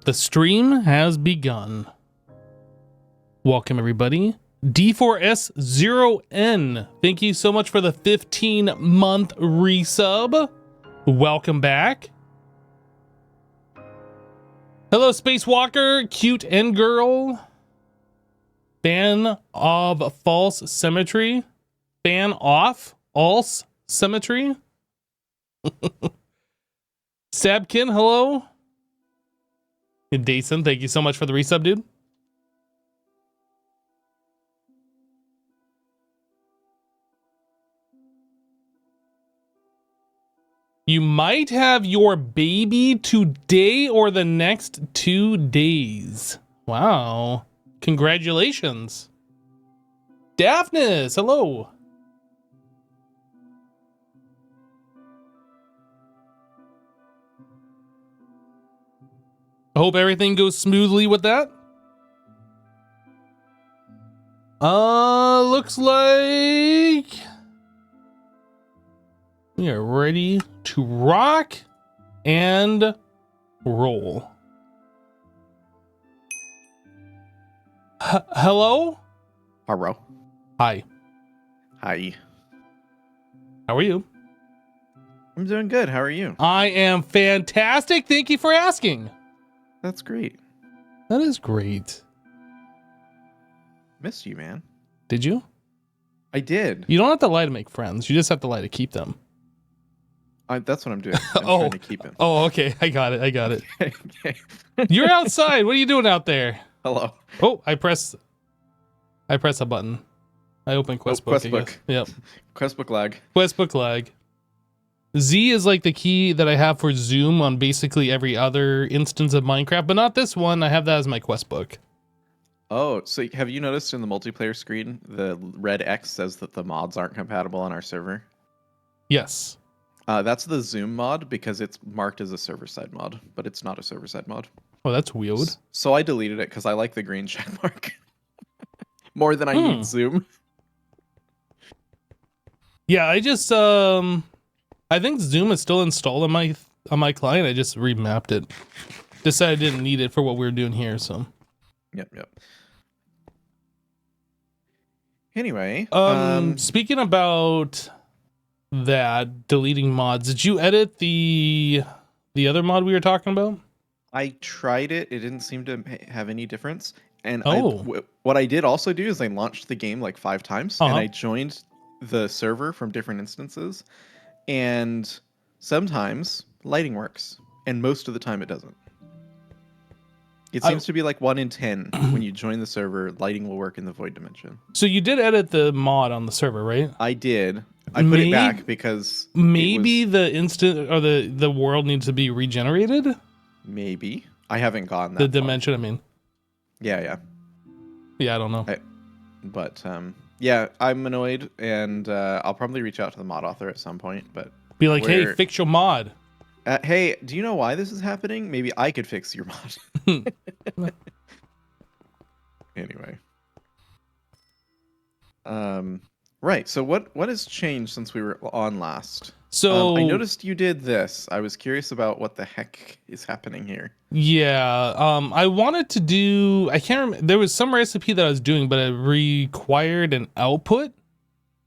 The stream has begun. Welcome, everybody. D4S0N, thank you so much for the 15-month resub. Welcome back. Hello, Spacewalker, cute and girl. Fan of false symmetry. Fan off false symmetry. Sabkin, hello. And Dason, thank you so much for the resub, dude. You might have your baby today or the next 2 days. Wow. Congratulations. Daphnis, hello. I hope everything goes smoothly with that. Looks like we are ready to rock and roll. Hello? Hello. Hi. Hi. How are you? I'm doing good. How are you? I am fantastic. Thank you for asking. That's great. That is great. Missed you, man. Did you? I did. You don't have to lie to make friends. You just have to lie to keep them. That's what I'm doing. I'm trying to keep him. Oh, okay. I got it. Okay. You're outside. What are you doing out there? Hello. Oh, I press a button. I open Questbook. Questbook. Yep. Questbook lag. Questbook lag. Z is like the key that I have for Zoom on basically every other instance of Minecraft, but not this one. I have that as my Questbook. Oh, so have you noticed in the multiplayer screen, the red X says that the mods aren't compatible on our server? Yes. That's the Zoom mod because it's marked as a server-side mod, but it's not a server-side mod. Oh, that's weird. So I deleted it because I like the green check mark more than I need Zoom. Yeah, I just I think Zoom is still installed on my client. I just remapped it. Decided I didn't need it for what we were doing here, so. Yep. Anyway, speaking about that, deleting mods, did you edit the other mod we were talking about? I tried it. It didn't seem to have any difference. And Oh. what I did also do is I launched the game like 5 times, and I joined the server from different instances. And sometimes lighting works, and most of the time it doesn't. It seems to be like 1 in 10 when you join the server, lighting will work in the void dimension. So you did edit the mod on the server, right? I did. I put it back because maybe the instant or the world needs to be regenerated. Maybe I haven't gone that the dimension. far. I mean, yeah. I don't know. But yeah, I'm annoyed, and I'll probably reach out to the mod author at some point. But be like, hey, fix your mod. Hey, do you know why this is happening? Maybe I could fix your mod. Anyway. Right. So what has changed since we were on last? So I noticed you did this. I was curious about what the heck is happening here. Yeah. I wanted to do. I can't remember. There was some recipe that I was doing, but it required an output.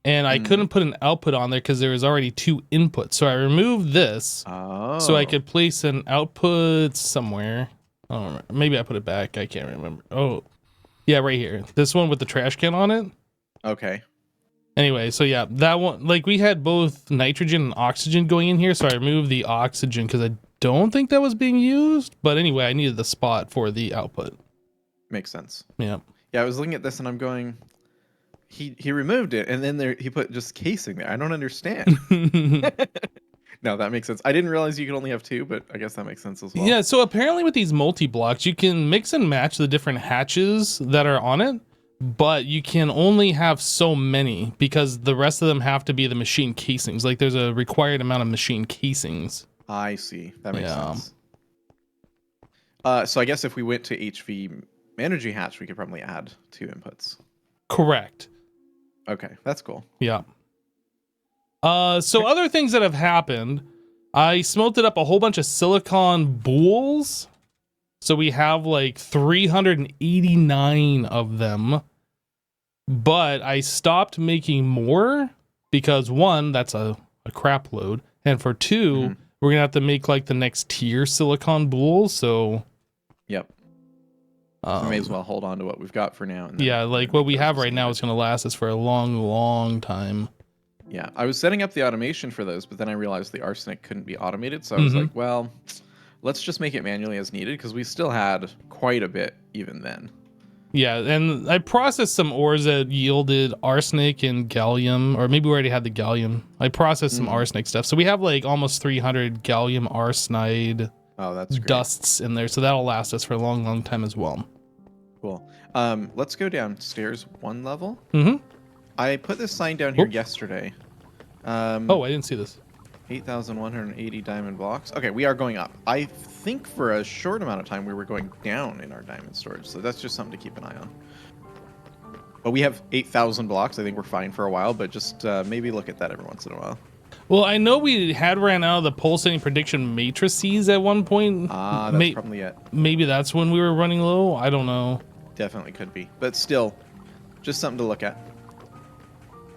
And I couldn't put an output on there because there was already 2 inputs. So I removed this so I could place an output somewhere. I don't remember. Maybe I put it back. I can't remember. Oh, yeah, right here. This one with the trash can on it. Okay. Anyway, so yeah, that one, like we had both nitrogen and oxygen going in here. So I removed the oxygen because I don't think that was being used. But anyway, I needed the spot for the output. Makes sense. Yeah. Yeah, I was looking at this and I'm going... He removed it, and then he put just casing there. I don't understand. No, that makes sense. I didn't realize you could only have 2, but I guess that makes sense as well. Yeah, so apparently with these multi-blocks, you can mix and match the different hatches that are on it, but you can only have so many because the rest of them have to be the machine casings. Like there's a required amount of machine casings. I see. That makes sense. So I guess if we went to HV energy hatch, we could probably add 2 inputs. Correct. Okay, that's cool. Yeah. So other things that have happened, I smelted up a whole bunch of silicon boules. So we have like 389 of them. But I stopped making more because one, that's a crap load. And for two, we're going to have to make like the next tier silicon boule. So, yep. So we may as well hold on to what we've got for now. And then, yeah, like what we have right now is going to last us for a long, long time. Yeah, I was setting up the automation for those, but then I realized the arsenic couldn't be automated. So I was like, well, let's just make it manually as needed because we still had quite a bit even then. Yeah, and I processed some ores that yielded arsenic and gallium, or maybe we already had the gallium. I processed some arsenic stuff. So we have like almost 300 gallium arsenide that's great. dusts in there. So that'll last us for a long, long time as well. Cool. Let's go downstairs one level. I put this sign down here yesterday. Oh, I didn't see this. 8,180 diamond blocks. Okay, we are going up. I think for a short amount of time we were going down in our diamond storage, so that's just something to keep an eye on. But we have 8,000 blocks. I think we're fine for a while, but just maybe look at that every once in a while. Well, I know we had ran out of the pulsating prediction matrices at one point. That's probably it. Maybe that's when we were running low. I don't know. Definitely could be, but still, just something to look at.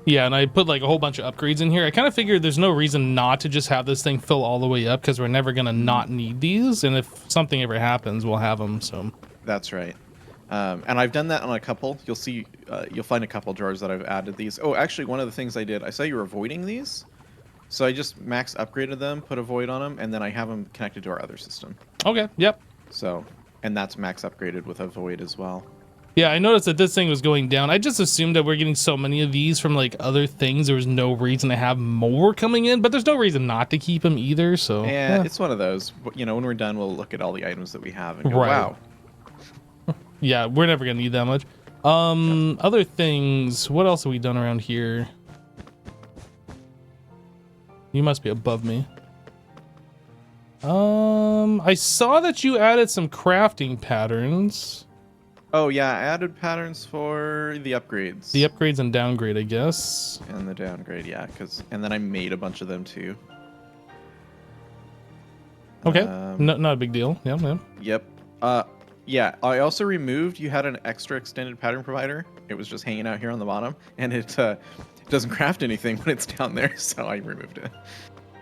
Yeah, and I put like a whole bunch of upgrades in here. I kind of figured there's no reason not to just have this thing fill all the way up because we're never going to not need these. And if something ever happens, we'll have them. So that's right. And I've done that on a couple. You'll see, you'll find a couple drawers that I've added these. Oh, actually, one of the things I did, I saw you were avoiding these. So I just max upgraded them, put a void on them, and then I have them connected to our other system. Okay, yep. So, and that's max upgraded with a void as well. Yeah, I noticed that this thing was going down. I just assumed that we're getting so many of these from like other things. There was no reason to have more coming in, but there's no reason not to keep them either. So yeah, it's one of those. You know, when we're done, we'll look at all the items that we have and go, wow. Yeah, we're never gonna need that much. Other things. What else have we done around here? You must be above me. I saw that you added some crafting patterns. Oh yeah, I added patterns for the upgrades. The upgrades and downgrade, I guess. And the downgrade, yeah, and then I made a bunch of them too. Okay, not a big deal. Yeah. Yep. Yeah, I also removed, you had an extra extended pattern provider. It was just hanging out here on the bottom, and it doesn't craft anything when it's down there, so I removed it.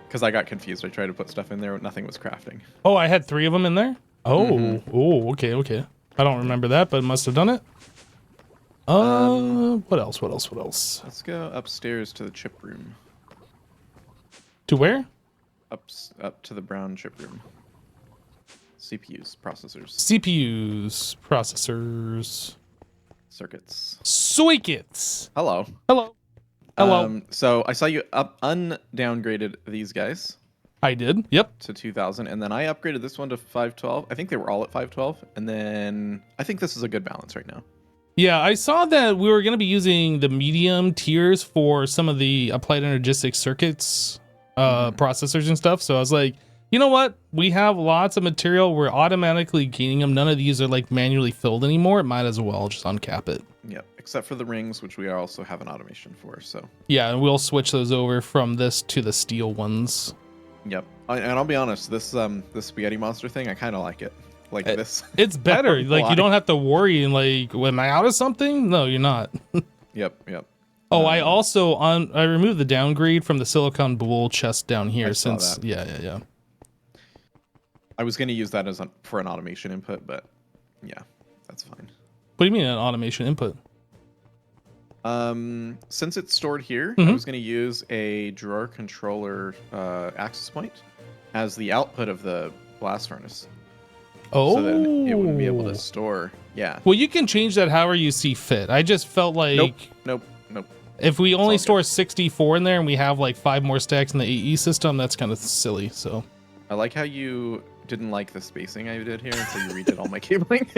Because I got confused. I tried to put stuff in there, but nothing was crafting. Oh, I had 3 of them in there? Oh, okay. I don't remember that, but must have done it. What else? Let's go upstairs to the chip room. To where? Up to the brown chip room. CPUs, processors. CPUs, processors. Circuits. Circuits. Hello. So I saw you undowngraded these guys. I did. Yep. To 2000, and then I upgraded this one to 512. I think they were all at 512, and then I think this is a good balance right now. Yeah, I saw that we were going to be using the medium tiers for some of the applied energistic circuits, processors and stuff. So I was like, you know what? We have lots of material. We're automatically gaining them. None of these are like manually filled anymore. It might as well just uncap it. Yep, except for the rings, which we also have an automation for. So yeah, and we'll switch those over from this to the steel ones. Yep, and I'll be honest, this spaghetti monster thing, I kind of like it. Like this, it's better. Like you don't have to worry. And like, am I out of something? No, you're not. Yep. Oh, I also I removed the downgrade from the silicon boule chest down here since yeah. I was going to use that for an automation input, but yeah, that's fine. What do you mean an automation input? Since it's stored here, I was going to use a drawer controller access point as the output of the blast furnace. Oh, so then it wouldn't be able to store. Yeah. Well, you can change that however you see fit. I just felt like nope. If we only store 64 in there and we have like 5 more stacks in the AE system, that's kind of silly. So I like how you didn't like the spacing I did here, and so you redid all my cabling.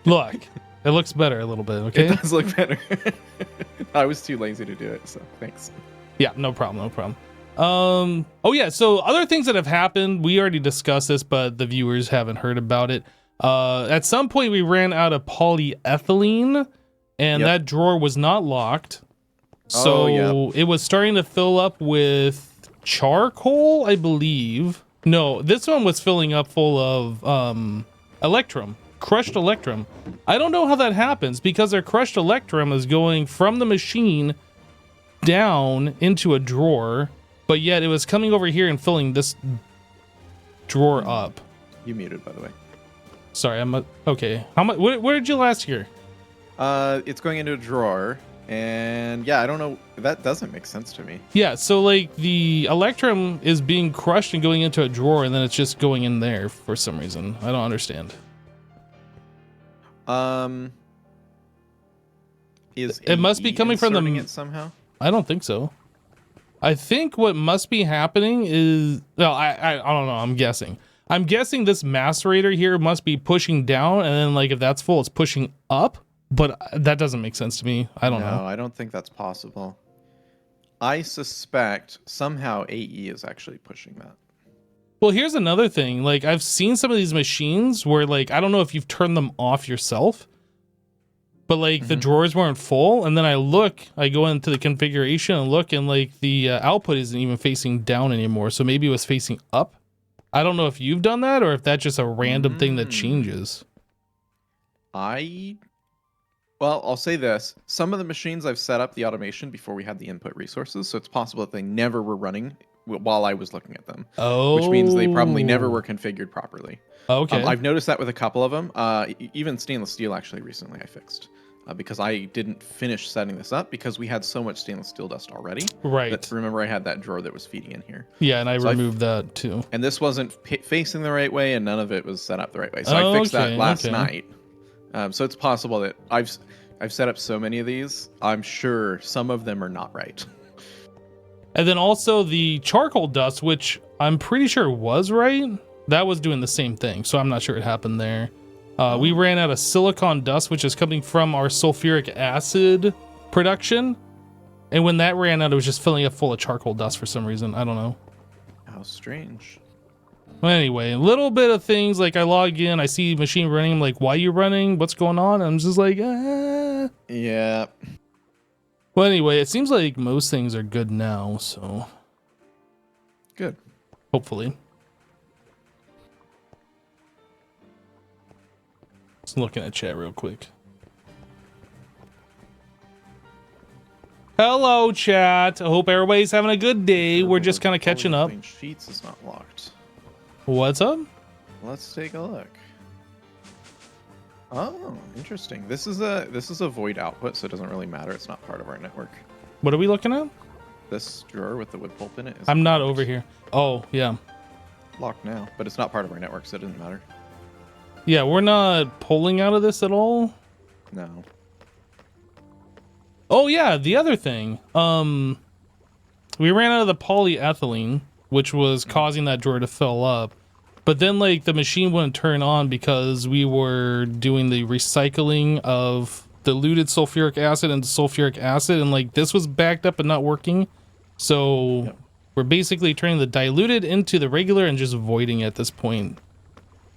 Look, it looks better a little bit. Okay, it does look better. I was too lazy to do it, so thanks. Yeah, no problem. Oh yeah, so other things that have happened, we already discussed this, but the viewers haven't heard about it. At some point we ran out of polyethylene, and that drawer was not locked. So it was starting to fill up with charcoal, I believe. No, this one was filling up full of Electrum, crushed electrum. I don't know how that happens because their crushed electrum is going from the machine down into a drawer, but yet it was coming over here and filling this drawer up. You muted, by the way. Sorry, okay. How much? Where did you last hear? It's going into a drawer, and yeah, I don't know. That doesn't make sense to me. Yeah, so like the electrum is being crushed and going into a drawer, and then it's just going in there for some reason. I don't understand. It must be coming from the it somehow. I don't think so. I think what must be happening is, well, I don't know. I'm guessing this macerator here must be pushing down, and then like if that's full, it's pushing up. But that doesn't make sense to me. I don't know. No, I don't think that's possible. I suspect somehow AE is actually pushing that. Well, here's another thing. Like I've seen some of these machines where like I don't know if you've turned them off yourself, but like the drawers weren't full, and then I go into the configuration and look, and like the output isn't even facing down anymore. So maybe it was facing up. I don't know if you've done that or if that's just a random thing that changes. Well, I'll say this. Some of the machines I've set up the automation before we had the input resources, so it's possible that they never were running while I was looking at them. Oh. Which means they probably never were configured properly. Okay. I've noticed that with a couple of them. Even stainless steel, actually, recently I fixed. Because I didn't finish setting this up because we had so much stainless steel dust already. Right. That, remember, I had that drawer that was feeding in here. Yeah, and I removed that too. And this wasn't facing the right way, and none of it was set up the right way. So I fixed that last night. So it's possible that I've set up so many of these. I'm sure some of them are not right. And then also the charcoal dust, which I'm pretty sure was right. That was doing the same thing. So I'm not sure it happened there. We ran out of silicon dust, which is coming from our sulfuric acid production. And when that ran out, it was just filling up full of charcoal dust for some reason. I don't know. How strange. Well, anyway, a little bit of things like I log in, I see machine running. I'm like, why are you running? What's going on? And I'm just like, ah. Yeah. Well, anyway, it seems like most things are good now. So good. Hopefully. Just looking at chat real quick. Hello, chat. I hope everybody's having a good day. We're just kind of catching up. Sheets is not locked. What's up? Let's take a look. Oh, interesting. This is a void output, so it doesn't really matter. It's not part of our network. What are we looking at? This drawer with the wood pulp in it. I'm not over here. Oh, yeah. Locked now, but it's not part of our network, so it doesn't matter. Yeah, we're not pulling out of this at all. No. Oh yeah, the other thing. We ran out of the polyethylene, which was causing that drawer to fill up. But then like the machine wouldn't turn on because we were doing the recycling of diluted sulfuric acid into sulfuric acid, and like this was backed up and not working. So we're basically turning the diluted into the regular and just voiding at this point.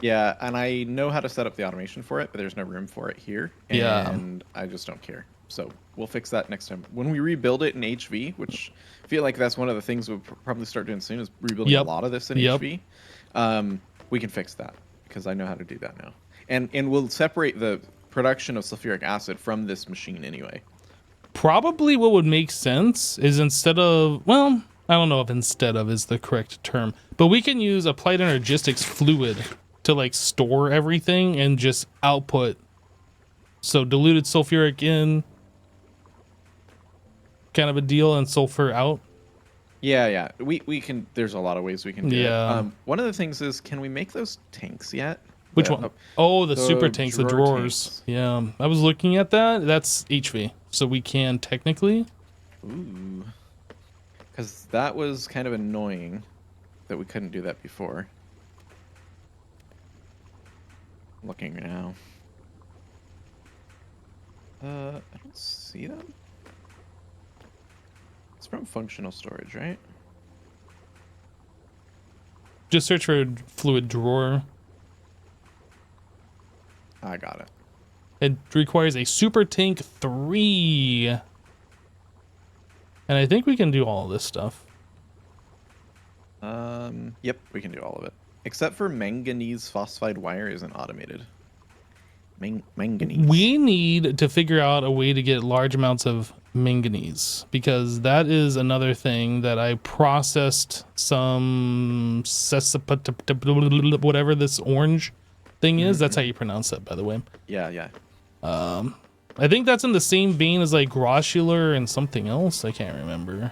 Yeah, and I know how to set up the automation for it, but there's no room for it here. And I just don't care. So we'll fix that next time. When we rebuild it in HV, which I feel like that's one of the things we'll probably start doing soon, is rebuilding a lot of this in HV. We can fix that because I know how to do that now. And we'll separate the production of sulfuric acid from this machine anyway. Probably what would make sense is instead of, well, I don't know if instead of is the correct term, but we can use applied energistics fluid to like store everything and just output. So diluted sulfuric in, kind of a deal, and sulfur out. Yeah. We can. There's a lot of ways we can do it. One of the things is, can we make those tanks yet? Which one? Oh, the super tanks, the drawers. Tanks. Yeah, I was looking at that. That's HV, so we can technically. Ooh. Because that was kind of annoying that we couldn't do that before. Looking now. I don't see them. It's from functional storage, right? Just search for fluid drawer. I got it. It requires a super tank 3. And I think we can do all of this stuff. Yep, we can do all of it. Except for manganese phosphide wire isn't automated. Manganese. We need to figure out a way to get large amounts of manganese, because that is another thing that I processed some whatever this orange thing is. That's how you pronounce it, by the way. Yeah. I think that's in the same vein as like grossular and something else. I can't remember.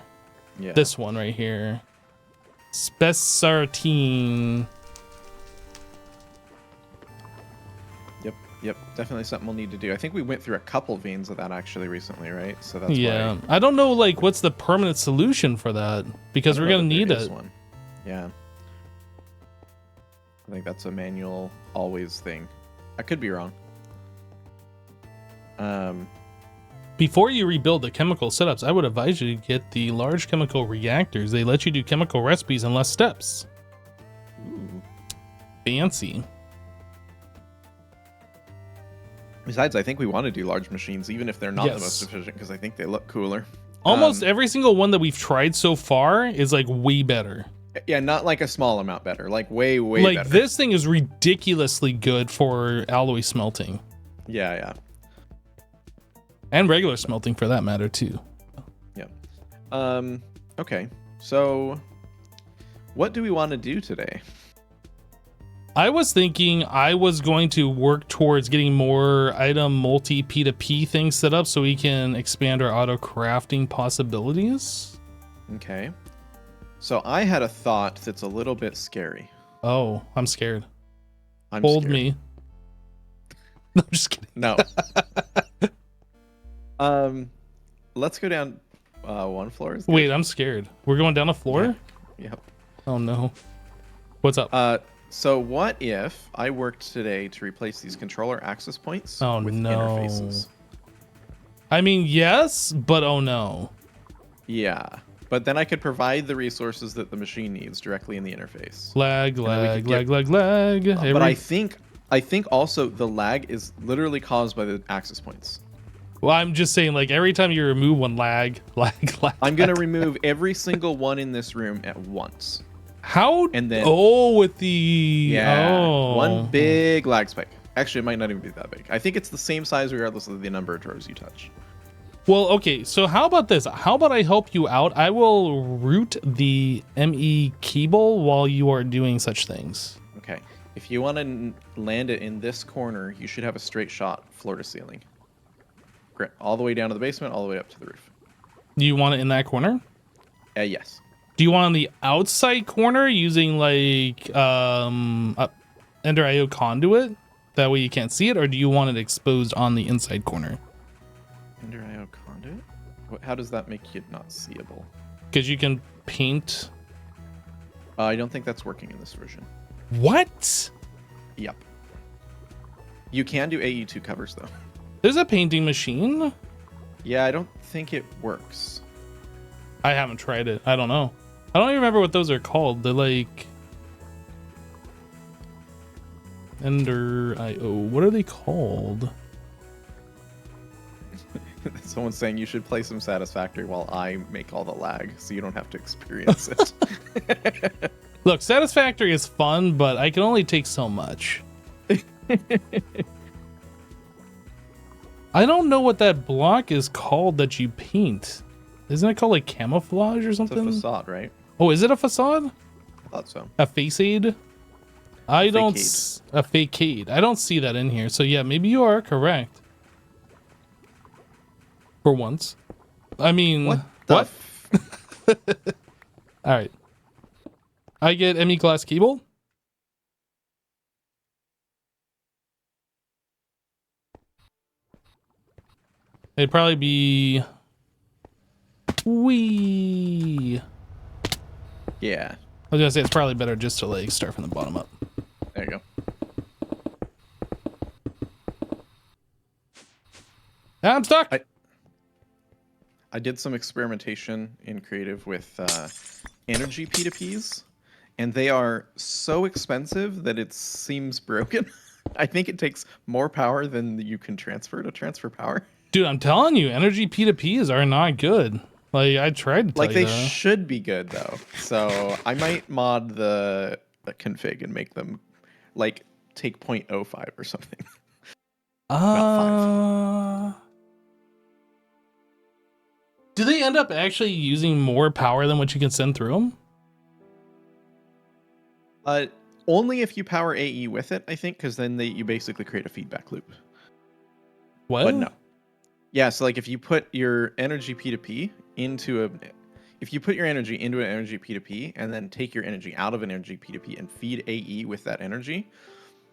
Yeah. This one right here. Spessartine. Yep. Definitely something we'll need to do. I think we went through a couple veins of that actually recently, right? So that's Yeah. why I don't know like what's the permanent solution for that, because we're gonna need it. one. Yeah. I think that's a manual always thing. I could be wrong. Before you rebuild the chemical setups, I would advise you to get the large chemical reactors. They let you do chemical recipes in less steps. Ooh. Fancy. Besides, I think we want to do large machines, even if they're not the Yes. most efficient, because I think they look cooler. Almost every single one that we've tried so far is like way better. Yeah, not like a small amount better, like way Like better. this thing is ridiculously good for alloy smelting. Yeah. And regular smelting for that matter too. Yeah. Okay. So what do we want to do today? I was thinking I was going to work towards getting more item multi P2P things set up so we can expand our auto crafting possibilities. Okay. So I had a thought that's a little bit scary. Oh, I'm scared. I'm Hold scared. me. No, I'm just kidding. No. Let's go down one floor. Is good. Wait, I'm scared. We're going down a floor? Yeah. Yep. Oh no. What's up? So what if I worked today to replace these controller access points Oh, with no. interfaces? I mean, yes, but oh no. Yeah. But then I could provide the resources that the machine needs directly in the interface. Lag. But I think also the lag is literally caused by the access points. Well, I'm just saying, like, every time you remove one, lag. I'm going to remove every single one in this room at once. How? And then with the one big lag spike. Actually, it might not even be that big. I think it's the same size regardless of the number of drawers you touch. Well, okay, so how about this? How about I help you out? I will route the ME cable while you are doing such things. Okay. If you want to land it in this corner, you should have a straight shot floor to ceiling. Great. All the way down to the basement, all the way up to the roof. Do you want it in that corner? Yes. Do you want on the outside corner using like Ender IO conduit? That way you can't see it, or do you want it exposed on the inside corner? Ender IO conduit? How does that make it not seeable? Because you can paint. I don't think that's working in this version. What? Yep. You can do AE2 covers though. There's a painting machine. Yeah, I don't think it works. I haven't tried it. I don't know. I don't even remember what those are called. They're like Ender IO. What are they called? Someone's saying you should play some Satisfactory while I make all the lag so you don't have to experience it. Look, Satisfactory is fun, but I can only take so much. I don't know what that block is called that you paint. Isn't it called like camouflage or something? It's a facade, right? Oh, is it a facade? I thought so. A faceade? I don't. Fakeade. A fakeade. I don't see that in here. So yeah, maybe you are correct. For once. I mean, what? All right. I get ME class cable. It'd probably be wee. Yeah. I was gonna say it's probably better just to like start from the bottom up. There you go. I'm stuck. I did some experimentation in creative with energy P2Ps, and they are so expensive that it seems broken. I think it takes more power than you can transfer to transfer power. Dude, I'm telling you, energy P2Ps are not good. Like I tried to tell Like you they that. should be good though. So I might mod the config and make them like take 0.05 or something. Not 5. Do they end up actually using more power than what you can send through them? Only if you power AE with it, I think, because then you basically create a feedback loop. What? But no. Yeah, so like if you put your energy P2P if you put your energy into an energy P2P and then take your energy out of an energy P2P and feed AE with that energy.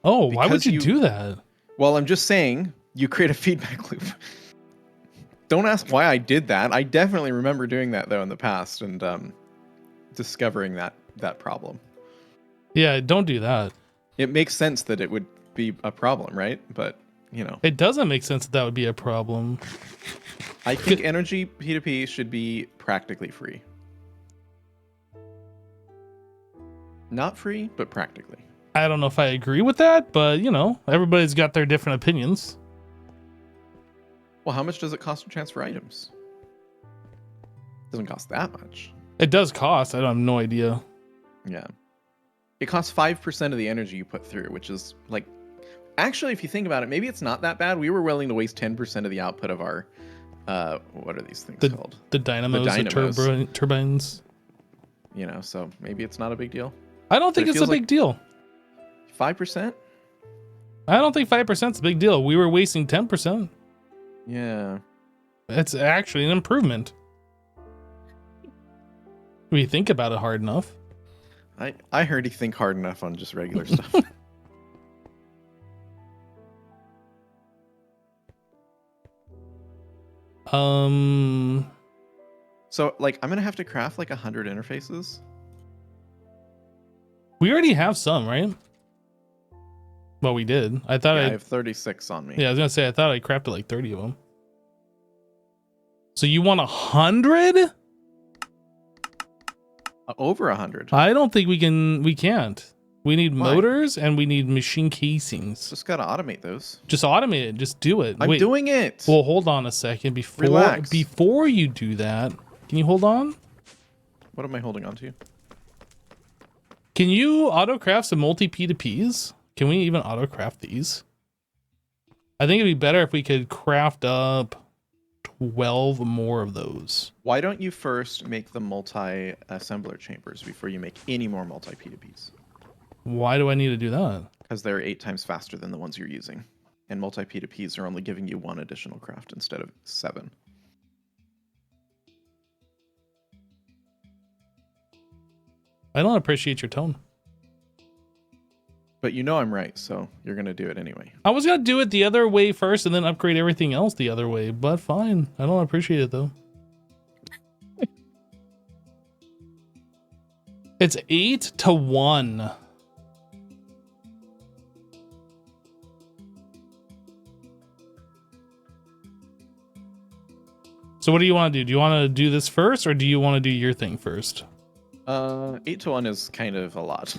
Oh, why would you do that? Well, I'm just saying you create a feedback loop. Don't ask why I did that. I definitely remember doing that though in the past and discovering that problem. Yeah, don't do that. It makes sense that it would be a problem, right? But, you know. It doesn't make sense that would be a problem. I think energy P2P should be practically free. Not free, but practically. I don't know if I agree with that, but, you know, everybody's got their different opinions. Well, how much does it cost to transfer items? Doesn't cost that much. It does cost. I don't have no idea. Yeah. It costs 5% of the energy you put through, which is like... Actually, if you think about it, maybe it's not that bad. We were willing to waste 10% of the output of our... what are these things called? The dynamos, the turbines. You know, so maybe it's not a big deal. I don't think it's a big deal. 5%? I don't think 5% is a big deal. We were wasting 10%. Yeah. It's actually an improvement. When you think about it hard enough. I heard you think hard enough on just regular stuff. So, like, I'm going to have to craft, like, 100 interfaces. We already have some, right? Well, we did. I thought I have 36 on me. Yeah, I was going to say, I thought I crafted, like, 30 of them. So you want 100? Over 100. I don't think we can't. We need motors and we need machine casings. Just got to automate those. Just automate it. Just do it. I'm doing it. Well, hold on a second. Before you do that, can you hold on? What am I holding on to? Can you autocraft some multi P2Ps? Can we even autocraft these? I think it'd be better if we could craft up 12 more of those. Why don't you first make the multi-assembler chambers before you make any more multi-P2Ps? Why do I need to do that? Because they're 8 times faster than the ones you're using. And multi-P2Ps are only giving you 1 additional craft instead of 7. I don't appreciate your tone. But you know I'm right, so you're going to do it anyway. I was going to do it the other way first and then upgrade everything else the other way, but fine. I don't appreciate it, though. It's 8-1. So what do you want to do? Do you want to do this first, or do you want to do your thing first? 8-1 is kind of a lot.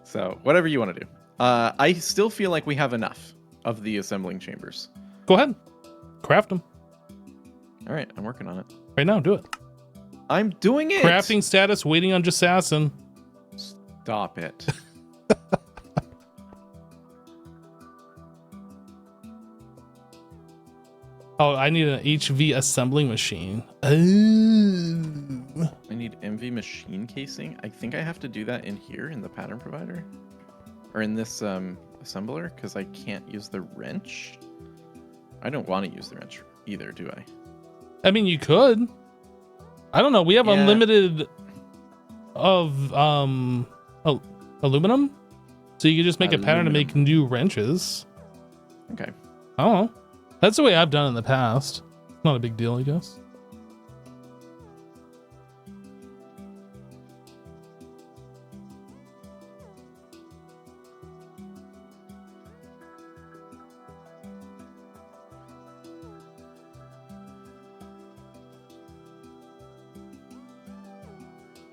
So whatever you want to do. I still feel like we have enough of the assembling chambers. Go ahead. Craft them. All right, I'm working on it. Right now, do it. I'm doing it. Crafting status, waiting on Jassassin. Stop it. Oh, I need an HV assembling machine. Oh. I need MV machine casing. I think I have to do that in here in the pattern provider. Or in this assembler, because I can't use the wrench. I don't want to use the wrench either, do I? I mean, you could. I don't know. We have unlimited of aluminum. So you could just make a pattern to make new wrenches. Okay. I don't know. That's the way I've done in the past. Not a big deal, I guess.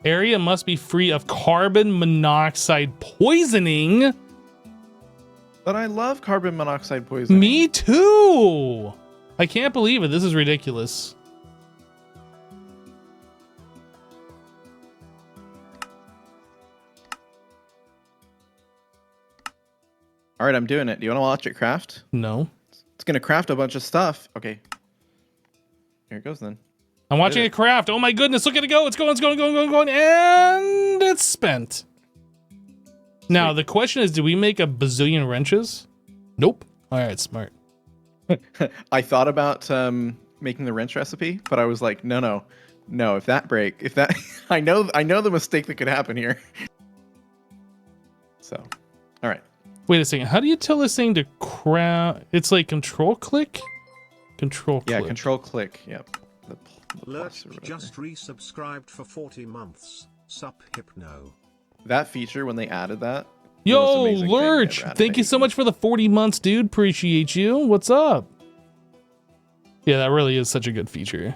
Area must be free of carbon monoxide poisoning. But I love carbon monoxide poisoning. Me too. I can't believe it. This is ridiculous. All right, I'm doing it. Do you want to watch it craft? No. It's gonna craft a bunch of stuff. Okay. Here it goes then. I'm watching it craft. Oh my goodness, look at it go. It's going, and it's spent. Now, the question is, did we make a bazillion wrenches? Nope. All right, smart. I thought about making the wrench recipe, but I was like, no. If that, I know the mistake that could happen here. So, all right. Wait a second. How do you tell this thing to craft? It's like control click? Control click. Yeah, control click. Yep. Lurch just resubscribed for 40 months. Sup Hypno. That feature, when they added that. Yo, Lurch, thank you so much for the 40 months, dude. Appreciate you. What's up? Yeah, that really is such a good feature.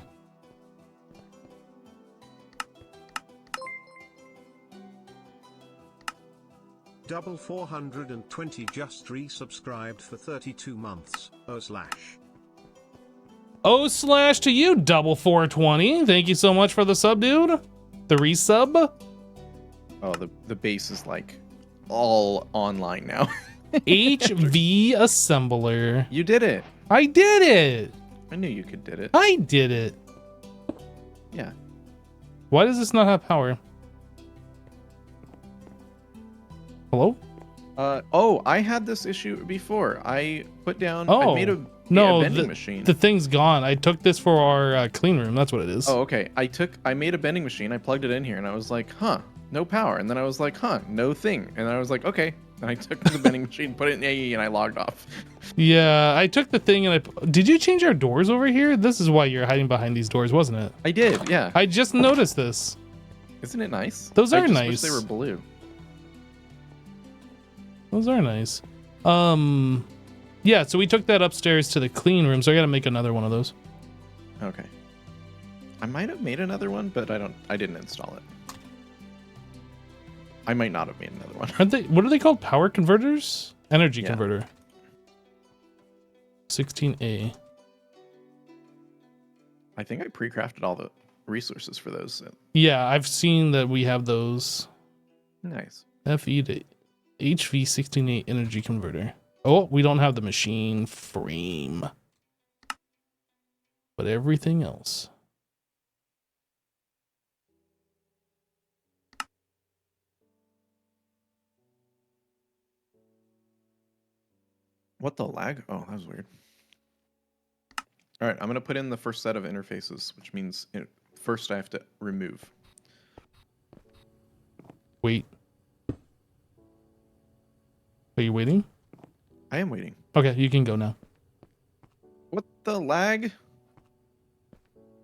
Double 420 just resubscribed for 32 months. / to you, double 420. Thank you so much for the sub, dude. The resub. Oh, the base is like all online now. HV assembler. You did it. I did it. I knew you could did it. I did it. Yeah. Why does this not have power? Hello? Oh, I had this issue before. I put down. Oh, I made a vending machine. The thing's gone. I took this for our clean room. That's what it is. Oh, okay. I made a vending machine. I plugged it in here, and I was like, huh, no power. And then I was like, huh, no thing. And I was like, okay. And I took the vending machine, put it in AE, and I logged off. Yeah, I took the thing and did you change our doors over here? This is why you're hiding behind these doors, wasn't it? I did, yeah. I just noticed this. Isn't it nice? Those are I just nice. wish they were blue. Those are nice. Yeah, so we took that upstairs to the clean room, so I gotta make another one of those. Okay. I might have made another one, but I didn't install it. I might not have made another one. Aren't they, what are they called? Power converters? Energy converter. 16A. I think I pre-crafted all the resources for those. Yeah, I've seen that we have those. Nice. FE to HV16A energy converter. Oh, we don't have the machine frame. But everything else. What the lag? Oh, that was weird. All right, I'm going to put in the first set of interfaces, which means first I have to remove. Wait. Are you waiting? I am waiting. Okay, you can go now. What the lag?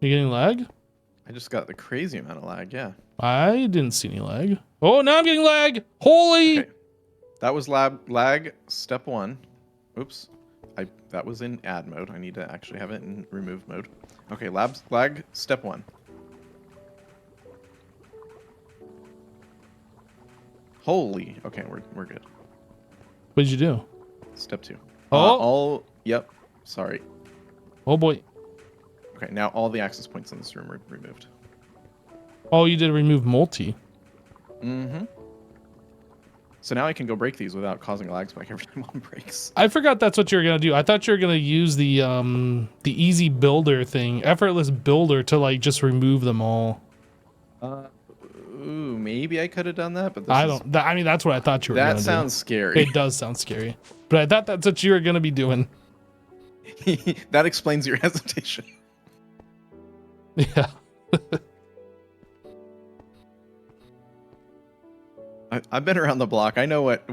You getting lag? I just got the crazy amount of lag, yeah. I didn't see any lag. Oh, now I'm getting lag. Holy. Okay. That was lag step 1. Oops. That was in add mode. I need to actually have it in remove mode. Okay, lag step 1. Holy. Okay, we're good. What did you do? Step 2. Oh. Yep. Sorry. Oh boy. Okay, now all the access points in this room are removed. Oh, you did remove multi. Mm-hmm. So now I can go break these without causing a lag spike every time one breaks. I forgot that's what you were gonna do. I thought you were gonna use the easy builder thing, effortless builder, to like just remove them all. Ooh, maybe I could have done that, but I mean, that's what I thought you were gonna do. That sounds scary. It does sound scary, but I thought that's what you were gonna be doing. That explains your hesitation. Yeah. I've been around the block. I know what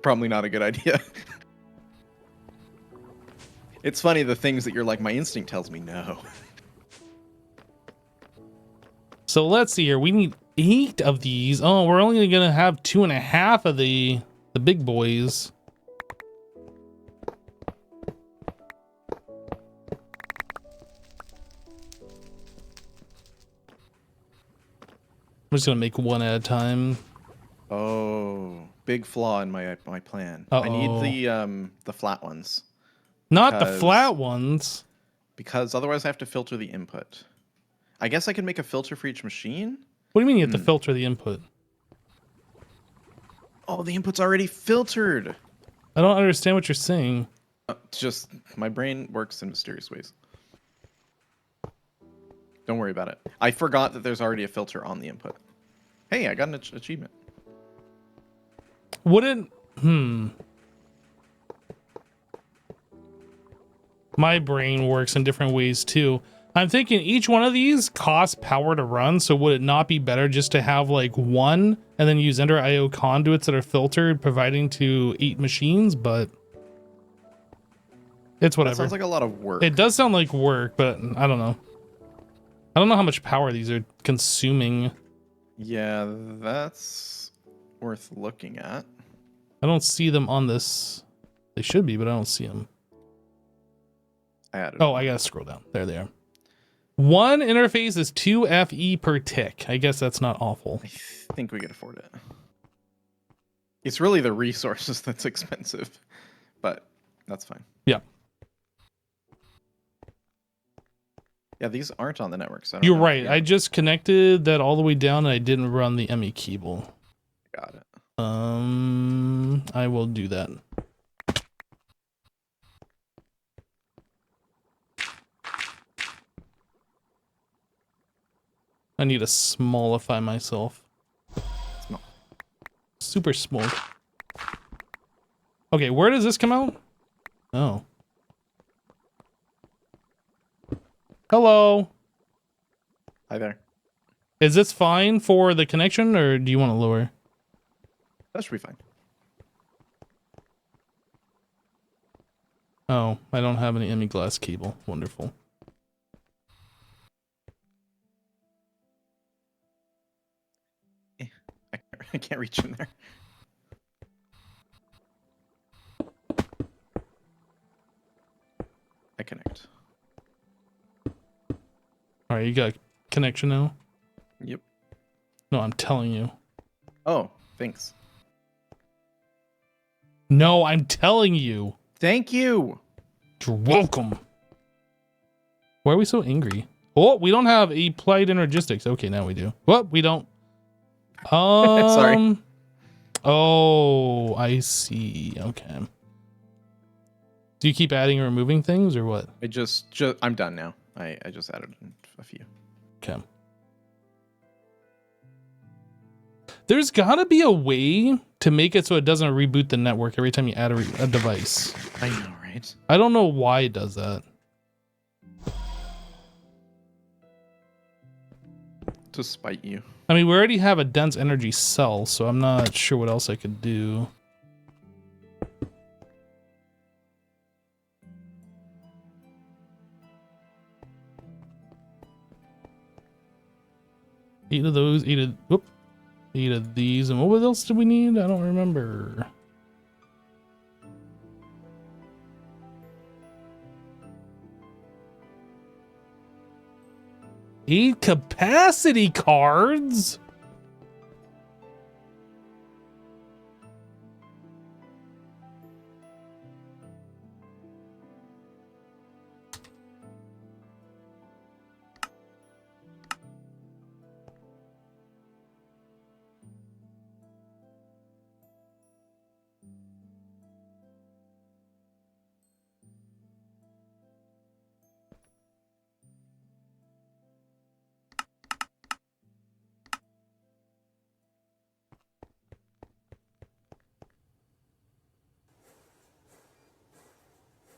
probably not a good idea. It's funny, the things that you're like, my instinct tells me no. So let's see here. We need 8 of these. Oh, we're only gonna have 2.5 of the big boys. I'm just gonna make one at a time. Oh, big flaw in my plan. Uh-oh. I need the flat ones. Not the flat ones. Because otherwise I have to filter the input. I guess I can make a filter for each machine. What do you mean you have to filter the input? Oh, the input's already filtered. I don't understand what you're saying. It's just my brain works in mysterious ways. Don't worry about it. I forgot that there's already a filter on the input. Hey, I got an achievement. Wouldn't... My brain works in different ways too. I'm thinking each one of these costs power to run, so would it not be better just to have like one and then use Ender IO conduits that are filtered, providing to 8 machines? But it's whatever. That sounds like a lot of work. It does sound like work, but I don't know. I don't know how much power these are consuming. Yeah, that's worth looking at. I don't see them on this. They should be, but I don't see them. I added. Oh, I gotta scroll down. There they are. One interface is 2 FE per tick. I guess that's not awful. I think we could afford it. It's really the resources that's expensive, but that's fine. Yeah. Yeah, these aren't on the network, so I don't You're know. right. I just connected that all the way down and I didn't run the ME cable. Got it. I will do that. I need to smallify myself. Small. Super small. Okay, where does this come out? Oh. Hello. Hi there. Is this fine for the connection, or do you want to lower? That should be fine. Oh, I don't have any ME glass cable. Wonderful. I can't reach in there. I connect. All right, you got connection now? Yep. No, I'm telling you. Oh, thanks. No, I'm telling you. Thank you. You're welcome. Why are we so angry? Oh, we don't have applied energistics. Okay, now we do. What? We don't. Sorry. Oh, I see. Okay. Do you keep adding or removing things or what? I'm done now. I just added a few. Okay. There's gotta be a way to make it so it doesn't reboot the network every time you add a device. I know, right? I don't know why it does that. To spite you. I mean, we already have a dense energy cell, so I'm not sure what else I could do. Eight of those, eight of these, and what else did we need? I don't remember. Eight capacity cards?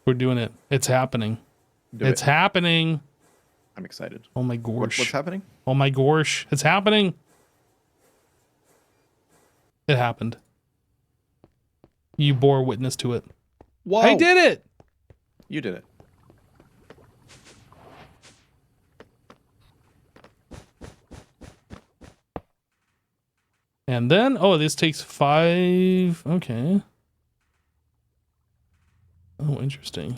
We're doing it. It's happening. It's happening. I'm excited. Oh my gosh. What's happening? Oh my gosh. It's happening. It happened. You bore witness to it. Whoa! I did it! You did it. And then, oh, this takes 5. Okay. Oh, interesting.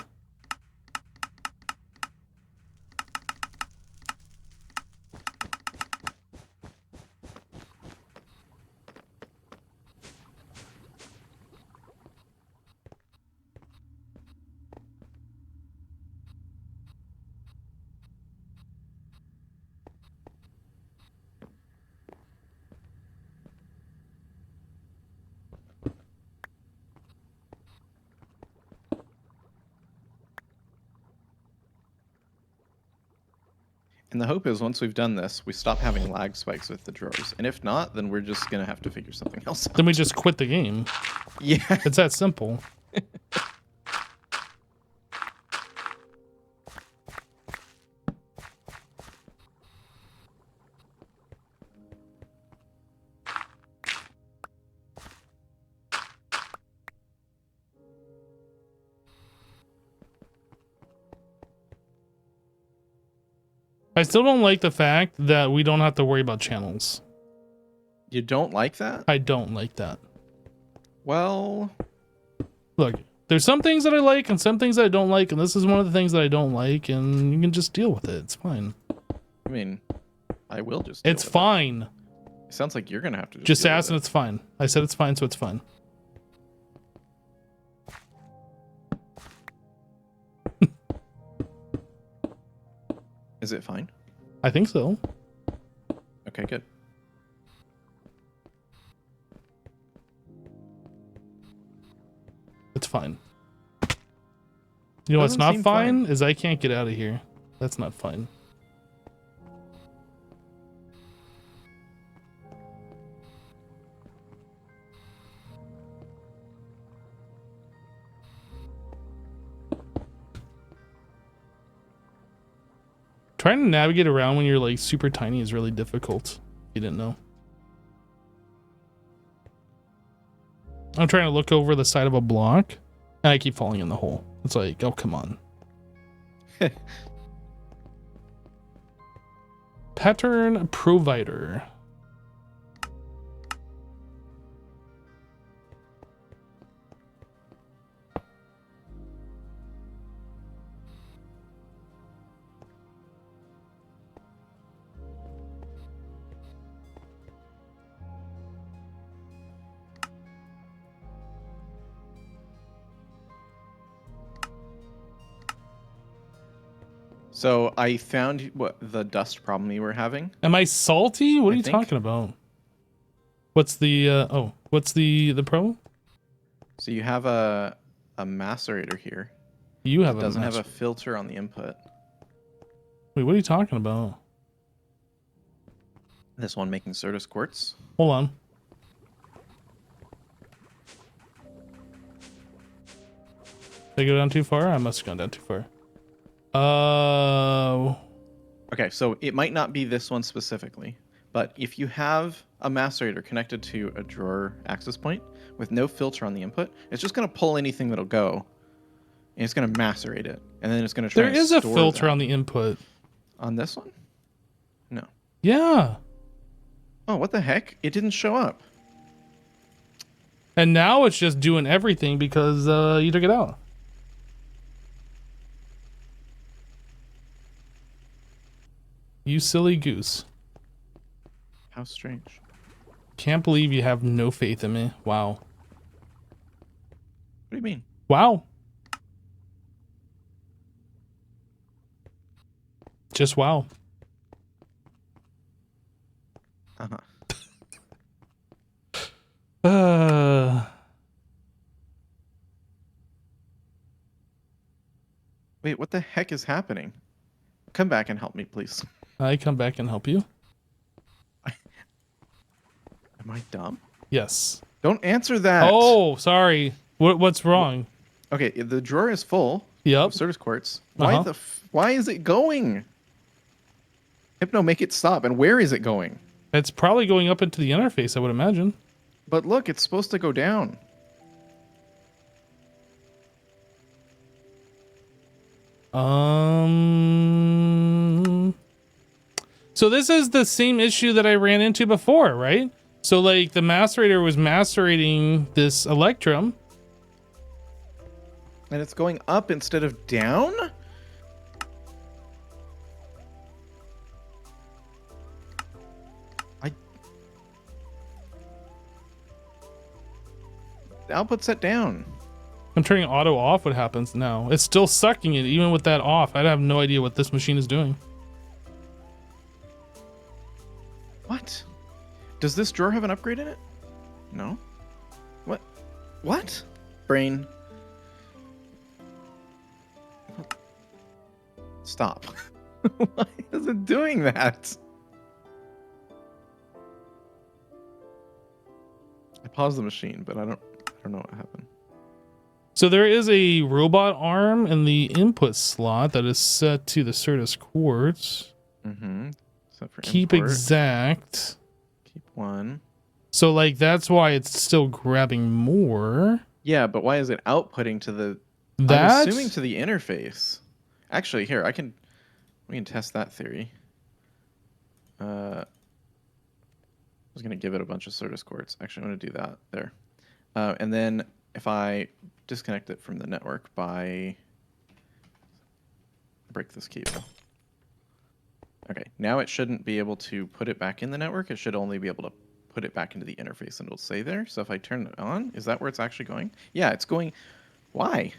And the hope is once we've done this, we stop having lag spikes with the drawers. And if not, then we're just going to have to figure something else out. Then we just quit the game. Yeah. It's that simple. I still don't like the fact that we don't have to worry about channels. You don't like that? I don't like that. Well, look, there's some things that I like and some things that I don't like, and this is one of the things that I don't like, and you can just deal with it. It's fine. I mean, I will just. It's fine. It sounds like you're gonna have to just ask, and it's fine. I said it's fine, so it's fine. Is it fine? I think so. Okay, good. It's fine. You know what's not fine is I can't get out of here. That's not fine. Trying to navigate around when you're like super tiny is really difficult. You didn't know. I'm trying to look over the side of a block and I keep falling in the hole. It's like, oh, come on. Pattern provider. So I found what the dust problem you were having. Am I salty? What are you talking about? What's the what's the problem? So you have a macerator here. You have doesn't have a filter on the input. Wait, what are you talking about? This one making Certus quartz. Hold on. Did I go down too far? I must have gone down too far. Okay, so it might not be this one specifically, but if you have a macerator connected to a drawer access point with no filter on the input, it's just going to pull anything that'll go, and it's going to macerate it, and then it's going to try. There is a filter on the input. On this one? No. Yeah. Oh, what the heck? It didn't show up. And now it's just doing everything because you took it out. You silly goose. How strange. Can't believe you have no faith in me. Wow. What do you mean? Wow. Just wow. Wait, what the heck is happening? Come back and help me, please. I come back and help you. Am I dumb? Yes. Don't answer that. Oh, sorry. What's wrong? Okay, the drawer is full. Yep. Of Certus quartz. Why is it going? Hypno, make it stop. And where is it going? It's probably going up into the interface, I would imagine. But look, it's supposed to go down. So this is the same issue that I ran into before, right? So like the macerator was macerating this electrum. And it's going up instead of down? The output's set down. I'm turning auto off. What happens now? It's still sucking it even with that off. I have no idea what this machine is doing. What? Does this drawer have an upgrade in it? No. What? What? Brain. Stop. Why is it doing that? I paused the machine, but I don't know what happened. So there is a robot arm in the input slot that is set to the Certus quartz. Mm-hmm. So for Keep import, exact. keep one. So like that's why it's still grabbing more. Yeah, but why is it outputting to the? I'm That assuming to the interface. Actually, here we can test that theory. I was gonna give it a bunch of Certus quartz. Actually, I'm gonna do that there. And then if I disconnect it from the network by break this cable. Okay, now it shouldn't be able to put it back in the network. It should only be able to put it back into the interface and it'll stay there. So if I turn it on, is that where it's actually going? Yeah, it's going. Why?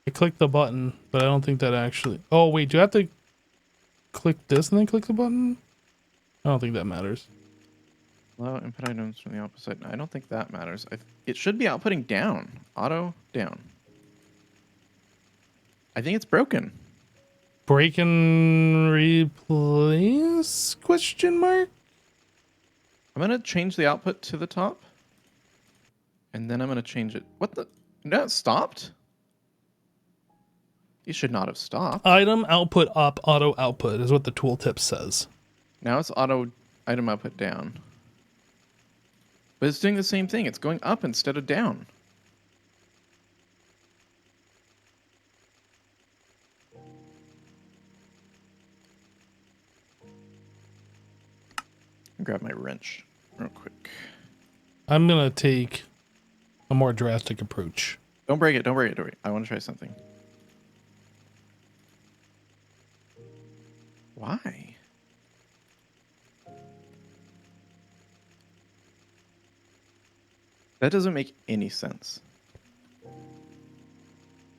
I clicked the button, but I don't think that actually. Oh wait, do I have to click this and then click the button? I don't think that matters. Low input items from the opposite. I don't think that matters. It should be outputting down. Auto down. I think it's broken. Break and replace? Question mark? I'm going to change the output to the top. And then I'm going to change it. What the? No, it stopped? You should not have stopped. Item output up, auto output is what the tooltip says. Now it's auto item output down. But it's doing the same thing. It's going up instead of down. Grab my wrench real quick. I'm gonna take a more drastic approach. Don't break it. Don't break it. Don't break it. I want to try something. Why? That doesn't make any sense.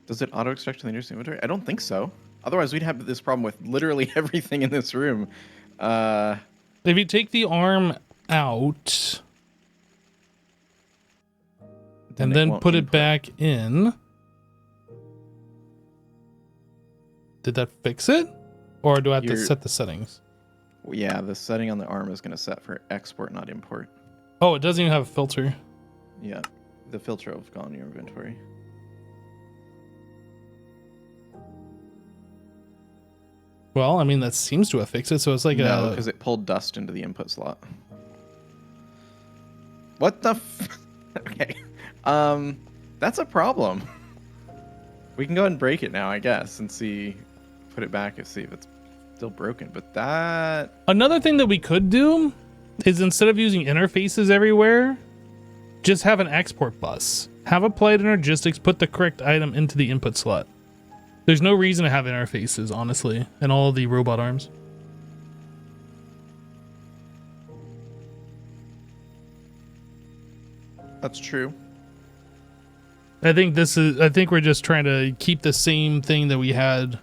Does it auto extract to the nearest inventory? I don't think so. Otherwise, we'd have this problem with literally everything in this room. If you take the arm out and then put it back in, did that fix it? Or do I have to set the settings? Yeah, the setting on the arm is going to set for export, not import. Oh, it doesn't even have a filter. Yeah, the filter will have gone in your inventory. Well, I mean, that seems to have fixed it, so it's like no, because it pulled dust into the input slot. What the Okay. That's a problem. We can go ahead and break it now, I guess, and see, put it back and see if it's still broken. But that... Another thing that we could do is instead of using interfaces everywhere, just have an export bus. Have Applied Energistics put the correct item into the input slot. There's no reason to have interfaces, honestly, in all of the robot arms. That's true. I think we're just trying to keep the same thing that we had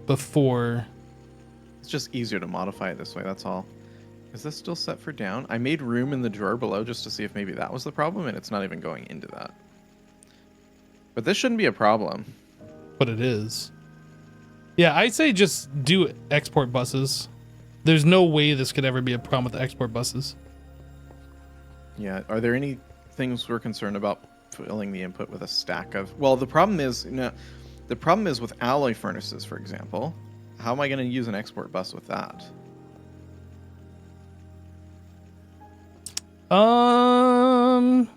before. It's just easier to modify it this way, that's all. Is this still set for down? I made room in the drawer below just to see if maybe that was the problem, and it's not even going into that. But this shouldn't be a problem. But it is. Yeah, I say just do export buses. There's no way this could ever be a problem with the export buses. Yeah, are there any things we're concerned about filling the input with a stack of... Well, the problem is, the problem is with alloy furnaces, for example. How am I going to use an export bus with that? I'm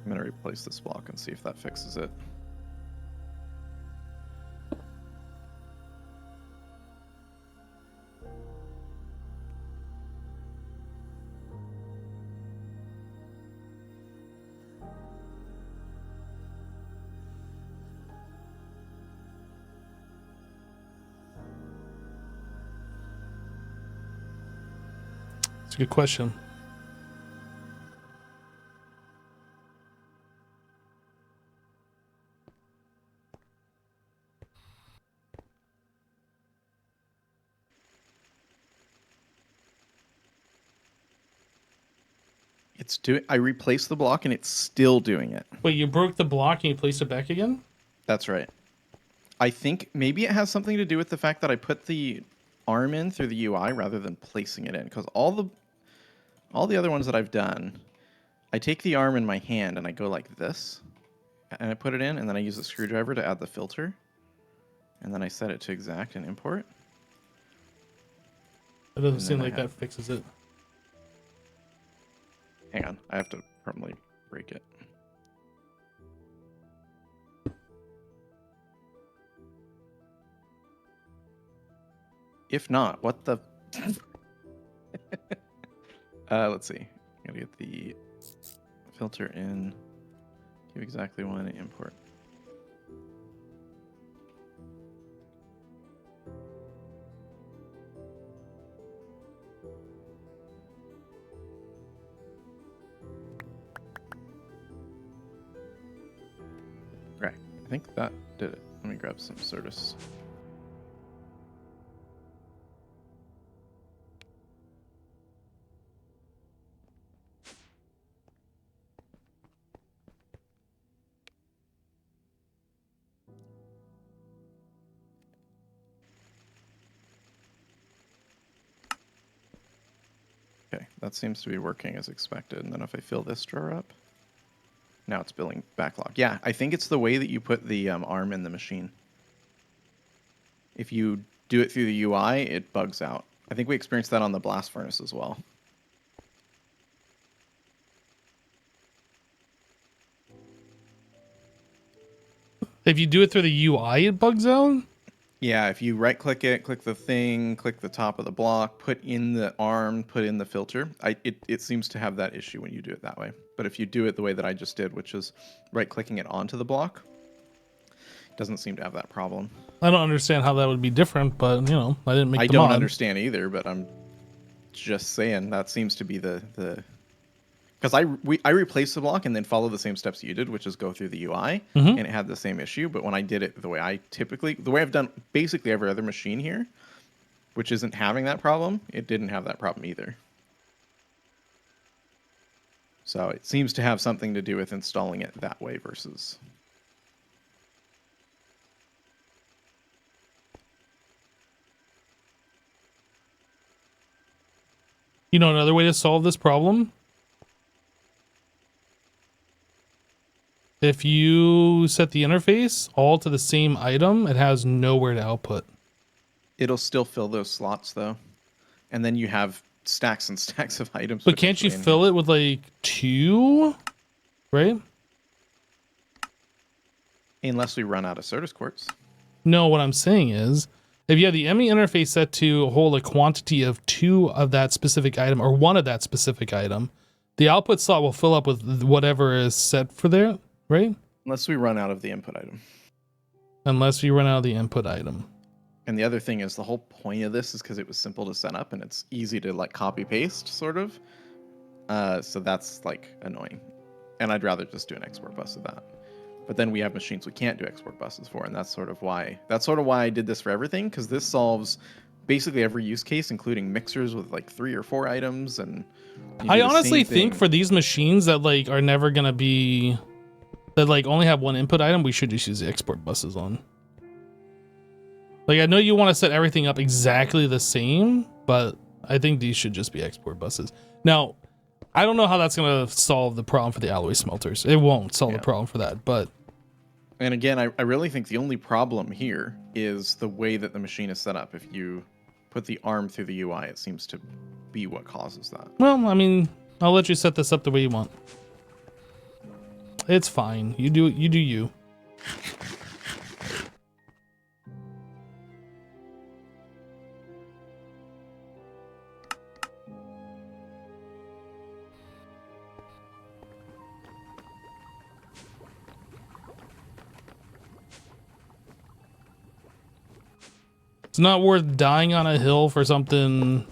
going to replace this block and see if that fixes it. It's a good question. It's doing. I replaced the block and it's still doing it. Wait, you broke the block and you placed it back again? That's right. I think maybe it has something to do with the fact that I put the arm in through the UI rather than placing it in, because all the other ones that I've done, I take the arm in my hand and I go like this, and I put it in, and then I use a screwdriver to add the filter, and then I set it to exact and import. It doesn't seem like that fixes it. Hang on, I have to probably break it. If not, what the... let's see. I'm gonna get the filter in, give exactly one, and import. Right, I think that did it. Let me grab some Certus. Okay, that seems to be working as expected. And then if I fill this drawer up, now it's billing backlog. Yeah, I think it's the way that you put the arm in the machine. If you do it through the UI, it bugs out. I think we experienced that on the blast furnace as well. If you do it through the UI, it bugs out? Yeah, if you right-click it, click the thing, click the top of the block, put in the arm, put in the filter, it seems to have that issue when you do it that way. But if you do it the way that I just did, which is right-clicking it onto the block, it doesn't seem to have that problem. I don't understand how that would be different, but, you know, I didn't make the mod. I don't understand either, but I'm just saying that seems to be the... Because I replaced the block and then follow the same steps you did, which is go through the UI, and it had the same issue. But when I did it the way I've done basically every other machine here, which isn't having that problem, it didn't have that problem either. So it seems to have something to do with installing it that way versus... You know another way to solve this problem? If you set the interface all to the same item, it has nowhere to output. It'll still fill those slots, though. And then you have stacks and stacks of items. But can't you fill it with, like, 2? Right? Unless we run out of Certus quartz. No, what I'm saying is, if you have the ME interface set to hold a quantity of 2 of that specific item, or 1 of that specific item, the output slot will fill up with whatever is set for there. Right? Unless we run out of the input item. Unless you run out of the input item. And the other thing is, the whole point of this is because it was simple to set up and it's easy to like copy paste, sort of. So that's like annoying. And I'd rather just do an export bus of that. But then we have machines we can't do export buses for, and that's sort of why I did this for everything, because this solves basically every use case, including mixers with like 3 or 4 items. And I honestly think for these machines that like are never gonna be, that like only have 1 input item, we should just use the export buses on. Like, I know you want to set everything up exactly the same, but I think these should just be export buses. Now, I don't know how that's going to solve the problem for the alloy smelters. It won't solve the problem for that, but... And again, I really think the only problem here is the way that the machine is set up. If you put the arm through the UI, it seems to be what causes that. Well, I mean, I'll let you set this up the way you want. It's fine. You do you. It's not worth dying on a hill for something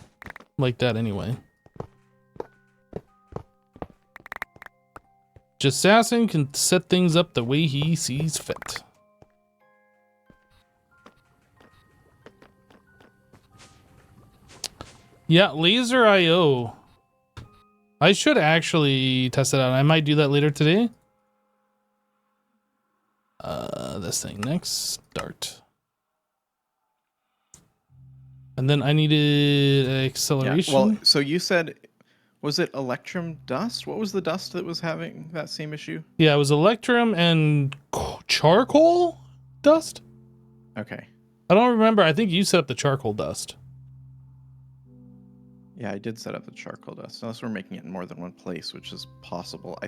like that anyway. Jassassin can set things up the way he sees fit. Yeah, laser IO. I should actually test it out. I might do that later today. This thing next, start. And then I needed acceleration. Yeah. Well, so you said, was it Electrum dust? What was the dust that was having that same issue? Yeah, it was Electrum and charcoal dust. Okay. I don't remember. I think you set up the charcoal dust. Yeah, I did set up the charcoal dust. Unless we're making it in more than one place, which is possible.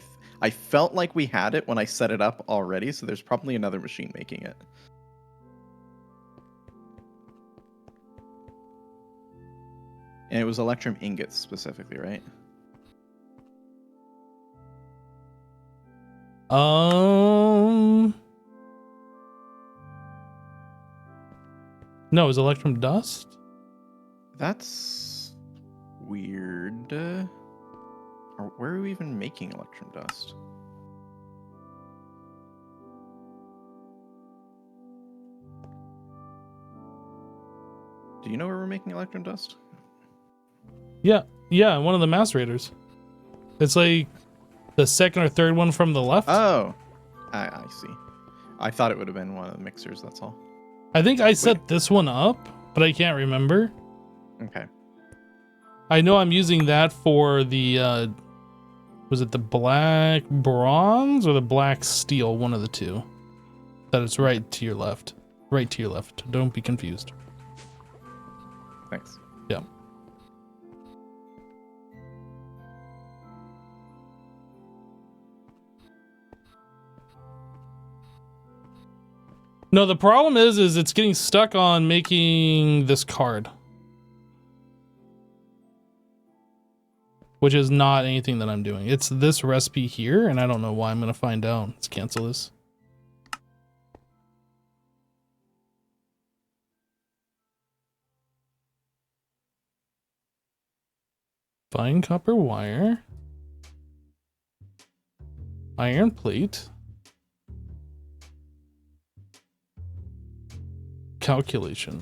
I felt like we had it when I set it up already, so there's probably another machine making it. And it was Electrum ingots specifically, right? No, it was Electrum dust. That's weird. Where are we even making Electrum dust? Do you know where we're making Electrum dust? Yeah, one of the macerators. It's like the second or third one from the left. Oh, I see. I thought it would have been one of the mixers, that's all. I think I set this one up, but I can't remember. Okay. I know I'm using that for the, was it the black bronze or the black steel? One of the two. That is right to your left. Right to your left. Don't be confused. Thanks. Yeah. No, the problem is it's getting stuck on making this card. Which is not anything that I'm doing. It's this recipe here, and I don't know why. I'm going to find out. Let's cancel this. Fine copper wire. Iron plate. Calculation.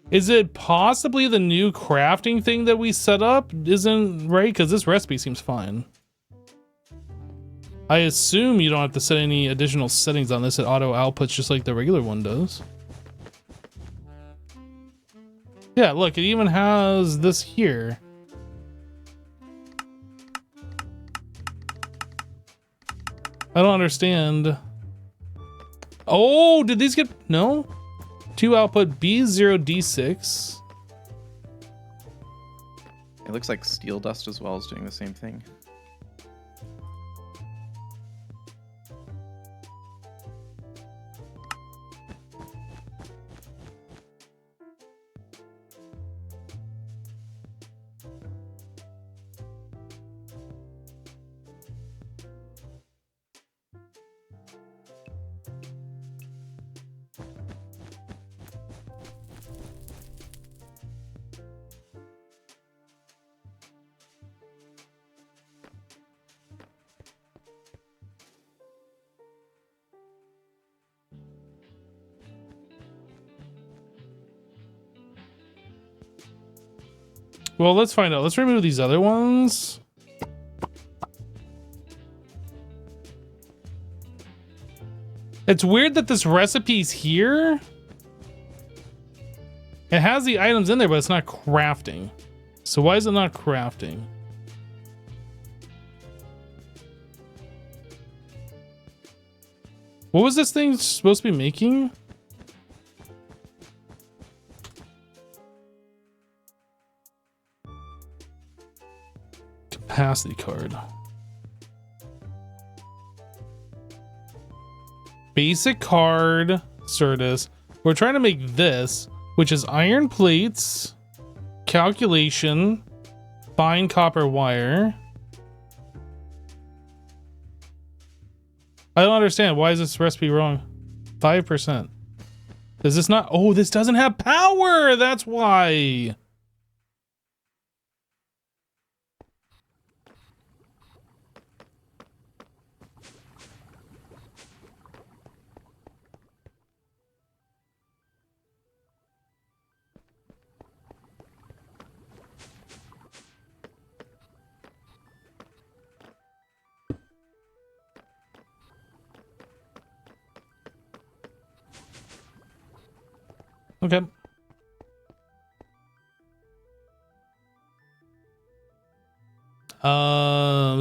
Is it possibly the new crafting thing that we set up isn't right? Because this recipe seems fine. I assume you don't have to set any additional settings on this. It auto outputs just like the regular one does. Yeah, look, it even has this here. I don't understand. Oh, did these get... No? 2 output B0 D6. It looks like steel dust as well is doing the same thing. Well, let's find out. Let's remove these other ones. It's weird that this recipe's here. It has the items in there, but it's not crafting. So why is it not crafting? What was this thing supposed to be making? Capacity card. Basic card, Certus. We're trying to make this, which is iron plates, calculation, fine copper wire. I don't understand. Why is this recipe wrong? 5%. Does this not? Oh, this doesn't have power. That's why. Okay.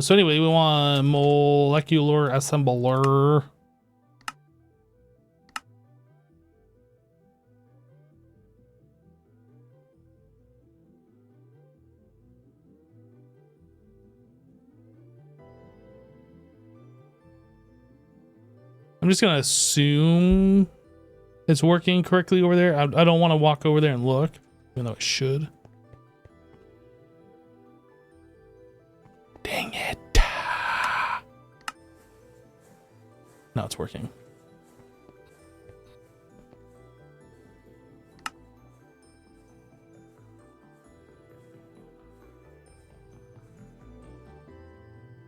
So anyway, we want molecular assembler. I'm just gonna assume it's working correctly over there. I don't want to walk over there and look, even though it should. Dang it. Now it's working.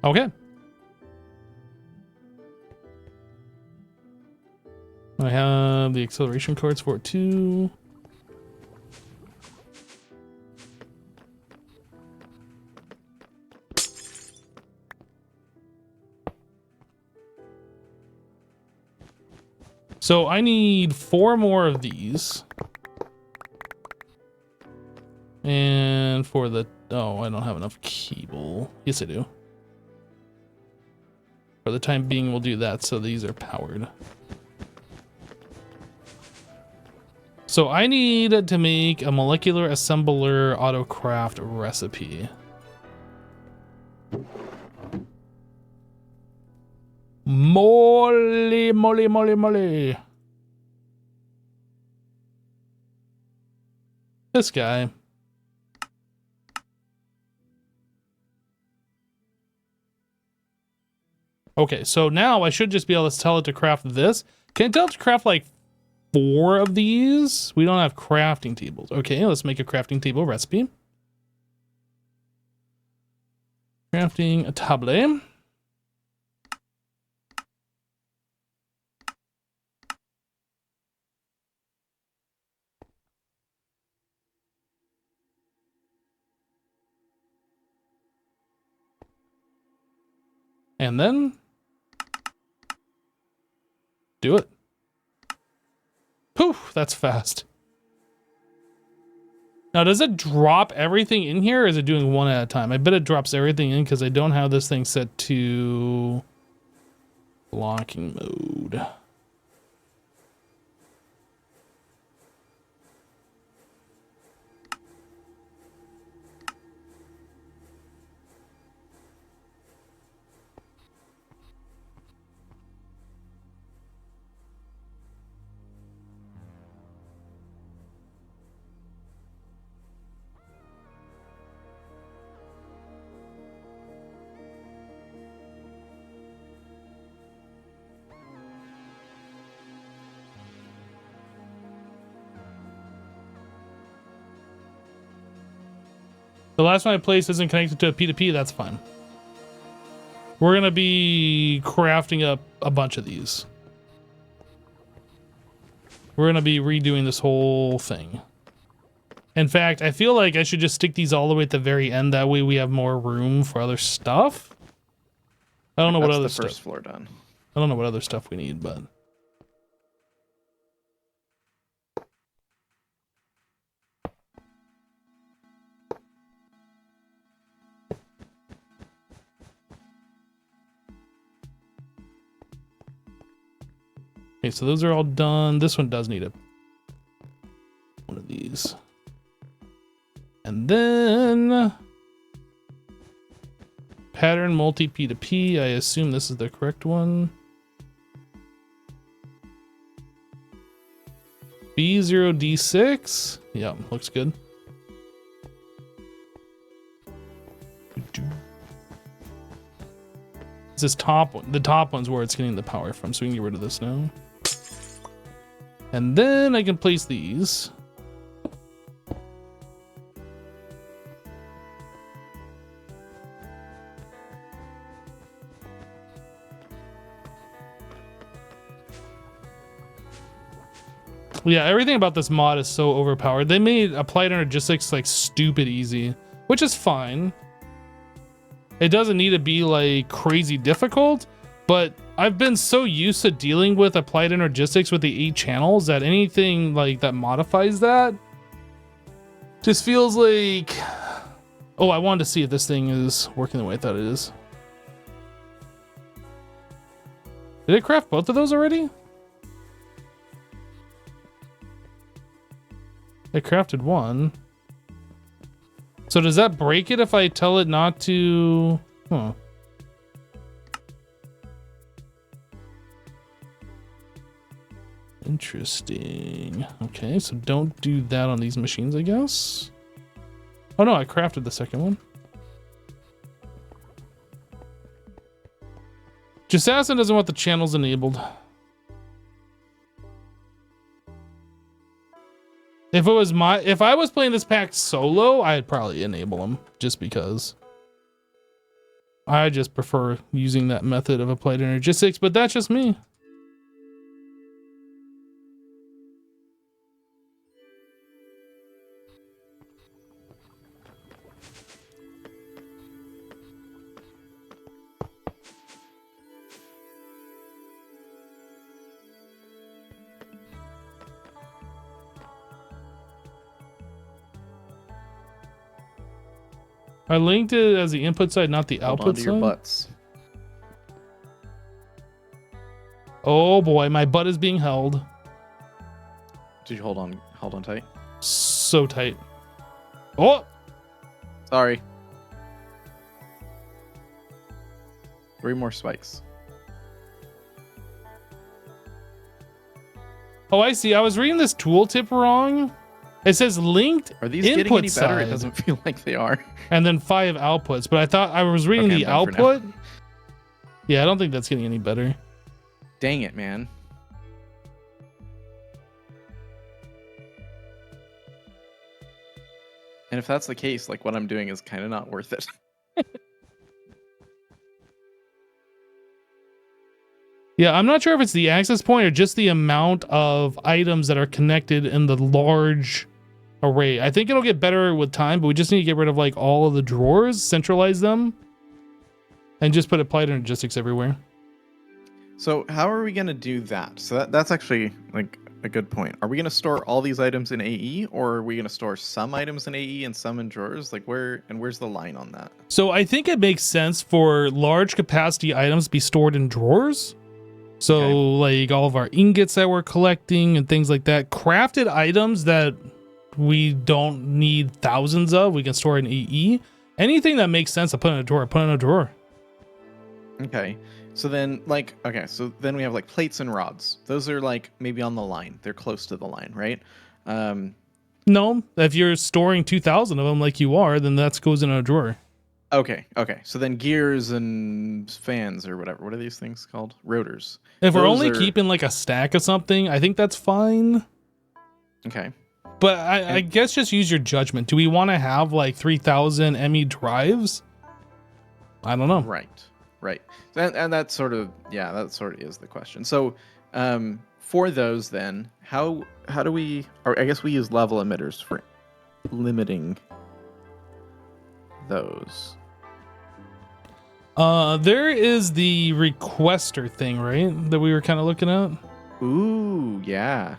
Okay. I have the acceleration cards for it too. So I need 4 more of these. And for the... Oh, I don't have enough cable. Yes, I do. For the time being, we'll do that so these are powered. So I need to make a molecular assembler autocraft recipe. Moly. This guy. Okay, so now I should just be able to tell it to craft this. Can I tell it to craft like 4 of these? We don't have crafting tables. Okay, let's make a crafting table recipe. Crafting a table. And then do it. Poof, that's fast. Now, does it drop everything in here or is it doing one at a time? I bet it drops everything in because I don't have this thing set to blocking mode. The last one I placed isn't connected to a P2P, that's fine. We're gonna be crafting up a bunch of these. We're gonna be redoing this whole thing. In fact, I feel like I should just stick these all the way at the very end. That way we have more room for other stuff. I don't know what other stuff. That's the first floor done. I don't know what other stuff we need, but... Okay, so those are all done. This one does need one of these. And then pattern multi P2P. I assume this is the correct one. B0D6. Yeah, looks good. It's this top one. The top one's where it's getting the power from, so we can get rid of this now. And then I can place these. Yeah, everything about this mod is so overpowered. They made applied energistics like stupid easy, which is fine. It doesn't need to be like crazy difficult, but I've been so used to dealing with applied energistics with the 8 channels that anything like that modifies that just feels like, oh, I wanted to see if this thing is working the way I thought it is. Did it craft both of those already? It crafted one. So does that break it if I tell it not to? Huh. Interesting. Okay, so don't do that on these machines, I guess. Oh no, I crafted the second one. Jassassin doesn't want the channels enabled. If I was playing this pack solo, I'd probably enable them just because I just prefer using that method of applied energistics, but that's just me. I linked it as the input side, not the output side. Your butts. Oh boy, my butt is being held. Did you hold on tight? So tight. Oh! Sorry. 3 more spikes. Oh, I see. I was reading this tooltip wrong. It says linked input. Are these getting any better? Side, it doesn't feel like they are. And then 5 outputs, but I thought I was reading the output. Yeah, I don't think that's getting any better. Dang it, man. And if that's the case, like what I'm doing is kind of not worth it. Yeah, I'm not sure if it's the access point or just the amount of items that are connected in the large array. I think it'll get better with time, but we just need to get rid of like all of the drawers, centralize them, and just put applied energistics everywhere. So how are we going to do that? So that's actually like a good point. Are we going to store all these items in AE, or are we going to store some items in AE and some in drawers? Like where's the line on that? So I think it makes sense for large capacity items to be stored in drawers. So okay, like all of our ingots that we're collecting and things like that. Crafted items that we don't need thousands of, we can store in AE. Anything that makes sense to put in a drawer, put in a drawer. Okay. So then so then we have like plates and rods. Those are like maybe on the line. They're close to the line, right? No, if you're storing 2,000 of them like you are, then that goes in a drawer. Okay. So then gears and fans or whatever. What are these things called? Rotors. If we're only keeping like a stack of something, I think that's fine. Okay. But I guess just use your judgment. Do we want to have like 3,000 ME drives? I don't know. Right. And that sort of is the question. So for those then, how do we, or I guess we use level emitters for limiting those. There is the requester thing, right? That we were kind of looking at. Ooh, yeah.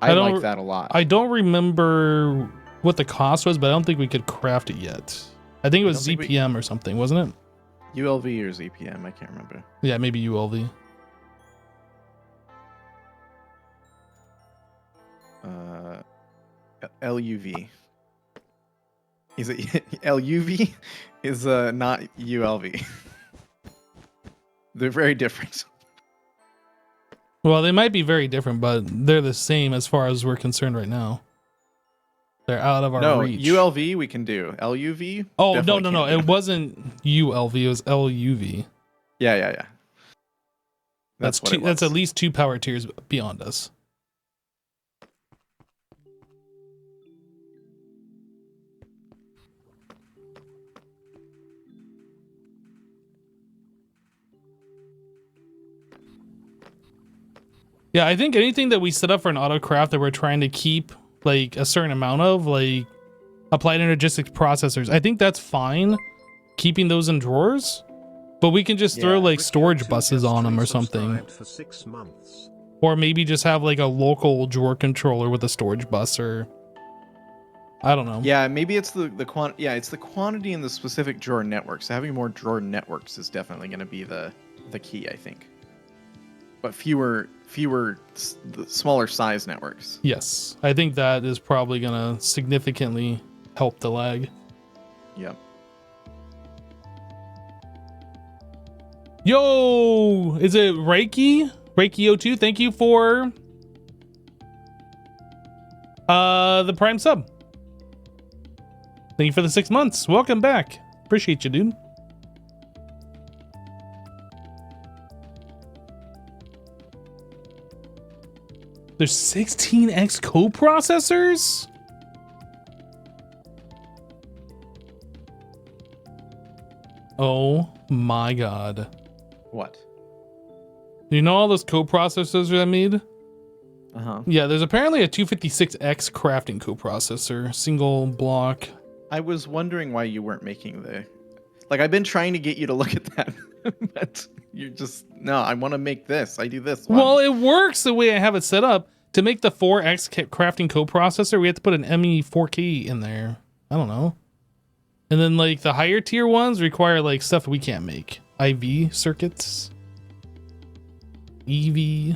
I like that a lot. I don't remember what the cost was, but I don't think we could craft it yet. I think it was ZPM or something, wasn't it? ULV or ZPM, I can't remember. Yeah, maybe ULV. LUV. Is it LUV? Is not ULV. They're very different. Well, they might be very different, but they're the same as far as we're concerned right now. They're out of our reach. No, ULV we can do. LUV? Oh, no. It wasn't ULV. It was LUV. Yeah. That's at least 2 power tiers beyond us. Yeah, I think anything that we set up for an autocraft that we're trying to keep like a certain amount of, like applied energistics processors, I think that's fine keeping those in drawers. But we can just throw Yeah. like storage Rick buses just on them or something. resubscribed for 6 months. Or maybe just have like a local drawer controller with a storage bus, or I don't know. Yeah, maybe it's the it's the quantity in the specific drawer networks. So having more drawer networks is definitely going to be the key, I think. But the smaller size networks. Yes, I think that is probably going to significantly help the lag. Yep. Yo, is it Reiki? Reiki02, thank you for the Prime sub. Thank you for the 6 months. Welcome back. Appreciate you, dude. There's 16x coprocessors? Oh my god. What? You know all those coprocessors I made? Uh-huh. Yeah, there's apparently a 256X crafting coprocessor, single block. I was wondering why you weren't making the... Like, I've been trying to get you to look at that, but you're just... No, I want to make this. I do this one. Well, it works the way I have it set up. To make the 4X crafting coprocessor, we have to put an ME4K in there. I don't know. And then, like, the higher tier ones require, like, stuff we can't make. IV circuits. EV.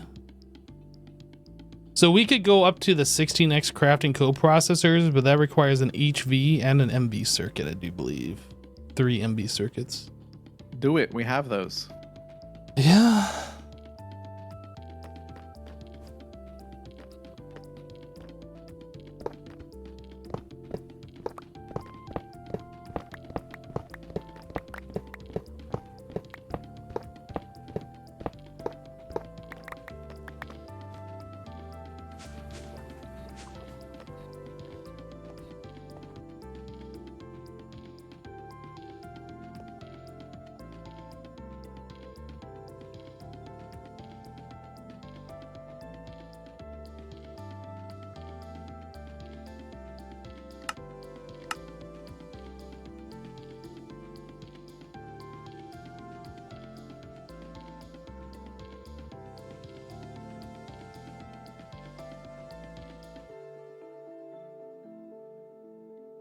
So we could go up to the 16X crafting coprocessors, but that requires an HV and an MV circuit, I do believe. 3 MV circuits. Do it. We have those. Yeah.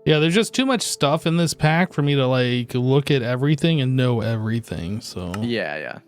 Yeah, there's just too much stuff in this pack for me to like look at everything and know everything. So Yeah, yeah.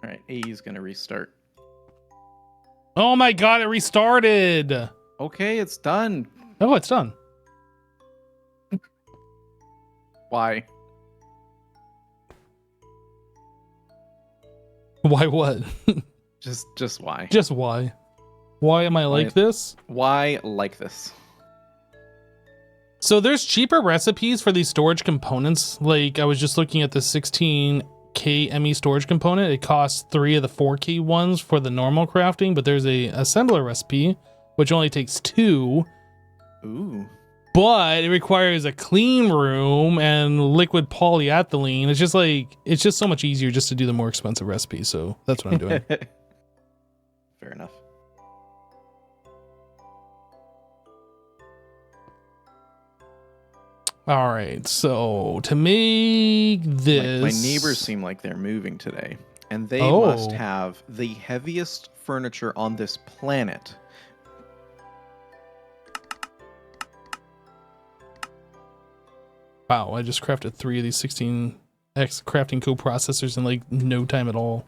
All right, AE is going to restart. oh my god, it restarted. Okay, it's done. Oh, it's done. Why? Why what? Just why? Just why? Why am I like this? Why like this? So there's cheaper recipes for these storage components. Like I was just looking at the 16K ME storage component. It costs 3 of the 4K ones for the normal crafting, but there's a assembler recipe which only takes 2. Ooh. But it requires a clean room and liquid polyethylene. It's just like, it's just so much easier just to do the more expensive recipes. So that's what I'm doing. Fair enough. All right. So to make this, My neighbors seem like they're moving today, and they Oh. must have the heaviest furniture on this planet. Wow, I just crafted 3 of these 16X crafting coprocessors in like no time at all.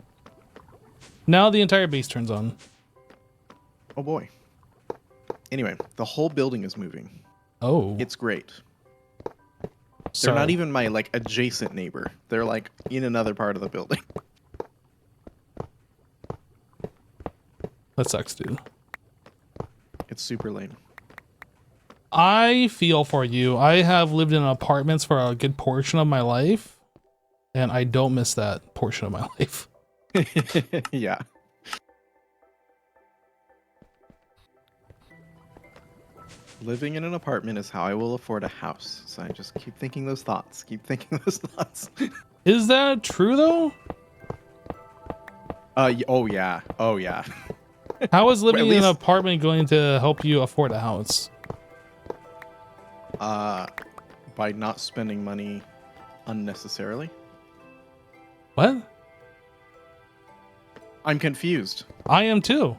Now the entire base turns on. Oh boy. Anyway, the whole building is moving. Oh, It's great. so They're not even my like adjacent neighbor. They're like in another part of the building. that sucks, dude. It's super lame. I feel for you. I have lived in apartments for a good portion of my life. And I don't miss that portion of my life. Yeah. Living in an apartment is how I will afford a house. So I just keep thinking those thoughts. Keep thinking those thoughts. Is that true though? Oh yeah. Oh yeah. How is living At in an least apartment going to help you afford a house? by not spending money unnecessarily. What? I'm confused. I am too.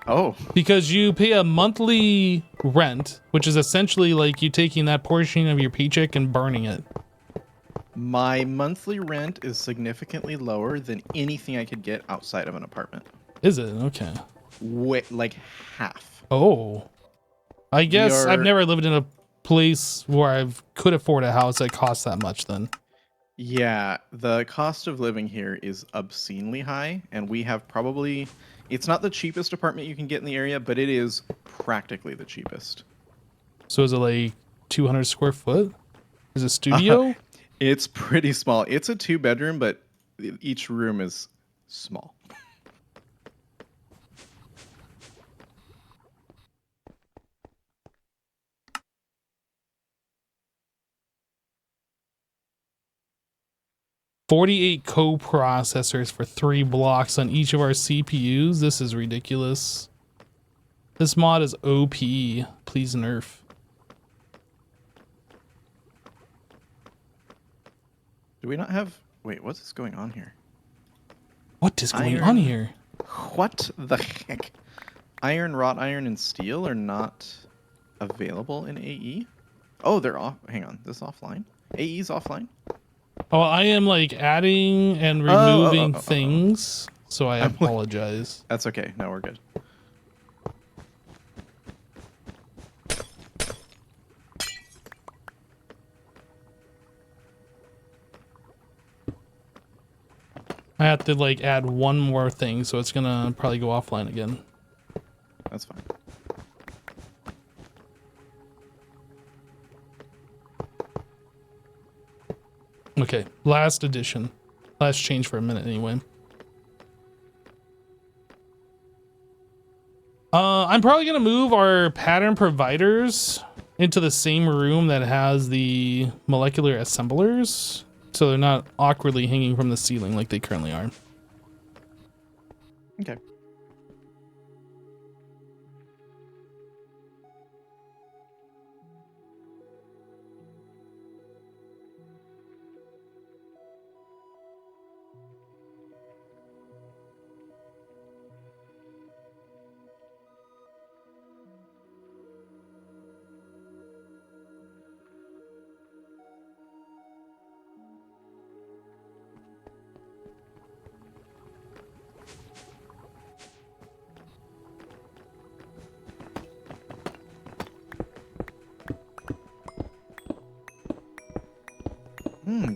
Oh. Because you pay a monthly rent, which is essentially like you taking that portion of your paycheck and burning it. My monthly rent is significantly lower than anything I could get outside of an apartment. Is it? Okay. Like half. Oh. I We guess I've are never lived in a place where I could afford a house that costs that much then. Yeah, the cost of living here is obscenely high, and we have probably, it's not the cheapest apartment you can get in the area, but it is practically the cheapest. So is it like 200 square foot? Is it Uh, studio? it's pretty small. It's a 2-bedroom, but each room is small. $48 co-processors for 3 blocks on each of our CPUs. This is ridiculous. This mod is OP. Please nerf. Do we not have, wait, what's going on here? What is going on Iron, here? what the heck? Iron, wrought iron, and steel are not available in AE? Oh, they're off, hang on, this offline? AE's offline? Oh, I am like adding and Oh. removing things, so I I'm like, apologize. that's okay, no, we're good. I have to like add one more thing, so it's gonna probably go offline again. That's fine. Okay, last addition. Last change for a minute anyway. I'm probably gonna move our pattern providers into the same room that has the molecular assemblers, so they're not awkwardly hanging from the ceiling like they currently are. Okay.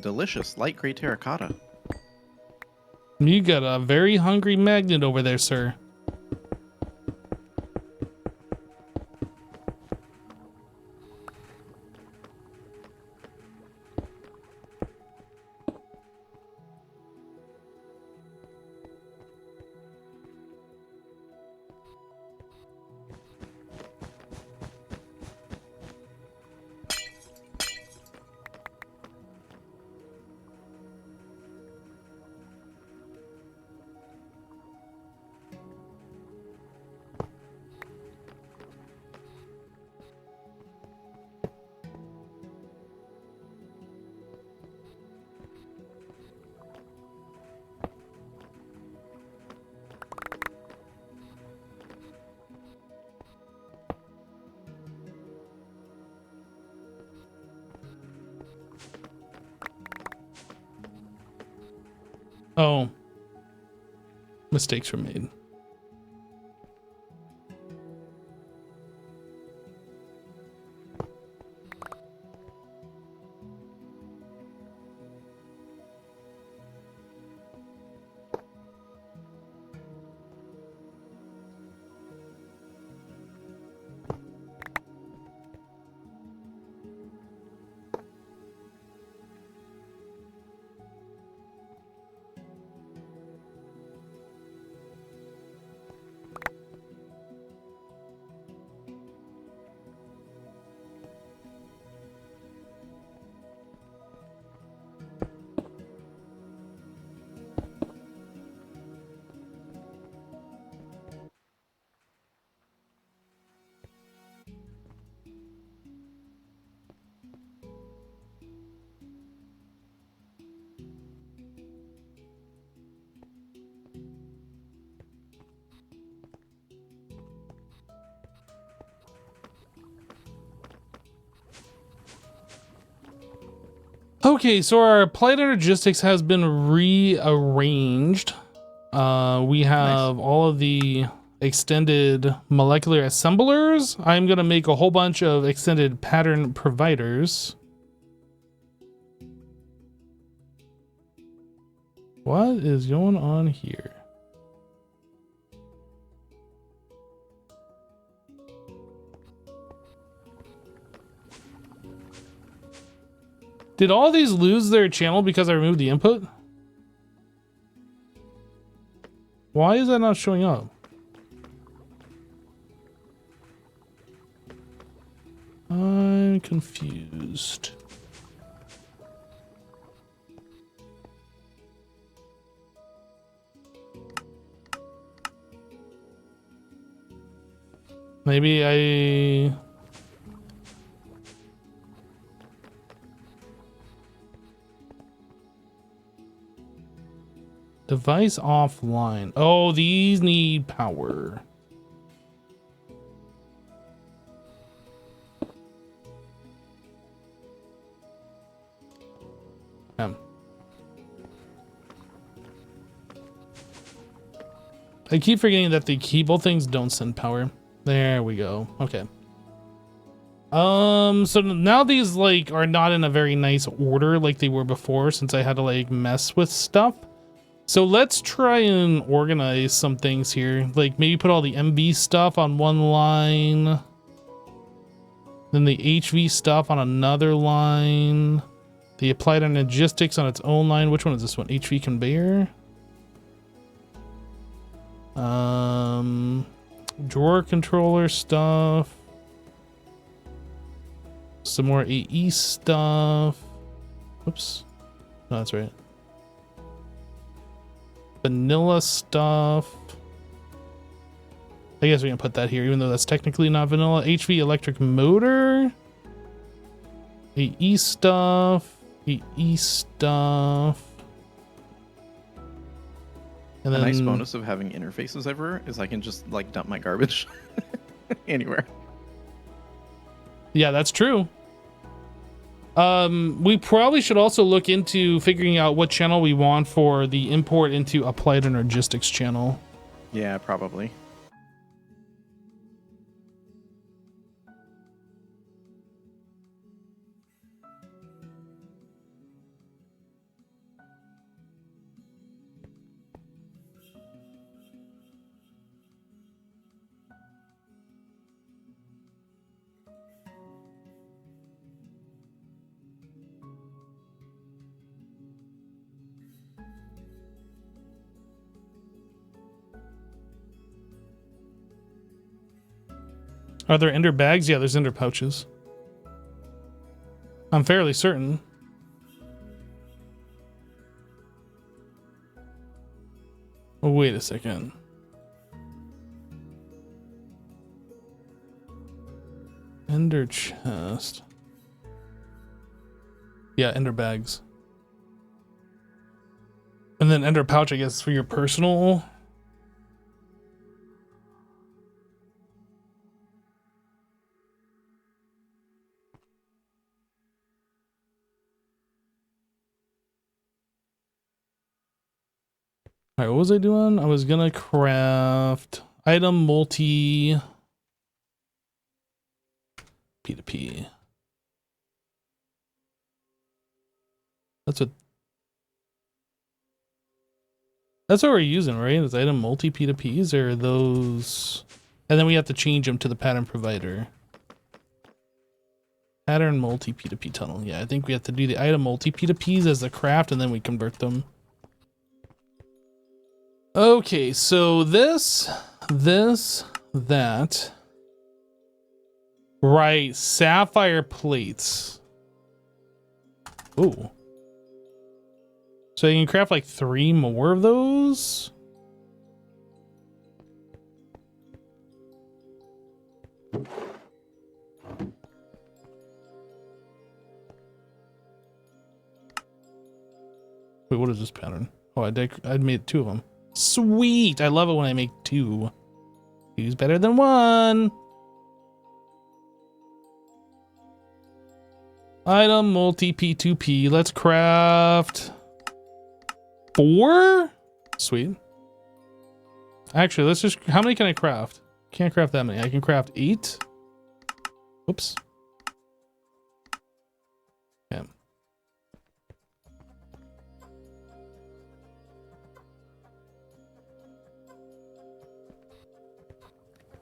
Delicious. Light gray terracotta. You got a very hungry magnet over there, sir. Oh, mistakes were made. Okay, so our applied energistics has been rearranged. We have all of the extended molecular assemblers. I'm going to make a whole bunch of extended pattern providers. What is going on here? Did all these lose their channel because I removed the input? Why is that not showing up? I'm confused. Maybe I... Device offline. Oh, these need power. I keep forgetting that the keyboard things don't send power. There we go. Okay. So now these like are not in a very nice order like they were before, since I had to like mess with stuff. So let's try and organize some things here. Like maybe put all the MV stuff on one line, then the HV stuff on another line, the applied energistics on its own line. Which one is this one? HV conveyor. Drawer controller stuff. Some more AE stuff. Oops. No, that's right. Vanilla stuff. I guess we can put that here, even though that's technically not vanilla. HV electric motor. AE stuff. AE stuff. And then, a nice bonus of having interfaces everywhere is I can just like dump my garbage anywhere. Yeah, that's true. We probably should also look into figuring out what channel we want for the import into applied energistics channel. Yeah, probably. Are there ender bags? Yeah, there's ender pouches. I'm fairly certain. Oh, wait a second. Ender chest. Yeah, ender bags. And then ender pouch, I guess, for your personal. All right, what was I doing? I was gonna craft item multi P2P. That's what we're using, right? Is item multi P2Ps or those? And then we have to change them to the pattern provider. Pattern multi P2P tunnel. Yeah, I think we have to do the item multi P2Ps as the craft and then we convert them. Okay, so this, that. Right, sapphire plates. Ooh. So you can craft like 3 more of those? Wait, what is this pattern? Oh, I made 2 of them. Sweet! I love it when I make 2. 2's better than 1. Item multi P2P. Let's craft 4. Sweet. Actually, let's just. How many can I craft? Can't craft that many. I can craft 8. Whoops. Yeah.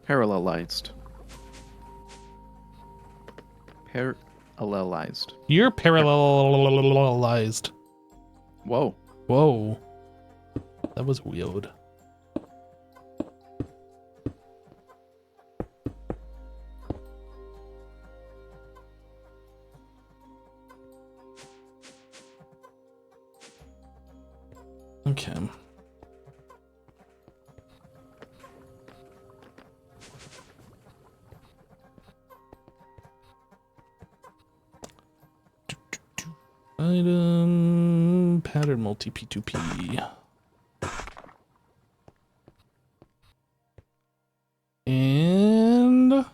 Parallelized. Parallelized. You're parallelized. Whoa. Whoa. That was weird. Okay. Item pattern multi P2P. And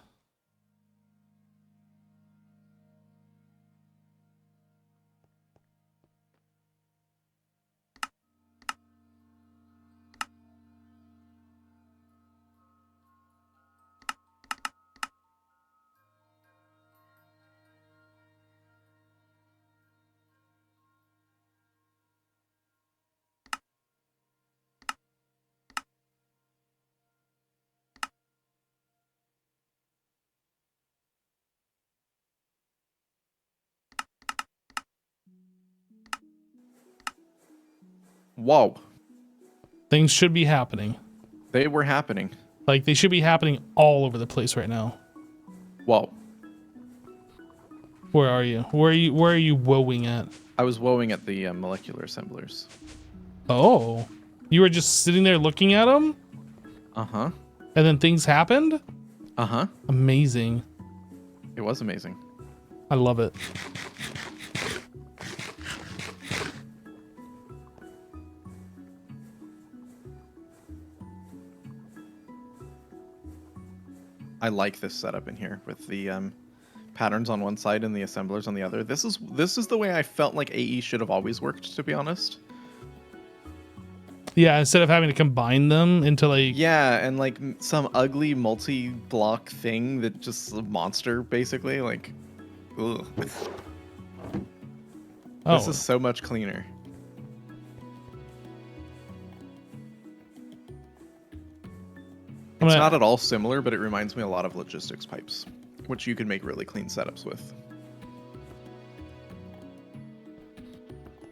Whoa. things should be happening. They were happening. Like they should be happening all over the place right now. Whoa. Where are you? Where are you woeing at? I was woeing at the molecular assemblers. Oh. You were just sitting there looking at them? Uh-huh. And then things happened? Uh-huh. Amazing. It was amazing. I love it. I like this setup in here with the patterns on one side and the assemblers on the other. This is the way I felt like AE should have always worked, to be honest. Yeah, instead of having to combine them into like... Yeah, and like some ugly multi-block thing that just a monster, basically. Like, ugh. Oh. This is so much cleaner. It's not at all similar, but it reminds me a lot of logistics pipes, which you can make really clean setups with.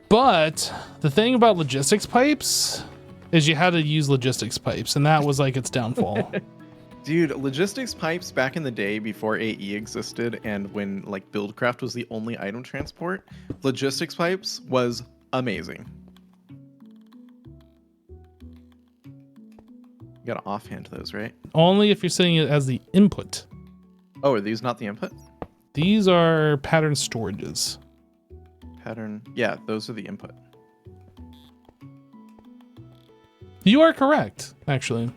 But the thing about logistics pipes is you had to use logistics pipes, and that was like its downfall. Dude, logistics pipes back in the day before AE existed and when like Buildcraft was the only item transport, logistics pipes was amazing. You gotta offhand those, right? Only if you're setting it as the input. Oh, are these not the input? These are pattern storages. Pattern. Yeah, those are the input. You are correct, actually,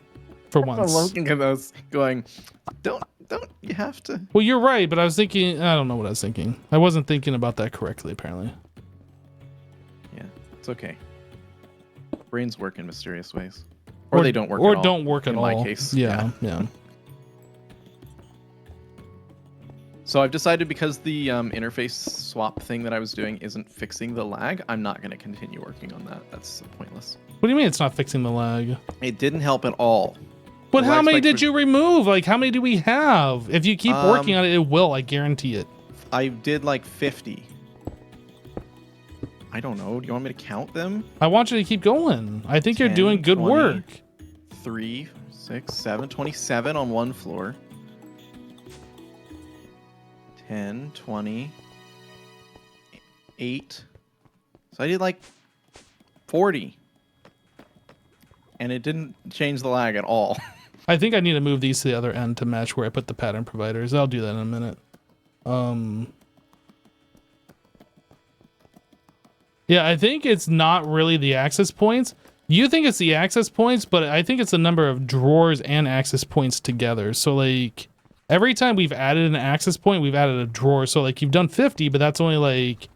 for once. I'm looking at those going, don't you have to? Well, you're right, but I was thinking, I don't know what I was thinking. I wasn't thinking about that correctly, apparently. Yeah, it's okay. Brains work in mysterious ways. Or they don't work at all. Or don't work at all. In my case. Yeah. So I've decided because the interface swap thing that I was doing isn't fixing the lag, I'm not going to continue working on that. That's pointless. What do you mean it's not fixing the lag? It didn't help at all. But how many did you remove? Like, how many do we have? If you keep working on it, it will. I guarantee it. I did like 50. I don't know. Do you want me to count them? I want you to keep going. I think 10, you're doing good 20, work. 3, 6, 7, 27 on one floor. 10, 20, 8. So I did like 40. And it didn't change the lag at all. I think I need to move these to the other end to match where I put the pattern providers. I'll do that in a minute. Yeah, I think it's not really the access points. You think it's the access points, but I think it's the number of drawers and access points together. So like Every time we've added an access point, we've added a drawer. So like you've done 50, but that's only like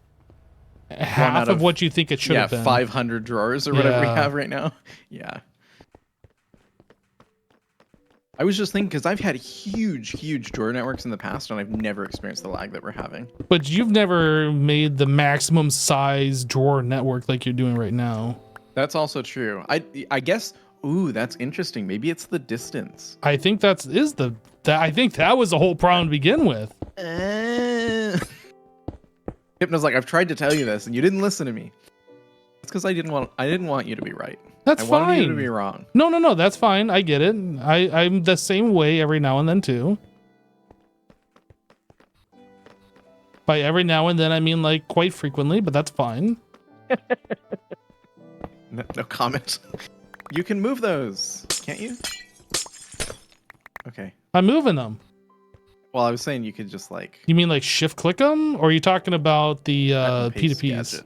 half of what you think it should have been. 500 drawers or whatever we have right now. Yeah. I was just thinking, because I've had huge drawer networks in the past, and I've never experienced the lag that we're having. But you've never made the maximum size drawer network like you're doing right now. That's also true. I guess. Ooh, that's interesting. Maybe it's the distance. I think I think that was the whole problem to begin with. Hypno's like, I've tried to tell you this, and you didn't listen to me. It's because I didn't want you to be right. That's fine. I wanted you to be wrong. No, that's fine. I get it. I'm the same way every now and then too. By every now and then, I mean like quite frequently, but that's fine. No comment. You can move those, can't you? Okay. I'm moving them. Well, I was saying you could just like... You mean like shift click them? Or are you talking about the P2Ps? Gadget.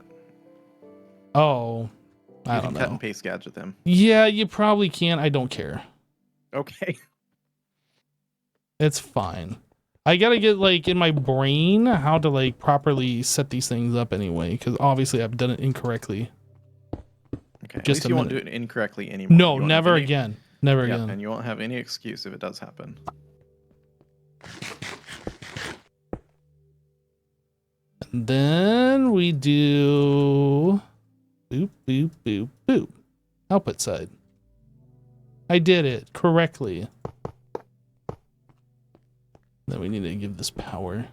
Oh, I don't know. Cut and paste gadget them. Yeah, you probably can. I don't care. Okay. It's fine. I gotta get like in my brain how to like properly set these things up anyway, because obviously I've done it incorrectly. Okay. At Just least a you won't minute. do it incorrectly anymore. No, never again. Never Yeah, again. and you won't have any excuse if it does happen. And then we do boop, boop, boop, boop. Output side. I did it correctly. Then we need to give this power.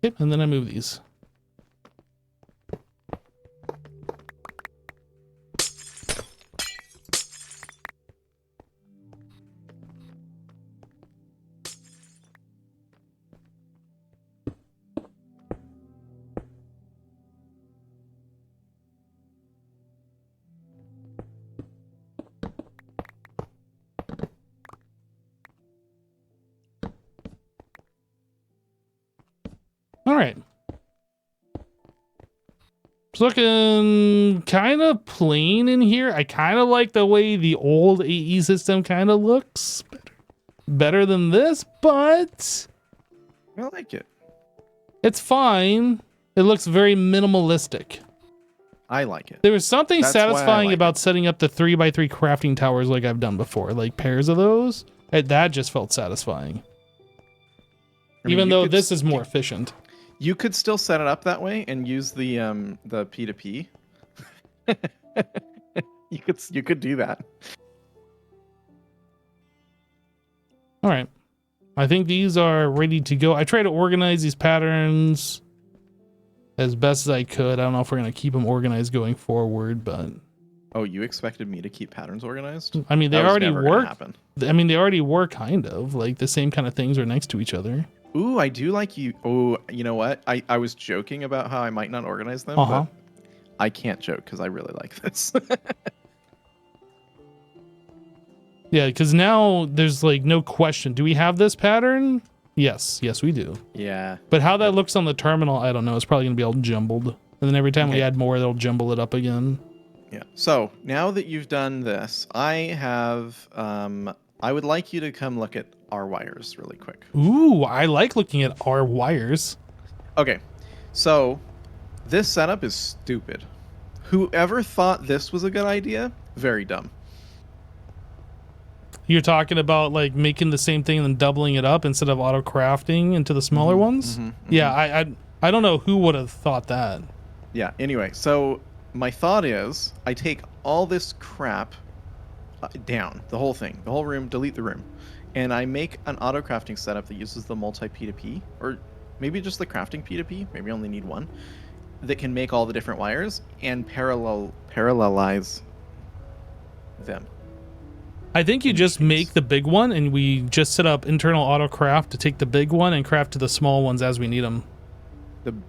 Okay, and then I move these. All right. It's looking kind of plain in here. I kind of like the way the old AE system kind of looks. Better than this, but I like it. it's fine. It looks very minimalistic. I like it. There was something That's why I satisfying like about setting up the 3x3 crafting towers like I've done before, like pairs of those. That just felt satisfying. I mean, Even you though could this is more efficient. You could still set it up that way and use the P2P. You could do that. All right. I think these are ready to go. I try to organize these patterns as best as I could. I don't know if we're going to keep them organized going forward, but... Oh, you expected me to keep patterns organized? I mean, they already work. Happen. I mean, they already were kind of. Like, the same kind of things are next to each other. Ooh, I do like you. Oh, you know what? I was joking about how I might not organize them, but I can't joke because I really like this. Yeah, because now there's like no question. Do we have this pattern? Yes, we do. Yeah. But how that looks on the terminal, I don't know. It's probably going to be all jumbled. And then every time we add more, they'll jumble it up again. Yeah. So now that you've done this, I have, I would like you to come look at our wires really quick. Ooh, I like looking at our wires. Okay. So this setup is stupid. Whoever thought this was a good idea, very dumb. You're talking about like making the same thing and then doubling it up instead of auto crafting into the smaller ones. Yeah, I don't know who would have thought that. Yeah. Anyway, so my thought is I take all this crap down, the whole thing, the whole room, delete the room, and I make an auto crafting setup that uses the multi P2P, or maybe just the crafting P2P. Maybe I only need one that can make all the different wires and parallelize them. I think you just make the big one and we just set up internal auto craft to take the big one and craft to the small ones as we need them.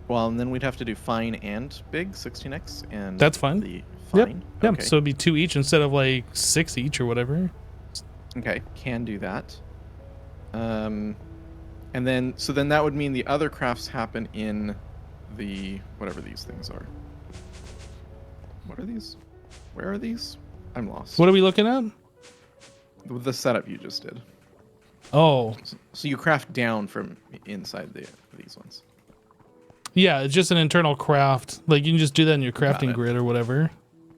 Well, and then we'd have to do fine and big, 16x, and that's fine. The fine. Yep. Okay. So it'd be 2 each instead of like 6 each or whatever. Okay, can do that. And then, so then that would mean the other crafts happen in the, whatever these things are. What are these? Where are these? I'm lost. What are we looking at? The setup you just did. Oh, So you craft down from inside these ones. yeah, it's just an internal craft. Like you can just do that in your crafting grid or whatever.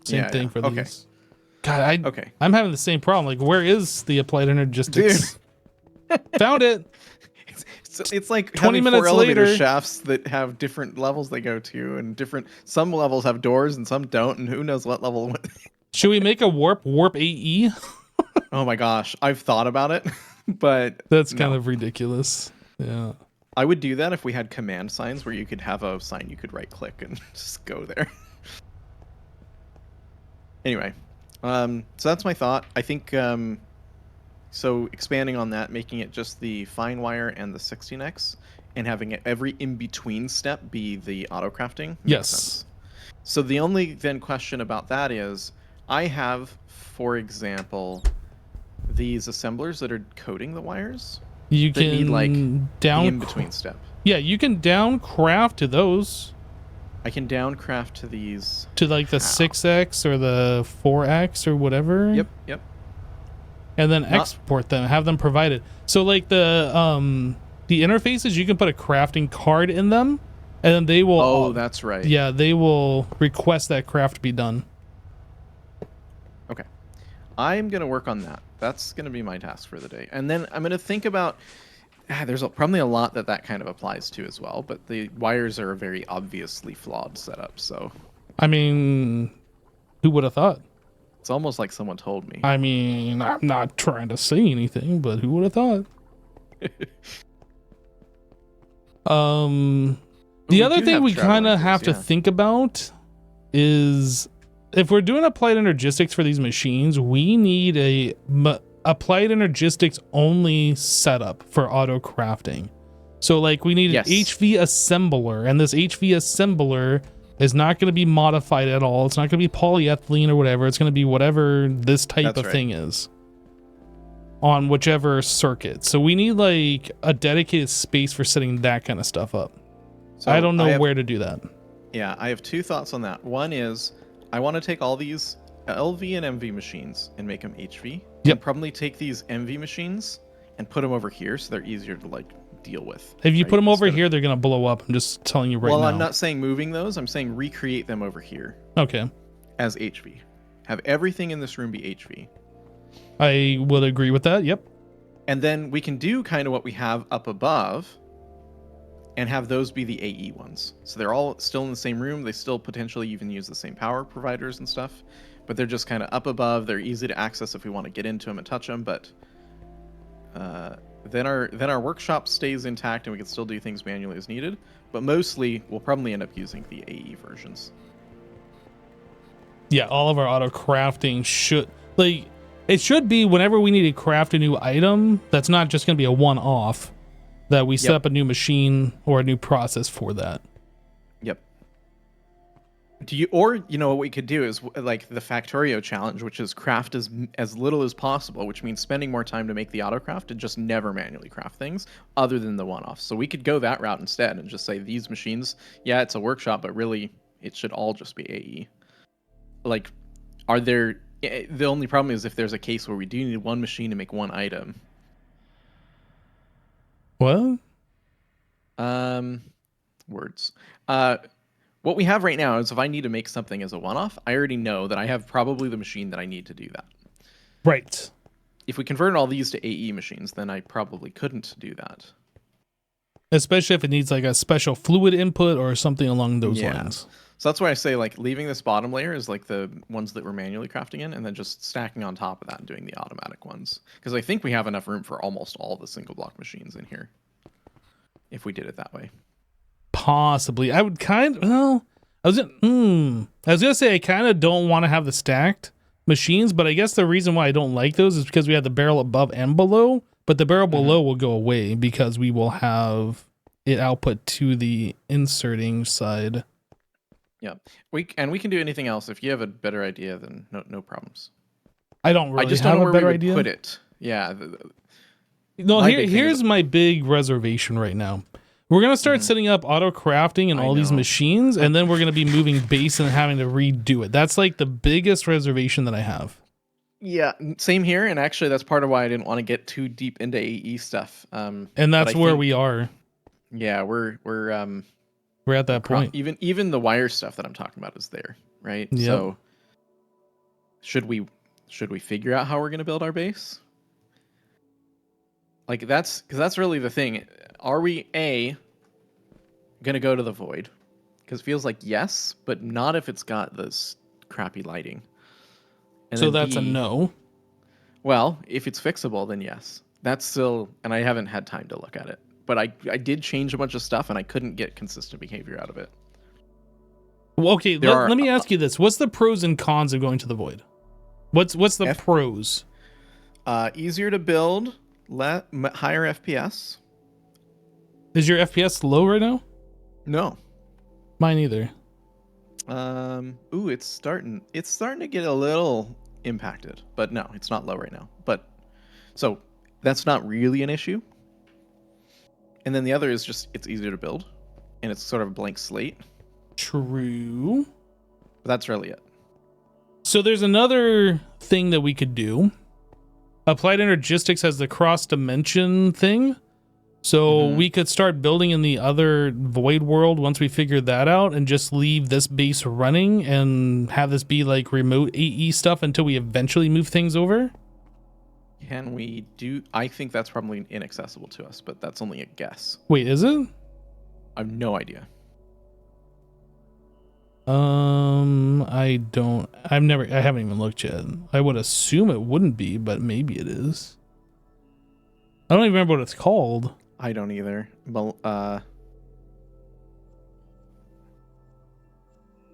Same thing for these. God, I'm having the same problem. Like, where is the applied energistics? Dude. Found it. It's like 20 having minutes 4 elevator later. shafts that have different levels they go to, and different. Some levels have doors and some don't, and who knows what level. Should we make a warp AE? Oh my gosh, I've thought about it, but That's kind of ridiculous. Yeah. I would do that if we had command signs where you could have a sign you could right click and just go there. Anyway, so that's my thought. I think so expanding on that, making it just the fine wire and the 16x, and having every in-between step be the autocrafting. Yes. Sense. So the only then question about that is, I have, for example, these assemblers that are coating the wires. You that can need like down the in-between step. Yeah, you can down craft to those. I can down craft to these. To like the 6x or the 4x or whatever. Yep. And then export them, have them provided. So like the interfaces, you can put a crafting card in them, and then they will. Oh, that's right. Yeah, they will request that craft be done. Okay, I'm gonna work on that. That's gonna be my task for the day, and then I'm gonna think about. There's probably a lot that kind of applies to as well, but the wires are a very obviously flawed setup. So, I mean, who would have thought? it's almost like someone told me. I mean, I'm not trying to say anything, but who would have thought? The other thing we kind of have to think about is if we're doing applied energistics for these machines, we need a applied energistics only setup for auto crafting. So like we need an HV assembler, and this HV assembler is not going to be modified at all. It's not going to be polyethylene or whatever. It's going to be whatever this type of thing is on whichever circuit. So we need like a dedicated space for setting that kind of stuff up. So I don't know where to do that. Yeah, I have 2 thoughts on that. One is I want to take all these LV and MV machines and make them HV. Yep. And probably take these MV machines and put them over here so they're easier to like deal with. If you put them over here, they're going to blow up. I'm just telling you right now. Well, I'm not saying moving those. I'm saying recreate them over here. Okay. As HV. Have everything in this room be HV. I would agree with that. Yep. And then we can do kind of what we have up above and have those be the AE ones. So they're all still in the same room. They still potentially even use the same power providers and stuff, but they're just kind of up above. They're easy to access if we want to get into them and touch them, but then our workshop stays intact and we can still do things manually as needed, but mostly we'll probably end up using the AE versions. Yeah, all of our auto crafting should, like, it should be whenever we need to craft a new item, that's not just going to be a one-off, that we set up a new machine or a new process for that. Yep. What we could do is like the Factorio challenge, which is craft as little as possible, which means spending more time to make the autocraft and just never manually craft things other than the one-offs. So we could go that route instead and just say these machines, yeah, it's a workshop, but really it should all just be AE. Like, the only problem is if there's a case where we do need one machine to make one item. What? Words. What we have right now is if I need to make something as a one-off, I already know that I have probably the machine that I need to do that. Right. If we converted all these to AE machines, then I probably couldn't do that. Especially if it needs like a special fluid input or something along those lines. So that's why I say like leaving this bottom layer is like the ones that we're manually crafting in, and then just stacking on top of that and doing the automatic ones. Because I think we have enough room for almost all the single block machines in here. If we did it that way. Possibly. I would I was gonna say I kind of don't want to have the stacked machines, but I guess the reason why I don't like those is because we have the barrel above and below, but the barrel below will go away because we will have it output to the inserting side. Yeah, we can do anything else. If you have a better idea, then no problems. I don't really I just have don't know a where better we would idea. put it. Yeah, No, My big thing here's is- my big reservation right now. We're gonna start setting up auto crafting and I all these know. machines, and then we're gonna be moving base and having to redo it. That's like the biggest reservation that I have. Yeah, same here. And actually, that's part of why I didn't want to get too deep into AE stuff. And but that's I where think- we are. Yeah, we're We're at that point. even the wire stuff that I'm talking about is there, right? Yep. So should we figure out how we're gonna build our base? Like that's because that's really the thing. Are we gonna go to the void? Because it feels like yes, but not if it's got this crappy lighting. And So then that's a B, no. Well, if it's fixable, then yes. That's still, and I haven't had time to look at it. But I did change a bunch of stuff, and I couldn't get consistent behavior out of it. Well, okay, There let me ask you this: what's the pros and cons of going to the void? What's the pros? Easier to build, higher FPS. Is your FPS low right now? No. Mine either. Ooh, it's starting to get a little impacted, but no, it's not low right now. But so that's not really an issue. And then the other is just it's easier to build, and it's sort of a blank slate. True. But that's really it. So there's another thing that we could do. Applied Energistics has the cross dimension thing. So we could start building in the other void world once we figure that out and just leave this base running and have this be like remote AE stuff until we eventually move things over. Can we do? I think that's probably inaccessible to us, but that's only a guess. Wait, is it? I have no idea. I haven't even looked yet. I would assume it wouldn't be, but maybe it is. I don't even remember what it's called. I don't either. But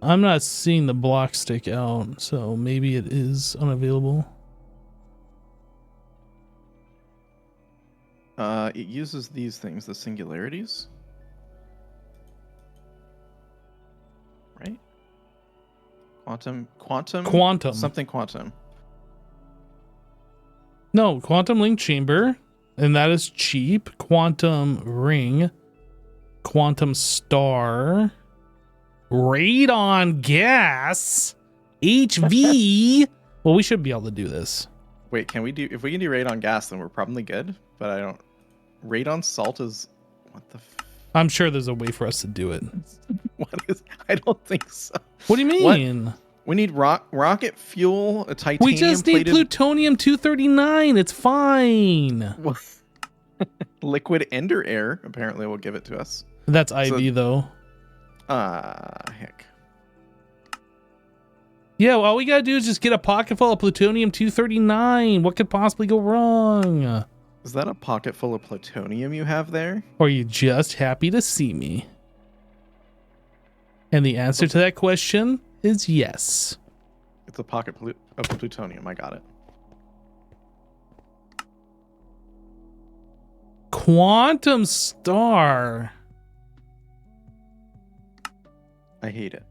I'm not seeing the block stick out, so maybe it is unavailable. it uses these things, the singularities. Right? Quantum. Something quantum. No, quantum link chamber, and that is cheap. Quantum ring, quantum star, radon gas, HV. Well, we should be able to do this. Wait, if we can do radon gas, then we're probably good. But I don't. Radon salt is what the. I'm sure there's a way for us to do it. What is? I don't think so. What do you mean? We need rocket fuel, a titanium. We just need plutonium 239. It's fine. Liquid ender air apparently will give it to us. That's IV though. Heck. Yeah, well, all we gotta do is just get a pocket full of plutonium 239. What could possibly go wrong? Is that a pocket full of plutonium you have there? Or are you just happy to see me? And the answer to that question is yes. It's a pocket of plutonium. I got it. Quantum star. I hate it.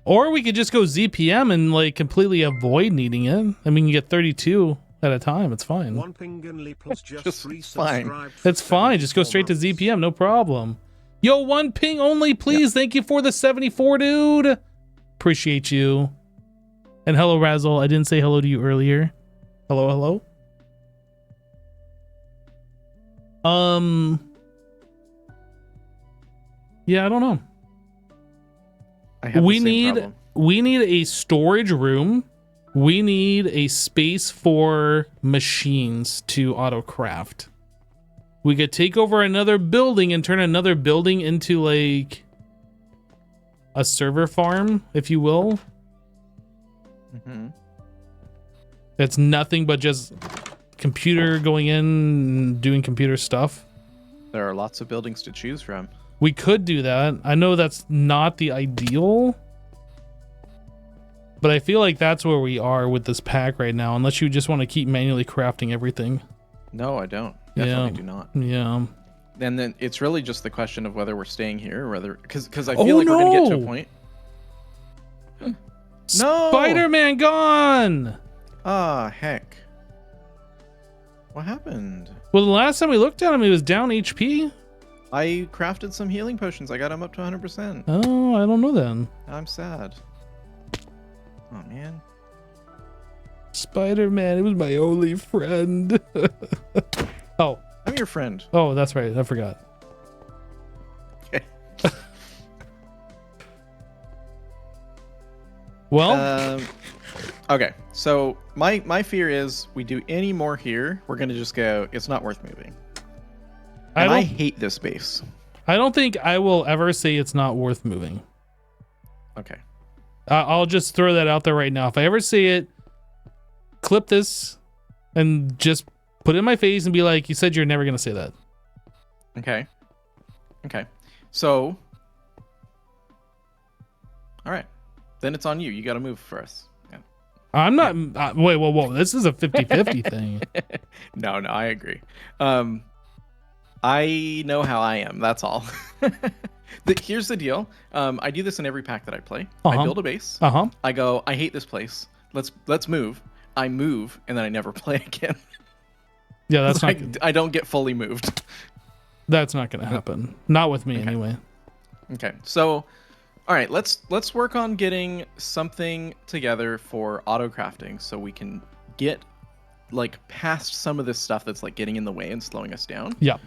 Or we could just go ZPM and like completely avoid needing it. And we can get 32 at a time. It's fine. One Pinganly plus just fine. resubscribed. That's fine. Just go straight to ZPM. No problem. Yo, one ping only, please. Yep. Thank you for the 74, dude. Appreciate you. And hello, Razzle. I didn't say hello to you earlier. Hello, hello. Yeah, I don't know. I have the same problem. We need a storage room. We need a space for machines to autocraft. We could take over another building and turn another building into like a server farm, if you will. Mm-hmm. That's nothing but just computer going in and doing computer stuff. There are lots of buildings to choose from. We could do that. I know that's not the ideal, but I feel like that's where we are with this pack right now, unless you just want to keep manually crafting everything. No, I don't. Definitely do not. Yeah. And then it's really just the question of whether we're staying here or whether... Because I feel like we're going to get to a point... No! Spider-Man gone! Ah, heck. What happened? Well, the last time we looked at him, he was down HP. I crafted some healing potions. I got him up to 100%. Oh, I don't know then. I'm sad. Oh, man. Spider-Man, it was my only friend. Oh. I'm your friend. Oh, that's right. I forgot. Okay. Well, okay. So my fear is we do any more here, we're gonna just go. It's not worth moving. And I hate this base. I don't think I will ever say it's not worth moving. Okay. I'll just throw that out there right now. If I ever see it, clip this and just put it in my face and be like, you said you're never going to say that. Okay. Okay. So, all right. Then it's on you. You got to move for us. Yeah. I'm not. Wait, whoa. This is a 50-50 thing. No, I agree. I know how I am. That's all. Here's the deal. I do this in every pack that I play. I build a base. I go, I hate this place. Let's move. I move, and then I never play again. Yeah, that's not. I don't get fully moved. That's not going to happen. Not with me, anyway. Okay, so, all right, let's work on getting something together for autocrafting, so we can get like past some of this stuff that's like getting in the way and slowing us down. Yeah.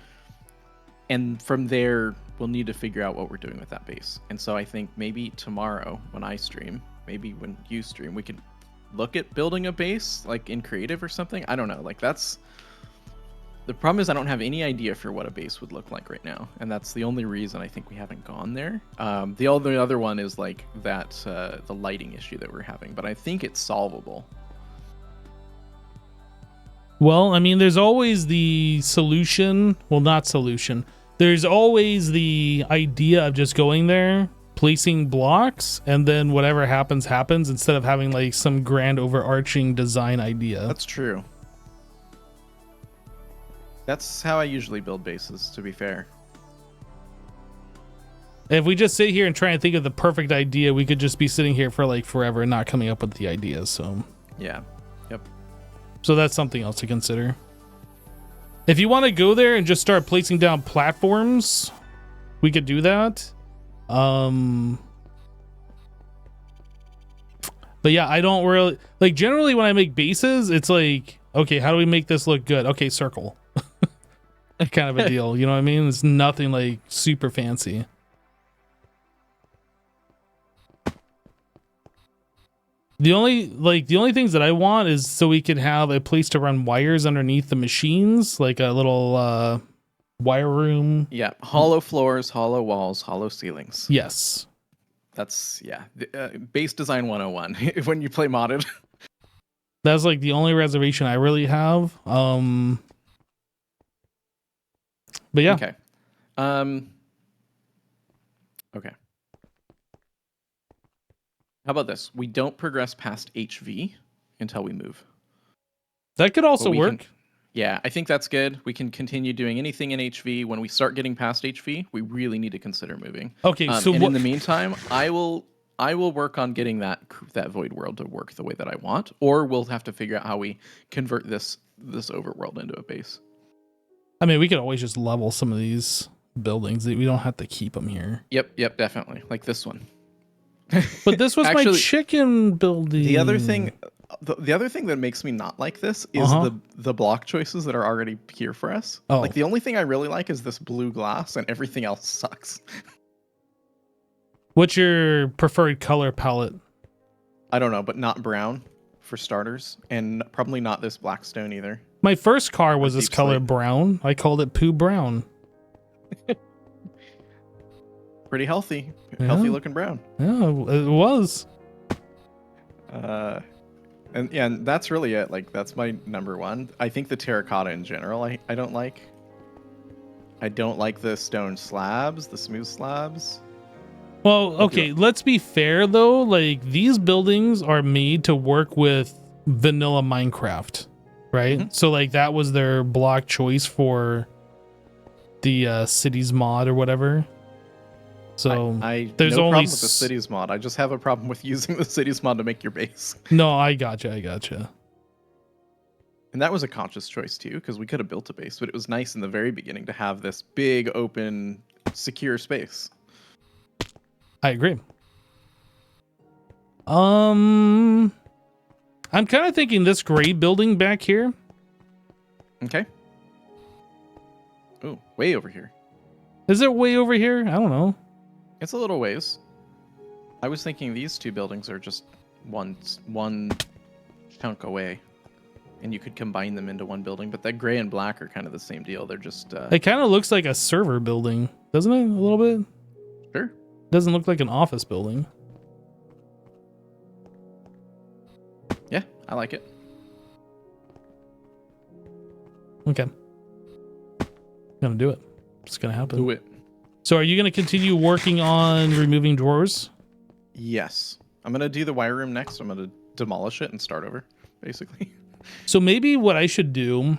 And from there, we'll need to figure out what we're doing with that base. And so I think maybe tomorrow when I stream, maybe when you stream, we could look at building a base like in creative or something. I don't know. Like that's the problem is I don't have any idea for what a base would look like right now. And that's the only reason I think we haven't gone there. The other one is like that, the lighting issue that we're having, but I think it's solvable. Well, I mean, there's always the solution. Well, not solution. There's always the idea of just going there, placing blocks, and then whatever happens, happens, instead of having like some grand overarching design idea. That's true. That's how I usually build bases, to be fair. If we just sit here and try and think of the perfect idea, we could just be sitting here for like forever and not coming up with the ideas. So yeah. Yep. So that's something else to consider. If you want to go there and just start placing down platforms, we could do that. But yeah, I don't really like generally when I make bases, it's like, okay, how do we make this look good? Okay, circle. Kind of a deal, you know what I mean? It's nothing like super fancy. The only things that I want is so we could have a place to run wires underneath the machines, like a little wire room. Yeah, hollow floors, hollow walls, hollow ceilings. Yes. That's, yeah, base design 101 when you play modded. That's like the only reservation I really have. But yeah. Okay. Okay. How about this? We don't progress past HV until we move. That could also work. Yeah, I think that's good. We can continue doing anything in HV. When we start getting past HV, we really need to consider moving. Okay, so in the meantime, I will work on getting that void world to work the way that I want, or we'll have to figure out how we convert this overworld into a base. I mean, we could always just level some of these buildings. We don't have to keep them here. Yep, definitely. Like this one. But this was actually, my chicken building. The other thing that makes me not like this is the block choices that are already here for us. Oh. Like the only thing I really like is this blue glass, and everything else sucks. What's your preferred color palette? I don't know, but not brown for starters, and probably not this black stone either. My first car was this color brown. I called it Pooh Brown. Pretty healthy looking brown. Yeah, it was. And that's really it. Like that's my number one. I think the terracotta in general, I don't like. I don't like the stone slabs, the smooth slabs. Well, okay, let's be fair though. Like these buildings are made to work with vanilla Minecraft, right? Mm-hmm. So like that was their block choice for the cities mod or whatever. So there's no problem with the cities mod. I just have a problem with using the cities mod to make your base. No, I gotcha. And that was a conscious choice too, because we could have built a base, but it was nice in the very beginning to have this big, open, secure space. I agree. I'm kind of thinking this gray building back here. Okay. Oh, way over here. Is it way over here? I don't know. It's a little ways. I was thinking these two buildings are just one chunk away, and you could combine them into one building. But that gray and black are kind of the same deal. They're just. It kind of looks like a server building, doesn't it? A little bit. Sure. Doesn't look like an office building. Yeah, I like it. Okay. Gonna do it. It's gonna happen. Do it. So are you gonna continue working on removing drawers? Yes. I'm going to do the wire room next. I'm going to demolish it and start over, basically. So maybe what I should do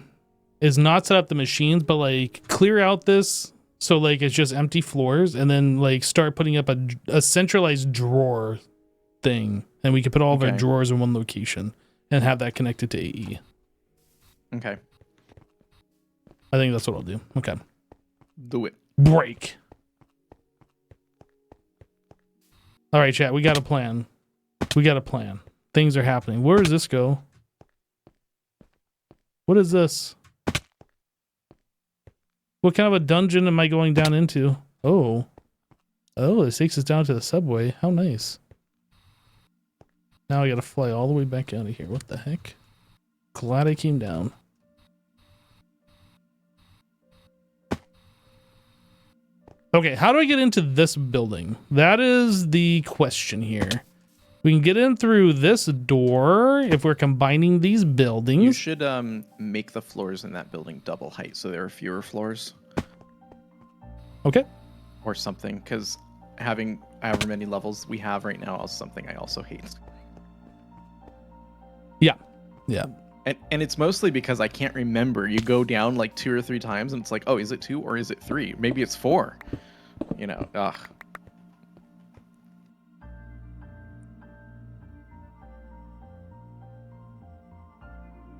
is not set up the machines, but like clear out this so like it's just empty floors, and then like start putting up a centralized drawer thing, and we could put all of our drawers in one location and have that connected to AE. Okay. I think that's what I'll do. Okay. Do it. Break. All right, chat. We got a plan. We got a plan. Things are happening. Where does this go? What is this? What kind of a dungeon am I going down into? Oh. Oh, this takes us down to the subway. How nice. Now I gotta fly all the way back out of here. What the heck? Glad I came down. Okay, how do I get into this building? That is the question here. We can get in through this door if we're combining these buildings. You should make the floors in that building double height so there are fewer floors. Okay. Or something, because having however many levels we have right now is something I also hate. Yeah. Yeah. And it's mostly because I can't remember. You go down like 2 or 3 times and it's like, oh, is it 2 or is it 3? Maybe it's 4. You know, ugh.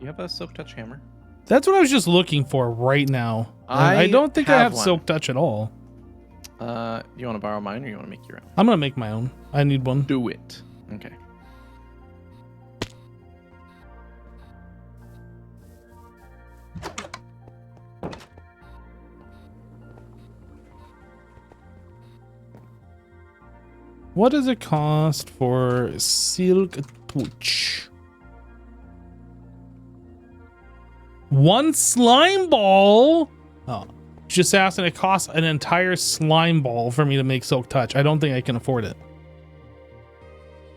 You have a silk touch hammer? That's what I was just looking for right now. I don't think I have one. silk touch at all. You want to borrow mine or you want to make your own? I'm gonna make my own. I need one. Do it. Okay. What does it cost for silk touch? 1 slime ball? Oh, just asking. It costs an entire slime ball for me to make silk touch. I don't think I can afford it.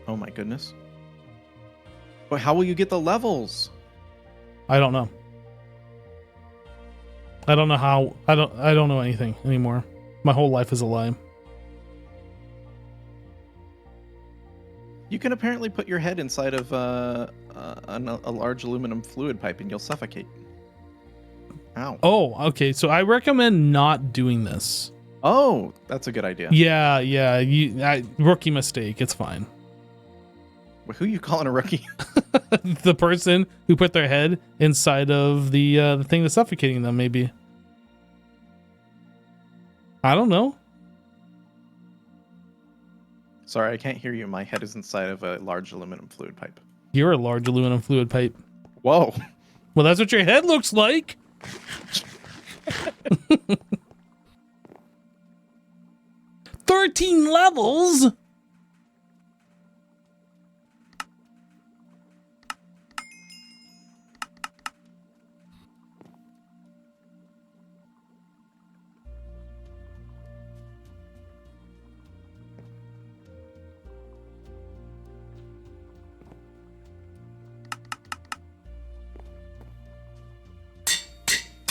Oh my goodness. But how will you get the levels? I don't know. I don't know how. I don't know anything anymore. My whole life is a lie. You can apparently put your head inside of a large aluminum fluid pipe and you'll suffocate. Ow. Oh, okay. So I recommend not doing this. Oh, that's a good idea. Yeah. Rookie mistake. It's fine. Who are you calling a rookie? The person who put their head inside of the thing that's suffocating them, maybe. I don't know. Sorry, I can't hear you. My head is inside of a large aluminum fluid pipe. You're a large aluminum fluid pipe. Whoa. Well, that's what your head looks like. 13 levels.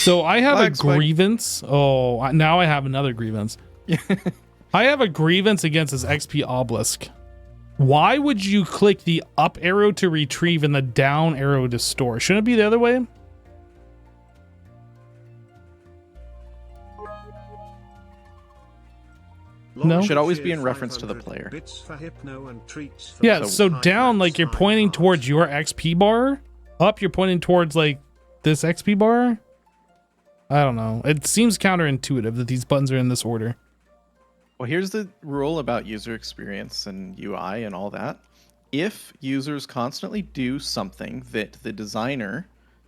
So I have a grievance. Oh, now I have another grievance. I have a grievance against this XP obelisk. Why would you click the up arrow to retrieve and the down arrow to store? Shouldn't it be the other way? No. It should always be in reference to the player. Yeah, so down, like you're pointing towards your XP bar. Up, you're pointing towards like this XP bar? I don't know. It seems counterintuitive that these buttons are in this order. Well, here's the rule about user experience and UI and all that. If users constantly do something that the designer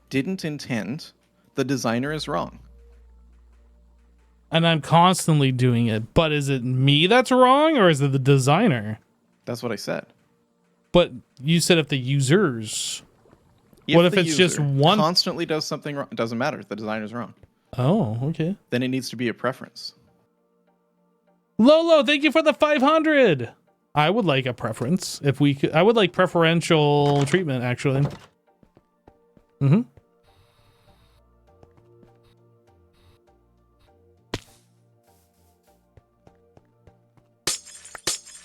didn't intend, the designer is wrong. And I'm constantly doing it, but is it me that's wrong or is it the designer? That's what I said. But you said if the users. If What if the it's just user one? constantly does something wrong? It doesn't matter. The designer's wrong. Oh, okay. Then it needs to be a preference. Lolo, thank you for the 500. I would like a preference if we could. I would like preferential treatment, actually. Mm-hmm.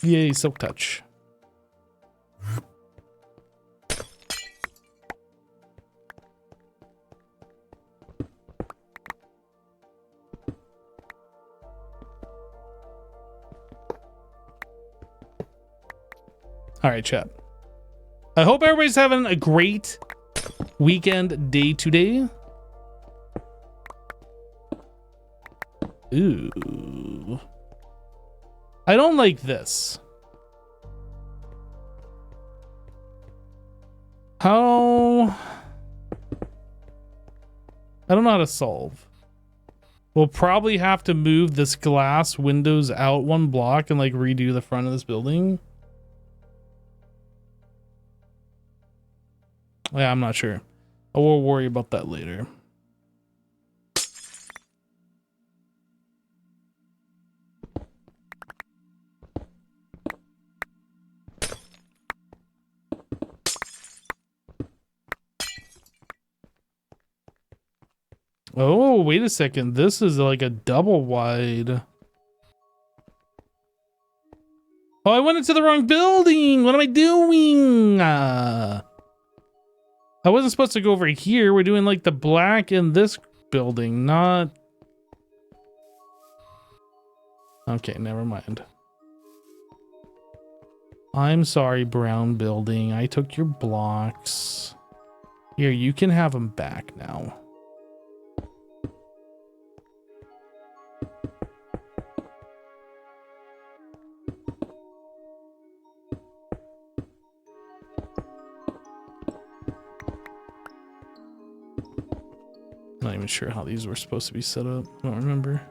Yay, silk touch. All right, chat. I hope everybody's having a great weekend day today. Ooh. I don't like this. How? I don't know how to solve. We'll probably have to move this glass windows out one block and like redo the front of this building. Yeah, I'm not sure. I will worry about that later. Oh, wait a second. This is like a double wide. Oh, I went into the wrong building. What am I doing? I wasn't supposed to go over here. We're doing like the black in this building, not... Okay, never mind. I'm sorry, brown building. I took your blocks. Here, you can have them back now. Not even sure how these were supposed to be set up. I don't remember.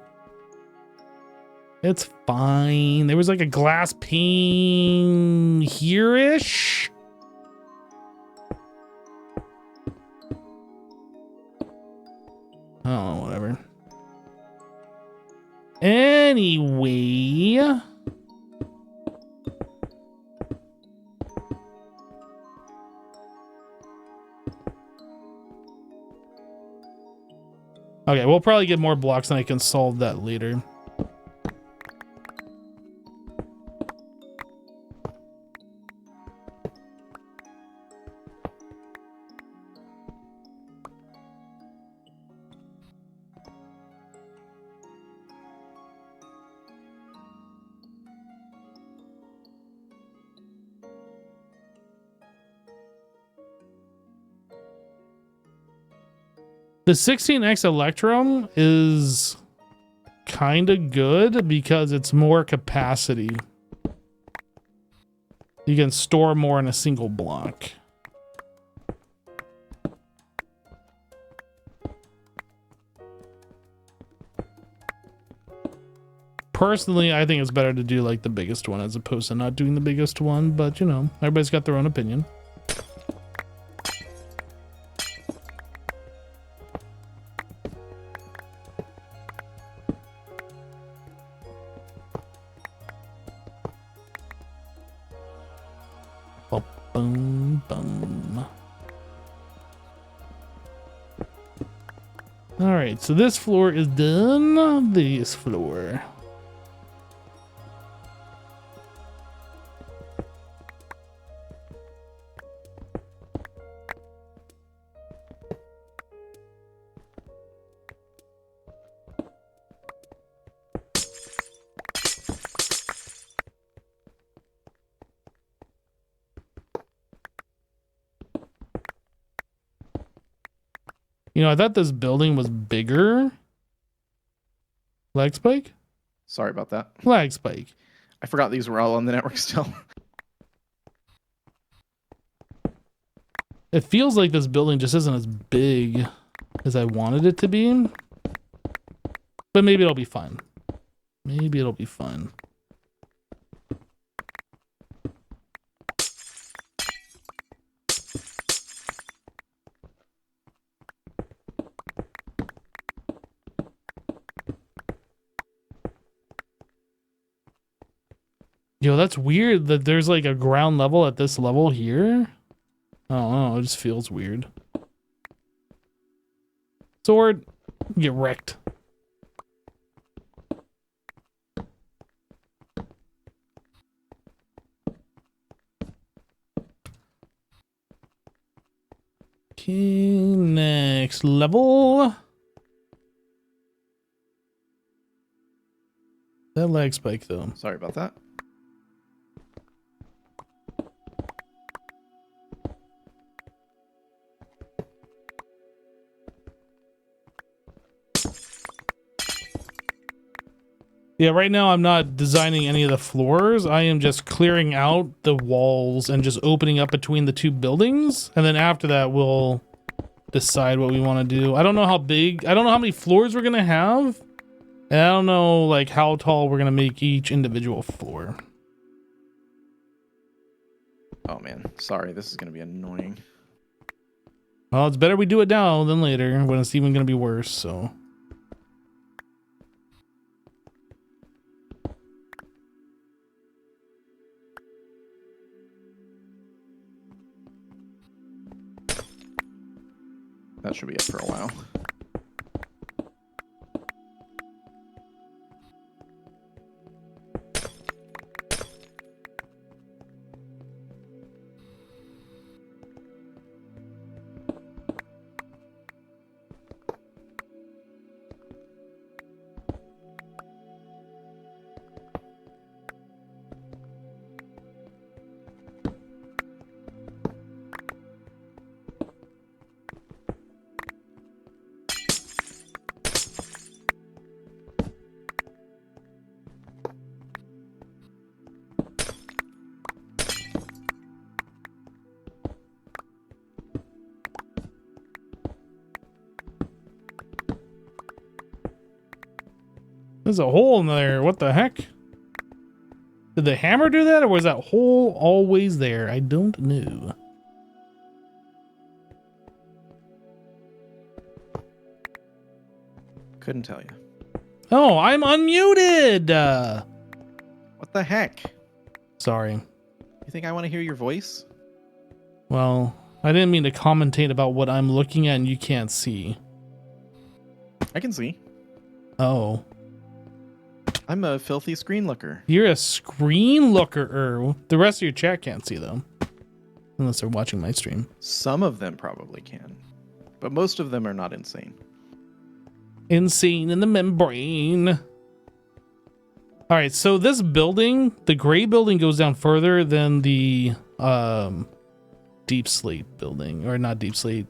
It's fine. There was like a glass pane here-ish. Oh, whatever. Anyway. Okay, we'll probably get more blocks and I can solve that later. The 16X Electrum is kind of good because it's more capacity. You can store more in a single block. Personally, I think it's better to do like the biggest one as opposed to not doing the biggest one, but you know, everybody's got their own opinion. Boom, boom. All right, so this floor is done. This floor. You know, I thought this building was bigger. Lag spike? Sorry about that. Lag spike. I forgot these were all on the network still. It feels like this building just isn't as big as I wanted it to be. But maybe it'll be fine. Maybe it'll be fine. Yo, that's weird that there's like a ground level at this level here. I don't know, it just feels weird. Sword, get wrecked. Okay, next level. That lag spike though. Sorry about that. Yeah, right now I'm not designing any of the floors. I am just clearing out the walls and just opening up between the two buildings. And then after that, we'll decide what we want to do. I don't know how big, I don't know how many floors we're going to have. And I don't know like how tall we're going to make each individual floor. Oh man, sorry, this is going to be annoying. Well, it's better we do it now than later when it's even going to be worse, so. That should be up for a while. There's a hole in there. What the heck? Did the hammer do that, or was that hole always there? I don't know. Couldn't tell you. Oh, I'm unmuted! What the heck? Sorry. You think I want to hear your voice? Well, I didn't mean to commentate about what I'm looking at and you can't see. I can see. Oh. I'm a filthy screen looker. You're a screen looker. The rest of your chat can't see them. Unless they're watching my stream. Some of them probably can. But most of them are not insane. Insane in the membrane. All right, so this building, the gray building goes down further than the deep slate building. Or not deep slate.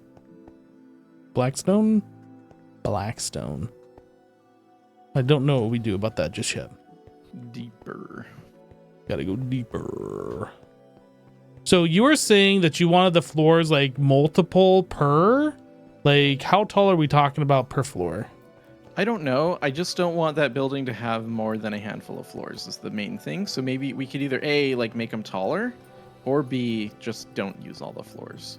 Blackstone? Blackstone. I don't know what we do about that just yet. Deeper. Gotta go deeper. So you were saying that you wanted the floors like multiple per? Like how tall are we talking about per floor? I don't know. I just don't want that building to have more than a handful of floors is the main thing. So maybe we could either A, like make them taller, or B, just don't use all the floors.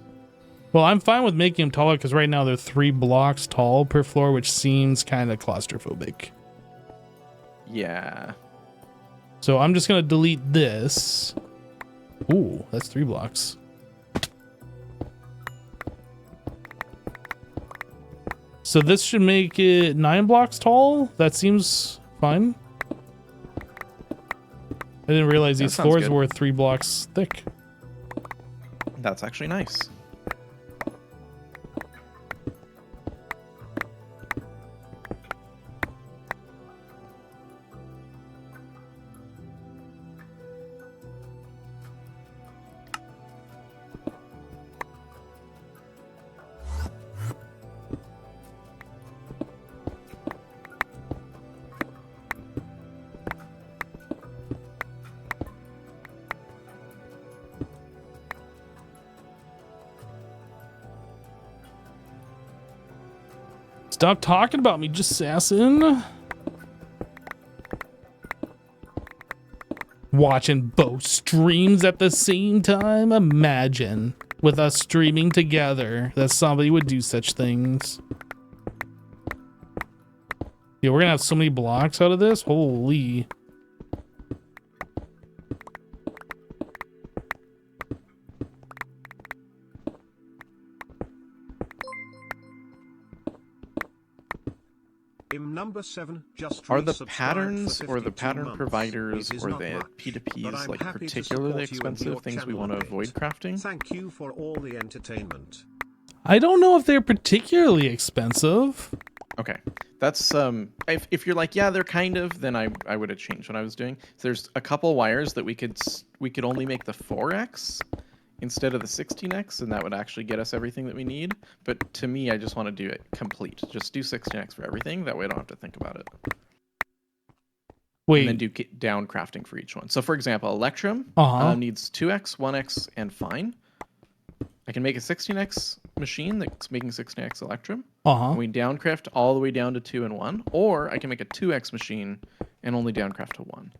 Well, I'm fine with making them taller because right now they're 3 blocks tall per floor, which seems kind of claustrophobic. Yeah. So I'm just going to delete this. Ooh, that's 3 blocks. So this should make it 9 blocks tall. That seems fine. I didn't realize these floors good. were 3 blocks thick. That's actually nice. Stop talking about me, just assassin. Watching both streams at the same time. Imagine with us streaming together that somebody would do such things. Yeah, we're gonna have so many blocks out of this. Holy. Number 7, just Are the resubscribed patterns for or the 52 pattern months. providers It is or not the much, but P2Ps I'm like happy to particularly support you and your expensive things we channel want to update. avoid crafting? Thank you for all the entertainment. I don't know if they're particularly expensive. Okay, that's if you're like, yeah, they're kind of, then I would have changed what I was doing. So there's a couple wires that we could only make the 4x instead of the 16x, and that would actually get us everything that we need. But to me, I just want to do it complete. Just do 16x for everything. That way I don't have to think about it. Wait. And then do down crafting for each one. So for example, Electrum needs 2x, 1x, and fine. I can make a 16x machine that's making 16x Electrum. And we downcraft all the way down to 2 and 1. Or I can make a 2x machine and only downcraft to 1.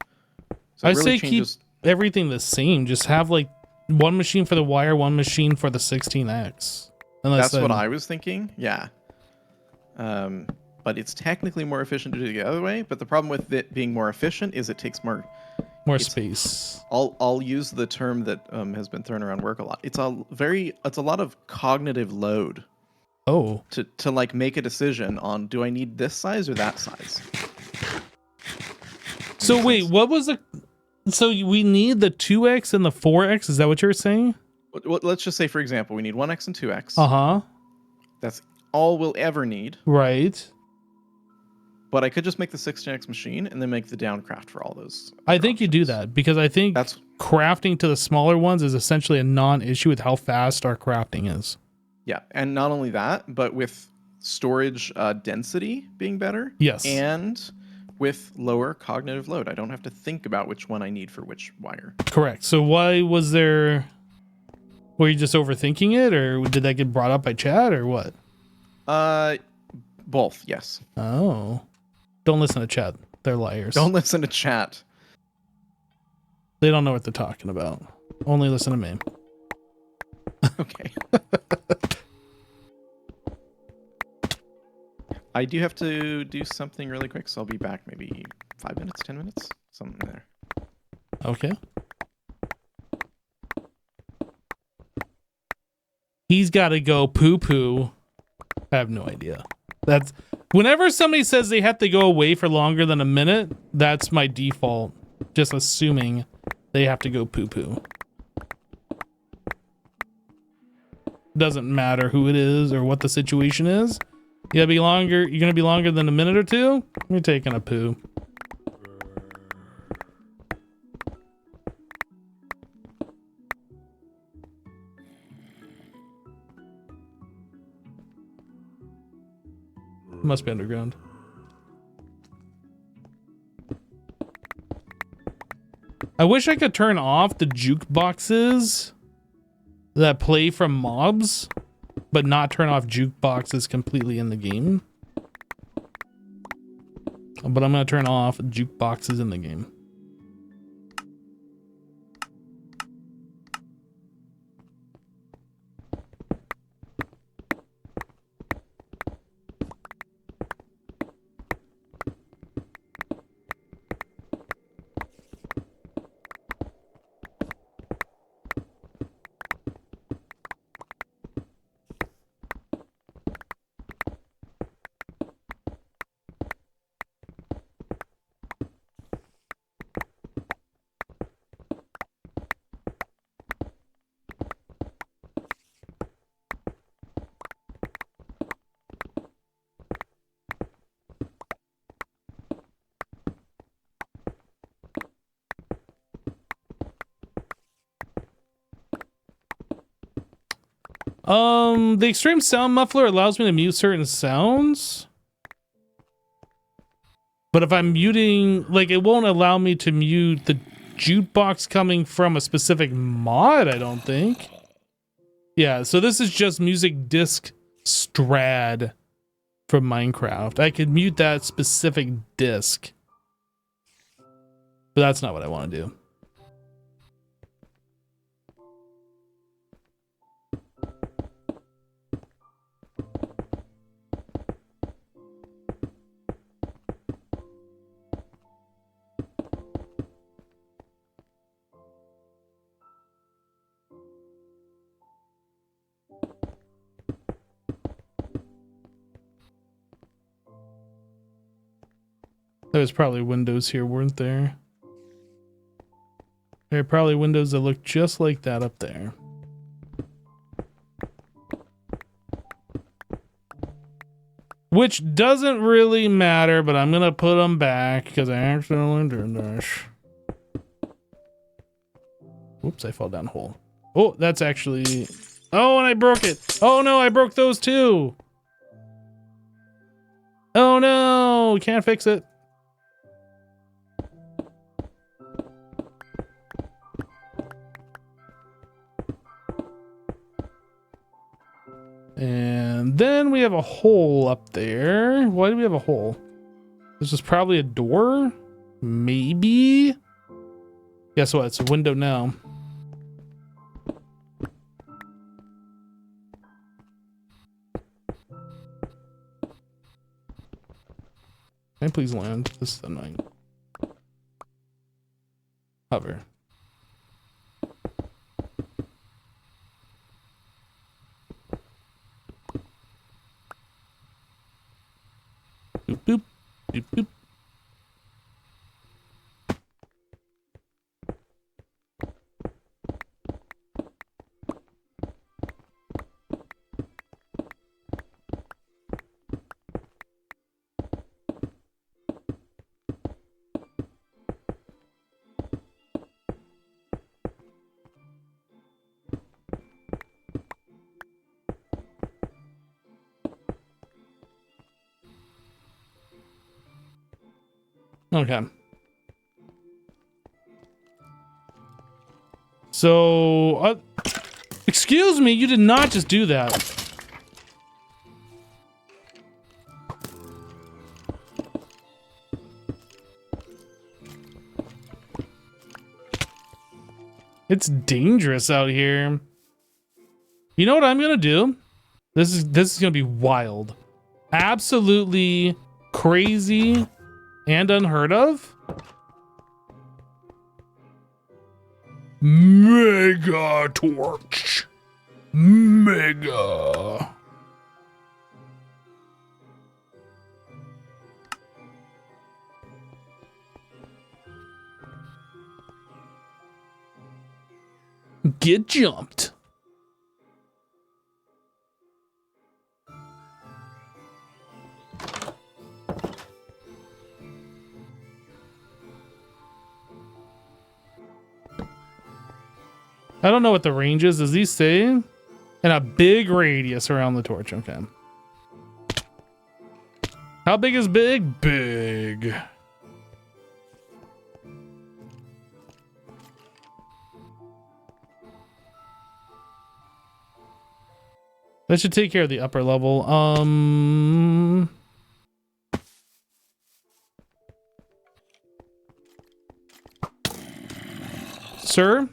So I really say changes... keep everything the same. Just have like one machine for the wire, one machine for the 16x. That's what I was thinking. Yeah. But it's technically more efficient to do it the other way. But the problem with it being more efficient is it takes more space. I'll use the term that has been thrown around work a lot. It's a lot of cognitive load. Oh. To like make a decision on, do I need this size or that size? So wait, what was the? So we need the 2x and the 4x. Is that what you're saying? Well, let's just say, for example, we need 1x and 2x. That's all we'll ever need. Right. But I could just make the 16x machine and then make the downcraft for all those. I think you do that because I think that's crafting to the smaller ones is essentially a non-issue with how fast our crafting is. Yeah, and not only that, but with storage density being better. Yes. And with lower cognitive load. I don't have to think about which one I need for which wire. Correct. So why was there... Were you just overthinking it, or did that get brought up by chat, or what? Both, yes. Oh. Don't listen to chat. They're liars. Don't listen to chat. They don't know what they're talking about. Only listen to me. Okay. I do have to do something really quick, so I'll be back maybe 5 minutes, 10 minutes, something there. Okay. He's got to go poo-poo. I have no idea. That's whenever somebody says they have to go away for longer than a minute, that's my default. Just assuming they have to go poo-poo. Doesn't matter who it is or what the situation is. You gotta be longer. You're gonna be longer than a minute or two. You're taking a poo. Must be underground. I wish I could turn off the jukeboxes that play from mobs, but not turn off jukeboxes completely in the game. But I'm gonna turn off jukeboxes in the game. The extreme sound muffler allows me to mute certain sounds. But if I'm muting, like, it won't allow me to mute the jukebox coming from a specific mod, I don't think. Yeah, so this is just music disc Strad. from Minecraft. I could mute that specific disk, but that's not what I want to do. There's probably windows here, weren't there? There are probably windows that look just like that up there. Which doesn't really matter, but I'm gonna put them back because I accidentally did this. Whoops, I fell down a hole. Oh, that's actually... Oh, and I broke it. Oh no, I broke those too. Oh no, can't fix it. And then we have a hole up there. Why do we have a hole? This is probably a door? Maybe? Guess what? It's a window now. Can I please land? This is annoying. Hover. Boop, boop, boop, boop. Okay. So, excuse me, you did not just do that. It's dangerous out here. You know what I'm gonna do? This is gonna be wild. Absolutely crazy and unheard of. Mega torch. Mega. Get jumped. I don't know what the range is. Does he say? And a big radius around the torch. Okay. How big is big? Big. That should take care of the upper level. Sir?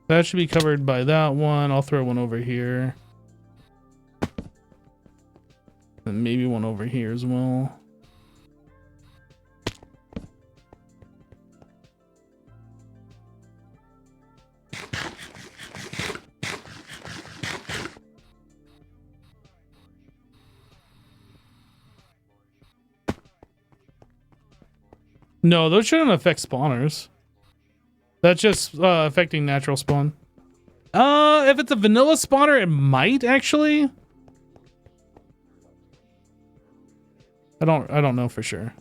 That should be covered by that one. I'll throw one over here. And maybe one over here as well. No, those shouldn't affect spawners. That's just affecting natural spawn. If it's a vanilla spawner, it might actually. I don't know for sure.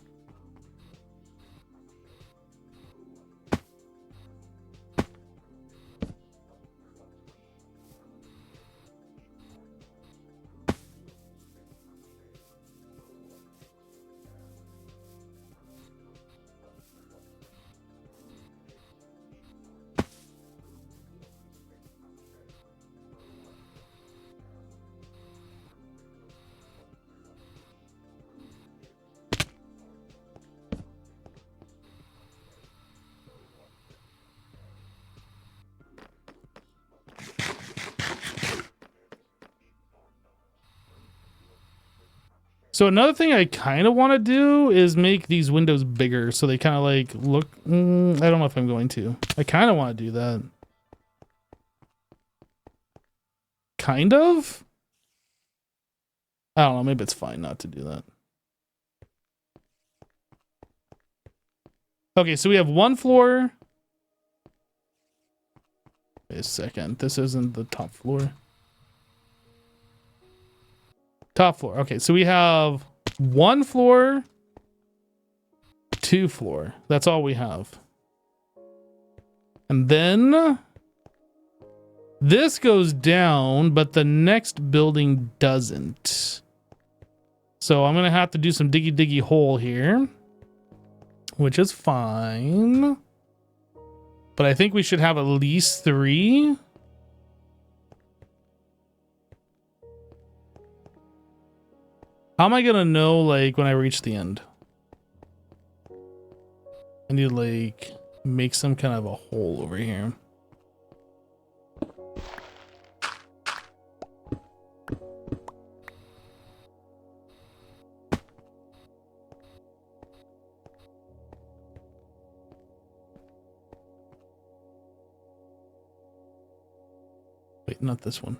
So another thing I kind of want to do is make these windows bigger so they kind of like look. I don't know if I'm going to. I kind of want to do that. Kind of? I don't know. Maybe it's fine not to do that. Okay, so we have one floor. Wait a second. This isn't the top floor. Top floor. Okay, so we have one floor, two floor. That's all we have. And then this goes down, but the next building doesn't. So I'm going to have to do some diggy hole here, which is fine. But I think we should have at least 3. How am I going to know, like, when I reach the end? I need to, like, make some kind of a hole over here. Wait, not this one.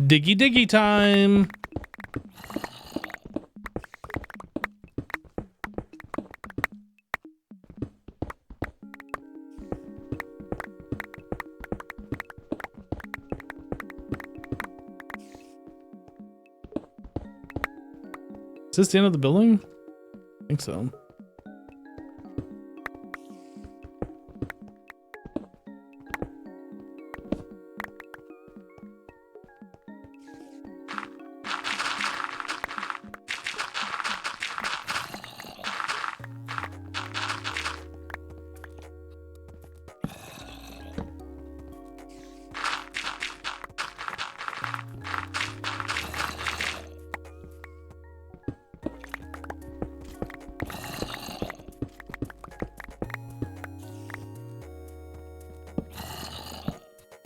Diggy time. Is this the end of the building? I think so.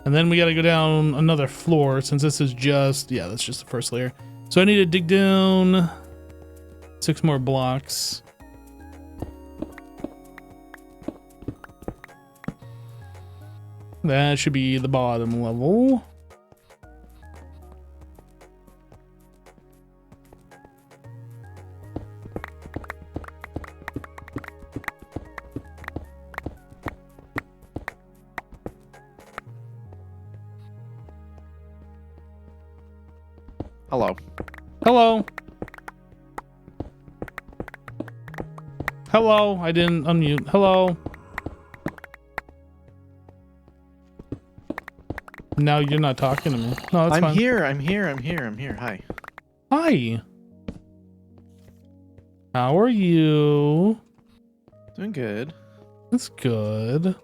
And then we got to go down another floor since this is just, yeah, that's just the first layer. So I need to dig down 6 more blocks. That should be the bottom level. Hello. Hello. Hello. I didn't unmute. Hello. Now you're not talking to me. No, that's I'm fine. here. I'm here. Hi. Hi. How are you? Doing good. That's good.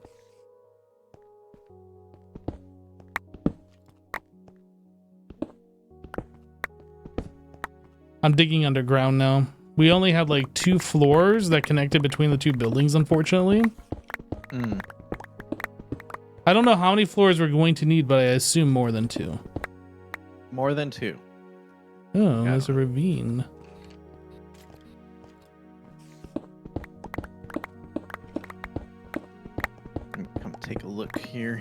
I'm digging underground now. We only had like 2 floors that connected between the 2 buildings, unfortunately. I don't know how many floors we're going to need, but I assume more than 2. More than 2. Oh, there's a ravine. Come take a look here.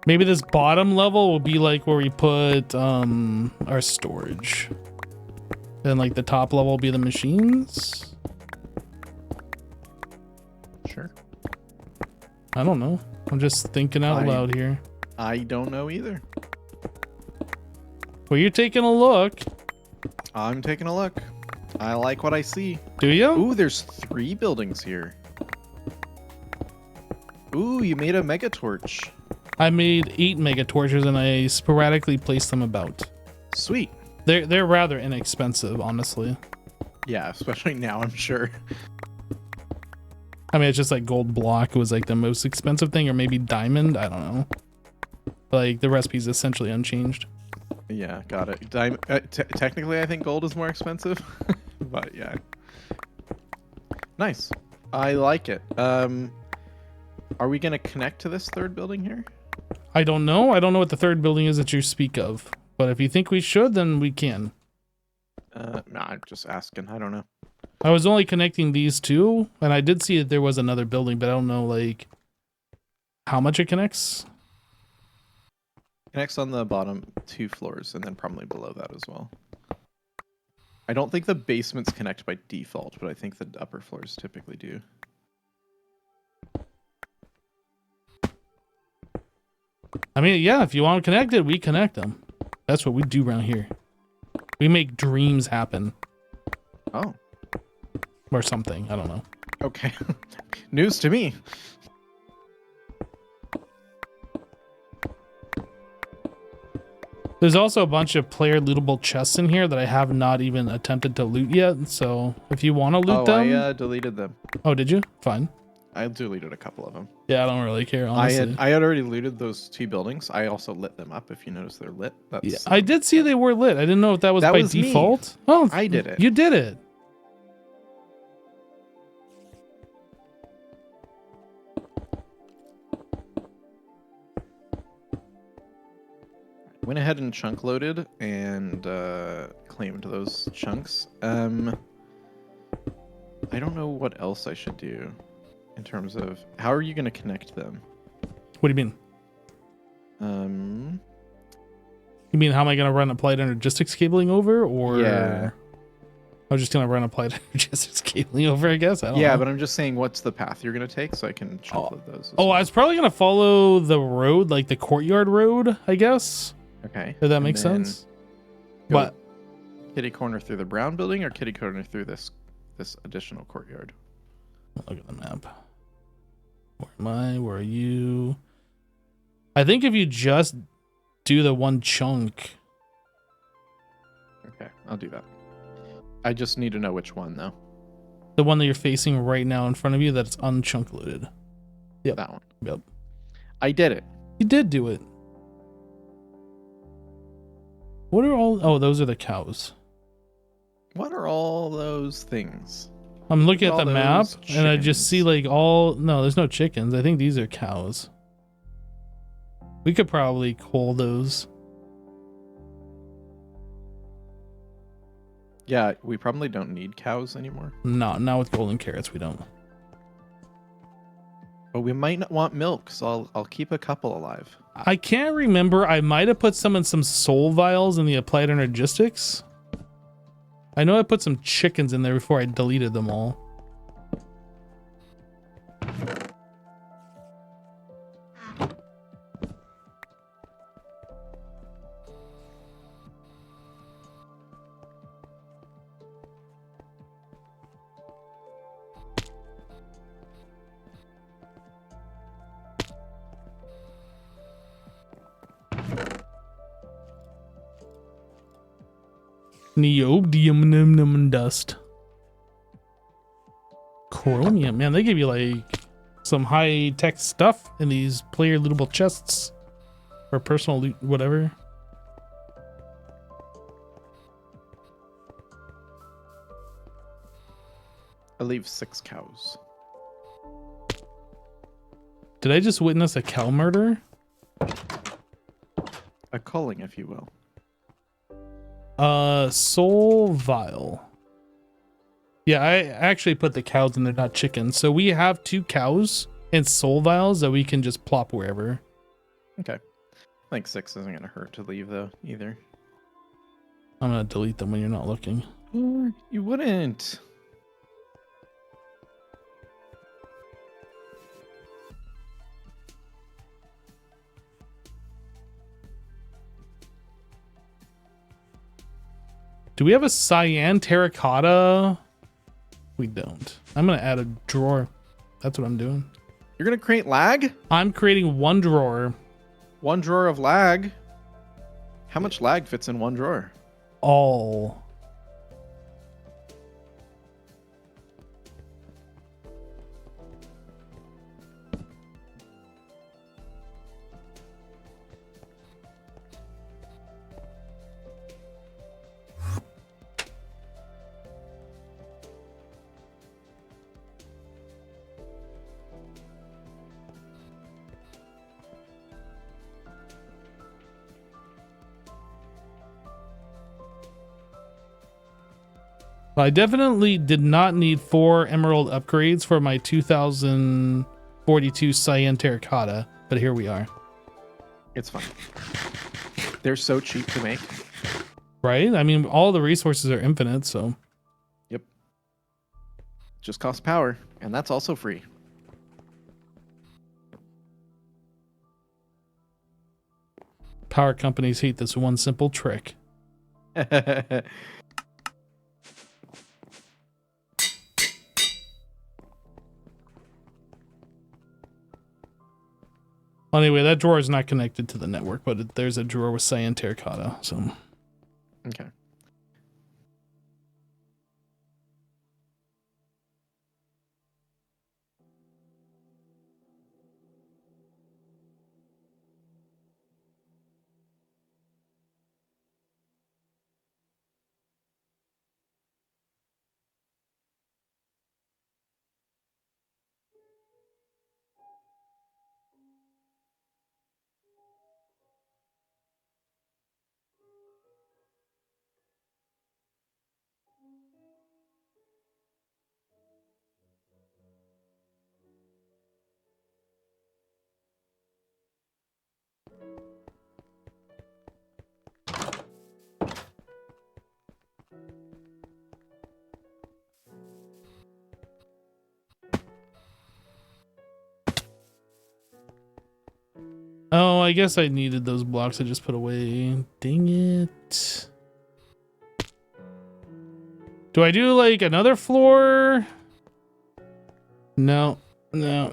Maybe this bottom level will be like where we put our storage. Then like the top level will be the machines. Sure. I don't know. I'm just thinking out loud here. I don't know either. Well, you're taking a look. I'm taking a look. I like what I see. Do you? Ooh, there's 3 buildings here. Ooh, you made a mega torch. I made 8 mega torches and I sporadically placed them about. Sweet. They're rather inexpensive, honestly. Yeah, especially now, I'm sure. I mean, it's just like gold block was like the most expensive thing, or maybe diamond. I don't know. Like the recipe's essentially unchanged. Yeah, got it. Technically, I think gold is more expensive, but yeah. Nice. I like it. Are we gonna connect to this 3rd building here? I don't know. I don't know what the 3rd building is that you speak of. But if you think we should, then we can. No, I'm just asking. I don't know. I was only connecting these 2, and I did see that there was another building, but I don't know like how much it connects. Connects on the bottom 2 floors, and then probably below that as well. I don't think the basements connect by default, but I think the upper floors typically do. I mean, yeah, if you want them connected, we connect them. That's what we do around here. We make dreams happen. Oh. Or something. I don't know. Okay. News to me. There's also a bunch of player lootable chests in here that I have not even attempted to loot yet. So if you want to loot them... I deleted them. Oh, did you? Fine. I deleted a couple of them. Yeah, I don't really care, honestly. I had already looted those 2 buildings. I also lit them up. If you notice, they're lit. That's, Yeah, I did see they were lit. I didn't know if that was by was me. default. Oh, I did it. You did it. Went ahead and chunk loaded and claimed those chunks. I don't know what else I should do in terms of how are you going to connect them? What do you mean? You mean how am I going to run applied energistics cabling over, or yeah, I'm just going to run applied energistics cabling over? I guess. I don't know. But I'm just saying, what's the path you're going to take so I can chunk load those? I was probably going to follow the road, like the courtyard road, I guess. Okay. If that makes sense. But kitty corner through the brown building or kitty corner through this additional courtyard? Look at the map. Where am I? Where are you? I think if you just do the one chunk. Okay, I'll do that. I just need to know which one though. The one that you're facing right now in front of you that's unchunk loaded. Yep. That one. Yep. I did it. You did do it. What are all... Oh, those are the cows. What are all those things? I'm looking at All the map those and I just see chickens. like all... No, there's no chickens. I think these are cows. We could probably cull those. Yeah, we probably don't need cows anymore. No, not with golden carrots, we don't. But we might not want milk, so I'll keep a couple alive. I can't remember. I might have put some in some soul vials in the applied energistics. I know I put some chickens in there before I deleted them all. Neodymium dust. Chromium. Man, they give you like some high tech stuff in these player lootable chests. Or personal loot, whatever. I leave 6 cows. Did I just witness a cow murder? A culling, if you will. Soul vial. Yeah, I actually put the cows in there, not chickens. So we have 2 cows and soul vials that we can just plop wherever. Okay. I think 6 isn't going to hurt to leave, though, either. I'm going to delete them when you're not looking. You wouldn't. Do we have a cyan terracotta? We don't. I'm going to add a drawer. That's what I'm doing. You're going to create lag? I'm creating one drawer. One drawer of lag? How much lag fits in one drawer? All. I definitely did not need 4 emerald upgrades for my 2042 cyan terracotta, but here we are. It's fine. They're so cheap to make. Right? I mean, all the resources are infinite, so. Yep. Just costs power, and that's also free. Power companies hate this one simple trick. Anyway, that drawer is not connected to the network, but there's a drawer with cyan terracotta, so. Okay. Oh, I guess I needed those blocks I just put away. Dang it. Do I do like another floor? No. No.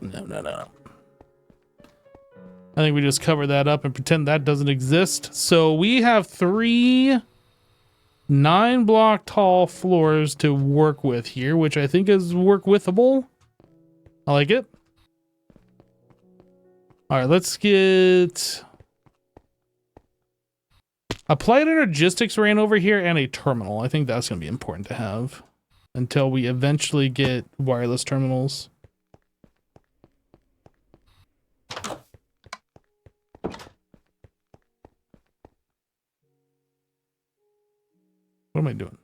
I think we just cover that up and pretend that doesn't exist. So we have 3 9-block tall floors to work with here, which I think is work withable. I like it. All right, let's get applied energistics ran over here and a terminal. I think that's going to be important to have until we eventually get wireless terminals. What am I doing?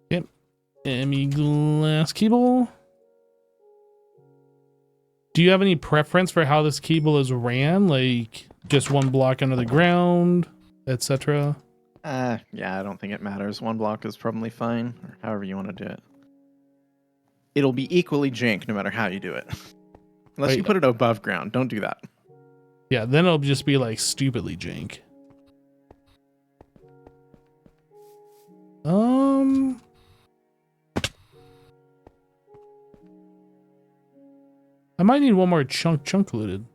Yep. ME glass cable. Do you have any preference for how this cable is ran? Like just one block under the ground, etc.? Yeah, I don't think it matters. One block is probably fine, or however you want to do it. It'll be equally jank no matter how you do it. Unless you put it above ground. Don't do that. Yeah, then it'll just be like stupidly jank. I might need one more chunk looted.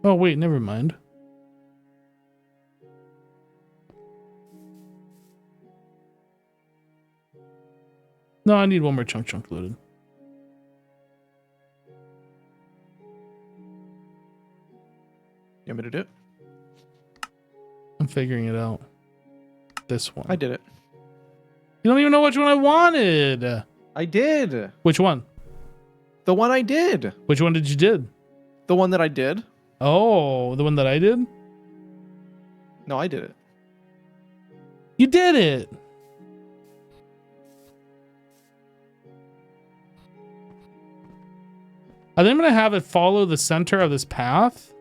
Oh wait, never mind. No, I need one more chunk looted. You want me to do it? I'm figuring it out. This one. I did it. You don't even know which one I wanted. I did. Which one? The one I did. Which one did you did? The one that I did. Oh, the one that I did? No, I did it. You did it. I think I'm going to have it follow the center of this path.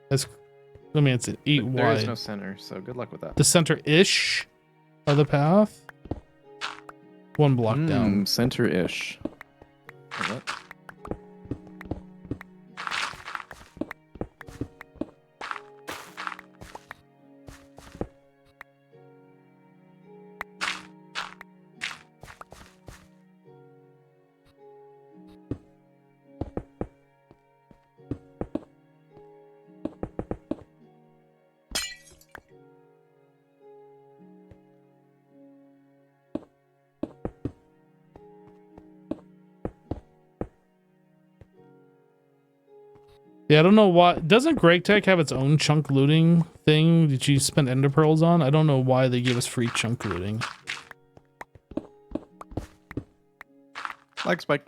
That's, I mean, it's 8 wide. There is no center, so good luck with that. The center-ish of the path. 1 block down. Center-ish. What? Yeah, I don't know why. Doesn't Greg Tech have its own chunk looting thing that you spend ender pearls on? I don't know why they give us free chunk looting. Like Spike.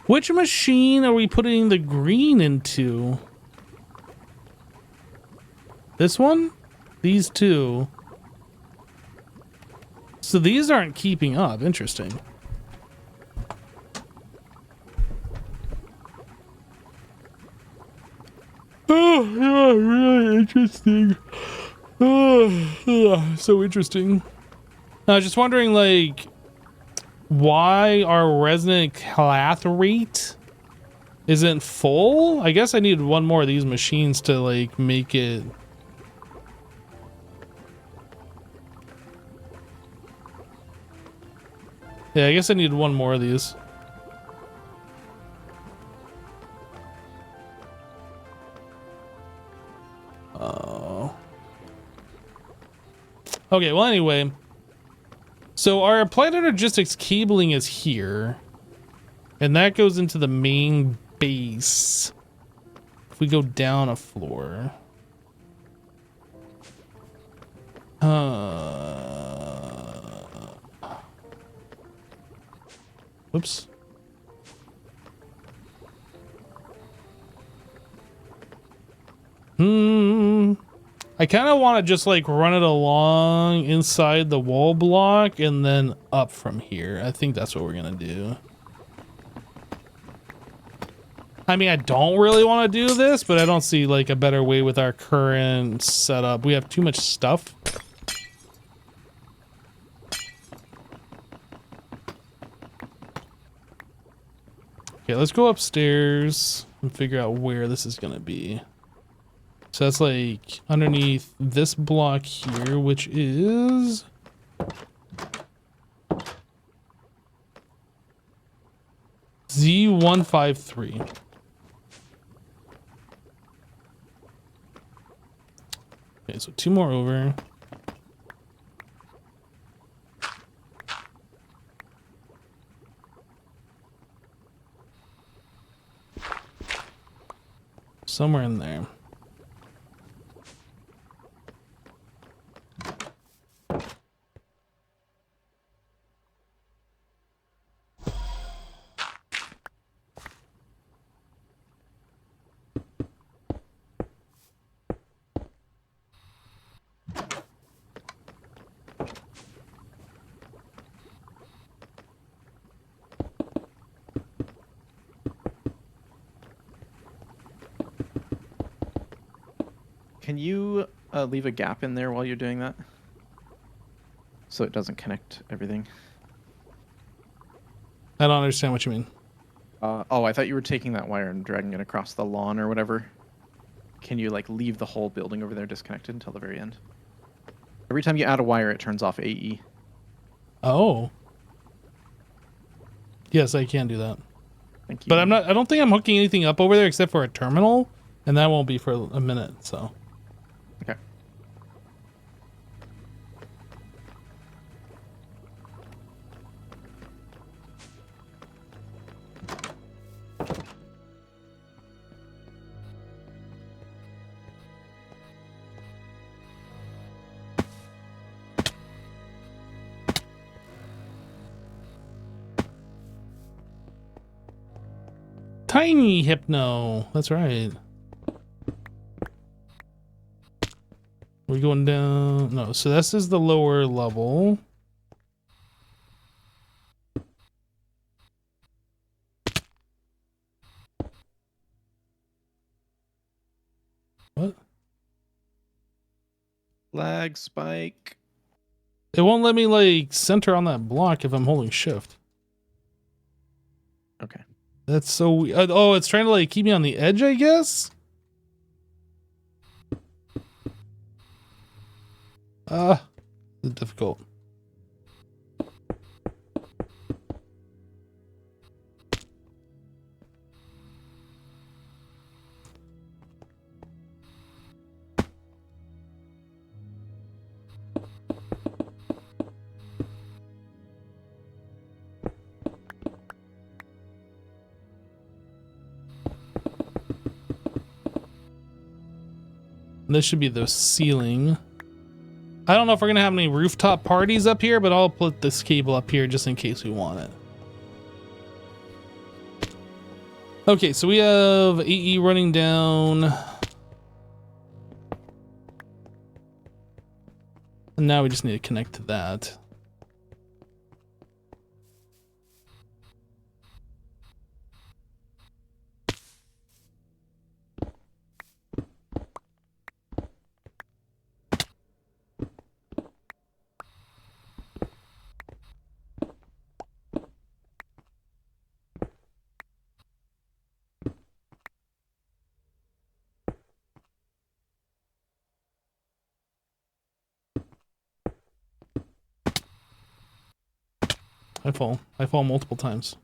Which machine are we putting the green into? This one? These two? So these aren't keeping up. Interesting. Oh, yeah, really interesting. Oh, so interesting. I was just wondering, like, why our resonant cloth rate isn't full? I guess I need one more of these machines to, like, make it. Yeah, I guess I need one more of these. Oh. Okay, well, anyway. So our applied logistics cabling is here. And that goes into the main base. If we go down a floor. Whoops. I kind of want to just like run it along inside the wall block and then up from here. I think that's what we're gonna do. I mean, I don't really want to do this, but I don't see like a better way with our current setup. We have too much stuff. Okay, let's go upstairs and figure out where this is gonna be. So that's like underneath this block here, which is Z153. Okay, so 2 more over. Somewhere in there. Can you leave a gap in there while you're doing that? So it doesn't connect everything. I don't understand what you mean. Oh, I thought you were taking that wire and dragging it across the lawn or whatever. Can you like leave the whole building over there disconnected until the very end? Every time you add a wire, it turns off AE. Oh. Yes, I can do that. Thank you. But I don't think I'm hooking anything up over there except for a terminal, and that won't be for a minute, so. Okay. Tiny Hypno. That's right. We're going down. No, so this is the lower level. What? Lag spike. It won't let me like center on that block if I'm holding shift. Okay. That's so weird. Oh, it's trying to like keep me on the edge, I guess? It's difficult. This should be the ceiling. I don't know if we're gonna have any rooftop parties up here, but I'll put this cable up here just in case we want it. Okay, so we have AE running down. And now we just need to connect to that. I fall multiple times.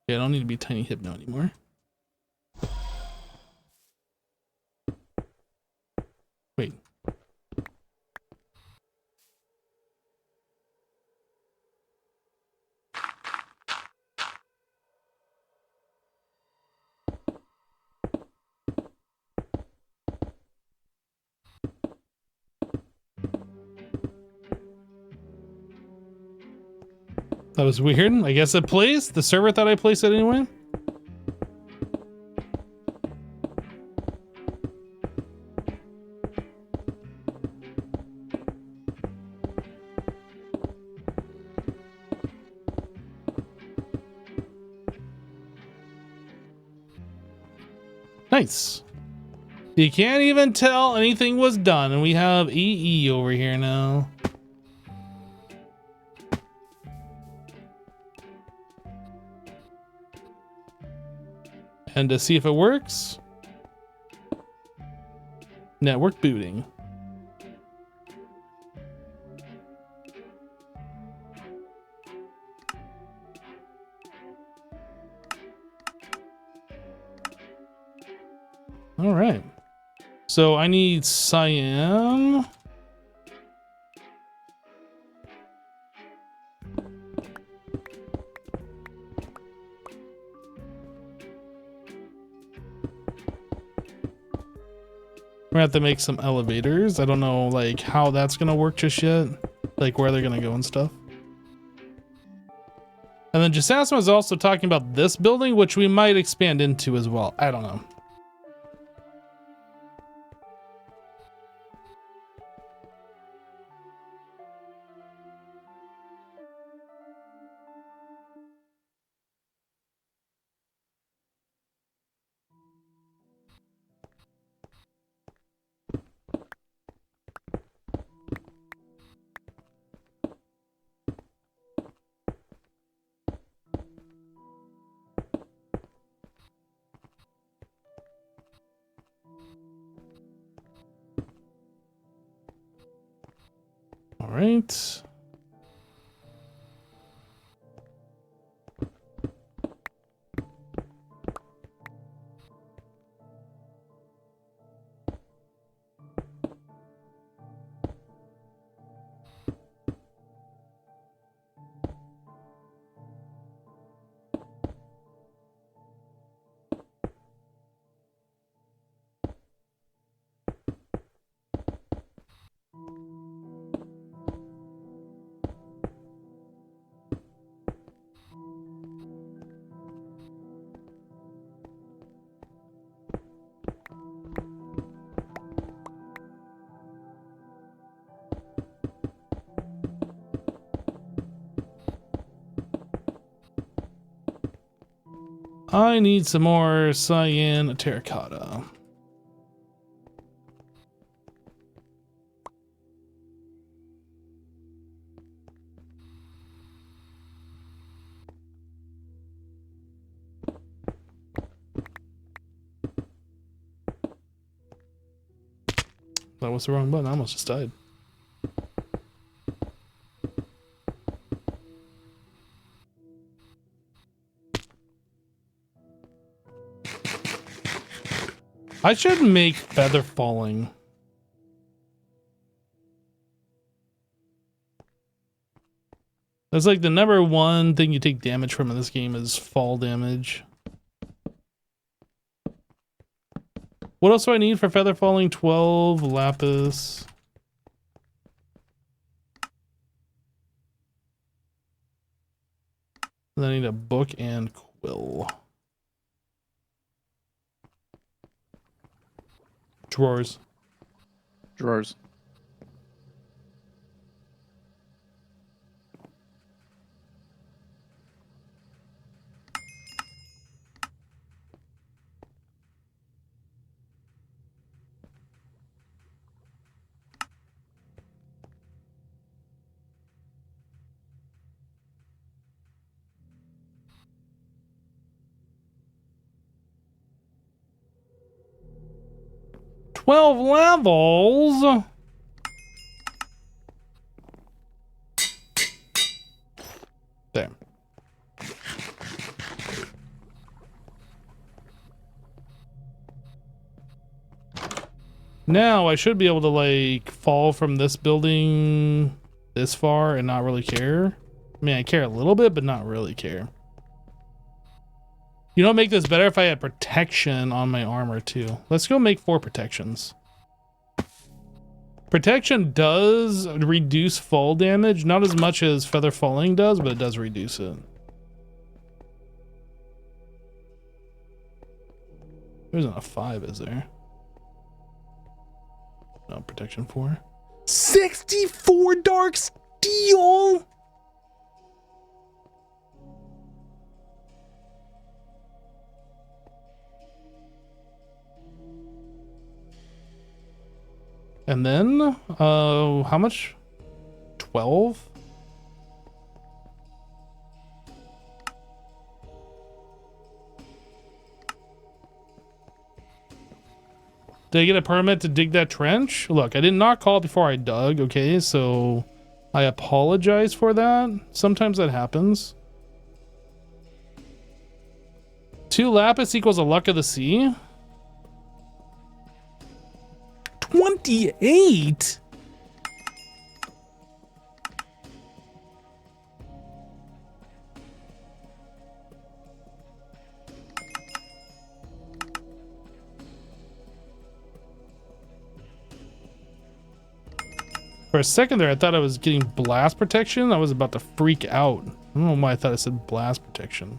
Okay, I don't need to be Tiny Hypno anymore. Wait. That was weird. I guess it plays. The server thought I placed it anyway. Nice. You can't even tell anything was done, and we have EE over here now. And to see if it works, network booting. All right. So I need cyan. We're gonna have to make some elevators. I don't know like how that's gonna work just yet, like where they're gonna go and stuff. And then Jasasma is also talking about this building, which we might expand into as well. I don't know. All right. I need some more cyan terracotta. That was the wrong button. I almost just died. I should make feather falling. That's like the number one thing you take damage from in this game is fall damage. What else do I need for feather falling? 12 lapis. Then I need a book and quill. Drawers. Drawers. Twelve levels. There. Now I should be able to like fall from this building this far and not really care. I mean, I care a little bit, but not really care. You know what make this better if I had protection on my armor too. Let's go make 4 protections. Protection does reduce fall damage, not as much as feather falling does, but it does reduce it. There isn't a 5, is there? No, protection 4. 64 dark steel! And then, how much? 12? Did I get a permit to dig that trench? Look, I did not call before I dug, okay? So I apologize for that. Sometimes that happens. 2 lapis equals a luck of the sea. 28? For a second there, I thought I was getting blast protection. I was about to freak out. I don't know why I thought I said blast protection.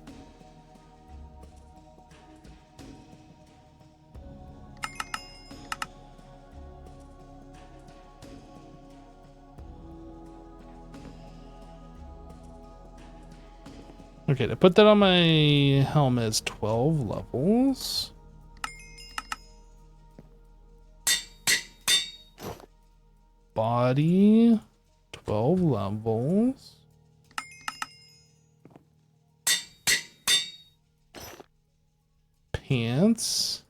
Okay, to put that on my helmet is 12 levels. Body, 12 levels. Pants,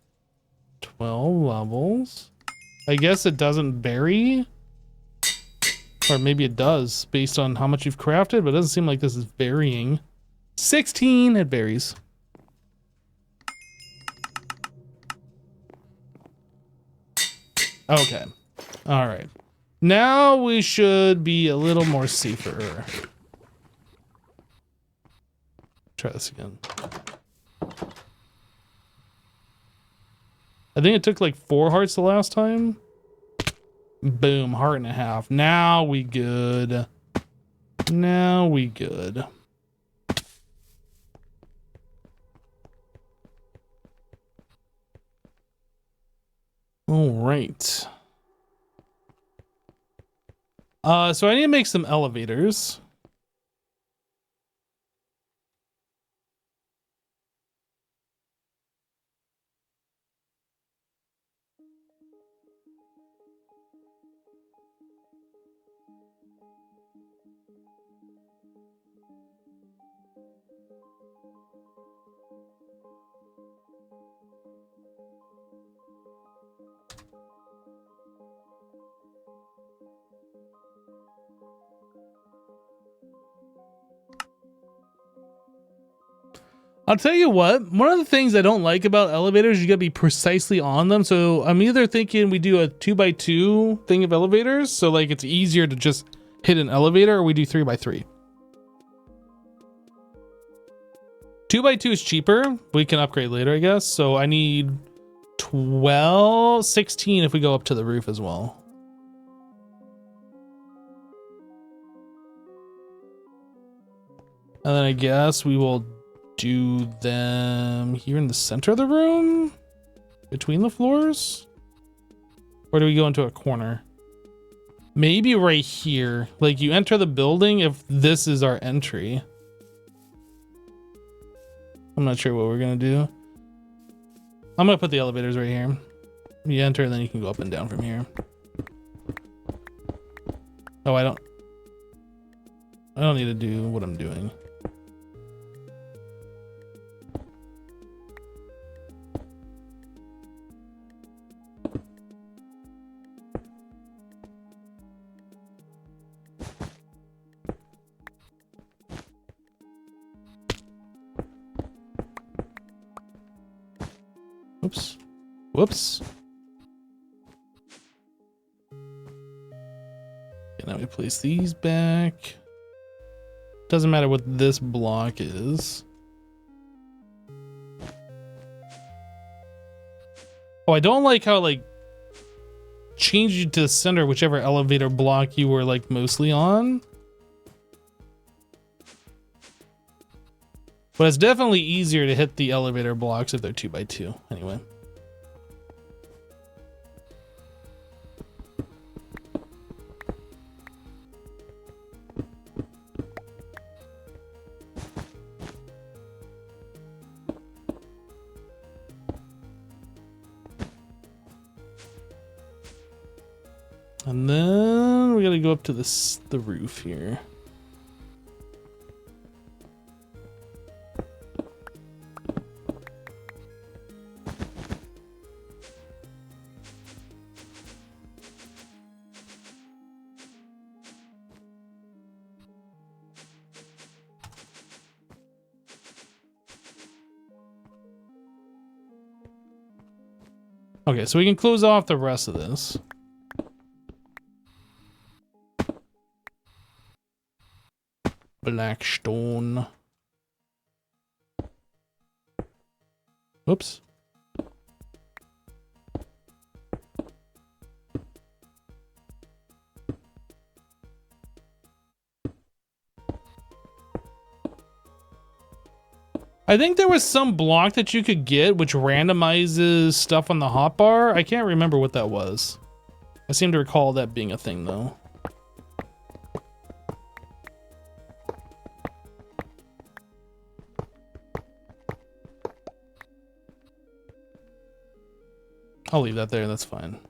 12 levels. I guess it doesn't bury. Or maybe it does based on how much you've crafted, but it doesn't seem like this is varying. 16, it varies. Okay. All right. Now we should be a little more safer. Try this again. I think it took like 4 hearts the last time. Boom, heart and a half. Now we good. Now we good. All right. So I need to make some elevators. I'll tell you what, one of the things I don't like about elevators, you gotta be precisely on them. So I'm either thinking we do a 2x2 thing of elevators, so like it's easier to just hit an elevator, or we do 3x3. 2x2 is cheaper. We can upgrade later, I guess. So I need 16 if we go up to the roof as well. And then I guess we will do them here in the center of the room, between the floors, or do we go into a corner? Maybe right here, like you enter the building if this is our entry. I'm not sure what we're gonna do. I'm gonna put the elevators right here. You enter and then you can go up and down from here. Oh, I don't need to do what I'm doing. Oops. Whoops. Okay, now we place these back. Doesn't matter what this block is. Oh, I don't like how like change you to the center, whichever elevator block you were like mostly on. But it's definitely easier to hit the elevator blocks if they're 2x2 anyway. And then we gotta go up to the roof here. Okay, so we can close off the rest of this. Black stone. Whoops. I think there was some block that you could get which randomizes stuff on the hotbar. I can't remember what that was. I seem to recall that being a thing though. I'll leave that there, that's fine.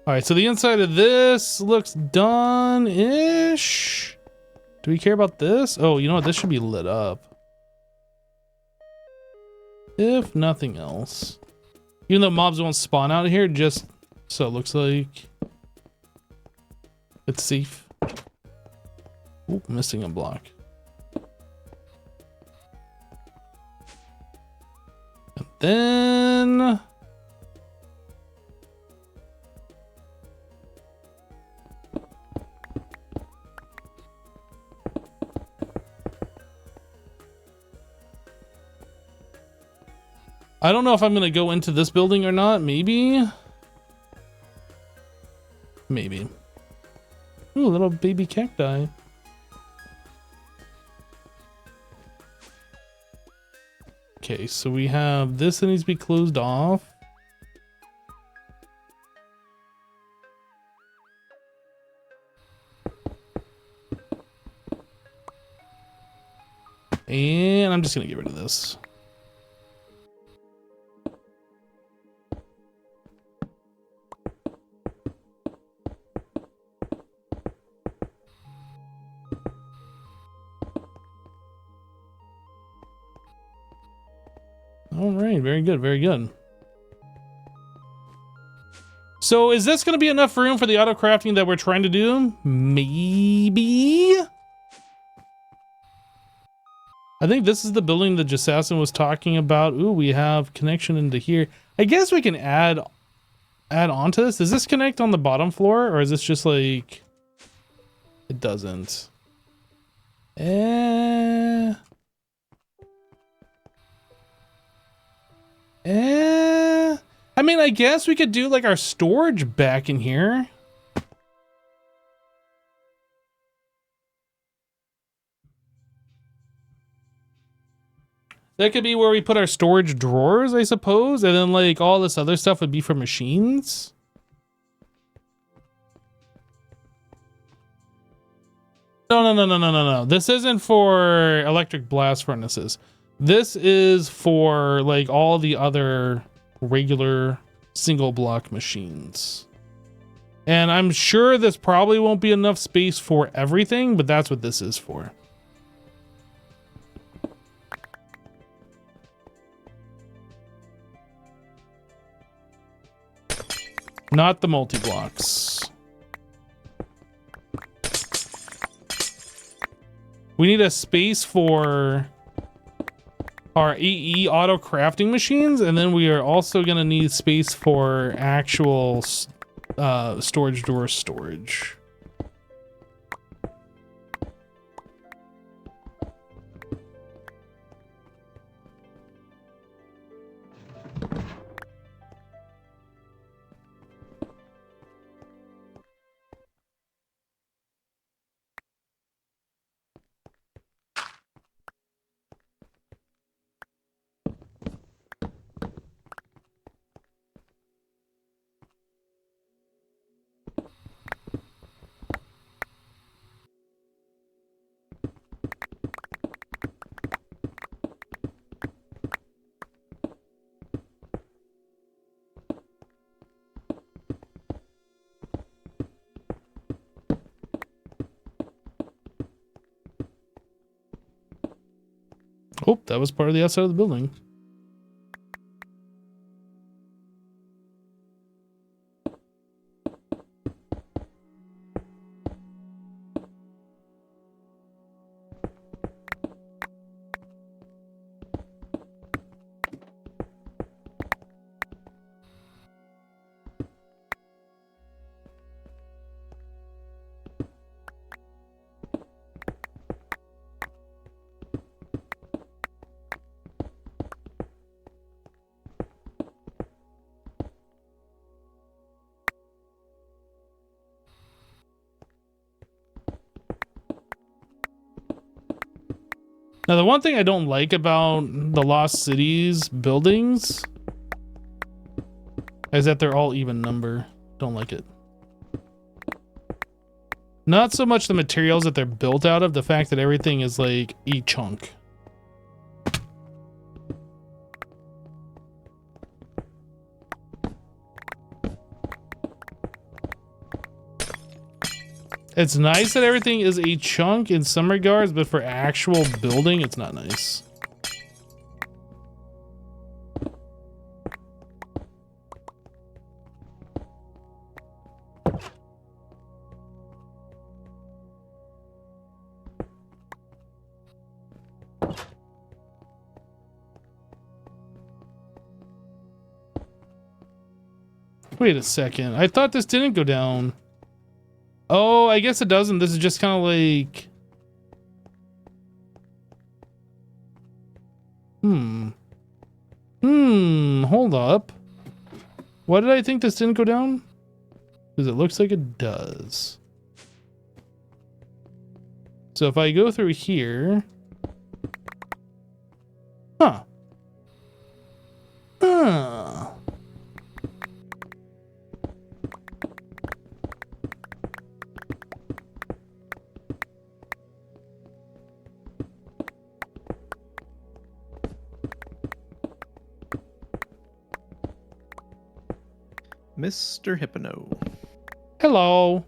Alright, so the inside of this looks done-ish. Do we care about this? Oh, you know what? This should be lit up. If nothing else. Even though mobs won't spawn out here, just so it looks like. It's safe. Ooh, missing a block. And then I don't know if I'm gonna go into this building or not. Maybe. Maybe. Ooh, little baby cacti. Okay, so we have this that needs to be closed off. And I'm just gonna get rid of this. All right, very good, very good. So is this going to be enough room for the auto crafting that we're trying to do? Maybe. I think this is the building that Jasassin was talking about. Ooh, we have connection into here. I guess we can add on to this. Does this connect on the bottom floor, or is this just like it doesn't? I mean, I guess we could do like our storage back in here. That could be where we put our storage drawers, I suppose, and then like all this other stuff would be for machines. No. This isn't for electric blast furnaces. This is for like all the other regular single block machines. And I'm sure this probably won't be enough space for everything, but that's what this is for. Not the multi-blocks. We need a space for our AE auto crafting machines, and then we are also going to need space for actual storage door storage. Oh, that was part of the outside of the building. Now, the one thing I don't like about the Lost Cities buildings is that they're all even number. Don't like it. Not so much the materials that they're built out of, the fact that everything is like a chunk. It's nice that everything is a chunk in some regards, but for actual building, it's not nice. Wait a second. I thought this didn't go down. Oh, I guess it doesn't. This is just kind of like... Hold up. Why did I think this didn't go down? Because it looks like it does. So if I go through here... Huh. Huh. Mr. Hypno. Hello.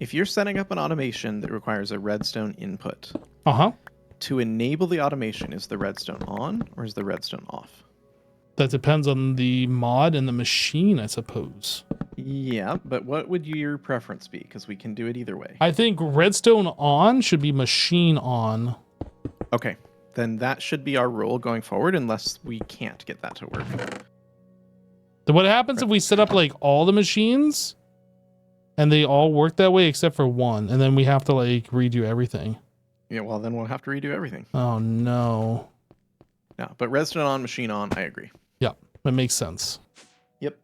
If you're setting up an automation that requires a redstone input, Uh-huh. to enable the automation, is the redstone on or is the redstone off? That depends on the mod and the machine, I suppose. Yeah, but what would your preference be? Because we can do it either way. I think redstone on should be machine on. Okay, then that should be our rule going forward unless we can't get that to work. Then what happens if we set up like all the machines and they all work that way except for one, and then we have to like redo everything? Yeah, well then we'll have to redo everything. Oh no. No, but redstone on, machine on, I agree. Yeah, that makes sense. Yep.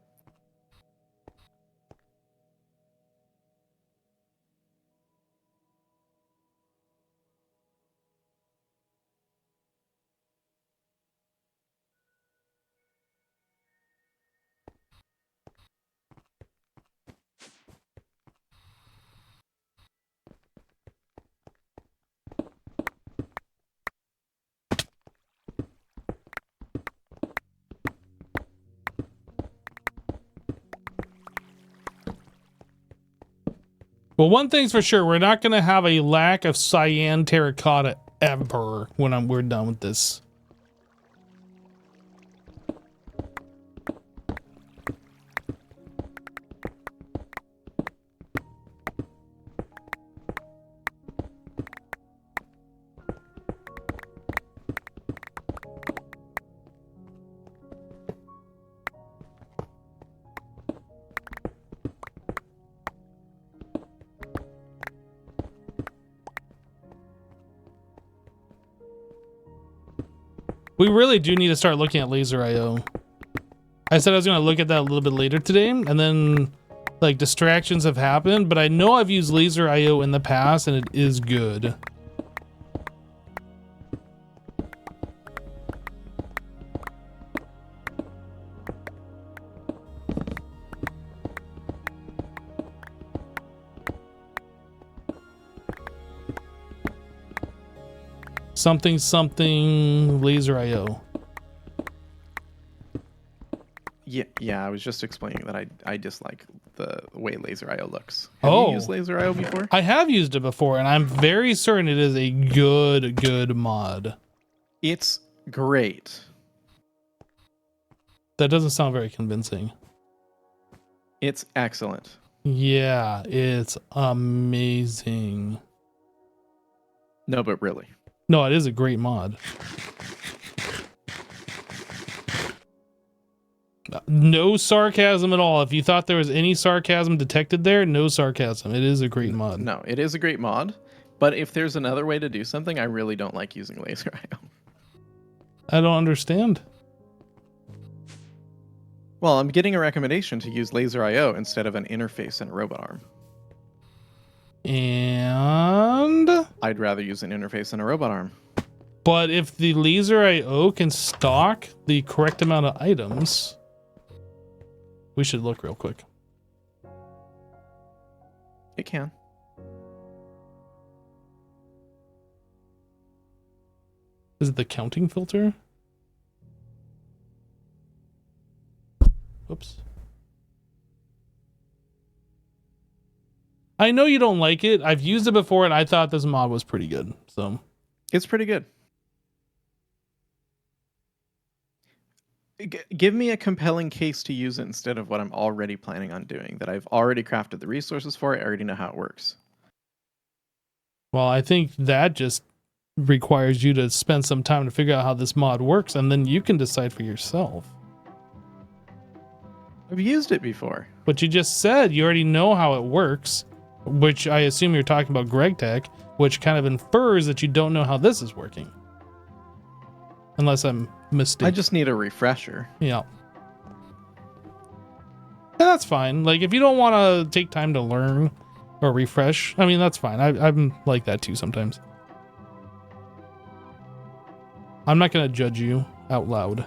Well, one thing's for sure, we're not going to have a lack of cyan terracotta ever when we're done with this. We really do need to start looking at laser IO. I said I was going to look at that a little bit later today, and then like distractions have happened, but I know I've used laser IO in the past and it is good. Something laser IO. Yeah, I was just explaining that I dislike the way laser IO looks. Have Oh. you used laser IO before? I have used it before, and I'm very certain it is a good mod. It's great. That doesn't sound very convincing. It's excellent. Yeah, it's amazing. No, but really. No, it is a great mod. No sarcasm at all. If you thought there was any sarcasm detected there, no sarcasm. It is a great mod. No, it is a great mod. But if there's another way to do something, I really don't like using laser IO. I don't understand. Well, I'm getting a recommendation to use laser IO instead of an interface and a robot arm. And... I'd rather use an interface and a robot arm. But if the laser IO can stock the correct amount of items... We should look real quick. It can. Is it the counting filter? Whoops. I know you don't like it. I've used it before and I thought this mod was pretty good. So It's pretty good. Give me a compelling case to use it instead of what I'm already planning on doing, that I've already crafted the resources for. I already know how it works. well, I think that just requires you to spend some time to figure out how this mod works, and then you can decide for yourself. I've used it before. But you just said you already know how it works, which I assume you're talking about GregTech, which kind of infers that you don't know how this is working. Unless I'm mistaken. I just need a refresher. Yeah. And that's fine. Like, if you don't want to take time to learn or refresh, I mean, that's fine. I'm like that too sometimes. I'm not going to judge you out loud.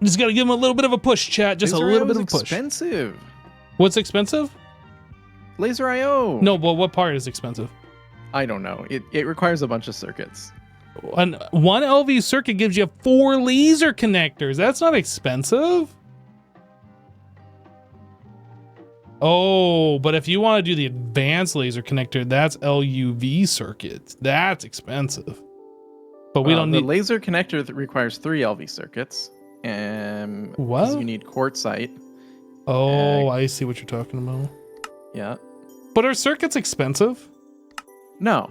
Just got to give him a little bit of a push, chat. Just a little bit of a push. Expensive. What's expensive? Laser IO. No, but what part is expensive? I don't know. It requires a bunch of circuits. One LV circuit gives you 4 laser connectors. That's not expensive. Oh, but if you want to do the advanced laser connector, that's LUV circuits. That's expensive. But we don't need... The laser connector that requires 3 LV circuits. What? You need quartzite. Oh, I see what you're talking about. Yeah. But are circuits expensive? No.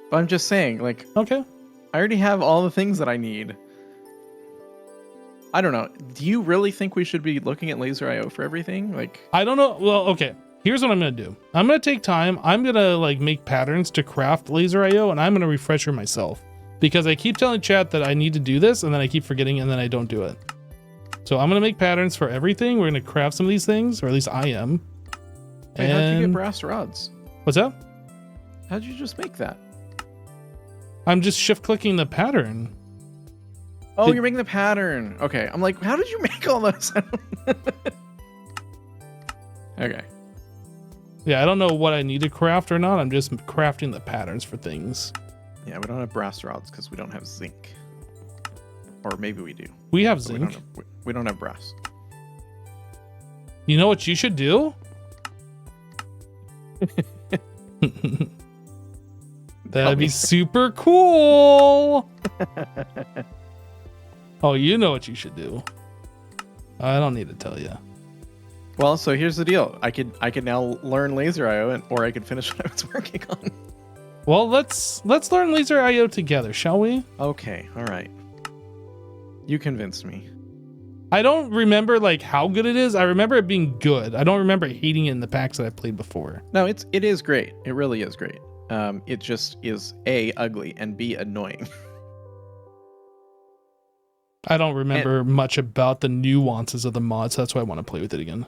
But I'm just saying, like... Okay. I already have all the things that I need. I don't know. Do you really think we should be looking at laser IO for everything? Like, I don't know. Well, okay. Here's what I'm going to do. I'm going to take time. I'm going to like make patterns to craft laser IO, and I'm going to refresher myself because I keep telling chat that I need to do this, and then I keep forgetting, and then I don't do it. So I'm going to make patterns for everything. We're going to craft some of these things, or at least I am. Wait, how'd you get brass rods? What's that? How'd you just make that? I'm just shift clicking the pattern. Oh, you're making the pattern. Okay. I'm like, how did you make all those? Okay. Yeah, I don't know what I need to craft or not. I'm just crafting the patterns for things. Yeah, we don't have brass rods because we don't have zinc. Or maybe we do. We have But zinc. We don't have brass. You know what you should do? That'd be super cool. Oh, you know what you should do. I don't need to tell you. Well, so here's the deal. I could now learn laser IO, or I could finish what I was working on. Well, let's learn laser IO together, shall we? Okay, all right. You convinced me. I don't remember like how good it is. I remember it being good. I don't remember hating it in the packs that I played before. No, it is great. It really is great. It just is A, ugly, and B, annoying. I don't remember much about the nuances of the mods. That's why I want to play with it again.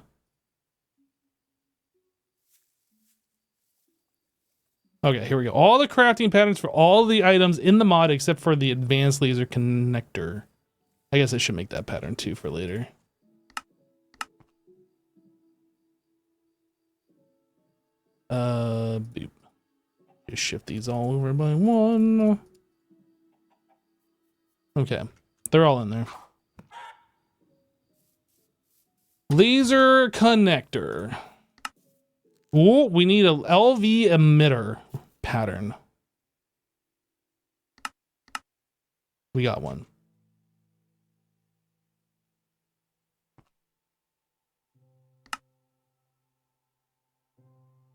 Okay, here we go. All the crafting patterns for all the items in the mod except for the advanced laser connector. I guess I should make that pattern too for later. Boop. Just shift these all over by 1. Okay, they're all in there. Laser connector. Ooh, we need a LV emitter pattern. We got one.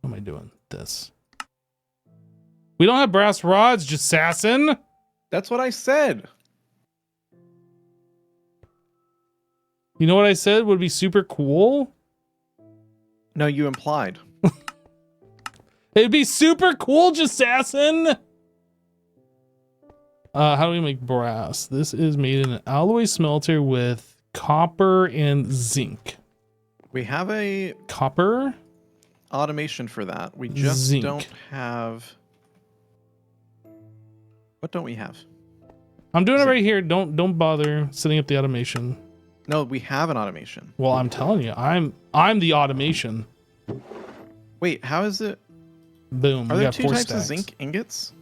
What am I doing? This. We don't have brass rods, just assassin. That's what I said. You know what I said would be super cool? No, you implied. It'd be super cool, Jassassin. How do we make brass? This is made in an alloy smelter with copper and zinc. We have a Copper? automation for that. We just Zinc. don't have... What don't we have? I'm doing it right here. Don't bother setting up the automation. No, we have an automation. Well, I'm telling you, I'm the automation. Wait, how is it? Boom. Are we there got 2 4 types stacks. of zinc ingots?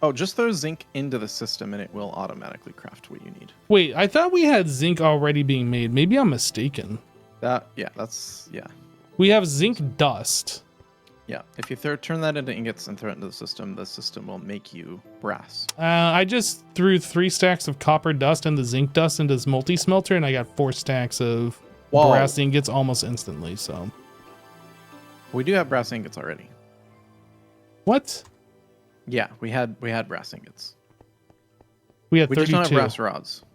Oh, just throw zinc into the system and it will automatically craft what you need. Wait, I thought we had zinc already being made. Maybe I'm mistaken. Yeah, that's, yeah. We have zinc dust. Yeah, if you turn that into ingots and throw it into the system will make you brass. I just threw 3 stacks of copper dust and the zinc dust into this multi-smelter, and I got 4 stacks of brass ingots almost instantly, so. We do have brass ingots already. What? Yeah, we had brass ingots. We had We 32. just don't have brass rods.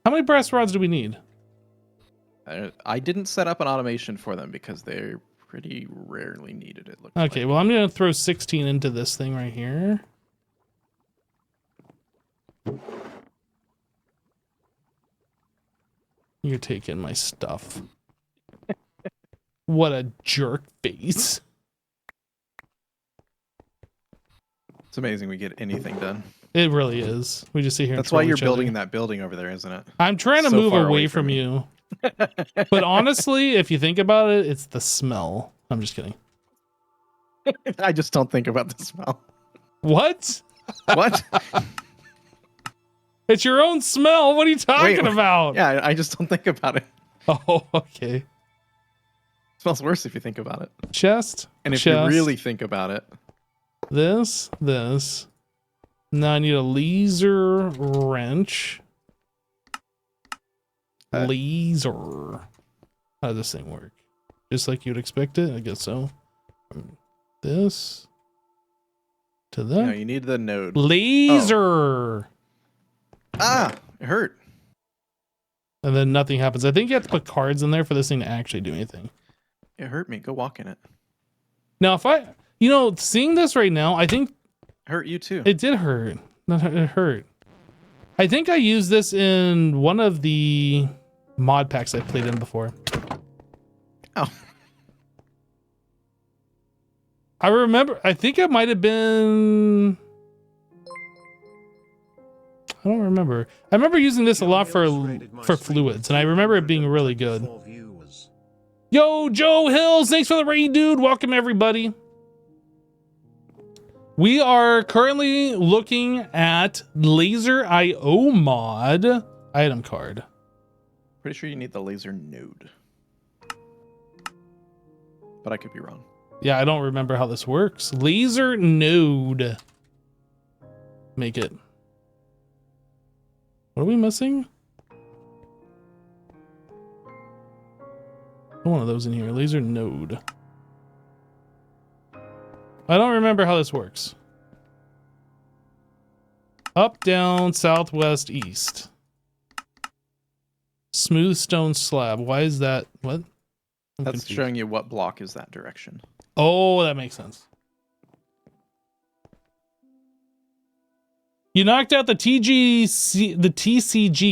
How many brass rods do we need? I didn't set up an automation for them because they're pretty rarely needed, it looks Okay, like. well, I'm going to throw 16 into this thing right here. You're taking my stuff. What a jerk face. It's amazing we get anything done. It really is. We just sit here. That's and why you're each building other. that building over there, isn't it? I'm trying to So move far away from me. you. But honestly, if you think about it, it's the smell. I'm just kidding. I just don't think about the smell. What? What? It's your own smell. What are you talking about? Yeah, I just don't think about it. Oh, okay. It smells worse if you think about it. Chest. And if chest, you really think about it. This. Now I need a laser wrench. Laser. How does this thing work? Just like you'd expect it? I guess so. This. To that. No, you need the node. Laser. Ah, it hurt. And then nothing happens. I think you have to put cards in there for this thing to actually do anything. It hurt me. Go walk in it. Now, if I, seeing this right now, I think It hurt you too. it did hurt. It hurt. I think I used this in one of the mod packs I played in before. Oh. I remember, I think it might have been, I don't remember. I remember using this a lot for fluids, and I remember it being really good. Yo, Joe Hills, thanks for the raid, dude. Welcome, everybody. We are currently looking at Laser IO mod item card. Pretty sure you need the laser node. But I could be wrong. Yeah, I don't remember how this works. Laser node. Make it. What are we missing? One of those in here. Laser node. I don't remember how this works. Up, down, southwest, east. Smooth stone slab. Why is that? What? I'm That's confused. showing you what block is that direction. Oh, that makes sense. You knocked out the TCG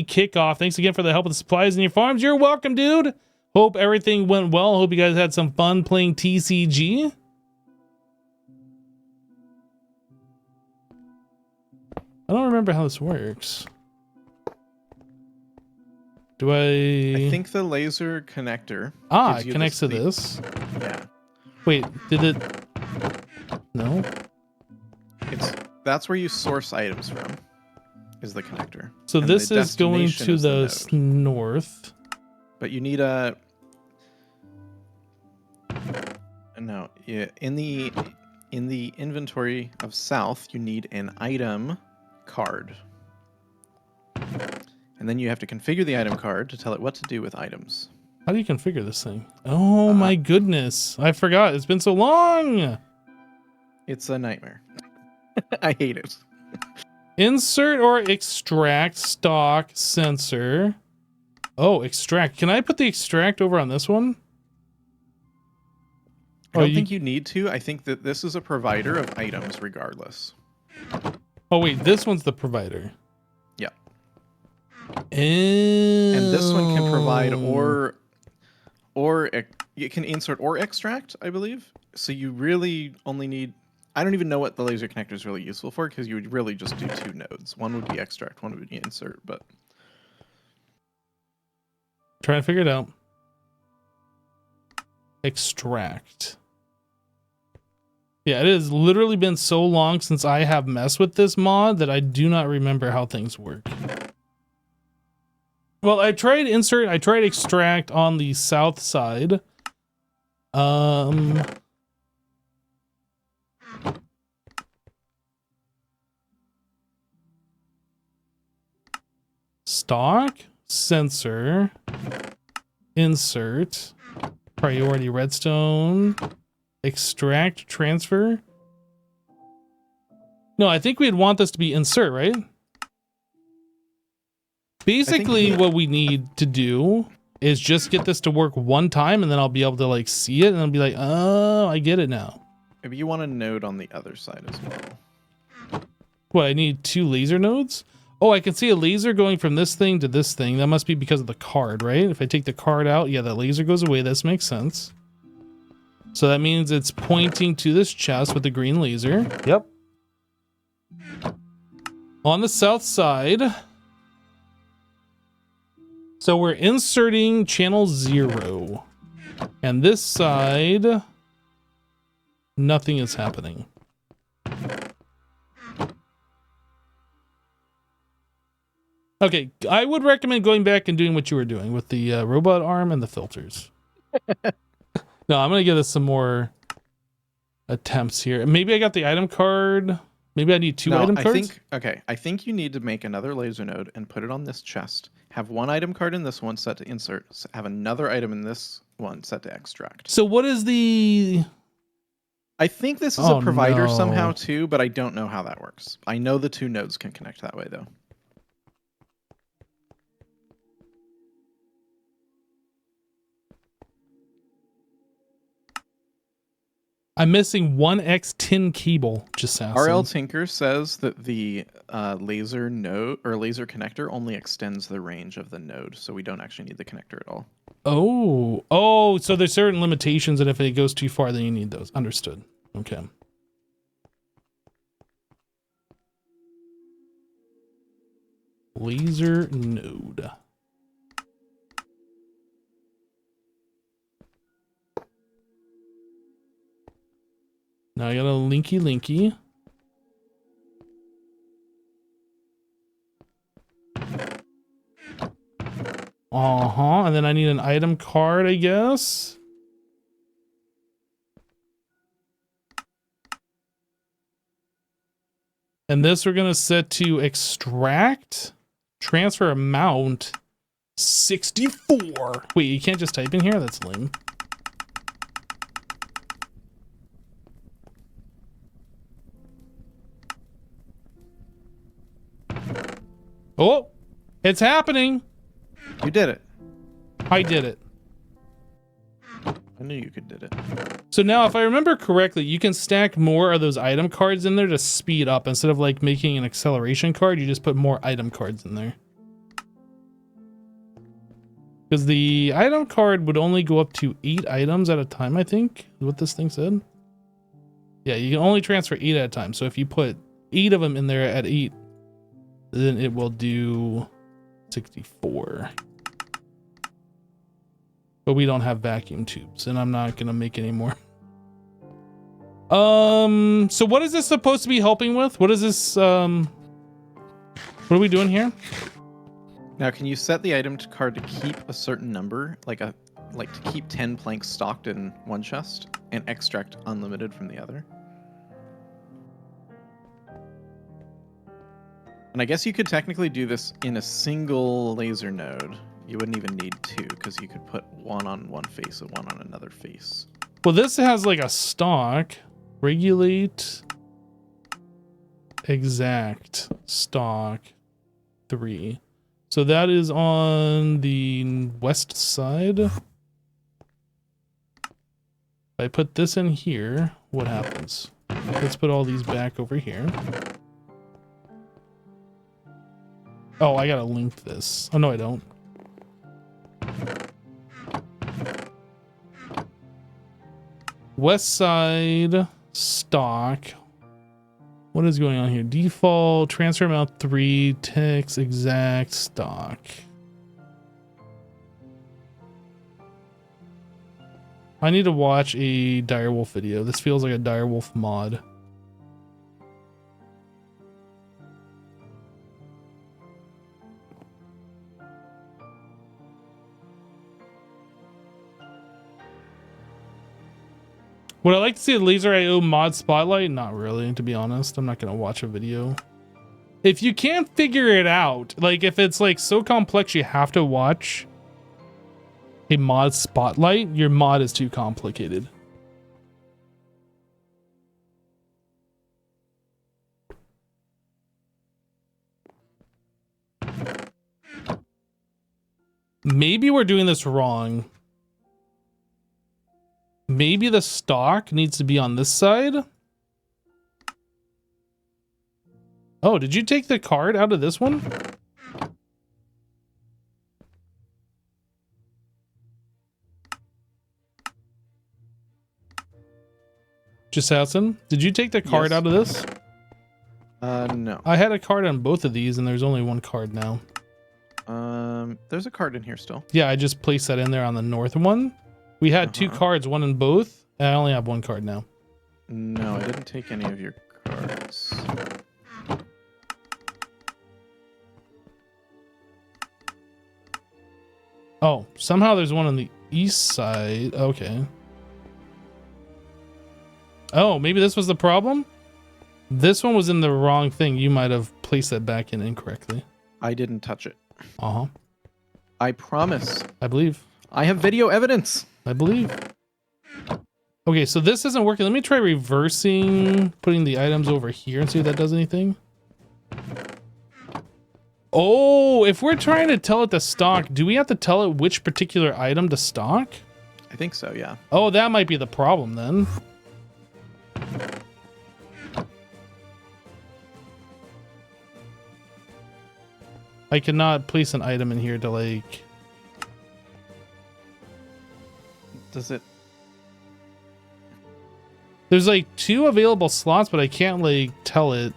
kickoff. Thanks again for the help with the supplies in your farms. You're welcome, dude. Hope everything went well. Hope you guys had some fun playing TCG. I don't remember how this works. Do I think the laser connector. it connects to this. Yeah. Wait, did it? No. That's where you source items from. Is the connector. So And this the is going destination to is the node. north. But you need no, yeah, in the inventory of south, you need an item card. And then you have to configure the item card to tell it what to do with items. How do you configure this thing? Oh my goodness. I forgot. It's been so long. It's a nightmare. I hate it. Insert or extract stock sensor. Oh, extract. Can I put the extract over on this one? I don't think you need to. I think that this is a provider of items regardless. Oh, wait. This one's the provider. Yeah. And this one can provide it can insert or extract, I believe. So you really only need, I don't even know what the laser connector is really useful for, because you would really just do 2 nodes. One would be extract, one would be insert, but trying to figure it out. Extract. Yeah, it has literally been so long since I have messed with this mod that I do not remember how things work. Well, I tried insert, I tried extract on the south side, Stock, sensor, insert, priority redstone, extract, transfer. No, I think we'd want this to be insert, right? Basically, what we need to do is just get this to work one time, and then I'll be able to like see it, and I'll be like, oh, I get it now. Maybe you want a node on the other side as well. What, I need 2 laser nodes? Oh, I can see a laser going from this thing to this thing. That must be because of the card, right? If I take the card out, yeah, that laser goes away. This makes sense. So that means it's pointing to this chest with the green laser. Yep. On the south side. So we're inserting channel 0. And this side, nothing is happening. Okay, I would recommend going back and doing what you were doing with the robot arm and the filters. No, I'm going to give this some more attempts here. Maybe I got the item card. Maybe I need 2 item cards? I think you need to make another laser node and put it on this chest. Have 1 item card in this one set to insert. Have another item in this one set to extract. So what is the... I think this is a provider somehow too, but I don't know how that works. I know the 2 nodes can connect that way though. I'm missing 1x tin cable, just asking. RL Tinker says that the laser node or laser connector only extends the range of the node, so we don't actually need the connector at all. Oh, so there's certain limitations, and if it goes too far, then you need those. Understood. Okay. Laser node. Now I got a linky. And then I need an item card, I guess. And this we're gonna set to extract, transfer amount 64. Wait, you can't just type in here? That's lame. Oh, it's happening. You did it. I did it. I knew you could did it. So now, if I remember correctly, you can stack more of those item cards in there to speed up. Instead of like making an acceleration card, you just put more item cards in there. Because the item card would only go up to 8 items at a time, I think, is what this thing said. Yeah, you can only transfer 8 at a time. So if you put 8 of them in there at 8, then it will do 64. But we don't have vacuum tubes, and I'm not gonna make any more. So what is this supposed to be helping with? What is this, what are we doing here? Now, can you set the item card to keep a certain number, like to keep 10 planks stocked in one chest and extract unlimited from the other? And I guess you could technically do this in a single laser node. You wouldn't even need 2 because you could put 1 on one face and 1 on another face. Well, this has like a stock, regulate, exact, stock, 3. So that is on the west side. If I put this in here, what happens? Let's put all these back over here. Oh, I gotta link this. Oh, no, I don't. West side, stock. What is going on here? Default, transfer amount 3, text, exact, stock. I need to watch a Direwolf video. This feels like a Direwolf mod. Would I like to see a laser IO mod spotlight? Not really, to be honest. I'm not gonna watch a video. If you can't figure it out, like if it's like so complex you have to watch a mod spotlight, your mod is too complicated. Maybe we're doing this wrong. Maybe the stock needs to be on this side. Oh, did you take the card out of this one? Jasassin, did you take the card Yes. out of this? No. I had a card on both of these and there's only one card now. There's a card in here still. Yeah, I just placed that in there on the north one. We had two cards, one in both, and I only have one card now. No, I didn't take any of your cards. Oh, somehow there's one on the east side. Okay. Oh, maybe this was the problem? This one was in the wrong thing. You might have placed that back in incorrectly. I didn't touch it. Uh-huh. I promise. I believe. I have video evidence. I believe. Okay, so this isn't working. Let me try reversing, putting the items over here and see if that does anything. Oh, if we're trying to tell it to stock, do we have to tell it which particular item to stock? I think so, yeah. Oh, that might be the problem then. I cannot place an item in here to like... Does it? There's like 2 available slots, but I can't like tell it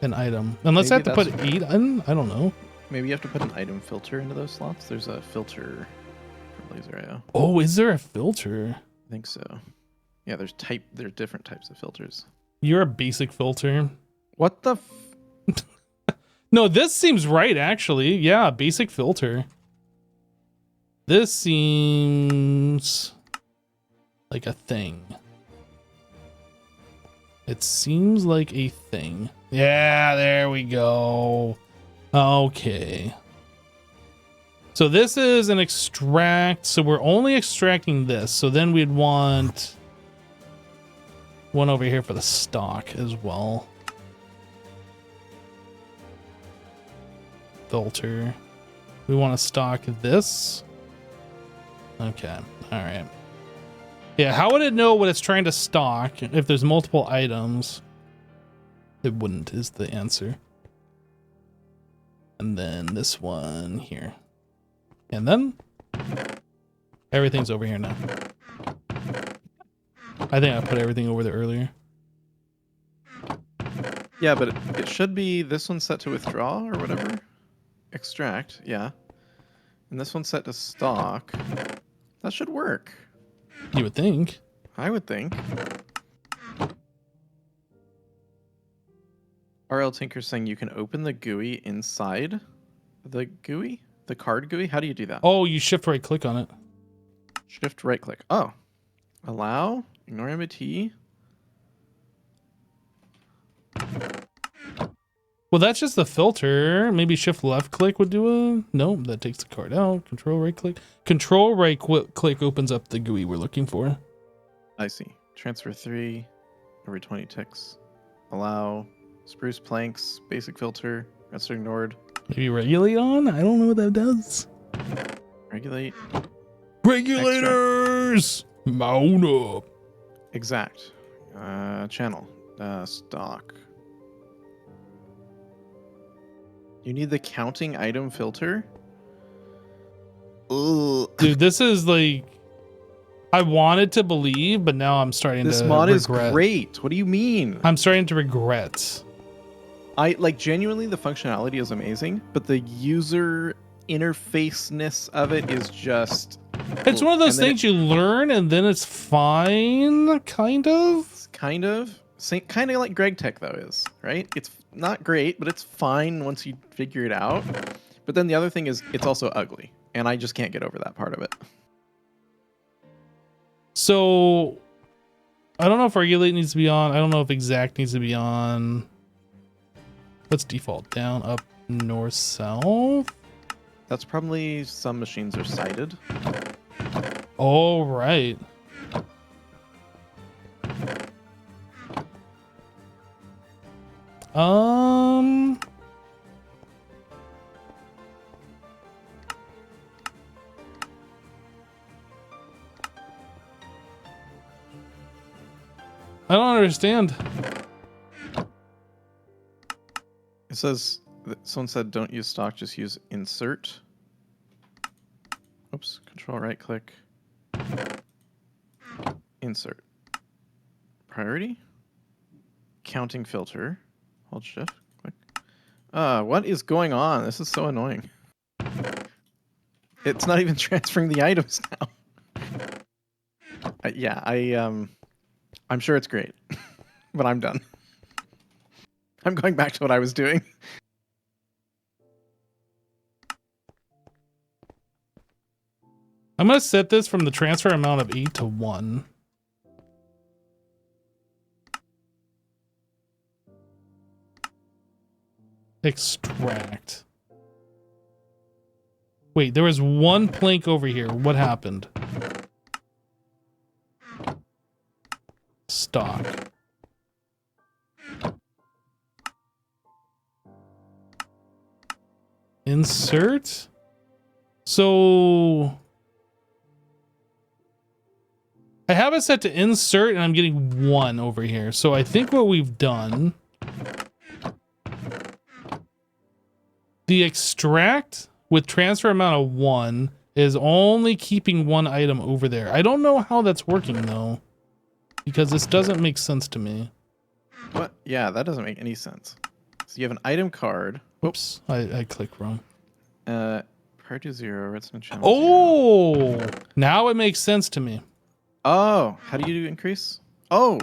an item. Unless I have to put 8 in? I don't know. Maybe you have to put an item filter into those slots. There's a filter for laser IO. Oh, is there a filter? I think so. Yeah, there's different types of filters. You're a basic filter. What the No, this seems right, actually. Yeah, basic filter. This seems like a thing. It seems like a thing. Yeah, there we go. Okay. So this is an extract. So we're only extracting this. So then we'd want one over here for the stock as well. Filter. We want to stock this. Okay. All right. Yeah, how would it know what it's trying to stock if there's multiple items? It wouldn't is the answer. And then this one here. And then everything's over here now. I think I put everything over there earlier. Yeah, but it should be this one's set to withdraw or whatever. Extract, yeah. And this one's set to stock. That should work. You would think. I would think. RL Tinker's saying you can open the GUI inside the GUI? The card GUI? How do you do that? Oh, you shift right click on it. Shift right click. Oh. Allow. Ignore MIT. Well, that's just the filter. Maybe shift left click would do a... Nope, that takes the card out. Control right click. Control right click opens up the GUI we're looking for. I see. Transfer 3 every 20 ticks. Allow. Spruce planks. Basic filter. Rest ignored. Maybe regulate on? I don't know what that does. Regulate. Regulators! Mount up. Exact. Channel. Stock. You need the counting item filter? Ugh. Dude, this is like... I wanted to believe, but now I'm starting This to mod regret. is great. What do you mean? I'm starting to regret. I like genuinely the functionality is amazing, but the user interfaceness of it is just... It's one of those And then things you learn and then it's fine, kind of. It's kind of like Greg Tech though is, right? It's not great, but it's fine once you figure it out. But then the other thing is it's also ugly, and I just can't get over that part of it. So I don't know if regulate needs to be on. I don't know if exact needs to be on. Let's default down, up, north, south. That's probably some machines are sighted. All right. I don't understand. It says, someone said don't use stock, just use insert. Oops, control right click. Insert. Priority. Counting filter. Hold shift, click. What is going on? This is so annoying. It's not even transferring the items now. Yeah, I'm sure it's great, but I'm done. I'm going back to what I was doing. I'm going to set this from the transfer amount of 8 to 1. Extract. Wait, there was one plank over here. What happened? Stock. Insert. So I have it set to insert and I'm getting 1 over here. So I think what we've done, the extract with transfer amount of 1 is only keeping 1 item over there. I don't know how that's working though, because this doesn't make sense to me. What? Yeah, that doesn't make any sense. So you have an item card. Whoops, I clicked wrong. Prior to 0, redstone channel 0. Oh, now it makes sense to me. Oh, how do you do increase? Oh.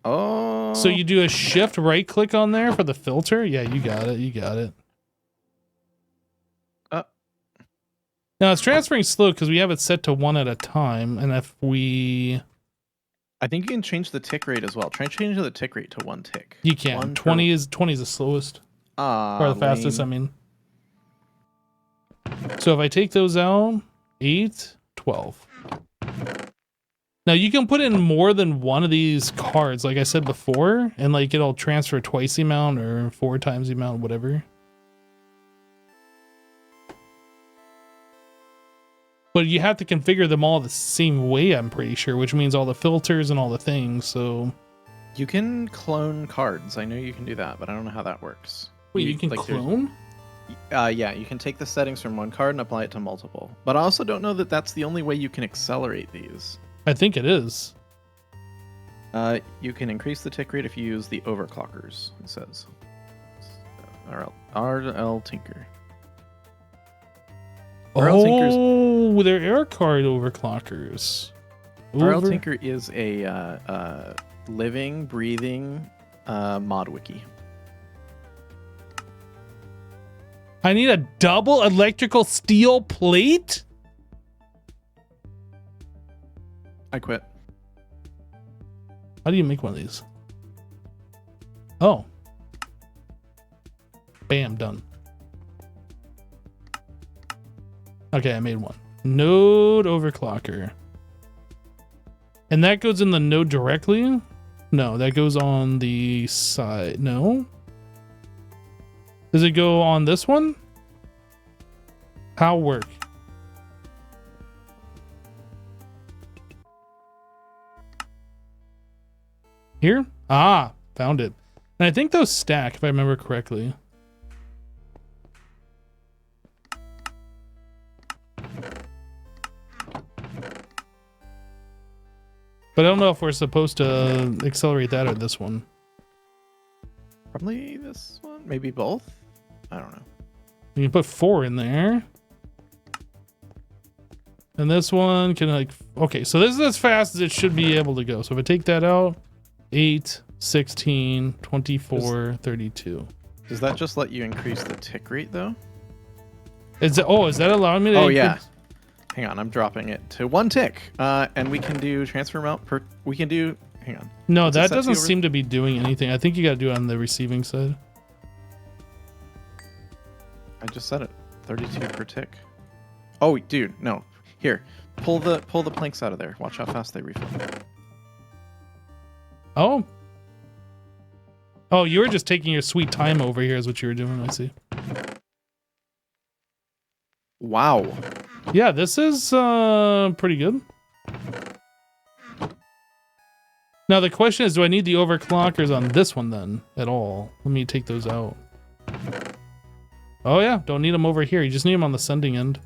So you do a shift right click on there for the filter? Yeah, you got it. You got it. Now it's transferring slow because we have it set to 1 at a time. And if we... I think you can change the tick rate as well. Try and change the tick rate to 1 tick. You can. 20 is the slowest. Or the fastest, I mean. So if I take those out, 8, 12. Now you can put in more than one of these cards, like I said before, and like it'll transfer twice the amount or 4 times the amount, whatever. But you have to configure them all the same way, I'm pretty sure, which means all the filters and all the things, so... You can clone cards. I know you can do that, but I don't know how that works. Wait, you can clone? Yeah, you can take the settings from one card and apply it to multiple. But I also don't know that that's the only way you can accelerate these. I think it is. You can increase the tick rate if you use the overclockers, it says. RL Tinker. Oh, they're air card overclockers. RL Tinker is a living, breathing mod wiki. I need a double electrical steel plate? I quit. How do you make one of these? Oh. Bam, done. Okay, I made one. Node overclocker. And that goes in the node directly? No, that goes on the side. No? Does it go on this one? How work? Here? Ah, found it. And I think those stack, if I remember correctly. But I don't know if we're supposed to accelerate that or this one. Probably this one? Maybe both? I don't know. You can put 4 in there. And this one can like... Okay, so this is as fast as it should be able to go. So if I take that out... 8, 16, 24, 32. Does that just let you increase the tick rate though? Is that allowing me to... Oh yeah. Hang on, I'm dropping it to 1 tick. And we can do transfer amount per... We can do... hang on. No, What's it that set to doesn't over- seem to be doing anything. I think you got to do it on the receiving side. I just said it. 32 per tick. Oh, dude, no. Here, pull the planks out of there. Watch how fast they refill. Oh. Oh, you were just taking your sweet time over here is what you were doing, I see. Wow. Yeah, this is pretty good. Now the question is, do I need the overclockers on this one then at all? Let me take those out. Oh yeah, don't need them over here. You just need them on the sending end.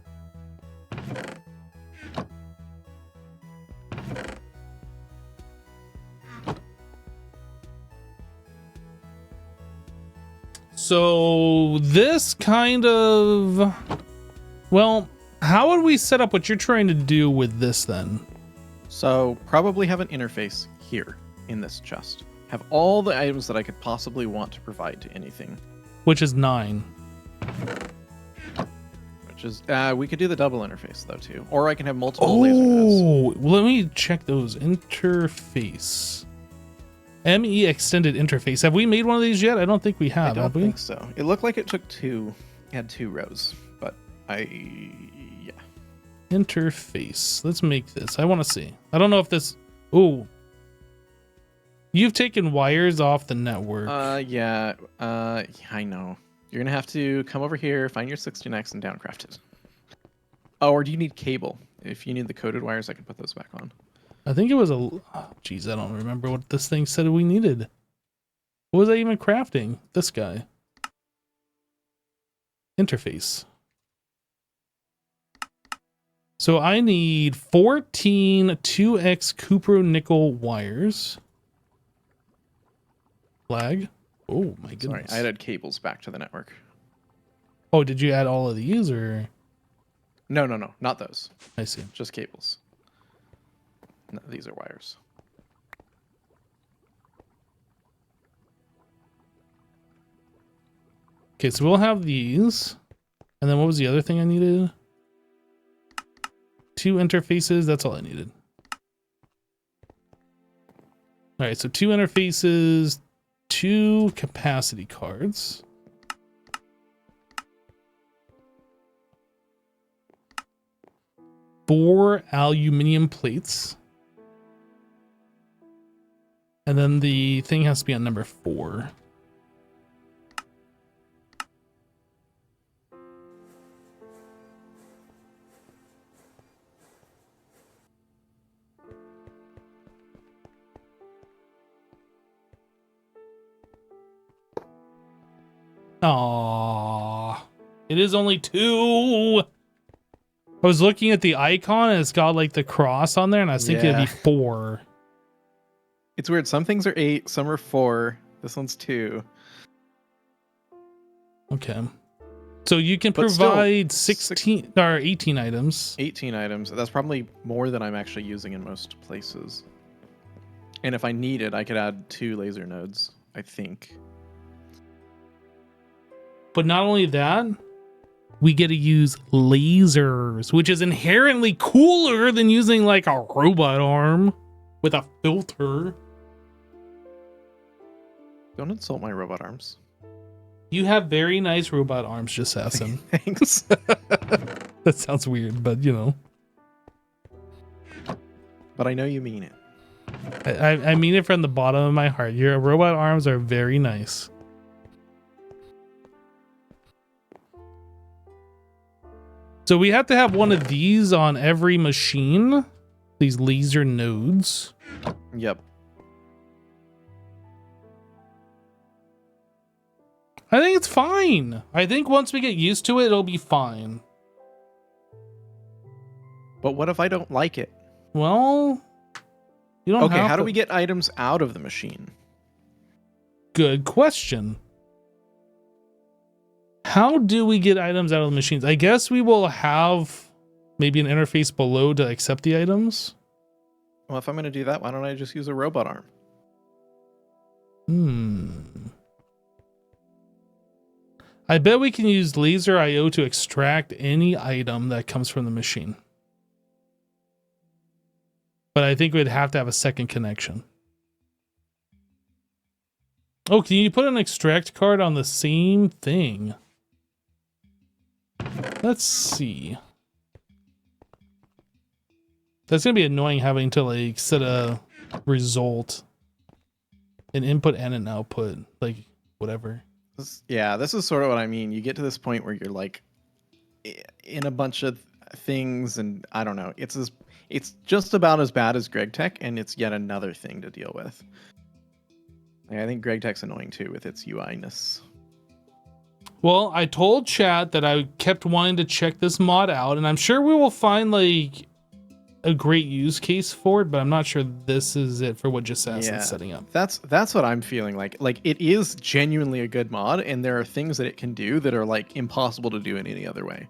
So this kind of, well, how would we set up what you're trying to do with this then? So probably have an interface here in this chest. Have all the items that I could possibly want to provide to anything. Which is 9. Which is, we could do the double interface though too. Or I can have multiple laser nodes. Oh, let me check those. Interface. ME extended interface. Have we made one of these yet? I don't think we I have. don't Have we? think so. It looked like it took two, had 2 rows, but yeah. Interface. Let's make this. I want to see. I don't know if this. Oh, you've taken wires off the network. Yeah, I know. You're gonna have to come over here, find your 16x, and downcraft it. Oh, or do you need cable? If you need the coded wires, I can put those back on. I think it was a. Geez, I don't remember what this thing said we needed. What was I even crafting? This guy. Interface. So I need 14 2x cupro nickel wires. Flag. Oh my Sorry, goodness. I added cables back to the network. Oh, did you add all of these or? No, not those. I see. Just cables. No, these are wires. Okay, so we'll have these. And then what was the other thing I needed? 2 interfaces. That's all I needed. All right, so 2 interfaces, 2 capacity cards. Four aluminum plates. And then the thing has to be on number 4. Aww. It is only 2. I was looking at the icon and it's got like the cross on there and I was thinking it'd be 4. It's weird. Some things are 8, some are 4. This one's 2. Okay. So you can But still, provide 16 or 18 items. 18 items. That's probably more than I'm actually using in most places. And if I needed, I could add 2 laser nodes, I think. But not only that, we get to use lasers, which is inherently cooler than using like a robot arm with a filter. Don't insult my robot arms. You have very nice robot arms, just assassin. Thanks. That sounds weird, but you know. But I know you mean it. I mean it from the bottom of my heart. Your robot arms are very nice. So we have to have one of these on every machine. These laser nodes. Yep. I think it's fine. I think once we get used to it, it'll be fine. But what if I don't like it? Well, you don't Okay, have how do to- we get items out of the machine? Good question. How do we get items out of the machines? I guess we will have maybe an interface below to accept the items. Well, if I'm going to do that, why don't I just use a robot arm? I bet we can use laser IO to extract any item that comes from the machine. But I think we'd have to have a second connection. Oh, can you put an extract card on the same thing? Let's see. That's gonna be annoying having to like set a result, an input and an output, like whatever. This is sort of what I mean. You get to this point where you're like in a bunch of things, and I don't know. It's just about as bad as GregTech, and it's yet another thing to deal with. Like, I think GregTech's annoying too with its UI-ness. Well, I told chat that I kept wanting to check this mod out, and I'm sure we will find like a great use case for it, but I'm not sure this is it for what just Assassin's setting up. That's what I'm feeling like. Like, it is genuinely a good mod, and there are things that it can do that are like impossible to do in any other way.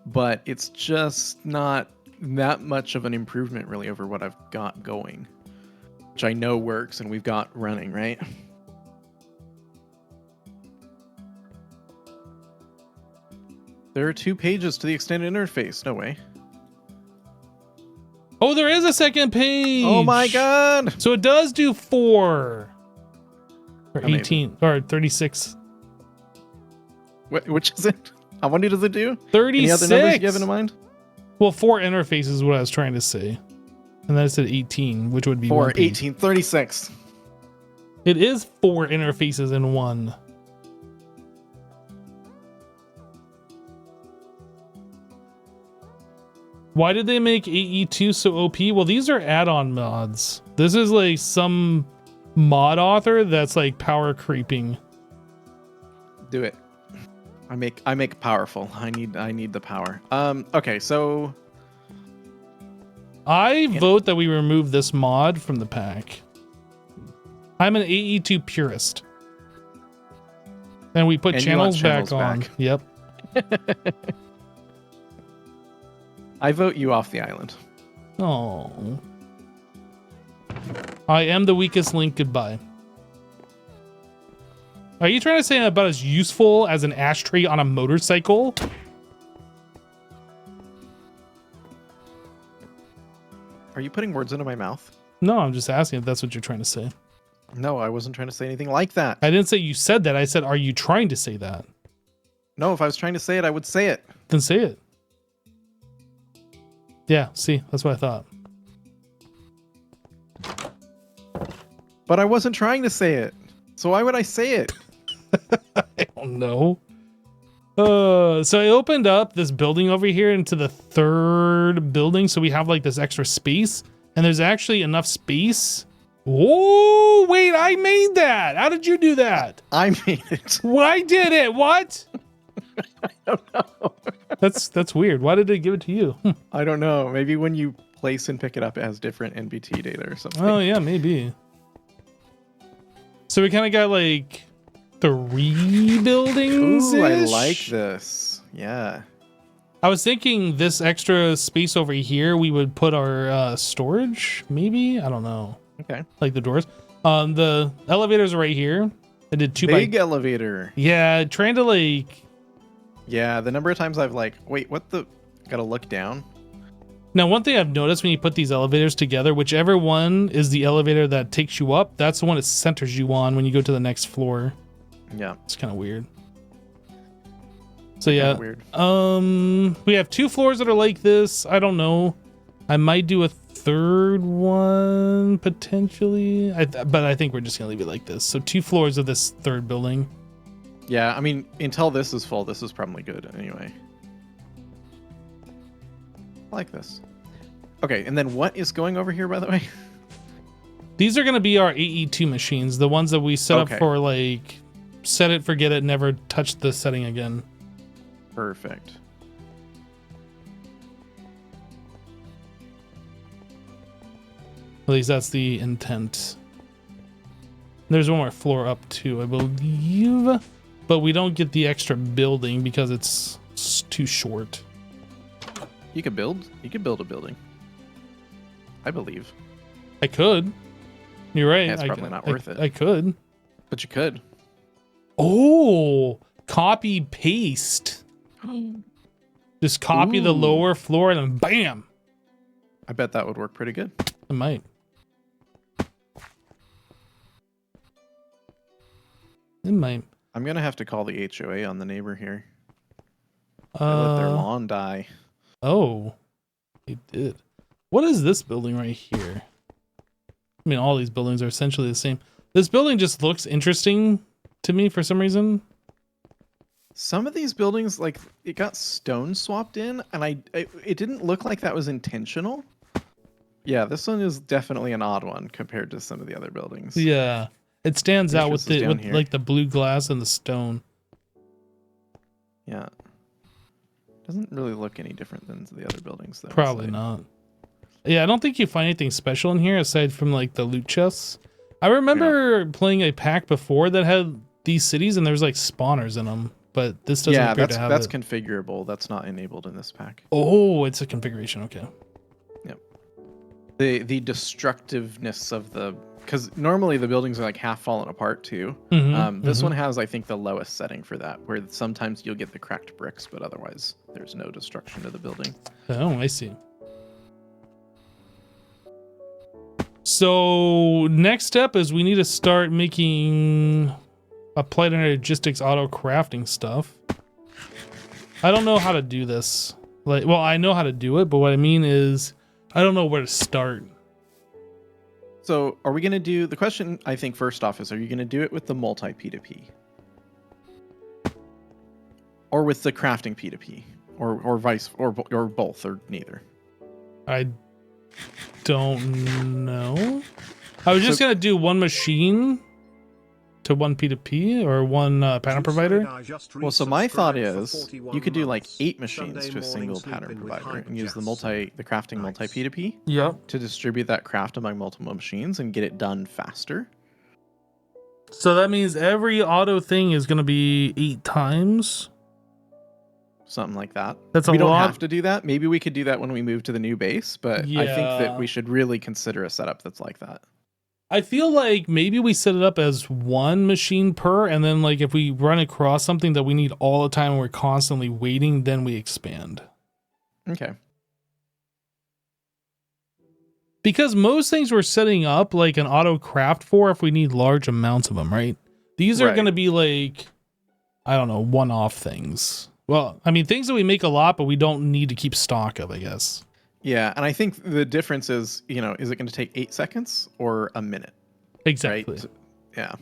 But it's just not that much of an improvement really over what I've got going, which I know works and we've got running, right? There are 2 pages to the extended interface. No way. Oh, there is a second page. Oh my god. So it does do 4 or Amazing. 18 or 36. Which is it? How many does it do? 36. Any other numbers you have in mind? Well, 4 interfaces is what I was trying to say. And then I said 18, which would be 4, one page. 18, 36. It is 4 interfaces in one. Why did they make AE2 so OP? Well, these are add-on mods. This is like some mod author that's like power creeping. Do it. I make powerful. I need the power. Okay, so I vote that we remove this mod from the pack. I'm an AE2 purist. And we put channels back on. Yep. I vote you off the island. Oh. I am the weakest link. Goodbye. Are you trying to say I'm about as useful as an ashtray on a motorcycle? Are you putting words into my mouth? No, I'm just asking if that's what you're trying to say. No, I wasn't trying to say anything like that. I didn't say you said that. I said, are you trying to say that? No, if I was trying to say it, I would say it. Then say it. Yeah, see, that's what I thought. But I wasn't trying to say it. So why would I say it? I don't know. So I opened up this building over here into the 3rd building. So we have like this extra space, and there's actually enough space. Oh, wait, I made that. How did you do that? I made it. Well, I did it. What? I don't know. That's weird. Why did it give it to you? I don't know. Maybe when you place and pick it up, it has different NBT data or something. Oh, yeah, maybe. So we kind of got like 3 buildings. Ooh, I like this. Yeah. I was thinking this extra space over here, we would put our storage, maybe? I don't know. Okay. Like the doors. The elevators are right here. I did 2 Big by... elevator. Yeah, trying to like... Yeah, the number of times I've like, wait, what the... Gotta look down. Now, one thing I've noticed when you put these elevators together, whichever one is the elevator that takes you up, that's the one it centers you on when you go to the next floor. Yeah. It's kind of weird. So yeah, Weird. we have 2 floors that are like this. I don't know. I might do a 3rd one potentially, but I think we're just gonna leave it like this. So 2 floors of this 3rd building. Yeah, I mean, until this is full, this is probably good anyway. I like this. Okay, and then what is going over here, by the way? These are gonna be our AE2 machines, the ones that we set up for like set it, forget it, never touch the setting again. Perfect. At least that's the intent. There's one more floor up too, I believe, but we don't get the extra building because it's too short. You could build a building. I believe. I could. You're right. Yeah, it's probably not worth it. I could. But you could. Oh, copy paste. Just copy the lower floor and then bam. I bet that would work pretty good. It might. It might. I'm gonna have to call the HOA on the neighbor here. They let their lawn die. Oh, they did. What is this building right here? I mean, all these buildings are essentially the same. This building just looks interesting to me for some reason. Some of these buildings, like, it got stone swapped in, and it didn't look like that was intentional. Yeah, this one is definitely an odd one compared to some of the other buildings. Yeah, it stands out with the like the blue glass and the stone. Yeah, doesn't really look any different than the other buildings, though. Probably not. Yeah, I don't think you find anything special in here aside from like the loot chests. I remember playing a pack before that had these cities and there's like spawners in them, but this doesn't appear to have that's configurable. That's not enabled in this pack. Oh, it's a configuration. Okay. Yep. The destructiveness of the, because normally the buildings are like half fallen apart too. This one has, I think, the lowest setting for that, where sometimes you'll get the cracked bricks, but otherwise there's no destruction to the building. Oh, I see. So next step is we need to start making applied energistics auto crafting stuff. I don't know how to do this. Like, well, I know how to do it, but what I mean is I don't know where to start. So are we going to do, the question I think first off is, are you going to do it with the multi P2P? Or with the crafting P2P? Or vice, or both, or neither? I don't know. I was just going to do one machine to one P2P or one pattern provider. Well, so my thought is you could do like 8 machines to a single pattern provider and use the crafting multi P2P to distribute that craft among multiple machines and get it done faster. So that means every auto thing is going to be 8 times. Something like that. That's a lot. We don't have to do that. Maybe we could do that when we move to the new base, but I think that we should really consider a setup that's like that. I feel like maybe we set it up as one machine per, and then like if we run across something that we need all the time and we're constantly waiting, then we expand. Okay. Because most things we're setting up like an auto craft for if we need large amounts of them, right? These are going to be like, I don't know, one-off things. Well, I mean, things that we make a lot, but we don't need to keep stock of, I guess. Yeah, and I think the difference is, you know, is it going to take 8 seconds or a minute? Exactly. Right? Yeah.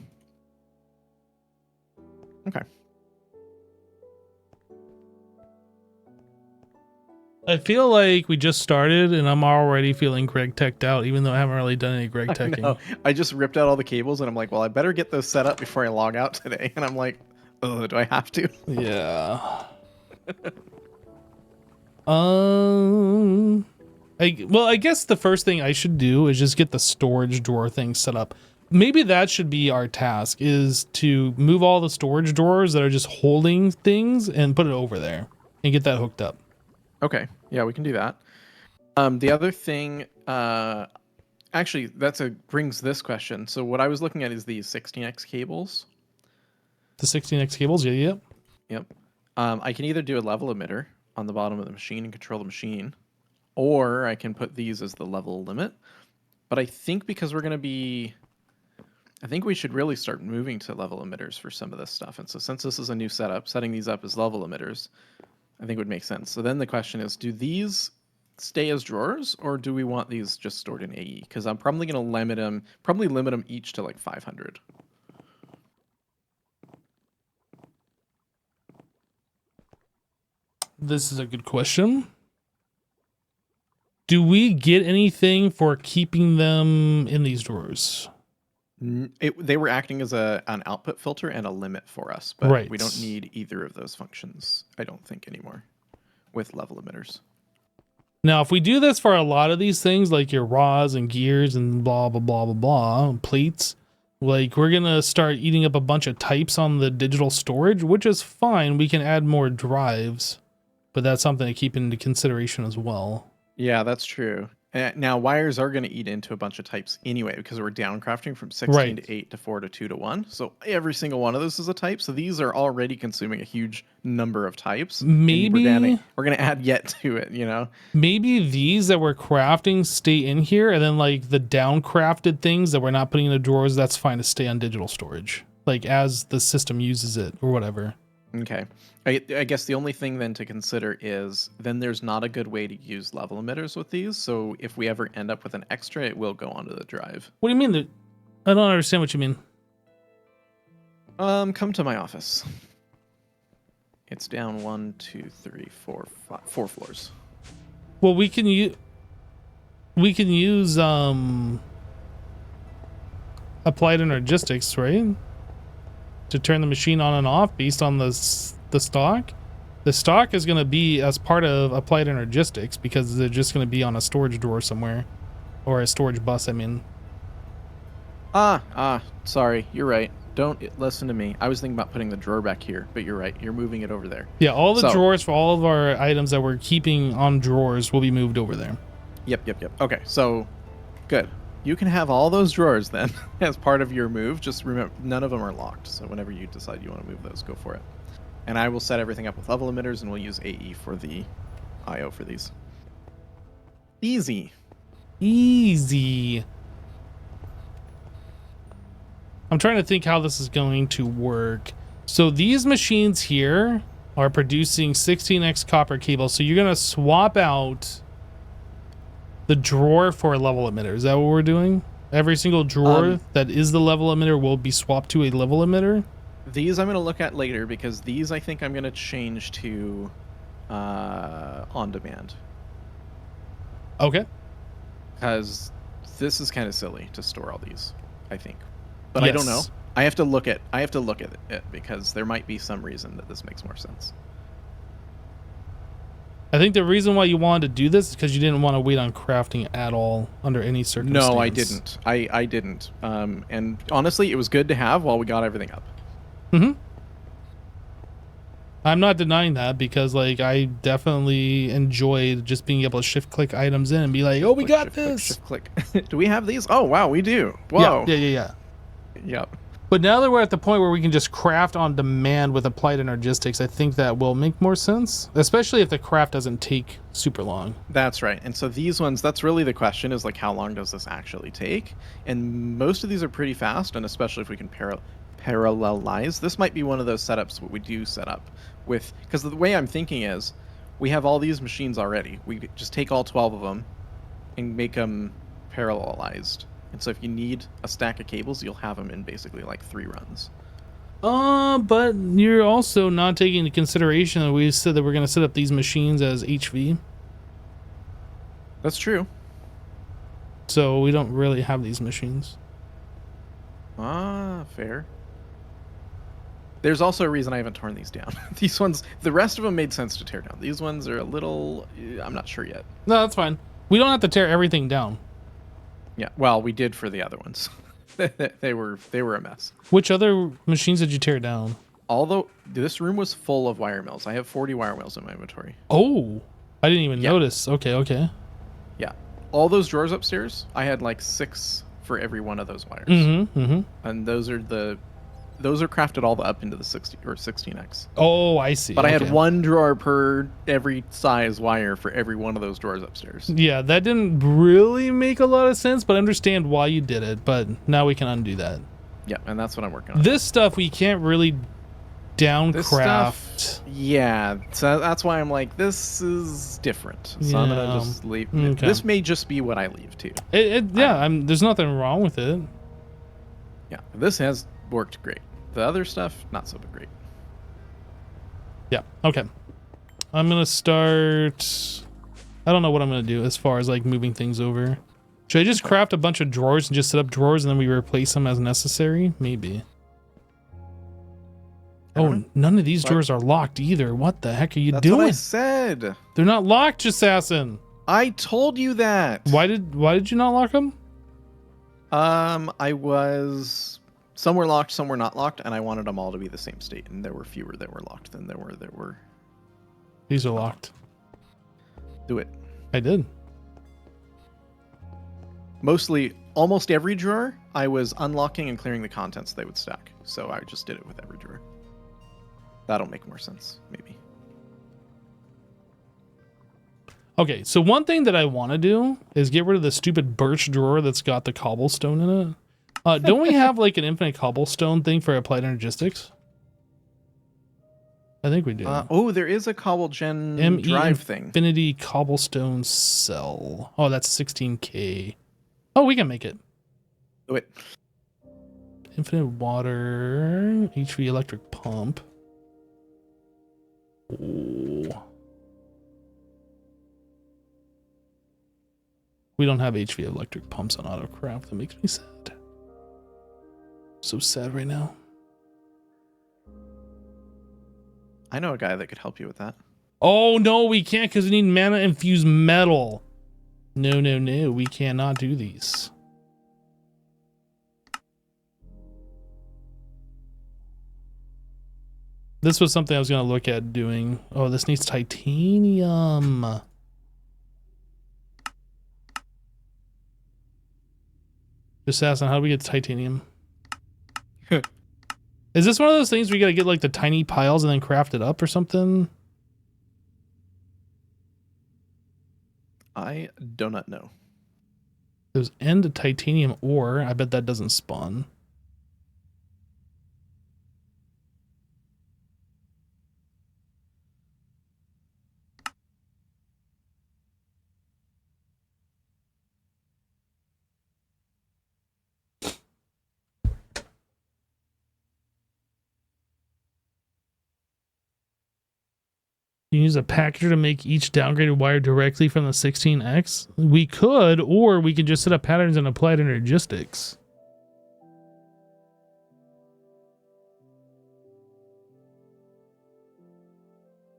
Okay. I feel like we just started and I'm already feeling Greg teched out, even though I haven't really done any Greg teching. I just ripped out all the cables and I'm like, well, I better get those set up before I log out today. And I'm like, oh, do I have to? Yeah. I guess the first thing I should do is just get the storage drawer thing set up. Maybe that should be our task, is to move all the storage drawers that are just holding things and put it over there and get that hooked up. Okay. Yeah, we can do that. The other thing, actually, brings this question. So what I was looking at is these 16x cables. The 16x cables, yeah. Yep. I can either do a level emitter on the bottom of the machine and control the machine, or I can put these as the level limit. But I think because we're going to be, I think we should really start moving to level emitters for some of this stuff. And so since this is a new setup, setting these up as level emitters, I think would make sense. So then the question is, do these stay as drawers, or do we want these just stored in AE? Because I'm probably going to limit them each to like 500. This is a good question. Do we get anything for keeping them in these drawers? They were acting as an output filter and a limit for us, but we don't need either of those functions, I don't think, anymore with level emitters. Now, if we do this for a lot of these things, like your rods and gears and blah, blah, blah, blah, blah, plates, like we're going to start eating up a bunch of types on the digital storage, which is fine. We can add more drives, but that's something to keep into consideration as well. Yeah, that's true. Now, wires are going to eat into a bunch of types anyway, because we're downcrafting from 16 to 8 to 4 to 2 to 1. So every single one of those is a type. So these are already consuming a huge number of types. Maybe we're going to add yet to it, you know? Maybe these that we're crafting stay in here, and then like the downcrafted things that we're not putting in the drawers, that's fine to stay on digital storage. like as the system uses it or whatever. Okay. I guess the only thing then to consider is then there's not a good way to use level emitters with these. So if we ever end up with an extra, it will go onto the drive. What do you mean? I don't understand what you mean. Come to my office. It's down 1, 2, 3, 4, 5, 4 floors. Well, we can use applied energistics, right? To turn the machine on and off based on the stock. The stock is going to be as part of applied energistics because they're just going to be on a storage drawer somewhere, or a storage bus. I mean. Sorry, you're right. Don't listen to me. I was thinking about putting the drawer back here, but you're right. You're moving it over there. Yeah, all the drawers for all of our items that we're keeping on drawers will be moved over there. Yep. Okay, so good. You can have all those drawers then as part of your move. Just remember, none of them are locked. So whenever you decide you want to move those, go for it. And I will set everything up with level emitters, and we'll use AE for the IO for these. Easy. I'm trying to think how this is going to work. So these machines here are producing 16x copper cable. So you're going to swap out the drawer for a level emitter. Is that what we're doing? Every single drawer that is the level emitter will be swapped to a level emitter? These I'm going to look at later because these I think I'm going to change to on demand. Okay. Because this is kind of silly to store all these, I think. But yes. I don't know. I have to look at it because there might be some reason that this makes more sense. I think the reason why you wanted to do this is because you didn't want to wait on crafting at all under any circumstance. No, I didn't. I didn't. And honestly, it was good to have while we got everything up. Mm-hmm. I'm not denying that because, like, I definitely enjoyed just being able to shift click items in and be like, oh, we got this. Shift click. Do we have these? Oh, wow, we do. Whoa. Yeah. Yep. But now that we're at the point where we can just craft on demand with applied energistics, I think that will make more sense, especially if the craft doesn't take super long. That's right. And so these ones, that's really the question is like, how long does this actually take? And most of these are pretty fast, and especially if we can parallelize. This might be one of those setups what we do set up with, because the way I'm thinking is we have all these machines already. We just take all 12 of them and make them parallelized. And so if you need a stack of cables, you'll have them in basically like 3 runs. But you're also not taking into consideration that we said that we're going to set up these machines as HV. That's true. So we don't really have these machines. Fair. There's also a reason I haven't torn these down. These ones, the rest of them made sense to tear down. These ones are a little, I'm not sure yet. No, that's fine. We don't have to tear everything down. Yeah, well, we did for the other ones. they were a mess. Which other machines did you tear down? Although this room was full of wire mills. I have 40 wire mills in my inventory. Oh, I didn't even notice. Okay. Yeah. All those drawers upstairs, I had like 6 for every one of those wires. And those are crafted all the up into the 60 or 16x. Oh, I see. But I had 1 drawer per every size wire for every one of those drawers upstairs. Yeah, that didn't really make a lot of sense, but I understand why you did it. But now we can undo that. Yeah, and that's what I'm working on. This stuff we can't really downcraft. Yeah, so that's why I'm like, this is different. So I'm gonna just leave. Okay. This may just be what I leave too. There's nothing wrong with it. Yeah, this has worked great. The other stuff, not so great. Yeah, okay. I'm gonna start. I don't know what I'm gonna do as far as like moving things over. Should I just craft a bunch of drawers and just set up drawers and then we replace them as necessary? Maybe. Oh, none of these drawers are locked either. What the heck are you doing? That's what I said. They're not locked, assassin. I told you that. Why did you not lock them? I was some were locked, some were not locked, and I wanted them all to be the same state, and there were fewer that were locked than there were. These are locked. Do it. I did. Almost every drawer, I was unlocking and clearing the contents they would stack. So I just did it with every drawer. That'll make more sense, maybe. Okay, so one thing that I want to do is get rid of the stupid birch drawer that's got the cobblestone in it. Don't we have like an infinite cobblestone thing for applied energistics? I think we do. Oh, there is a cobble gen ME drive thing. Infinity cobblestone cell. Oh, that's 16K. Oh, we can make it. Oh, wait. Infinite water, HV electric pump. Oh. We don't have HV electric pumps on autocraft. That makes me sad. So sad right now. I know a guy that could help you with that. Oh no, we can't because we need mana infused metal. No, no, no, we cannot do these. This was something I was going to look at doing. Oh, this needs titanium. Just asking, how do we get titanium? Is this one of those things where you got to get like the tiny piles and then craft it up or something? I do not know. There's end titanium ore. I bet that doesn't spawn. You use a packager to make each downgraded wire directly from the 16X? We could, or we can just set up patterns and apply it in logistics.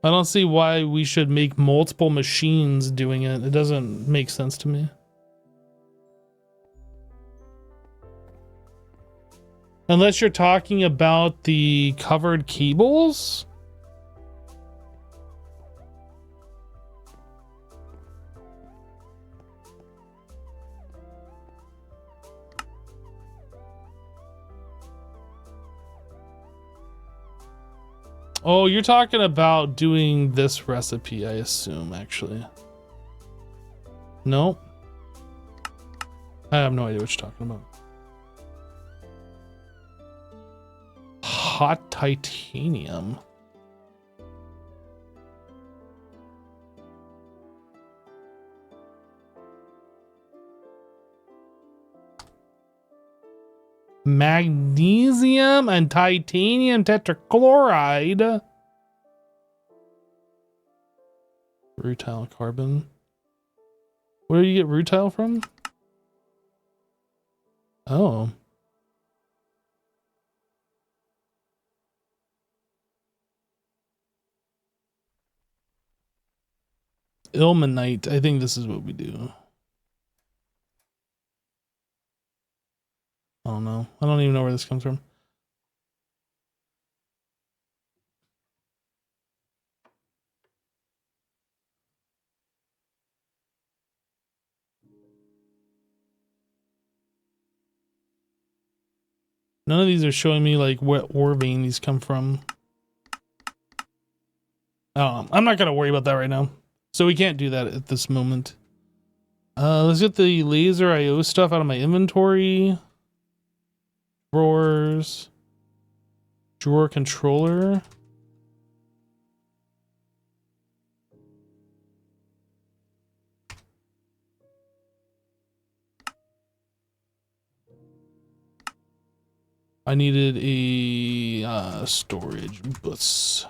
I don't see why we should make multiple machines doing it. It doesn't make sense to me. Unless you're talking about the covered cables. Oh, you're talking about doing this recipe, I assume, actually. No? I have no idea what you're talking about. Hot titanium. Magnesium and titanium tetrachloride. Rutile carbon. Where do you get rutile from? Oh. Ilmenite. I think this is what we do. I don't know. I don't even know where this comes from. None of these are showing me like what ore vein these come from. I'm not gonna worry about that right now. So we can't do that at this moment. Let's get the laser IO stuff out of my inventory. Drawers. Drawer controller. I needed a storage bus.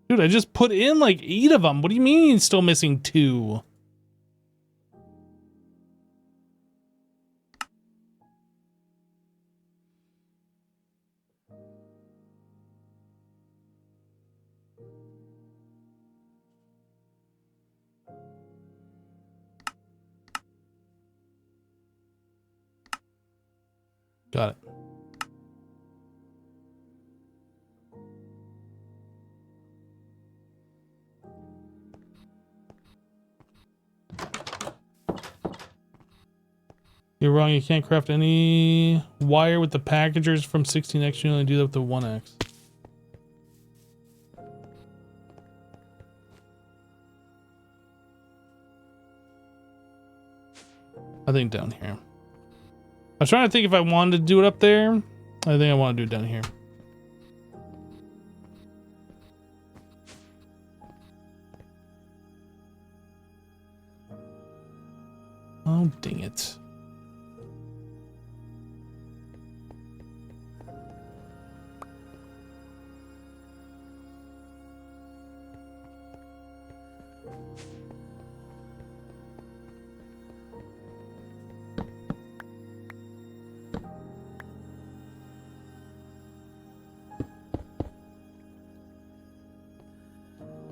Dude, I just put in like 8 of them. What do you mean still missing 2? Got it. You're wrong. You can't craft any wire with the packagers from 16x. You only do that with the 1x. I think down here. I was trying to think if I wanted to do it up there. I think I want to do it down here. Oh, dang it.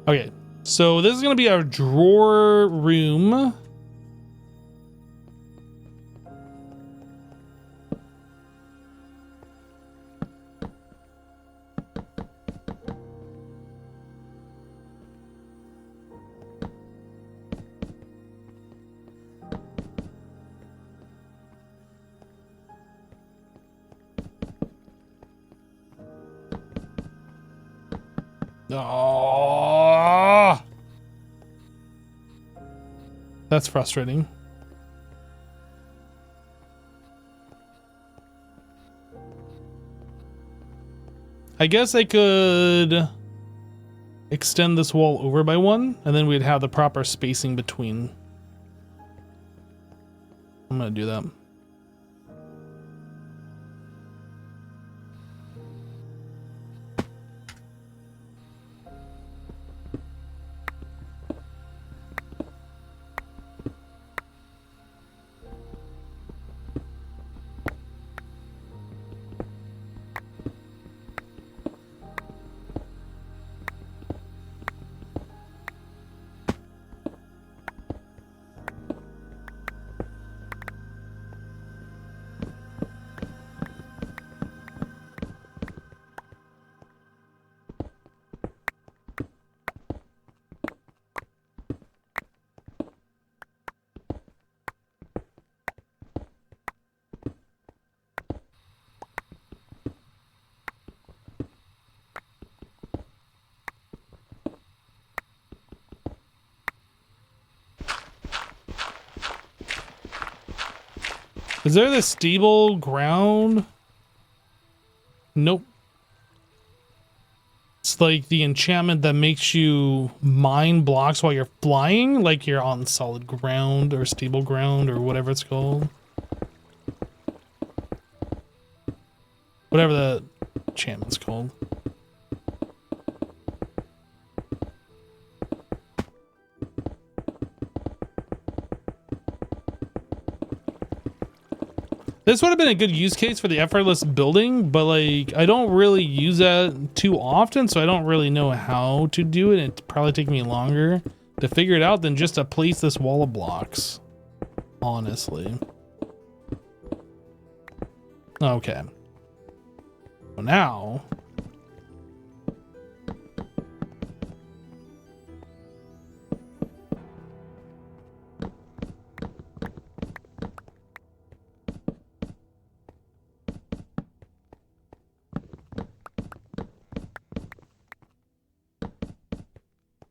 Okay, so this is going to be our drawer room. Oh, that's frustrating. I guess I could extend this wall over by 1, and then we'd have the proper spacing between. I'm gonna do that. Is there the stable ground? Nope. It's like the enchantment that makes you mine blocks while you're flying, like you're on solid ground or stable ground or whatever it's called. Whatever the enchantment's called. This would have been a good use case for the effortless building, but like I don't really use that too often, so I don't really know how to do it. It'd probably take me longer to figure it out than just to place this wall of blocks, honestly. Okay. So now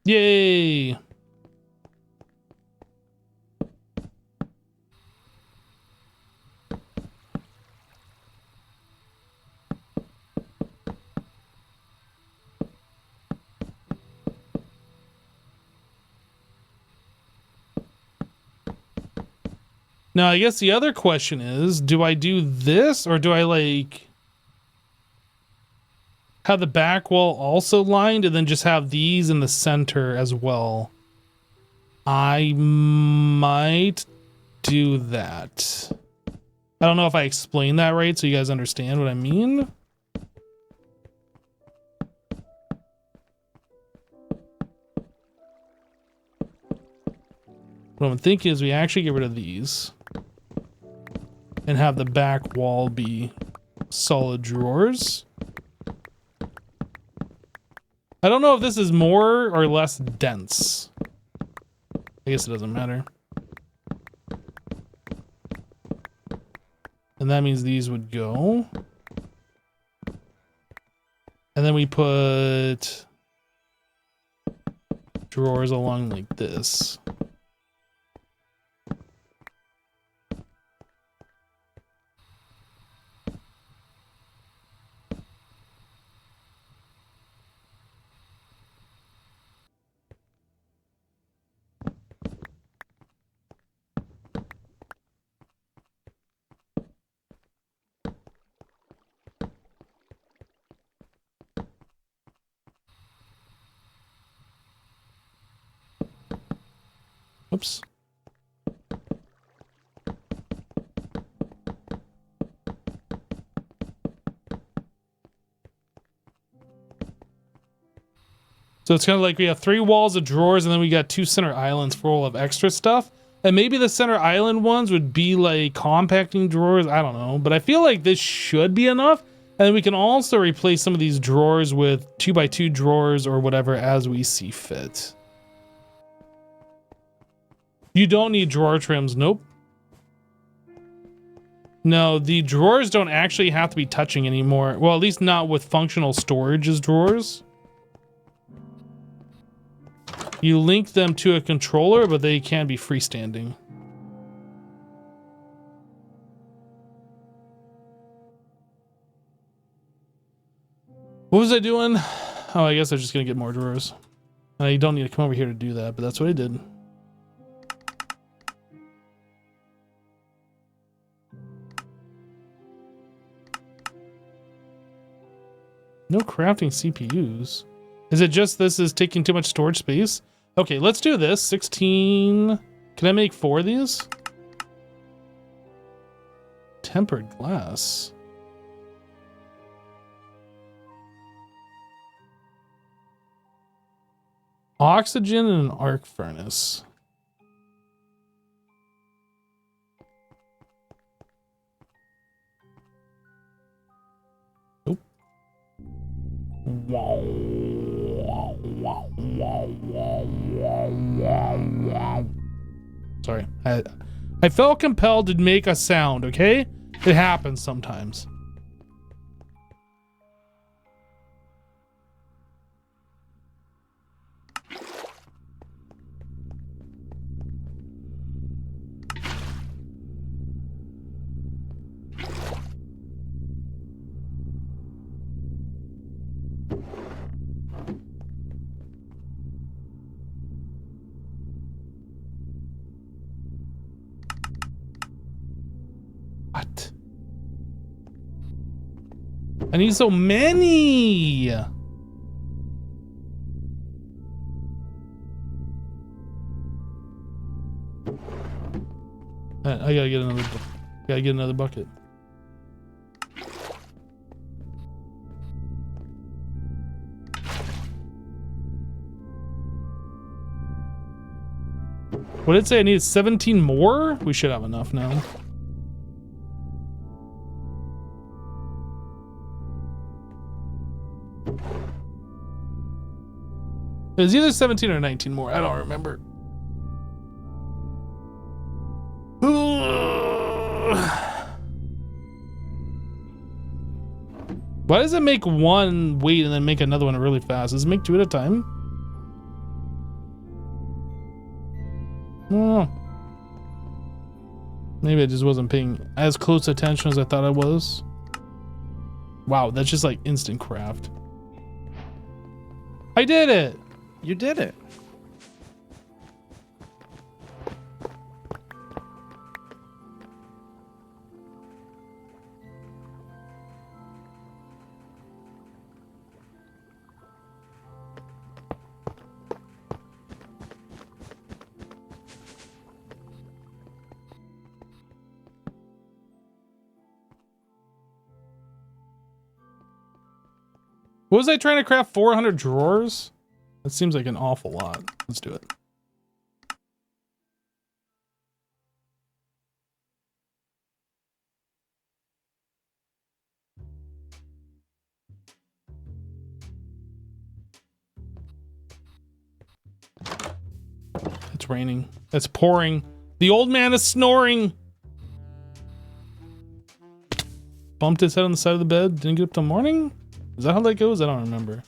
yay! Now, I guess the other question is, do I do this or do I like have the back wall also lined and then just have these in the center as well? I might do that. I don't know if I explained that right so you guys understand what I mean. What I'm thinking is we actually get rid of these and have the back wall be solid drawers. I don't know if this is more or less dense. I guess it doesn't matter. And that means these would go. And then we put drawers along like this. Oops. So it's kind of like we have 3 walls of drawers and then we got 2 center islands full of extra stuff. And maybe the center island ones would be like compacting drawers. I don't know. But I feel like this should be enough. And then we can also replace some of these drawers with 2x2 drawers or whatever as we see fit. You don't need drawer trims. Nope. No, the drawers don't actually have to be touching anymore. Well, at least not with functional storage as drawers. You link them to a controller, but they can be freestanding. What was I doing? Oh, I guess I'm just gonna get more drawers. And I don't need to come over here to do that, but that's what I did. No crafting CPUs. Is it just this is taking too much storage space? Okay, let's do this. 16. Can I make 4 of these? Tempered glass. Oxygen and an arc furnace. Nope. Sorry. I felt compelled to make a sound, okay? It happens sometimes. What? I need so many. I gotta get another. Gotta get another bucket. What did it say? I needed 17 more. We should have enough now. It was either 17 or 19 more. I don't remember. Why does it make one wait and then make another one really fast? Does it make 2 at a time? Oh. Maybe I just wasn't paying as close attention as I thought I was. Wow, that's just like instant craft. I did it! You did it. What was I trying to craft? 400 drawers? That seems like an awful lot. Let's do it. It's raining. It's pouring. The old man is snoring. bumped his head on the side of the bed, didn't get up till morning? Is that how that goes? I don't remember.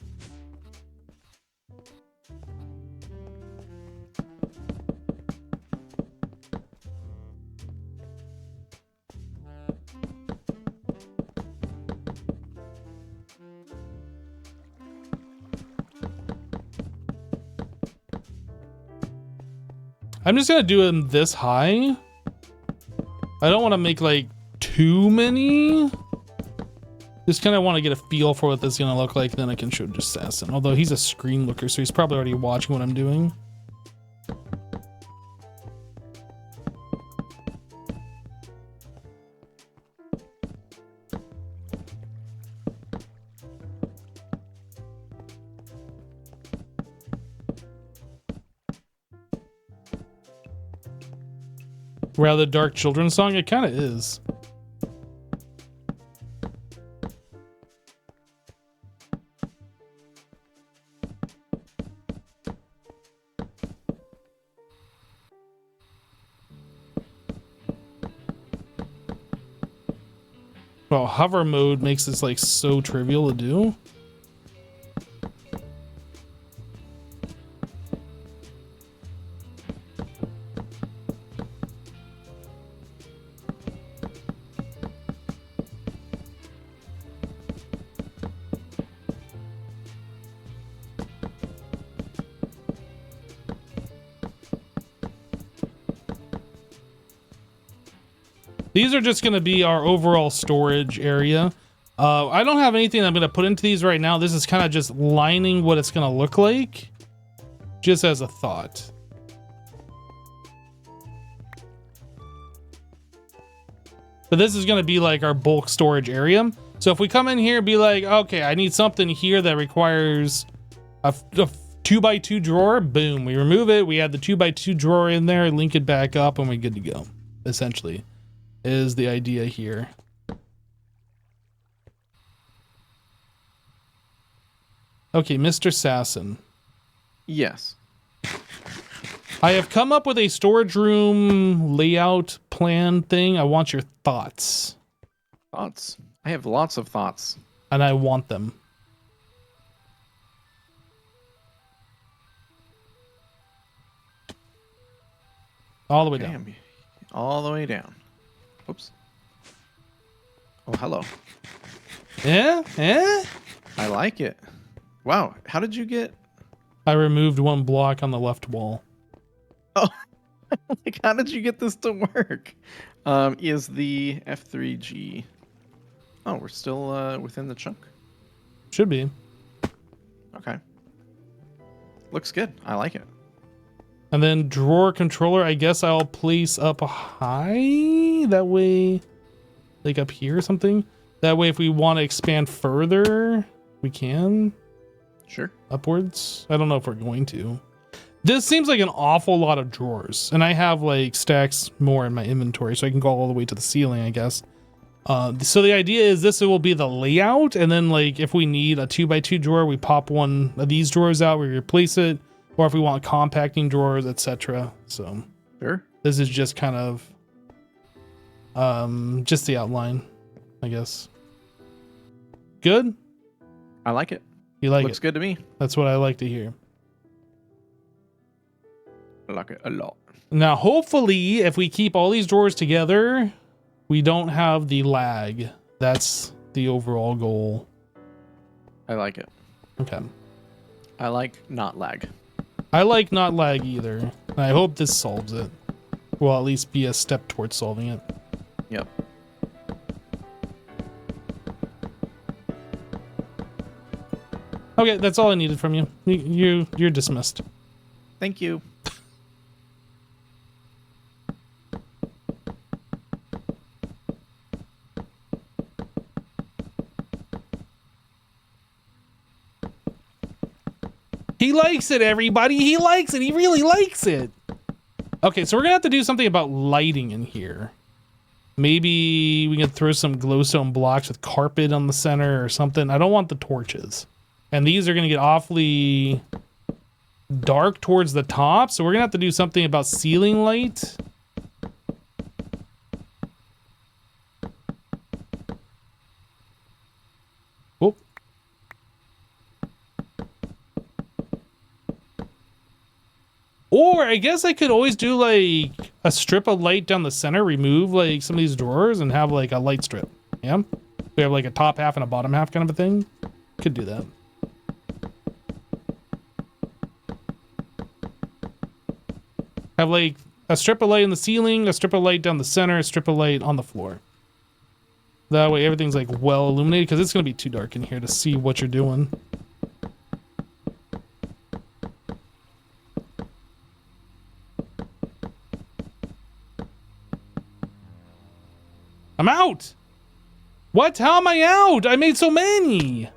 I'm just gonna do them this high. I don't want to make like too many. Just kind of want to get a feel for what this is gonna look like. Then I can show just Assassin. Although he's a screen looker, so he's probably already watching what I'm doing. Rather dark children's song? It kind of is. Well, hover mode makes this like so trivial to do. These are just going to be our overall storage area. I don't have anything I'm going to put into these right now. This is kind of just lining what it's going to look like, just as a thought. But this is going to be like our bulk storage area. So if we come in here and be like, okay, I need something here that requires a 2x2 drawer, boom, we remove it. We add the 2x2 drawer in there, link it back up, and we're good to go, essentially. Is the idea here. Okay, Mr. Sasson. Yes. I have come up with a storage room layout plan thing. I want your thoughts. Thoughts? I have lots of thoughts. And I want them. All the way down. All the way down. Oops. Oh, hello. Yeah? Yeah? I like it. Wow. How did you get... I removed one block on the left wall. Oh, like, how did you get this to work? Is the F3G... Oh, we're still within the chunk? Should be. Okay. Looks good. I like it. And then drawer controller, I guess I'll place up high. That way, like up here or something. That way, if we want to expand further, we can. Sure. Upwards. I don't know if we're going to. This seems like an awful lot of drawers. And I have like stacks more in my inventory, so I can go all the way to the ceiling, I guess. So the idea is this will be the layout. And then like if we need a 2x2 drawer, we pop one of these drawers out, we replace it. Or if we want compacting drawers, etc. So sure. This is just kind of just the outline, I guess. Good? I like it. You like it? Looks good to me. That's what I like to hear. I like it a lot. Now, hopefully, if we keep all these drawers together, we don't have the lag. That's the overall goal. I like it. Okay. I like not lag. I like not lag either. I hope this solves it. Well, at least be a step towards solving it. Yep. Okay, that's all I needed from you. You're dismissed. Thank you. He likes it, everybody. He likes it. He really likes it. Okay, so we're gonna have to do something about lighting in here. Maybe we can throw some glowstone blocks with carpet on the center or something. I don't want the torches. And these are gonna get awfully dark towards the top, so we're gonna have to do something about ceiling light. Or I guess I could always do like a strip of light down the center, remove like some of these drawers and have like a light strip. Yeah. We have like a top half and a bottom half kind of a thing. Could do that. Have like a strip of light in the ceiling, a strip of light down the center, a strip of light on the floor. That way everything's like well illuminated, because it's going to be too dark in here to see what you're doing. I'm out! What? How am I out? I made so many!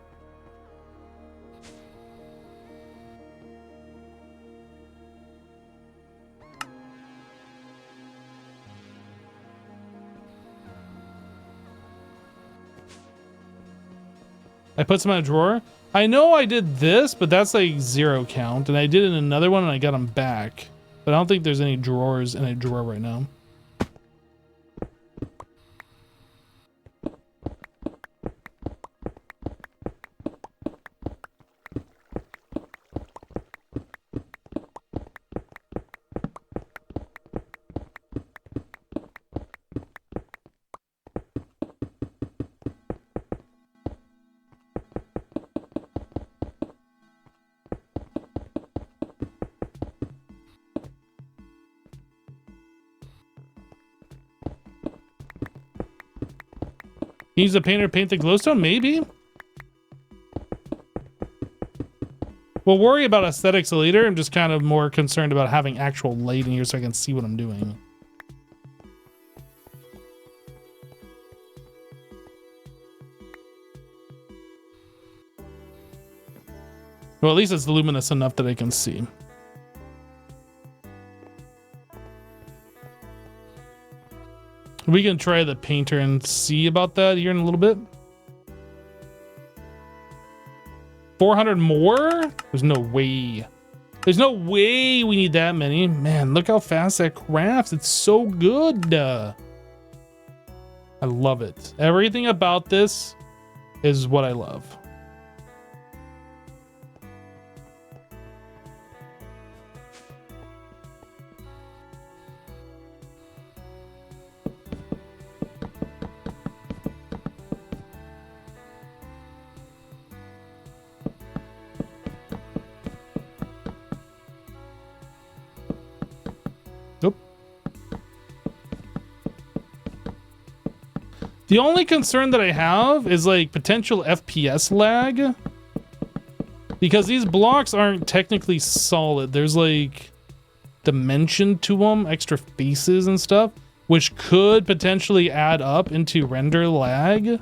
I put some in a drawer. I know I did this, but that's like 0 count. And I did it in another one and I got them back. But I don't think there's any drawers in a drawer right now. Use a painter to paint the glowstone? Maybe. We'll worry about aesthetics later. I'm just kind of more concerned about having actual light in here so I can see what I'm doing. Well, at least it's luminous enough that I can see. We can try the painter and see about that here in a little bit. 400 more? There's no way. There's no way we need that many. Man, look how fast that crafts. It's so good. I love it. Everything about this is what I love. The only concern that I have is like potential FPS lag, because these blocks aren't technically solid. There's like dimension to them, extra faces and stuff, which could potentially add up into render lag.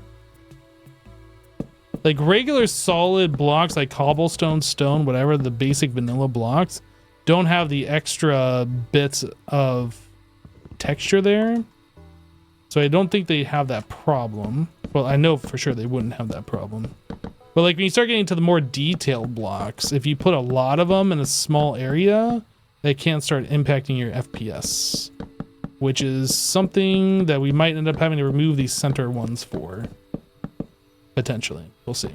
Like regular solid blocks like cobblestone, stone, whatever, the basic vanilla blocks don't have the extra bits of texture there. So I don't think they have that problem. Well, I know for sure they wouldn't have that problem. But like when you start getting to the more detailed blocks, if you put a lot of them in a small area, they can start impacting your FPS, which is something that we might end up having to remove these center ones for. Potentially. We'll see.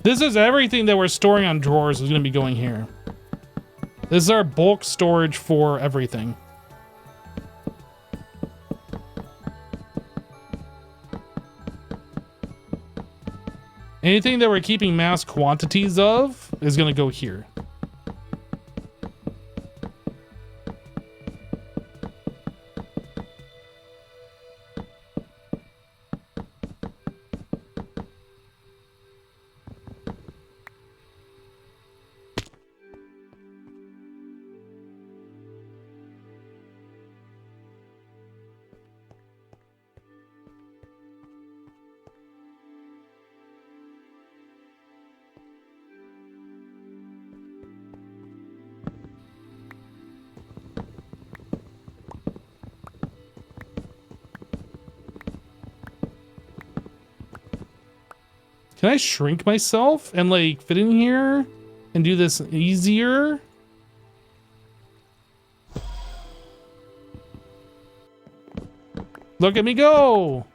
This is everything that we're storing on drawers is going to be going here. This is our bulk storage for everything. Anything that we're keeping mass quantities of is going to go here. Can I shrink myself and like fit in here and do this easier? Look at me go.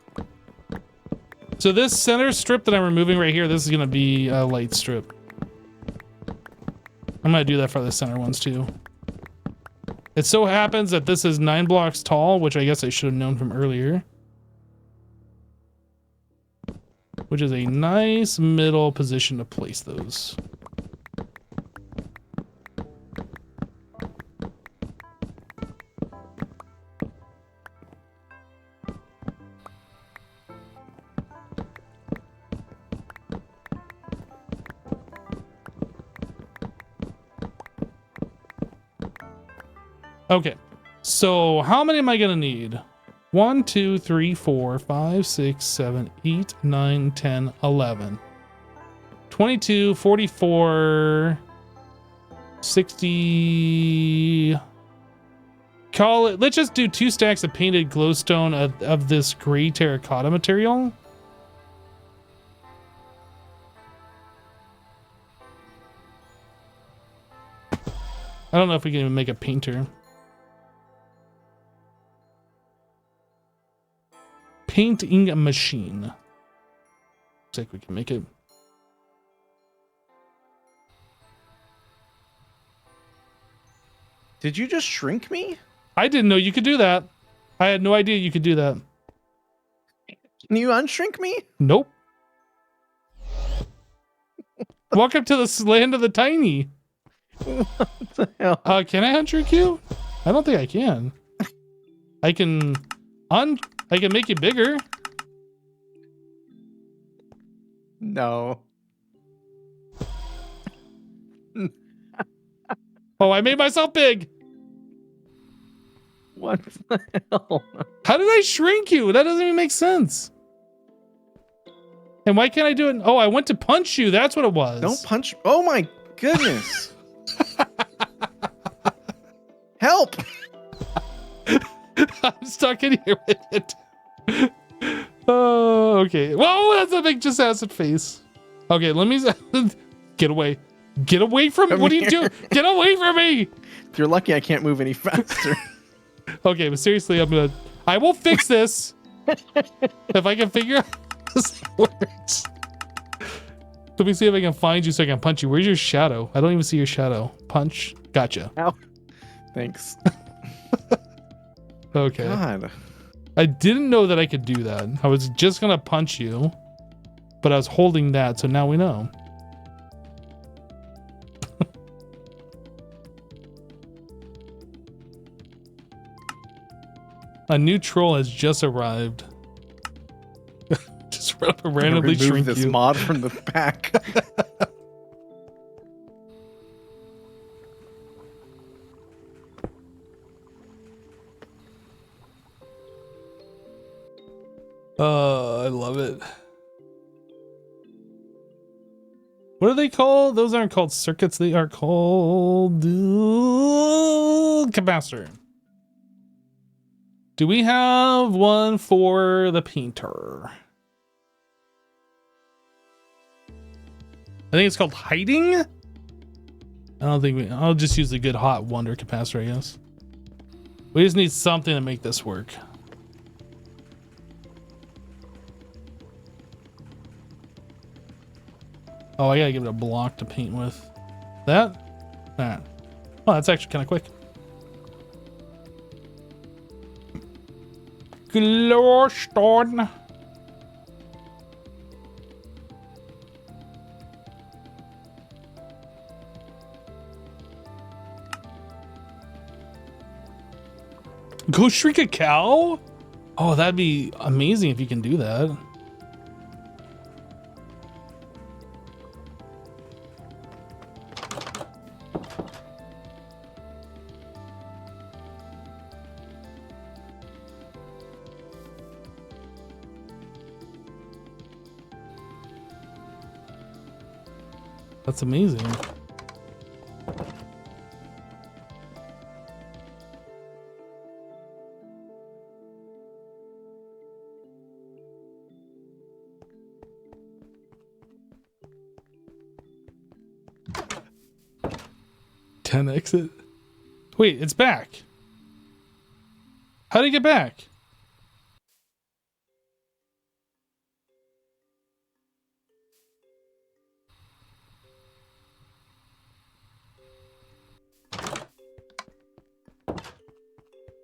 So this center strip that I'm removing right here, this is gonna be a light strip. I'm gonna do that for the center ones too. It so happens that this is 9 blocks tall, which I guess I should have known from earlier. Which is a nice middle position to place those. Okay, so how many am I gonna need? 1, 2, 3, 4, 5, 6, 7, 8, 9, 10, 11. 22, 44, 60. Call it, let's just do 2 stacks of painted glowstone of this gray terracotta material. I don't know if we can even make a painter. Painting machine. Looks like we can make it. Did you just shrink me? I didn't know you could do that. I had no idea you could do that. Can you unshrink me? Nope. Welcome to the land of the tiny. What the hell? Can I unshrink you? I don't think I can. I can make you bigger. No. Oh, I made myself big. What the hell? How did I shrink you? That doesn't even make sense. And why can't I do it? Oh, I went to punch you. That's what it was. Don't punch. Oh my goodness. Help. I'm stuck in here with it. Oh, okay. Whoa, that's a big just acid face. Okay, let me get away. Get away from me. What are you doing? Get away from me. You're lucky I can't move any faster. Okay, but seriously, I will fix this if I can figure out how this works. Let me see if I can find you so I can punch you. Where's your shadow? I don't even see your shadow. Punch. Gotcha. Ow. Thanks. Okay. God. I didn't know that I could do that. I was just gonna punch you, but I was holding that, so now we know. A new troll has just arrived. Just randomly Remove shrink this you. mod from the pack. I love it. What are they called? Those aren't called circuits. They are called capacitor. Do we have one for the painter? I think it's called hiding. I don't think we. I'll just use the good hot wonder capacitor, I guess. We just need something to make this work. Oh, I gotta give it a block to paint with. That? Oh, that's actually kind of quick. Glowstone. Go shrink a cow? Oh, that'd be amazing if you can do that. That's amazing. Can't exit. Wait, it's back. How did it get back?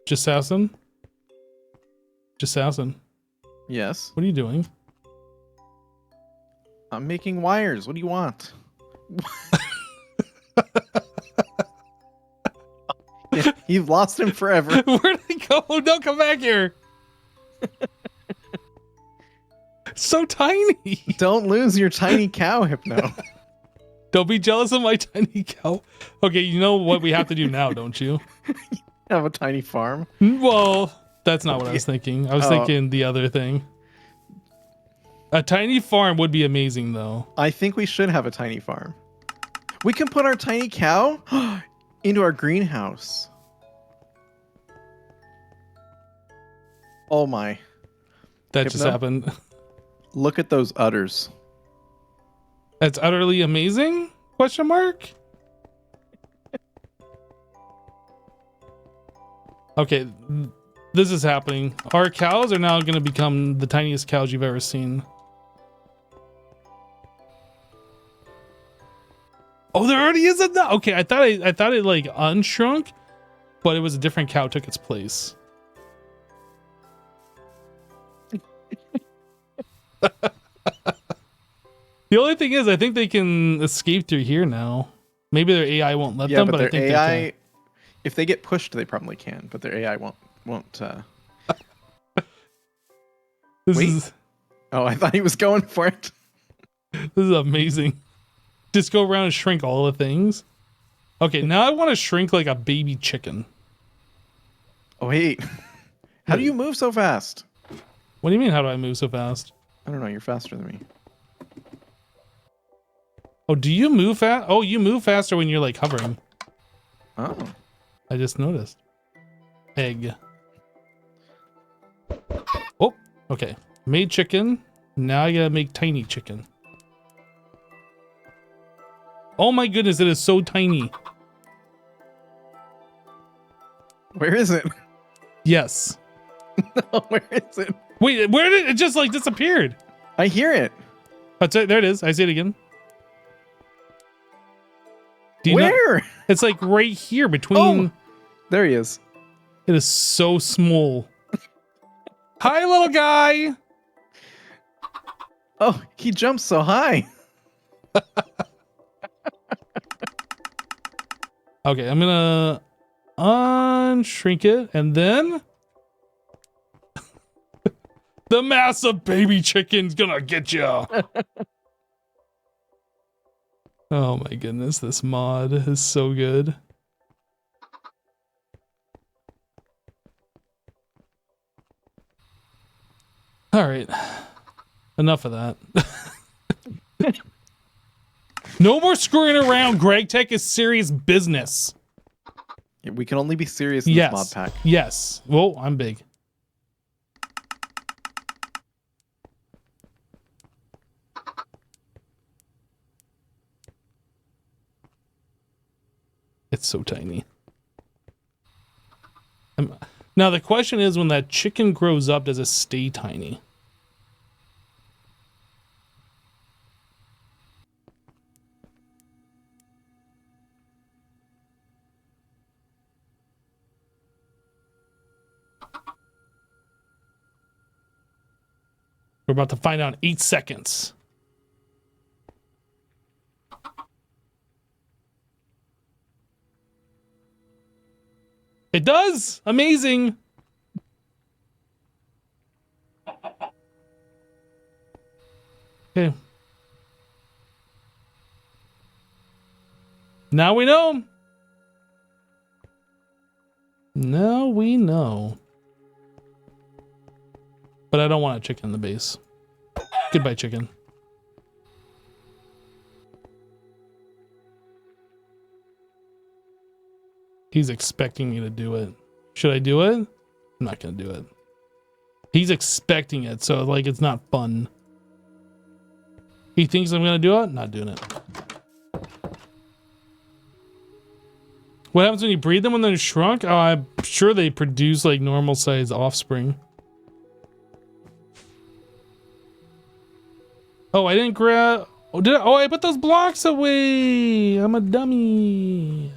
Just assassin? Just assassin. Yes. What are you doing? I'm making wires. What do you want? Yeah, you've lost him forever. Where'd I go? Don't come back here. So tiny. Don't lose your tiny cow, Hypno. Don't be jealous of my tiny cow. Okay, you know what we have to do now, don't you? Have a tiny farm. Well, that's not what I was thinking. I was thinking the other thing. A tiny farm would be amazing, though. I think we should have a tiny farm. We can put our tiny cow into our greenhouse. Oh my. That just Hypno? happened. Look at those udders. That's utterly amazing? Question mark? Okay, this is happening. Our cows are now going to become the tiniest cows you've ever seen. Oh, there already is a nut. Okay, I thought it like unshrunk, but it was a different cow took its place. The only thing is, I think they can escape through here now. Maybe their AI won't let them, But but I their think AI, they can. if they get pushed, they probably can. But their AI won't. This Wait. is Oh, I thought he was going for it. this is amazing. Just go around and shrink all the things. Okay, now I want to shrink like a baby chicken. Oh wait, how do you move so fast? What do you mean? How do I move so fast? I don't know. You're faster than me. Oh, do you move fast? Oh, you move faster when you're like hovering. Oh. I just noticed. Egg. Oh, okay. Made chicken. Now I gotta make tiny chicken. Oh my goodness, it is so tiny. Where is it? Yes. No, where is it? Wait, where did it just like disappeared? I hear it. That's it. There it is. I see it again. Do you not- Where? It's like right here between. Oh, there he is. It is so small. Hi, little guy. Oh, he jumps so high. Okay, I'm gonna unshrink it and then the massive baby chicken's gonna get you. Oh my goodness, this mod is so good. All right, enough of that. No more screwing around. Greg Tech is serious business. Yeah, we can only be serious in Yes. this mod pack. Yes. Whoa, I'm big. It's so tiny. Now the question is, when that chicken grows up, does it stay tiny? We're about to find out in 8 seconds. It does! Amazing! Okay. Now we know. Now we know. But I don't want a chicken in the base. Goodbye, chicken. He's expecting me to do it. Should I do it? I'm not gonna do it. He's expecting it, so like it's not fun. He thinks I'm gonna do it? Not doing it. What happens when you breed them when they're shrunk? Oh, I'm sure they produce like normal size offspring. Oh, I didn't grab. Oh, did I? Oh, I put those blocks away. I'm a dummy.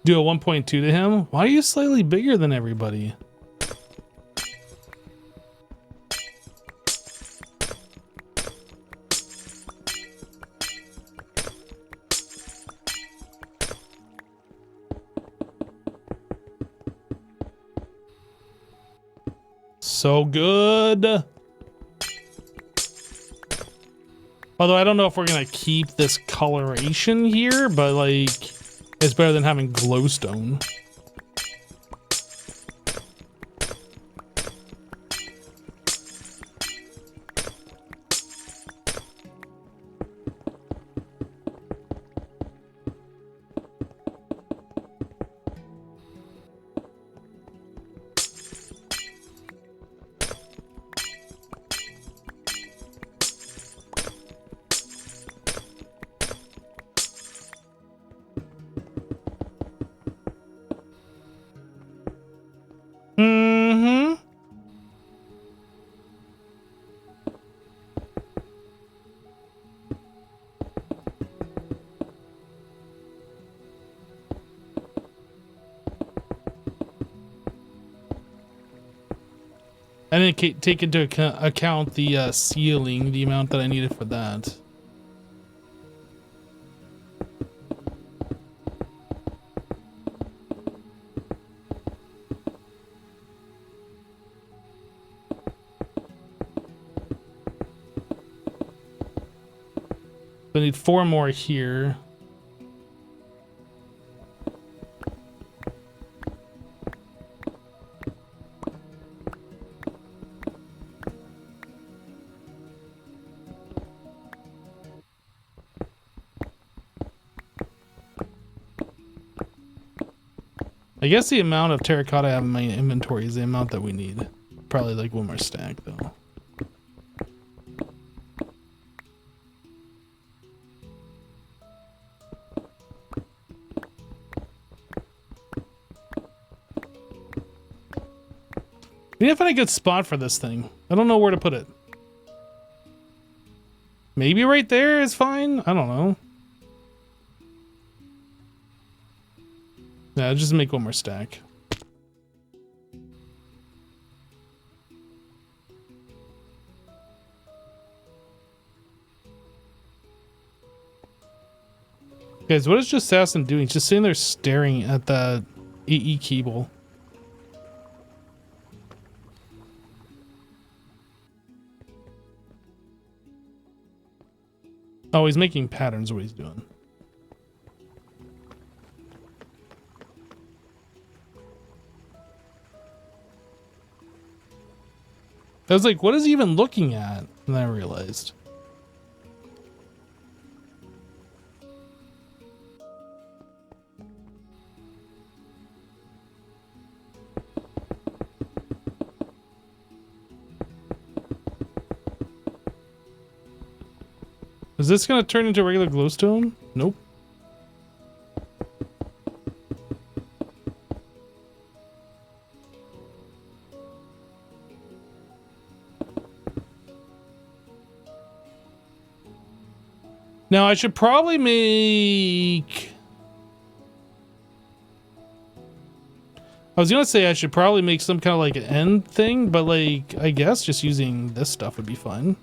Do a 1.2 to him? Why are you slightly bigger than everybody? So good. Although I don't know if we're gonna keep this coloration here, but like it's better than having glowstone. Mm-hmm. I didn't take into account the ceiling, the amount that I needed for that. I need 4 more here. I guess the amount of terracotta I have in my inventory is the amount that we need. Probably like 1 more stack though. We need to find a good spot for this thing. I don't know where to put it. Maybe right there is fine? I don't know. Yeah, just make 1 more stack. Guys, what is just Assassin doing? He's just sitting there staring at the AE cable. Oh, he's making patterns, what he's doing. I was like, what is he even looking at? And then I realized. Is this going to turn into regular glowstone? Nope. Now I should probably make... I was gonna say I should probably make some kind of like an end thing, but like, I guess just using this stuff would be fine.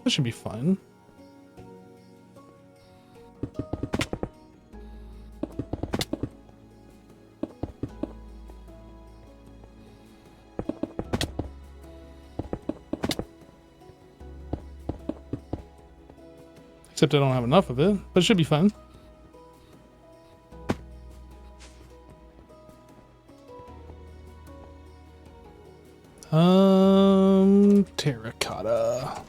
That should be fine. Except I don't have enough of it, but it should be fine. Terracotta.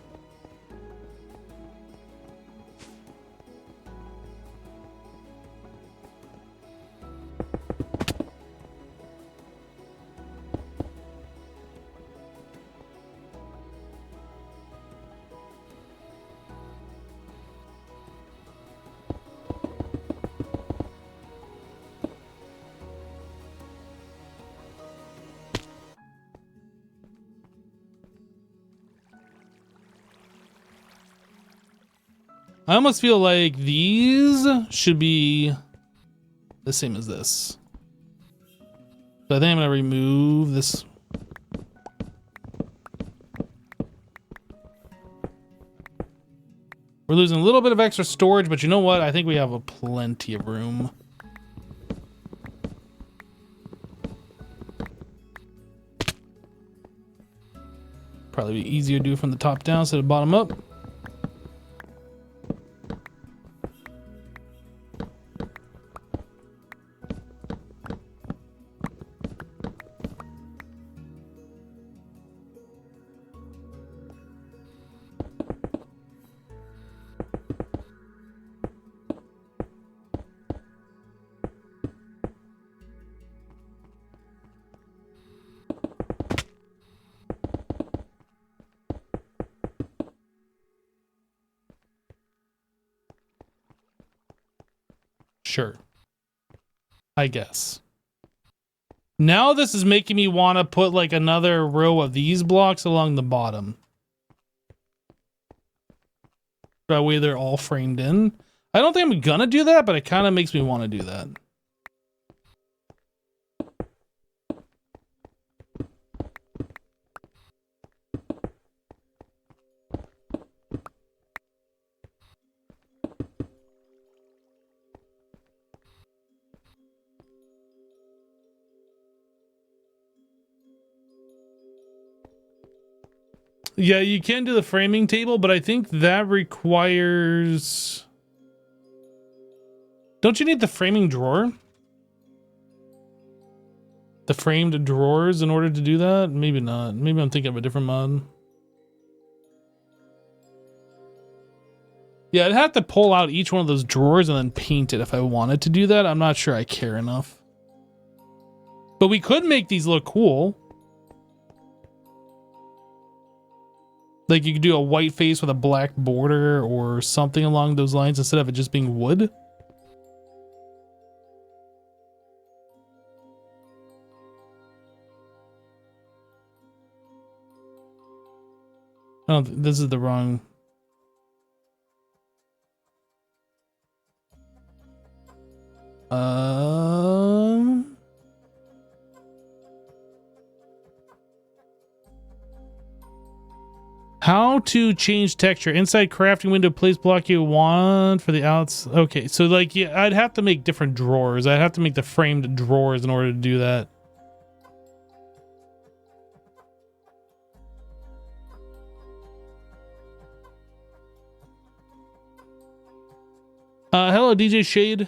I almost feel like these should be the same as this. So I think I'm gonna remove this. We're losing a little bit of extra storage, but you know what? I think we have a plenty of room. Probably be easier to do from the top down instead of bottom up. Sure. I guess. Now this is making me want to put like another row of these blocks along the bottom. That way they're all framed in. I don't think I'm gonna do that, but it kind of makes me want to do that. Yeah, you can do the framing table, but I think that requires... Don't you need the framing drawer? The framed drawers in order to do that? Maybe not. Maybe I'm thinking of a different mod. Yeah, I'd have to pull out each one of those drawers and then paint it if I wanted to do that. I'm not sure I care enough. But we could make these look cool. Like you could do a white face with a black border or something along those lines instead of it just being wood. Oh, this is the wrong... How to change texture. Inside crafting window, place block you want for the outs. Okay, so like, yeah, I'd have to make different drawers. I'd have to make the framed drawers in order to do that. Hello, DJ Shade.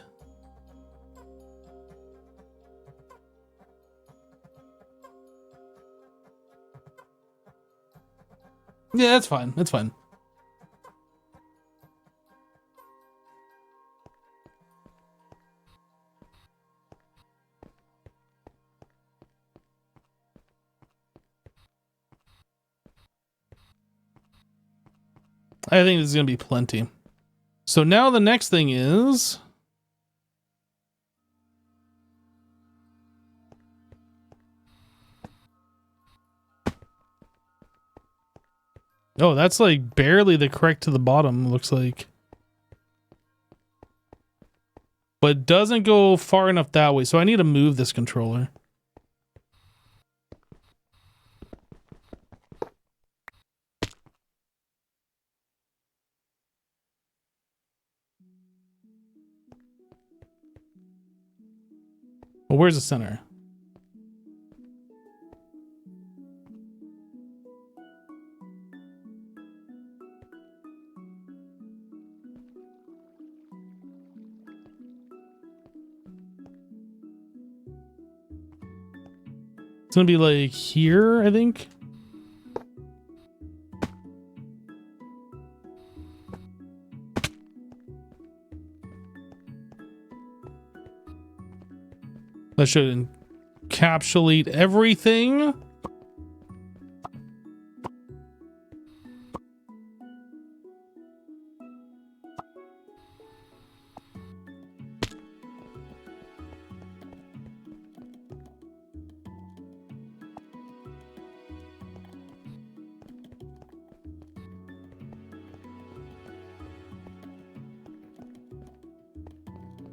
Yeah, that's fine. That's fine. I think this is going to be plenty. So now the next thing is... Oh, that's like barely the correct to the bottom, looks like. But doesn't go far enough that way, so I need to move this controller. Well, where's the center? It's gonna be like here, I think. That should encapsulate everything.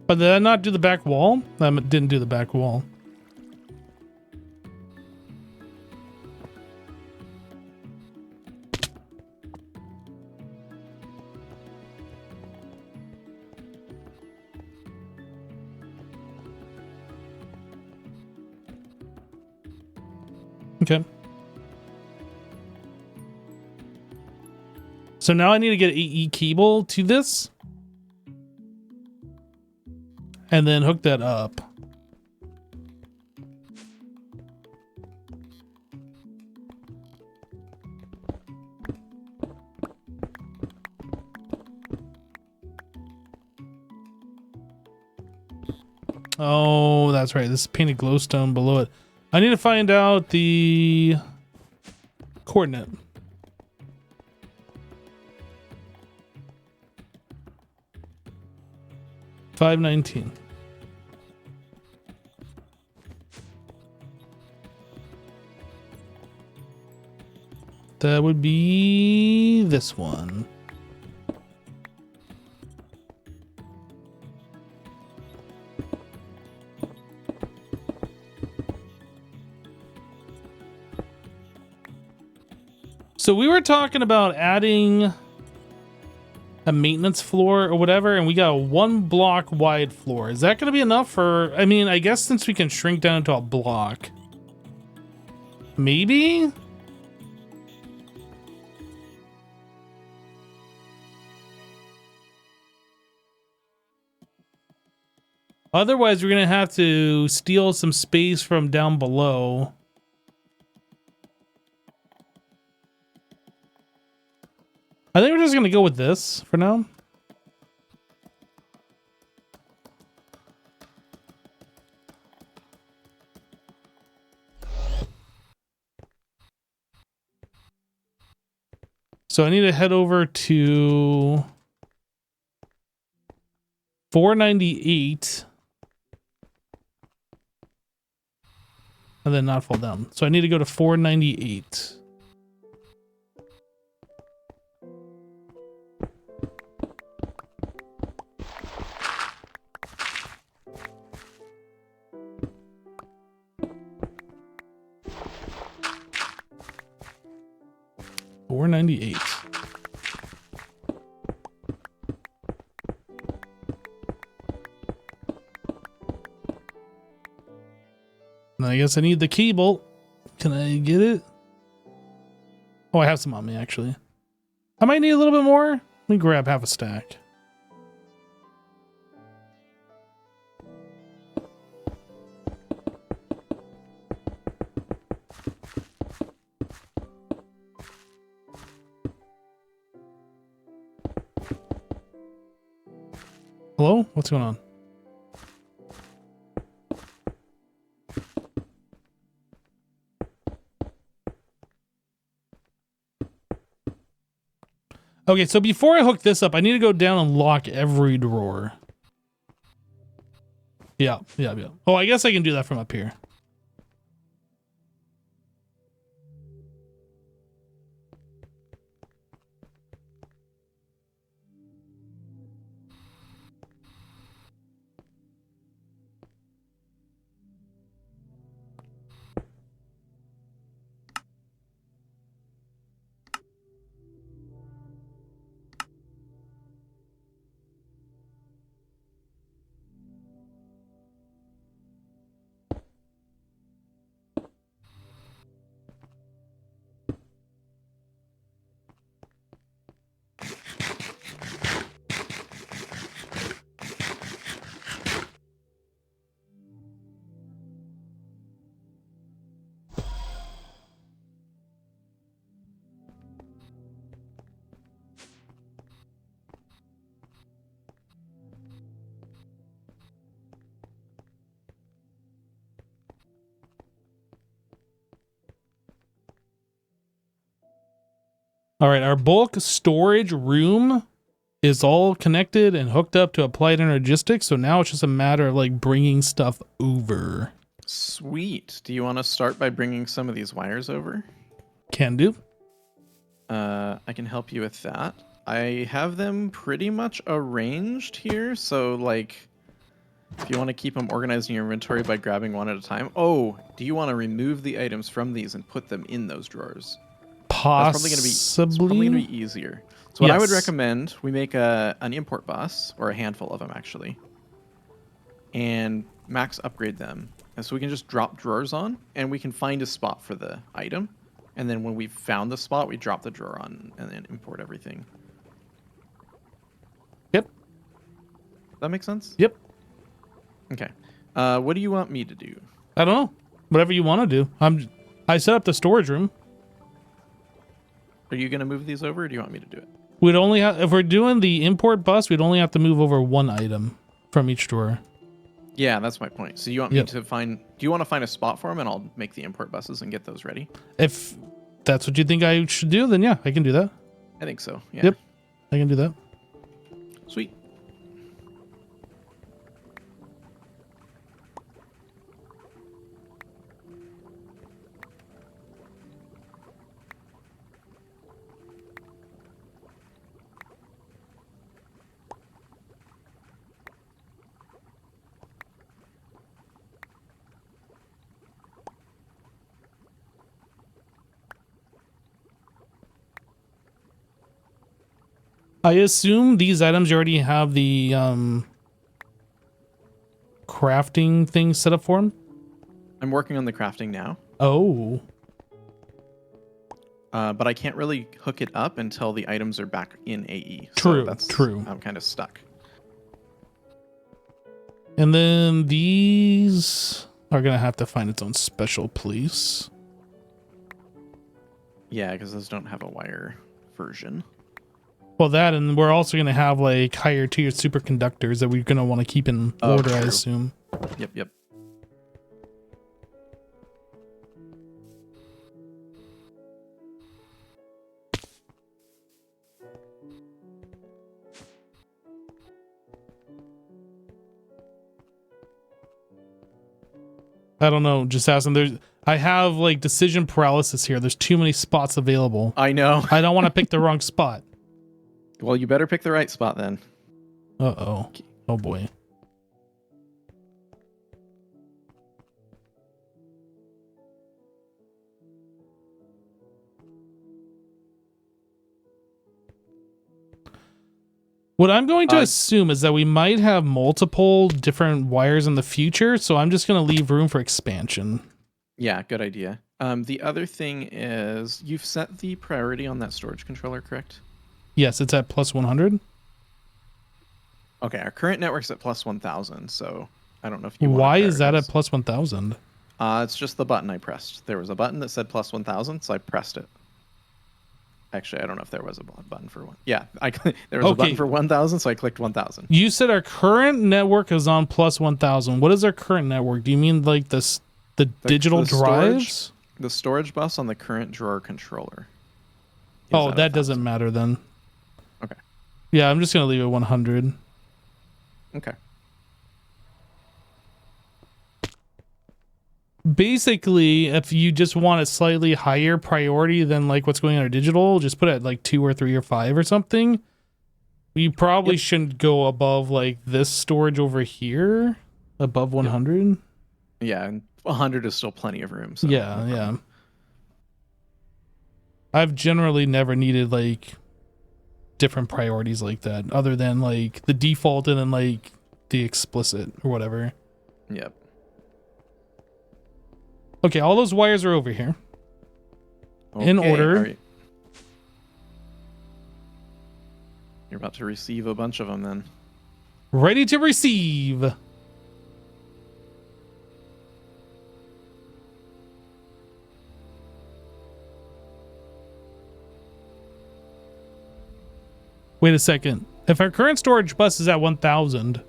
But did I not do the back wall? I didn't do the back wall. Okay. So now I need to get AE cable to this. And then hook that up. Oh, that's right. This is painted glowstone below it. I need to find out the coordinate. $519. That would be this one. So we were talking about adding a maintenance floor or whatever, and we got a 1 block wide floor. Is that going to be enough for, I mean, I guess since we can shrink down to a block, maybe? Otherwise, we're going to have to steal some space from down below. I think we're just going to go with this for now. So I need to head over to 498 and then not fall down. So I need to go to 498. $498. And I guess I need the cable. Can I get it? Oh, I have some on me actually. I might need a little bit more. Let me grab half a stack. Hello? What's going on? Okay, so before I hook this up, I need to go down and lock every drawer. Yeah. Oh, I guess I can do that from up here. All right, our bulk storage room is all connected and hooked up to applied energistics. So now it's just a matter of like bringing stuff over. Sweet. Do you want to start by bringing some of these wires over? Can do. I can help you with that. I have them pretty much arranged here. So like, if you want to keep them organized in your inventory by grabbing one at a time. Oh, do you want to remove the items from these and put them in those drawers? Possibly. That's probably going to be easier. So what I would Yes. recommend, we make an import bus, or a handful of them actually, and max upgrade them. And so we can just drop drawers on, and we can find a spot for the item. And then when we've found the spot, we drop the drawer on and then import everything. Yep. Does that make sense? Yep. Okay. What do you want me to do? I don't know. Whatever you want to do. I set up the storage room. Are you going to move these over, or do you want me to do it? We'd only have, if we're doing the import bus, we'd only have to move over one item from each drawer. Yeah, that's my point. So you want me to find... Do you want to find a spot for them, and I'll make the import buses and get those ready? If that's what you think I should do, then yeah, I can do that. I think so, yeah. Yep, I can do that. Sweet. I assume these items already have the crafting thing set up for them. I'm working on the crafting now. Oh, But I can't really hook it up until the items are back in AE. True, So true. I'm kind of stuck. and then these are gonna have to find its own special place. Yeah, because those don't have a wire version. Well, that, and we're also gonna have like higher tier superconductors that we're gonna want to keep in order, I true. assume. Yep. I don't know. Just asking. I have like decision paralysis here. There's too many spots available. I know. I don't want to pick the wrong spot. Well, you better pick the right spot then. Uh-oh. Oh boy. What I'm going to assume is that we might have multiple different wires in the future, so I'm just going to leave room for expansion. Yeah, good idea. The other thing is, you've set the priority on that storage controller, correct? Yes, it's at plus 100. Okay, our current network's at plus 1,000, so I don't know if you want Why to is that at prioritize. plus 1,000? It's just the button I pressed. There was a button that said plus 1,000, so I pressed it. Actually, I don't know if there was a button for one. Yeah, there was a button for 1,000, so I clicked 1,000. You said our current network is on plus 1,000. What is our current network? Do you mean like the digital drives? The storage bus on the current drawer controller. Oh, that doesn't matter then. Okay. Yeah, I'm just going to leave it 100. Okay. Basically, if you just want a slightly higher priority than like what's going on our digital, just put it at like 2 or 3 or 5 or something. You probably shouldn't go above like this storage over here, above 100. Yeah, and 100 is still plenty of room. So Yeah. I've generally never needed like different priorities like that, other than like the default and then like the explicit or whatever. Yep. Okay, all those wires are over here. In order. all right. You're about to receive a bunch of them then. Ready to receive. Wait a second. If our current storage bus is at 1,000,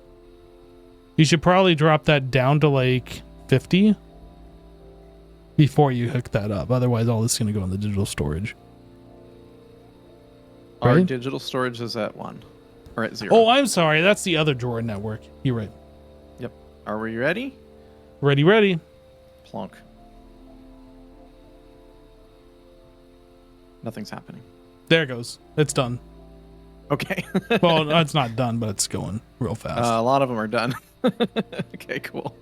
you should probably drop that down to like 50 before you hook that up. Otherwise, all this is going to go in the digital storage. Our Right? digital storage is at 1 or at 0. Oh, I'm sorry. That's the other drawer network. You're right. Yep. Are we ready? Ready, ready. Plonk. Nothing's happening. There it goes. It's done. Okay. Well, it's not done, but it's going real fast. A lot of them are done. Okay, cool.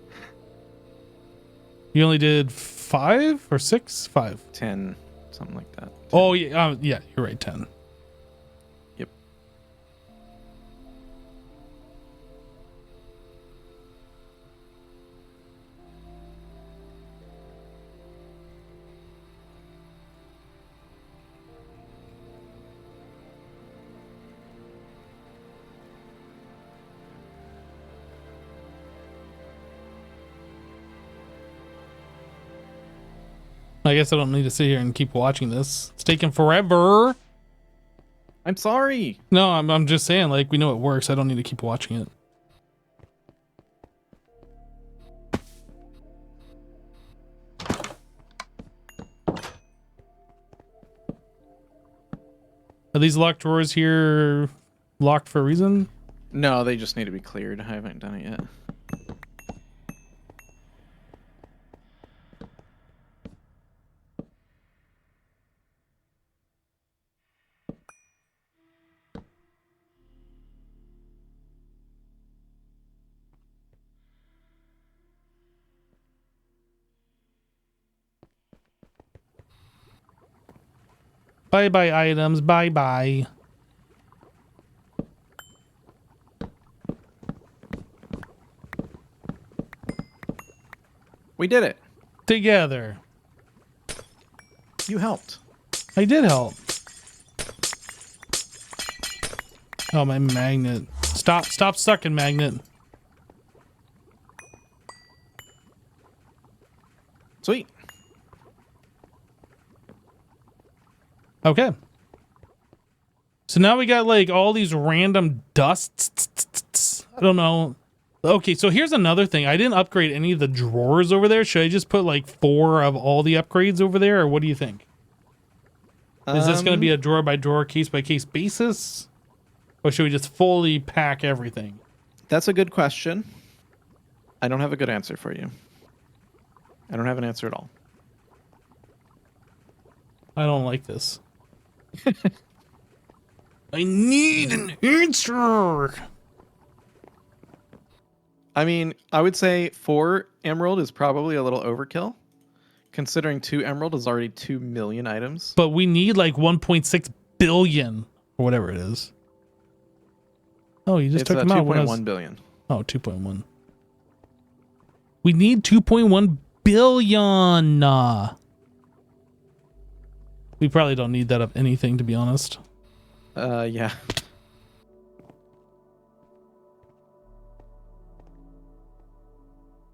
You only did 5 or 6? 5. 10, something like that. 10. Oh, yeah. Yeah, you're right. 10. Yep. I guess I don't need to sit here and keep watching this. It's taking forever. I'm sorry. No, I'm just saying, like, we know it works. I don't need to keep watching it. Are these locked drawers here locked for a reason? No, they just need to be cleared. I haven't done it yet. Bye-bye items. Bye-bye. We did it. Together. You helped. I did help. Oh, my magnet. Stop sucking, magnet. Sweet. Okay. So now we got like all these random dusts. I don't know. Okay, so here's another thing. I didn't upgrade any of the drawers over there. Should I just put like 4 of all the upgrades over there, or what do you think? Is this going to be a drawer by drawer, case by case basis? Or should we just fully pack everything? That's a good question. I don't have a good answer for you. I don't have an answer at all. I don't like this. I need an answer. I mean, I would say 4 emerald is probably a little overkill, considering 2 emerald is already 2 million items. But we need like 1.6 billion or whatever it is. Oh, you just took them out. 2.1 billion. Oh, 2.1. We need 2.1 billion. We probably don't need that of anything, to be honest. Yeah.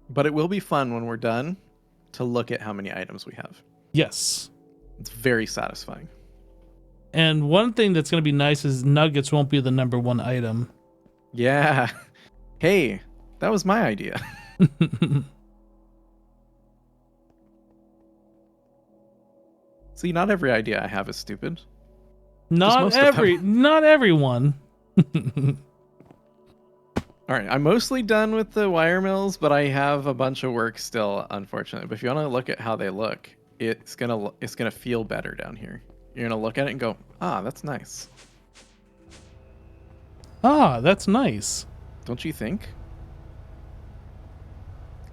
But it will be fun when we're done to look at how many items we have. Yes. It's very satisfying. And one thing that's going to be nice is nuggets won't be the #1 item. Yeah. Hey, that was my idea. See, not every idea I have is stupid. Not everyone. All right, I'm mostly done with the wire mills, but I have a bunch of work still, unfortunately. But if you want to look at how they look, it's gonna feel better down here. You're gonna look at it and go, ah, that's nice. Ah, that's nice. Don't you think?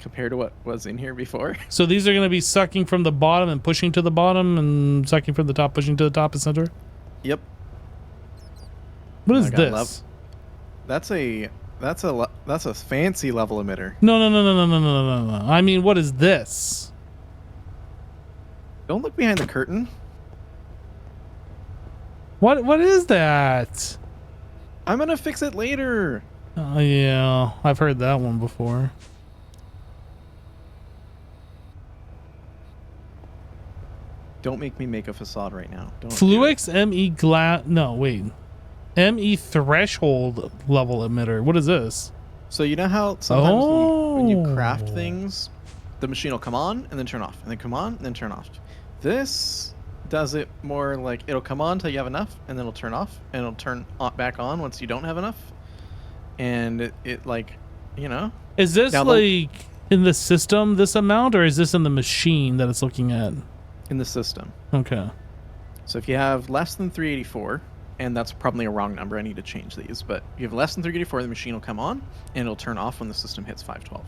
Compared to what was in here before. So these are going to be sucking from the bottom and pushing to the bottom, and sucking from the top, pushing to the top, etc. Yep. What Oh is my God, this? That's a fancy level emitter. No. I mean, what is this? Don't look behind the curtain. What is that? I'm gonna fix it later. Oh, yeah, I've heard that one before. Don't make me make a facade right now. Don't. Fluix ME glass. No, wait. ME threshold level emitter. What is this? So you know how sometimes when you craft Oh. things, the machine will come on and then turn off, and then come on and then turn off. This does it more like it'll come on till you have enough, and then it'll turn off, and it'll turn back on once you don't have enough. And it like, you know. Is this Now like in the system, this amount, or is this in the machine that it's looking at? in the system. Okay. So if you have less than 384, and that's probably a wrong number, I need to change these, but if you have less than 384, the machine will come on, and it'll turn off when the system hits 512.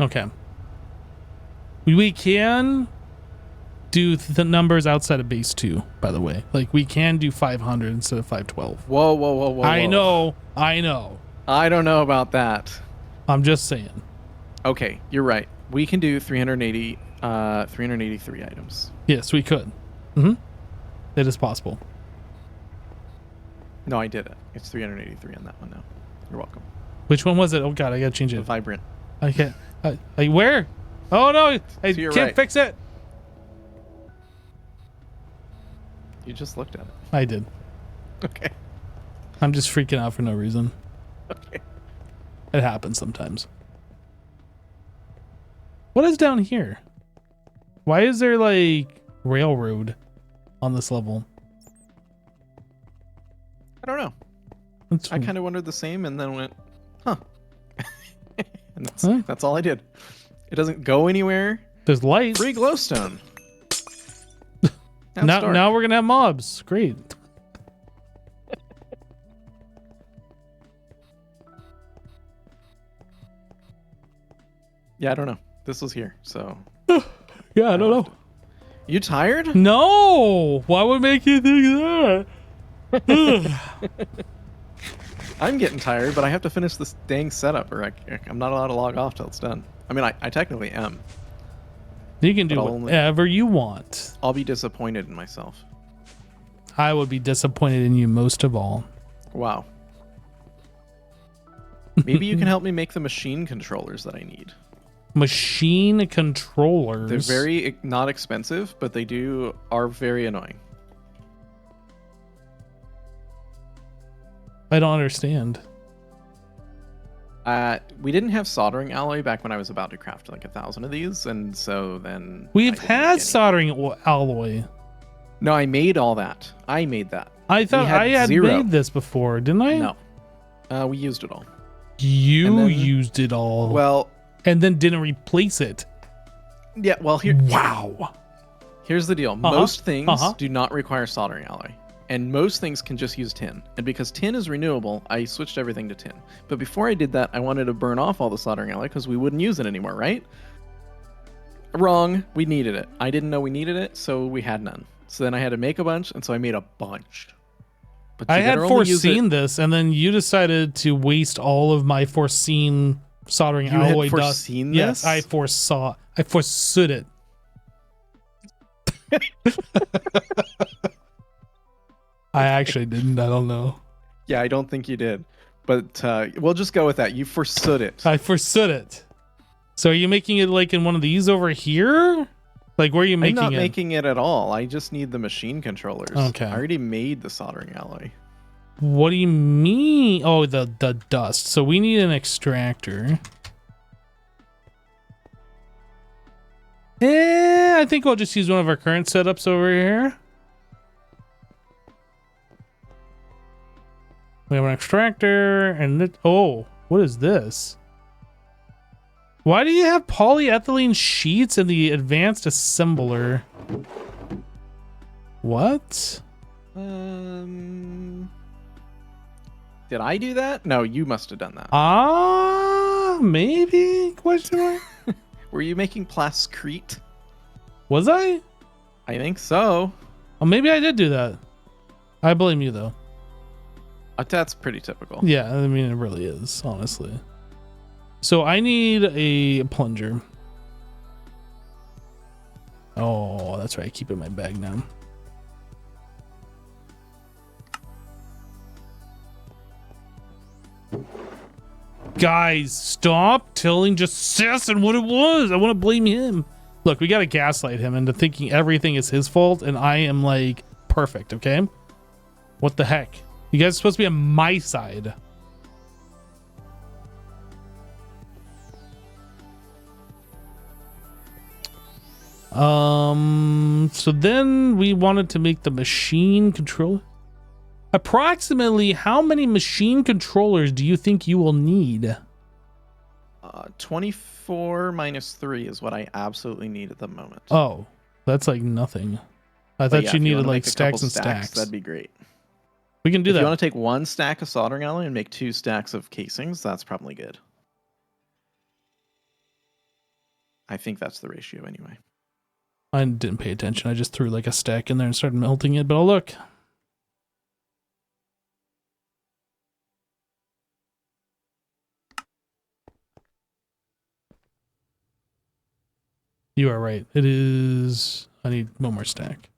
Okay. We can do the numbers outside of base 2, by the way. Like, we can do 500 instead of 512. Whoa, whoa, whoa, whoa. I whoa. know. I don't know about that. I'm just saying. Okay, you're right. We can do 383 items. Yes, we could. Mm-hmm. It is possible. No, I did it. It's 383 on that one now. You're welcome. Which one was it? Oh, God, I got to change The it. vibrant. I can't. Where? Oh, no. I To your can't right. fix it. You just looked at it. I did. Okay. I'm just freaking out for no reason. Okay. It happens sometimes. What is down here? Why is there like railroad on this level? I don't know. I kind of wondered the same and then went, huh. And that's all I did. It doesn't go anywhere. There's light. Free glowstone. Now we're gonna have mobs. Great. Yeah, I don't know. This was here, so. Yeah, I don't know. You tired? No. Why would make you think that? I'm getting tired, but I have to finish this dang setup, or I'm not allowed to log off till it's done. I mean, I technically am. You can do But I'll whatever you want. I'll be disappointed in myself. I would be disappointed in you most of all. Wow. Maybe you can help me make the machine controllers that I need. Machine controllers. They're very not expensive, but they are very annoying. I don't understand. We didn't have soldering alloy back when I was about to craft like 1,000 of these, and so then We've I didn't make had any. soldering alloy. No, I made all that. I made that. I thought I had zero. made this before, didn't I? No, we used it all. You used it all. Well, and then didn't replace it. yeah. Well, Wow. here's the deal. Most things do not require soldering alloy. And most things can just use tin. And because tin is renewable, I switched everything to tin. But before I did that, I wanted to burn off all the soldering alloy because we wouldn't use it anymore, right? Wrong. We needed it. I didn't know we needed it, so we had none. So then I had to make a bunch, and so I made a bunch. But I had foreseen this, and then you decided to waste all of my foreseen soldering alloy dust. You had foreseen Yes, this? I foresaw. I forestood it. I actually didn't. I don't know. Yeah, I don't think you did. But we'll just go with that. You forsook it. I forsook it. So are you making it like in one of these over here? Like where are you making it? I'm not making it at all. I just need the machine controllers. Okay. I already made the soldering alloy. What do you mean? Oh, the dust. So we need an extractor. I think I'll just use one of our current setups over here. We have an extractor and oh, what is this? Why do you have polyethylene sheets in the advanced assembler? What? Did I do that? No, you must have done that. Maybe? Question mark? Were you making plascrete? Was I? I think so. Oh, maybe I did do that. I blame you though. That's pretty typical. Yeah, I mean it really is, honestly. So I need a plunger. Oh, that's right. I keep it in my bag now. Guys, stop telling just Sasson what it was. I want to blame him. Look, we got to gaslight him into thinking everything is his fault, and I am like perfect, okay? What the heck? You guys are supposed to be on my side. So then we wanted to make the machine controller. Approximately how many machine controllers do you think you will need? 24 minus 3 is what I absolutely need at the moment. Oh, that's like nothing. I But thought yeah, you if needed wanna like make a stacks couple and stacks. That'd be great. We can do If that. you want to take 1 stack of soldering alloy and make 2 stacks of casings, that's probably good. I think that's the ratio anyway. I didn't pay attention. I just threw like a stack in there and started melting it. But oh, look. You are right. It is. I need one more stack.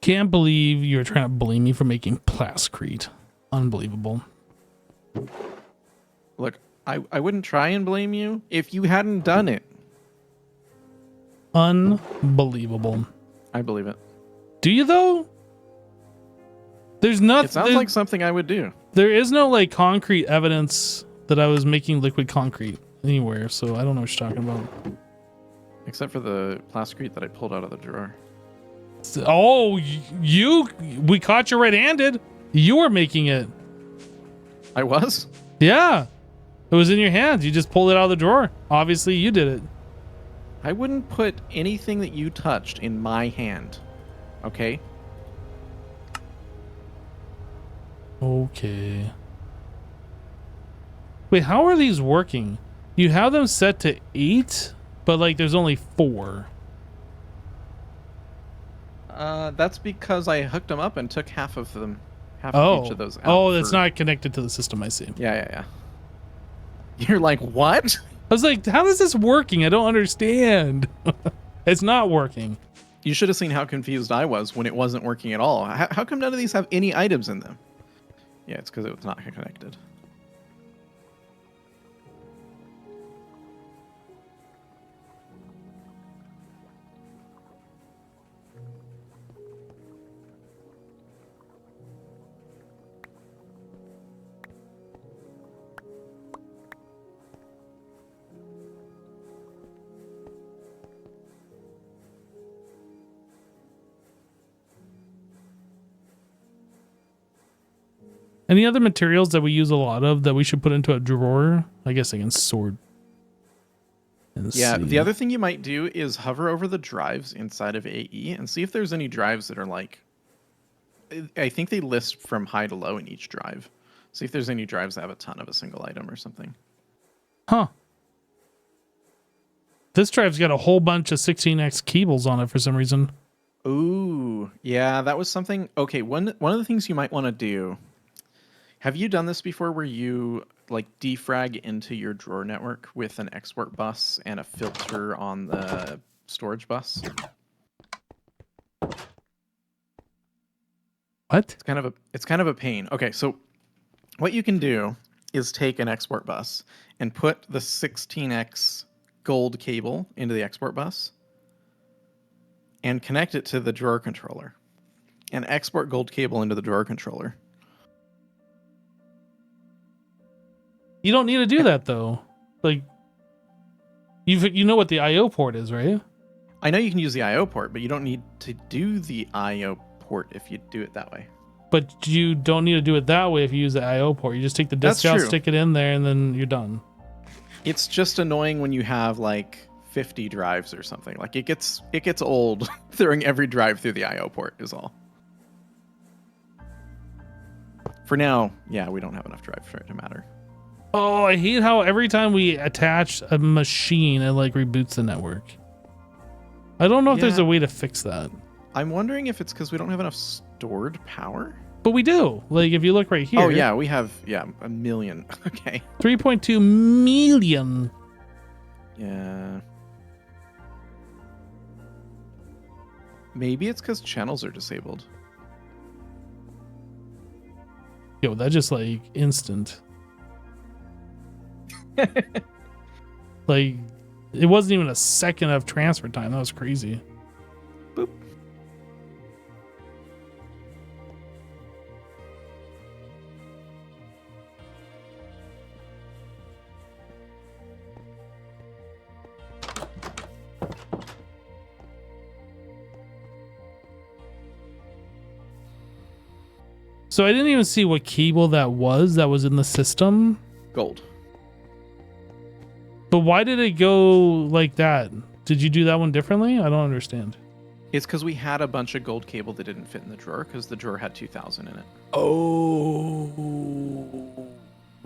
Can't believe you're trying to blame me for making plascrete. Unbelievable. Look, I wouldn't try and blame you if you hadn't done it. Unbelievable. I believe it. Do you though? There's nothing. It sounds like something I would do. There is no like concrete evidence that I was making liquid concrete anywhere, so I don't know what you're talking about. Except for the plascrete that I pulled out of the drawer. Oh, we caught you red-handed. You were making it. I was? Yeah. It was in your hands. You just pulled it out of the drawer. Obviously, you did it. I wouldn't put anything that you touched in my hand. Okay? Okay. Wait, how are these working? You have them set to 8, but like there's only 4. That's because I hooked them up and took half of them. Half of each of those out. Oh, it's not connected to the system, I see. Yeah. You're like, what? I was like, how is this working? I don't understand. It's not working. You should have seen how confused I was when it wasn't working at all. How come none of these have any items in them? Yeah, it's because it was not connected. Any other materials that we use a lot of that we should put into a drawer? I guess I can sort. Yeah, see. the other thing you might do is hover over the drives inside of AE and see if there's any drives that are like... I think they list from high to low in each drive. See if there's any drives that have a ton of a single item or something. Huh. This drive's got a whole bunch of 16x cables on it for some reason. Ooh, yeah, that was something... Okay, one of the things you might want to do... Have you done this before where you like defrag into your drawer network with an export bus and a filter on the storage bus? What? It's kind of a pain. Okay, so what you can do is take an export bus and put the 16x gold cable into the export bus and connect it to the drawer controller and export gold cable into the drawer controller. You don't need to do that though. Like, you know what the I/O port is, right? I know you can use the I/O port, but you don't need to do the I/O port if you do it that way. But you don't need to do it that way if you use the I/O port. You just take the disk That's out, true. stick it in there, and then you're done. It's just annoying when you have like 50 drives or something. Like it gets old throwing every drive through the I/O port is all. For now, yeah, we don't have enough drive for it to matter. Oh, I hate how every time we attach a machine, it like reboots the network. I don't know if there's Yeah. a way to fix that. I'm wondering if it's because we don't have enough stored power. But we do. Like, if you look right here. Oh, yeah, we have, a million. Okay. 3.2 million. Yeah. Maybe it's because channels are disabled. Yo, that just like instant. Like, it wasn't even a second of transfer time. That was crazy. Boop. So I didn't even see what cable that was in the system. Gold. But why did it go like that? Did you do that one differently? I don't understand. It's because we had a bunch of gold cable that didn't fit in the drawer because the drawer had 2,000 in it. Oh.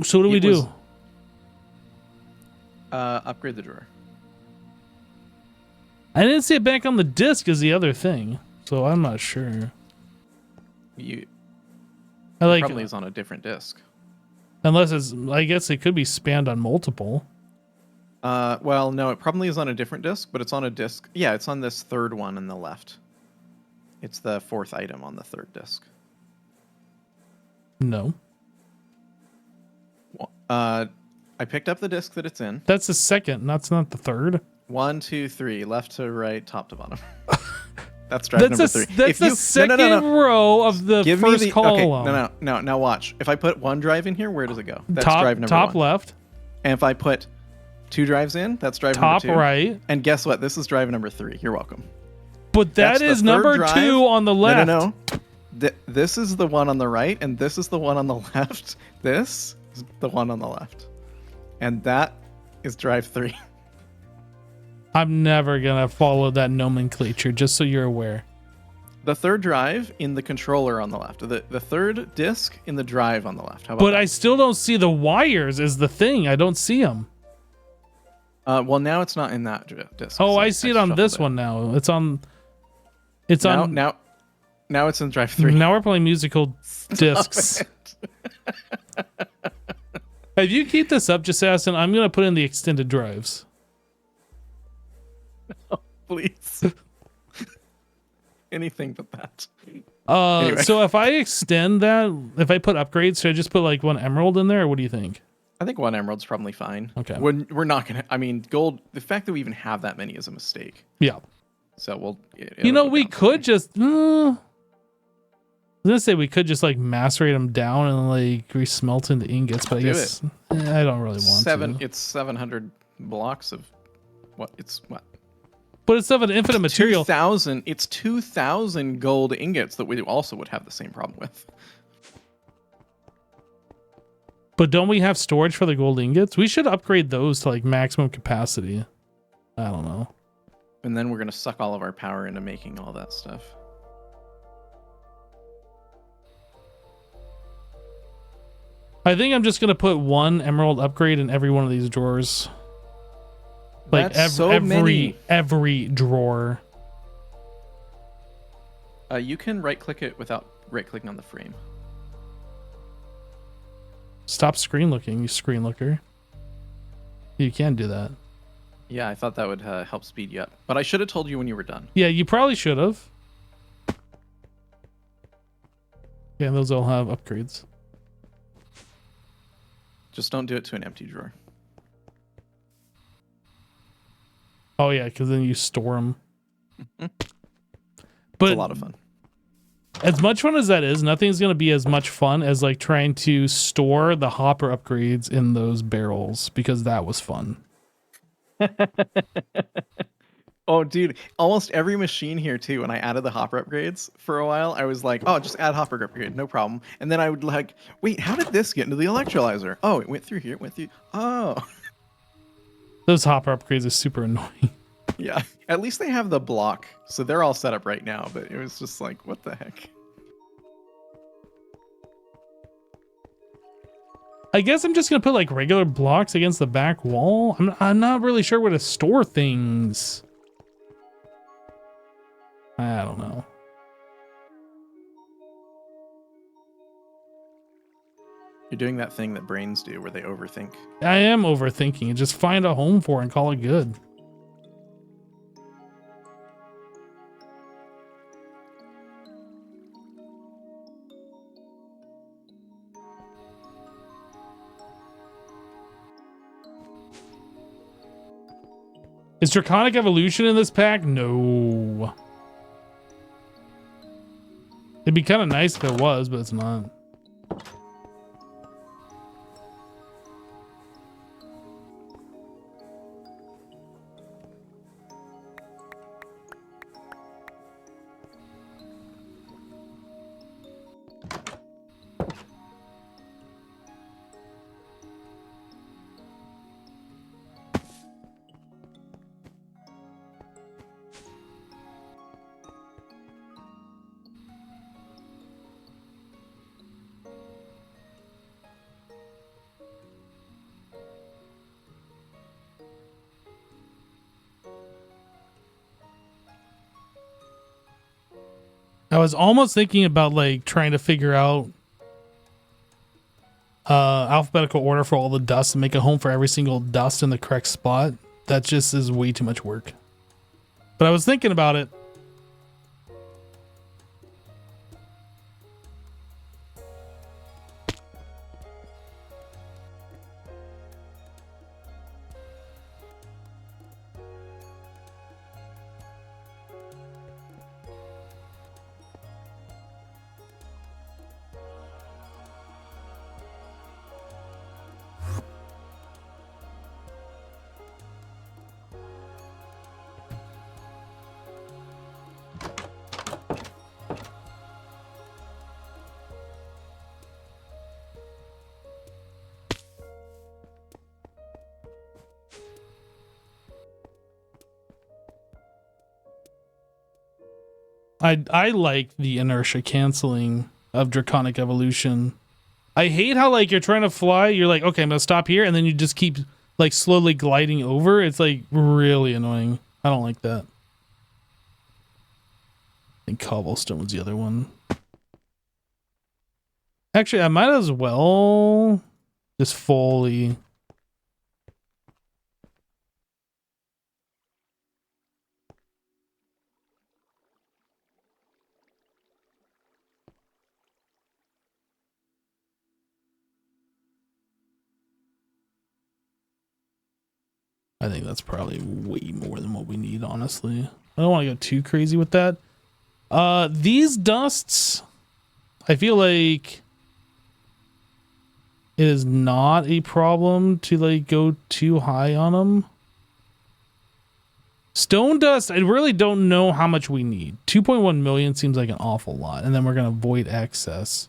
So what do we do? Upgrade the drawer. I didn't see it back on the disc is the other thing. So I'm not sure. Probably is on a different disc. Unless it's, I guess it could be spanned on multiple. Well, no, it probably is on a different disc, but it's on a disc. Yeah, it's on this third one on the left. It's the fourth item on the third disc. No. I picked up the disc that it's in. That's the second. That's not the third. 1, 2, 3, left to right, top to bottom. That's drive number 3. That's the second row of the first column. Okay, no. Now watch. If I put one drive in here, where does it go? That's drive number top 1. left. And if I put 2 drives in, that's drive top number 2. right. And guess what? This is drive number 3. You're welcome. But that is number drive. 2 on the left. No. This is the one on the right, and this is the one on the left. This is the one on the left. And that is drive 3. I'm never going to follow that nomenclature, just so you're aware. The third drive in the controller on the left. The third disc in the drive on the left. How about but that? I still don't see the wires is the thing. I don't see them. Well, now it's not in that disc. Oh, so I see it on this one now. It's on... It's on... Now it's in drive 3. Now we're playing musical discs. If you keep this up, Assassin, I'm going to put in the extended drives. Oh, please. Anything but that. Anyway. So if I extend that, if I put upgrades, should I just put like 1 emerald in there, or what do you think? I think 1 emerald's probably fine. Okay. We're not going to... I mean, gold... The fact that we even have that many is a mistake. Yeah. So we'll... We could just... I was going to say we could just like macerate them down and like resmelt into ingots, but I guess I don't really want to. It's 700 blocks of... What? It's what? But it's of an infinite material. 2,000. It's 2,000 gold ingots that we also would have the same problem with. But don't we have storage for the gold ingots? We should upgrade those to like maximum capacity. I don't know. And then we're going to suck all of our power into making all that stuff. I think I'm just going to put 1 emerald upgrade in every one of these drawers. Like every drawer. You can right click it without right clicking on the frame. Stop screen looking, you screen looker. You can do that. Yeah, I thought that would help speed you up. But I should have told you when you were done. Yeah, you probably should have. Yeah, those all have upgrades. Just don't do it to an empty drawer. Oh yeah, because then you store them. But It's a lot of fun. As much fun as that is, nothing's going to be as much fun as like trying to store the hopper upgrades in those barrels, because that was fun. Oh, dude, almost every machine here too. When I added the hopper upgrades for a while, I was like, "Oh, just add hopper upgrade, no problem." And then I would like, "Wait, how did this get into the electrolyzer? Oh, it went through here. It went through. Oh." Those hopper upgrades are super annoying. Yeah, at least they have the block, so they're all set up right now. But it was just like, what the heck? I guess I'm just gonna put like regular blocks against the back wall. I'm not really sure where to store things. I don't know. You're doing that thing that brains do where they overthink. I am overthinking. Just find a home for it and call it good. Is Draconic Evolution in this pack? No. It'd be kind of nice if it was, but it's not. I was almost thinking about like trying to figure out alphabetical order for all the dust and make a home for every single dust in the correct spot. That just is way too much work. But I was thinking about it. I like the inertia canceling of Draconic Evolution. I hate how like you're trying to fly, you're like, okay, I'm gonna stop here, and then you just keep like slowly gliding over. It's like really annoying. I don't like that. I think Cobblestone was the other one. Actually, I might as well just fully. I think that's probably way more than what we need, honestly. I don't want to go too crazy with that. These dusts, I feel like it is not a problem to like go too high on them. Stone dust, I really don't know how much we need. 2.1 million seems like an awful lot, and then we're going to void excess.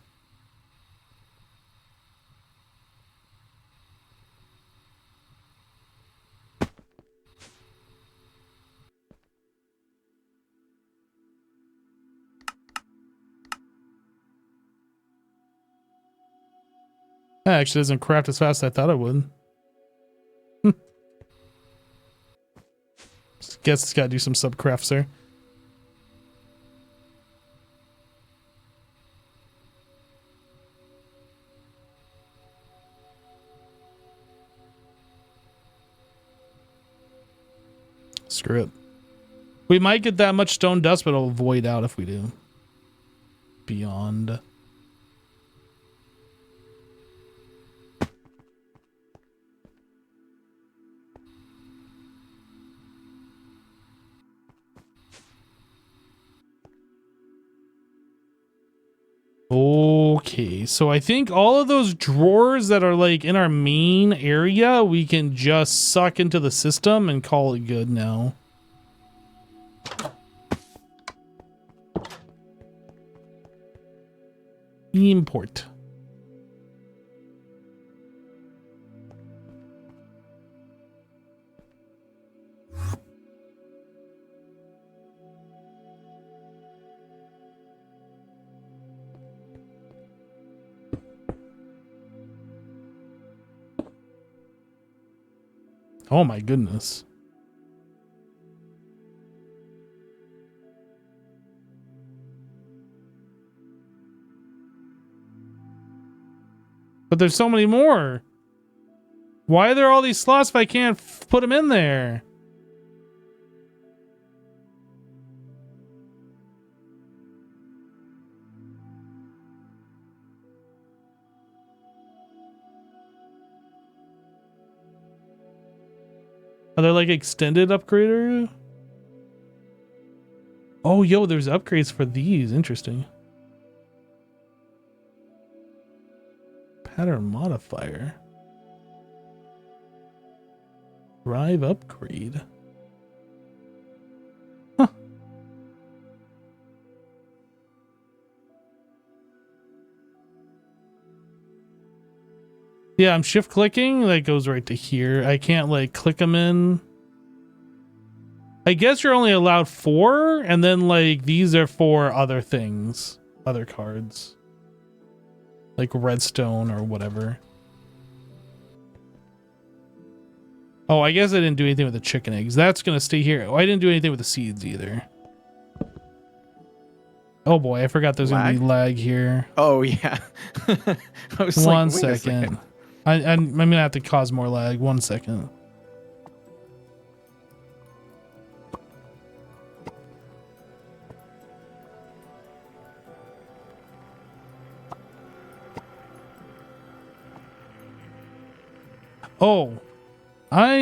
That actually doesn't craft as fast as I thought it would. Guess it's got to do some sub crafts there. Screw it. We might get that much stone dust, but it'll void out if we do. Beyond. Okay, so I think all of those drawers that are like in our main area, we can just suck into the system and call it good now. Import. Oh my goodness. But there's so many more. Why are there all these slots if I can't put them in there? Are there like extended upgrader? Oh, yo, there's upgrades for these. Interesting. Pattern modifier. Drive upgrade. Huh. Yeah, I'm shift clicking. That goes right to here. I can't like click them in. I guess you're only allowed 4, and then like these are for other things, other cards, like redstone or whatever. Oh, I guess I didn't do anything with the chicken eggs. That's gonna stay here. Oh, I didn't do anything with the seeds either. Oh boy, I forgot there's gonna be lag here. Oh yeah. I was One like, wait second. I'm gonna have to cause more lag. 1 second. Oh, I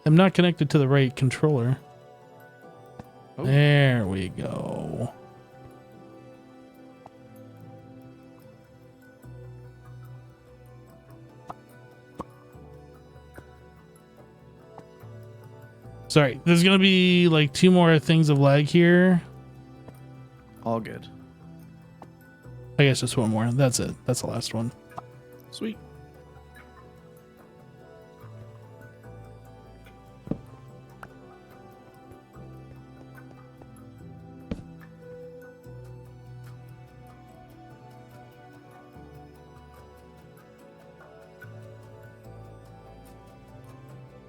am not connected to the right controller. Oh. There we go. Sorry, there's gonna be like 2 more things of lag here. All good. I guess just 1 more. That's it. That's the last one. Sweet.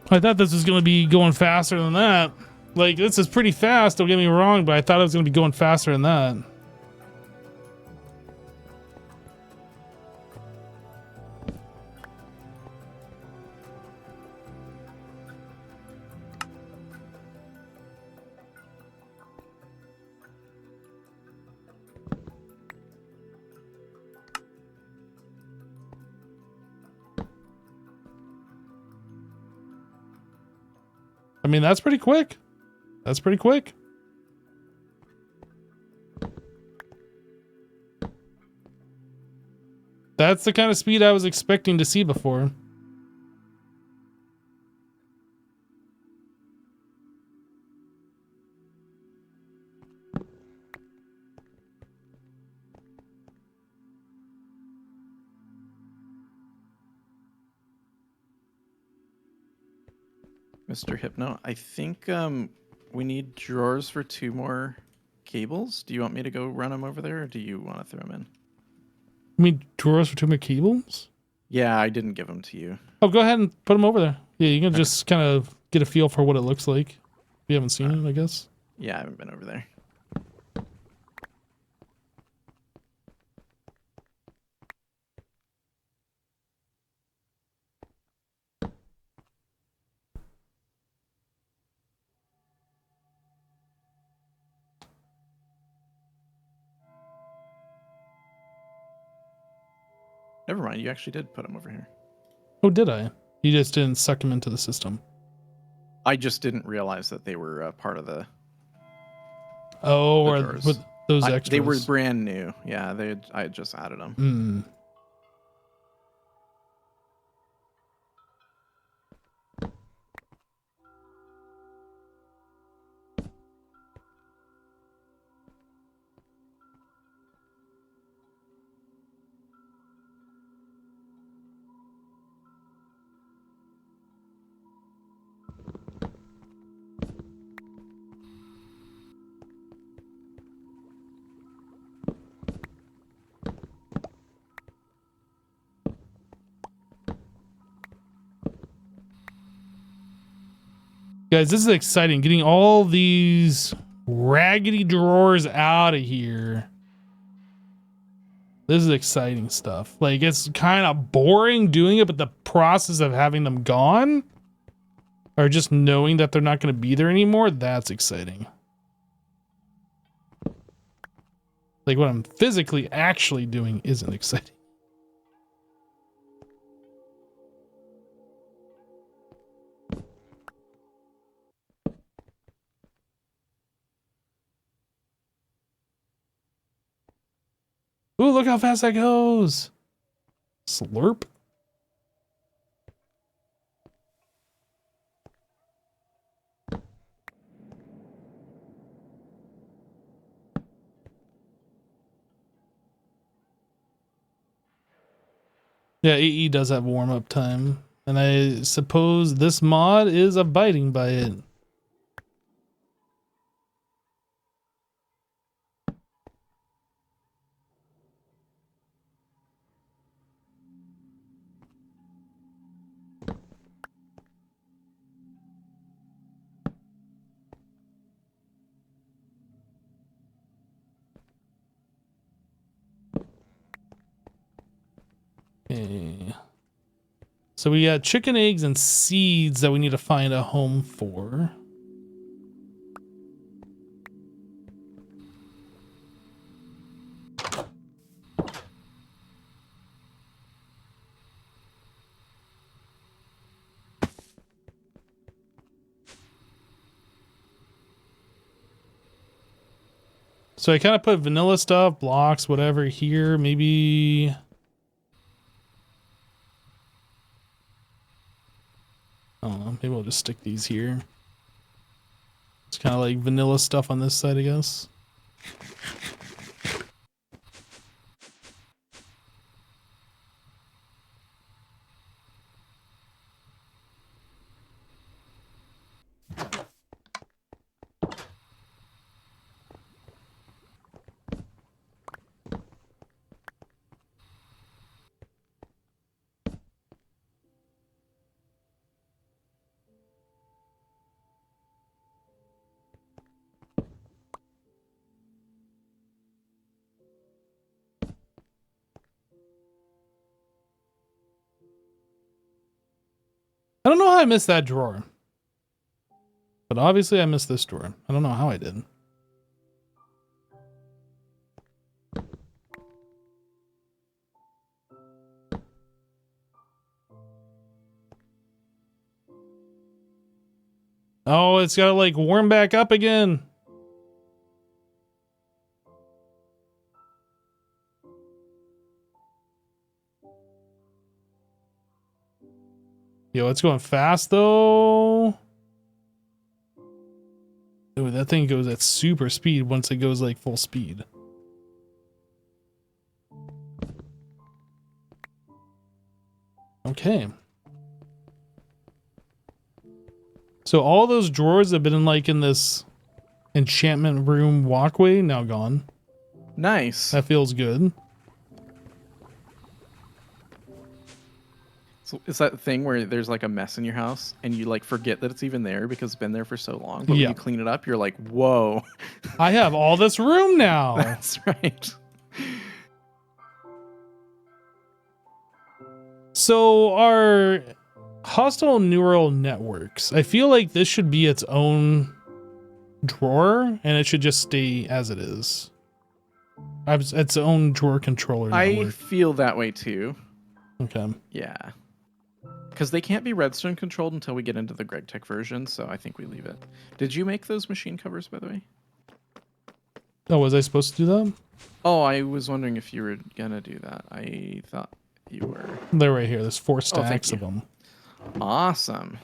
I thought this was going to be going faster than that. Like, this is pretty fast, don't get me wrong, but I thought it was going to be going faster than that. I mean, that's pretty quick. That's pretty quick. That's the kind of speed I was expecting to see before. Mr. Hypno, I think we need drawers for 2 more cables. Do you want me to go run them over there, or do you want to throw them in? You mean drawers for 2 more cables? Yeah, I didn't give them to you. Oh, go ahead and put them over there. Yeah, you can just kind of get a feel for what it looks like. If you haven't seen it, I guess. Yeah, I haven't been over there. Never mind, you actually did put them over here. Oh, did I? You just didn't suck them into the system. I just didn't realize that they were part of the. Oh, or with those extras. They were brand new. Yeah, I had just added them. Hmm. Guys, this is exciting. Getting all these raggedy drawers out of here. This is exciting stuff. Like, it's kind of boring doing it, but the process of having them gone or just knowing that they're not going to be there anymore, that's exciting. Like, what I'm physically actually doing isn't exciting. Ooh, look how fast that goes. Slurp. Yeah, AE does have warm-up time. And I suppose this mod is abiding by it. Okay. So we got chicken eggs and seeds that we need to find a home for. So I kind of put vanilla stuff, blocks, whatever here. Maybe... I don't know. Maybe we'll just stick these here. It's kind of like vanilla stuff on this side, I guess. I don't know how I missed that drawer. But obviously I missed this drawer. I don't know how I did. Oh, it's gotta like warm back up again. Yo, it's going fast though. Ooh, that thing goes at super speed once it goes like full speed. Okay. So all those drawers have been in like in this enchantment room walkway, now gone. Nice. That feels good. So it's that thing where there's like a mess in your house and you like forget that it's even there because it's been there for so long. But when Yeah. you clean it up, you're like, whoa. I have all this room now. That's right. So our hostile neural networks, I feel like this should be its own drawer and it should just stay as it is. Its own drawer controller I network. feel that way too. Okay. Yeah. Because they can't be redstone controlled until we get into the GregTech version, so I think we leave it. Did you make those machine covers, by the way? Oh, was I supposed to do that? Oh, I was wondering if you were gonna do that. I thought you were. They're right here. There's 4 thank stacks you. of them. Awesome.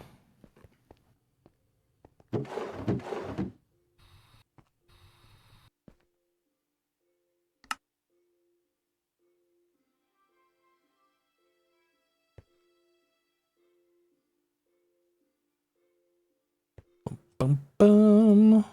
Bum, bum.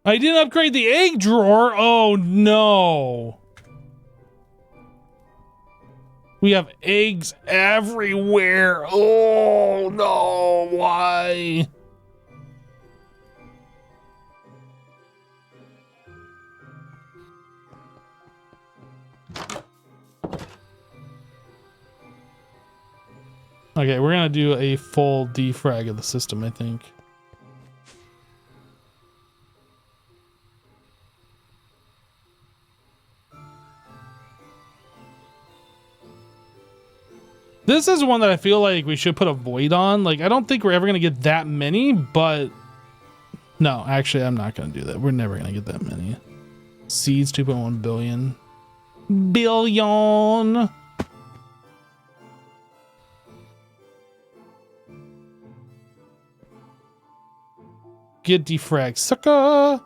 I didn't upgrade the egg drawer. Oh no. We have eggs everywhere. Oh no, why? Okay, we're gonna do a full defrag of the system, I think. This is one that I feel like we should put a void on. Like, I don't think we're ever going to get that many, but... No, actually, I'm not going to do that. We're never going to get that many. Seeds, 2.1 billion. Billion! Get defrag, sucker!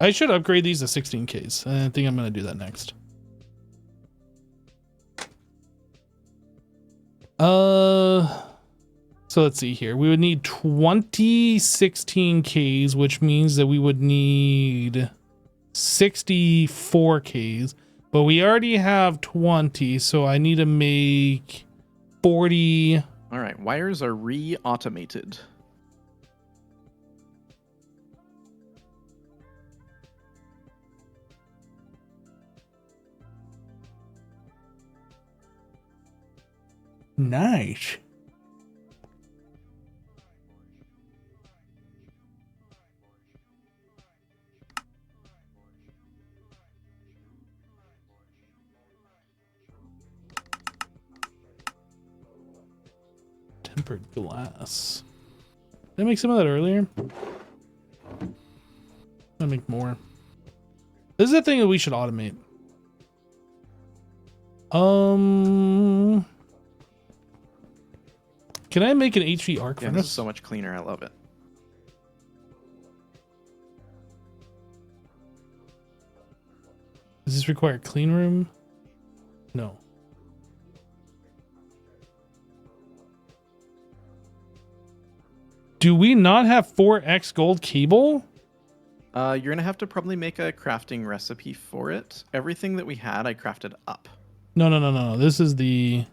I should upgrade these to 16Ks. I think I'm going to do that next. So let's see here. We would need 20 16Ks, which means that we would need 64Ks. But we already have 20, so I need to make 40. All right, wires are re-automated. Nice. Tempered glass. Did I make some of that earlier? I'll make more. This is a thing that we should automate. Can I make an HV arc Yeah, furnace? this is so much cleaner. I love it. Does this require a clean room? No. Do we not have 4x gold cable? You're going to have to probably make a crafting recipe for it. Everything that we had, I crafted up. No. This is the...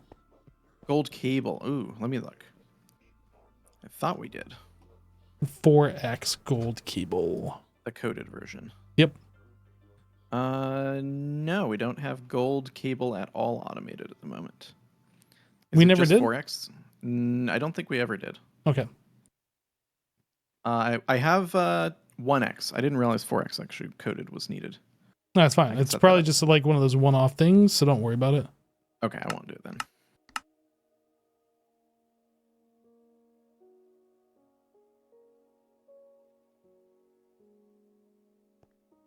Gold cable. Ooh, let me look. I thought we did. 4x gold cable. The coded version. Yep. No, we don't have gold cable at all automated at the moment. We never just did? 4x? I don't think we ever did. Okay. I have 1x. I didn't realize 4x actually coded was needed. No, that's fine. It's probably just like one of those one-off things, so don't worry about it. Okay, I won't do it then.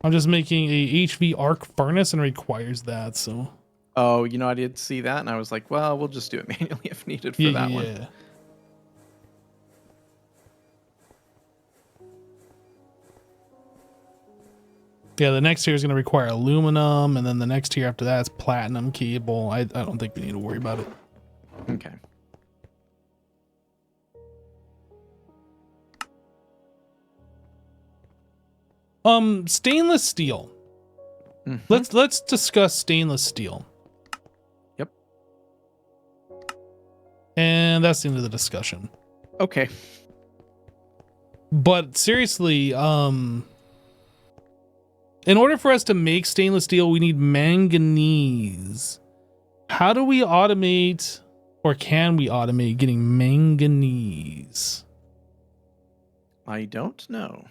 I'm just making a HV arc furnace and it requires that, so... Oh, you know, I did see that, and I was like, well, we'll just do it manually if needed for that one. Yeah, the next tier is going to require aluminum, and then the next tier after that is platinum cable. I don't think we need to worry about it. Okay. Stainless steel. Mm-hmm. Let's discuss stainless steel. Yep. And that's the end of the discussion. Okay. But seriously, in order for us to make stainless steel, we need manganese. How do we automate, or can we automate getting manganese? I don't know.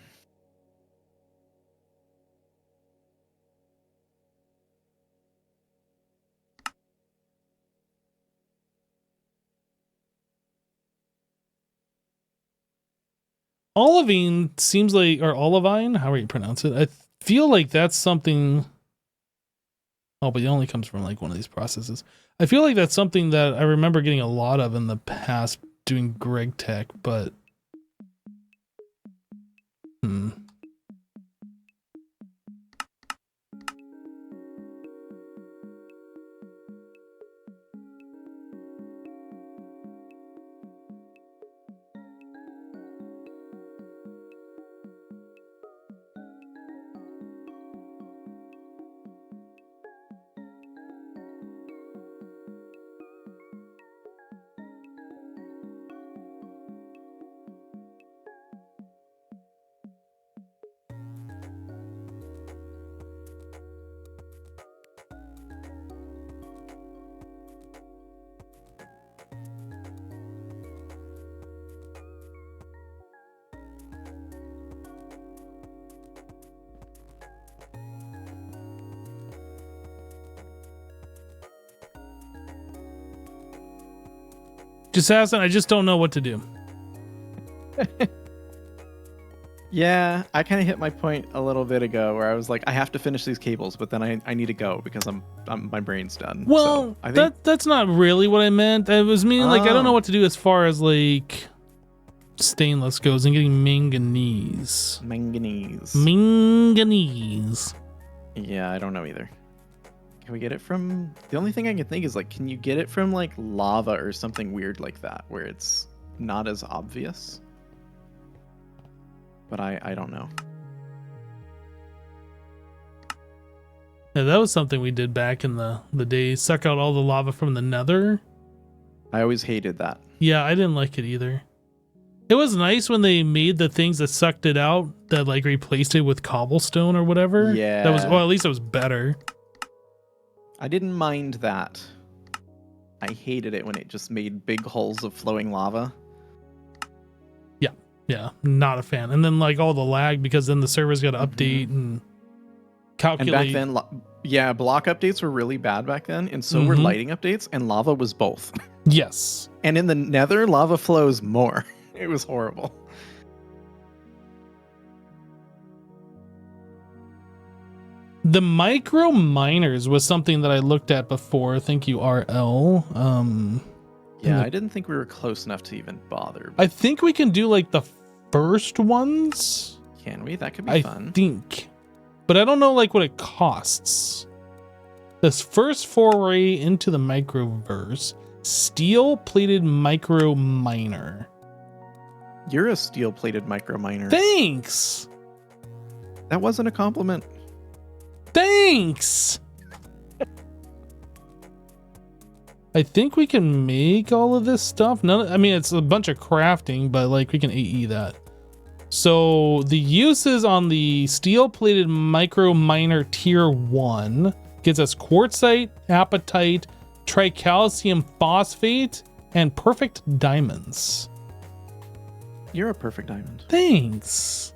Olivine seems like, or olivine, however you pronounce it. I feel like that's something. Oh, but it only comes from like one of these processes. I feel like that's something that I remember getting a lot of in the past doing Greg Tech, but Assassin, I just don't know what to do. Yeah, I kind of hit my point a little bit ago where I was like, I have to finish these cables, but then I need to go because my brain's done. Well, so I think that's not really what I meant. I was meaning like I don't know Oh. what to do as far as like stainless goes and getting manganese. Manganese. Yeah, I don't know either. Can we get it from... The only thing I can think is like, can you get it from like lava or something weird like that where it's not as obvious? But I don't know. Yeah, that was something we did back in the day. Suck out all the lava from the nether. I always hated that. Yeah, I didn't like it either. It was nice when they made the things that sucked it out that like replaced it with cobblestone or whatever. Yeah. That was, well, at least it was better. I didn't mind that. I hated it when it just made big holes of flowing lava. Yeah, not a fan. And then like all the lag because then the server's got to update and calculate. And back then, yeah, block updates were really bad back then, and so were Mhm. lighting updates, and lava was both. Yes. And in the nether, lava flows more. It was horrible. The micro miners was something that I looked at before. Thank you, RL. Yeah, I didn't think we were close enough to even bother. I think we can do like the first ones. Can we? That could be I fun. think, but I don't know like what it costs. This first foray into the microverse, steel plated micro miner. You're a steel-plated micro miner. Thanks. That wasn't a compliment. Thanks. I think we can make all of this stuff. I mean, it's a bunch of crafting, but like we can AE that. So the uses on the steel-plated micro miner tier 1 gives us quartzite, apatite, tricalcium phosphate, and perfect diamonds. You're a perfect diamond. Thanks.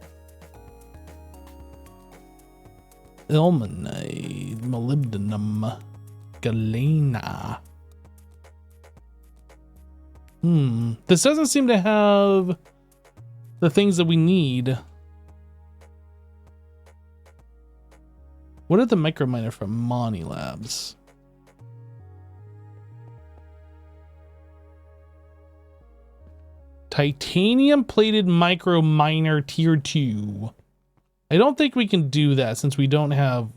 Ilmenite, molybdenum, galena. This doesn't seem to have the things that we need. What are the microminer from Moni Labs? Titanium plated micro miner tier 2. I don't think we can do that since we don't have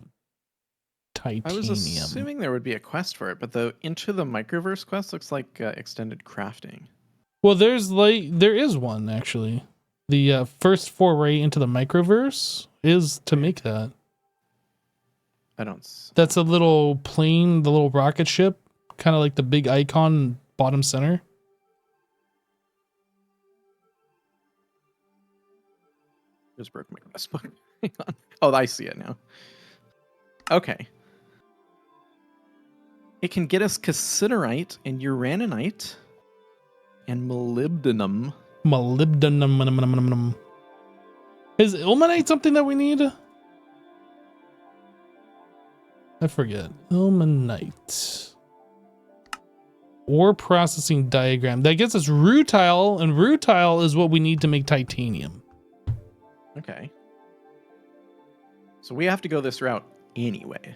titanium. I was assuming there would be a quest for it, but the Into the Microverse quest looks like extended crafting. Well, there is one actually. The first foray into the microverse is to make that. I don't. That's a little plane, the little rocket ship, kind of like the big icon bottom center. Just broke my quest book. Hang on. Oh, I see it now. Okay. It can get us cassiterite and uraninite and molybdenum. Molybdenum. Is ilmenite something that we need? I forget. Ilmenite. Ore processing diagram. That gets us rutile, and rutile is what we need to make titanium. Okay. So we have to go this route anyway.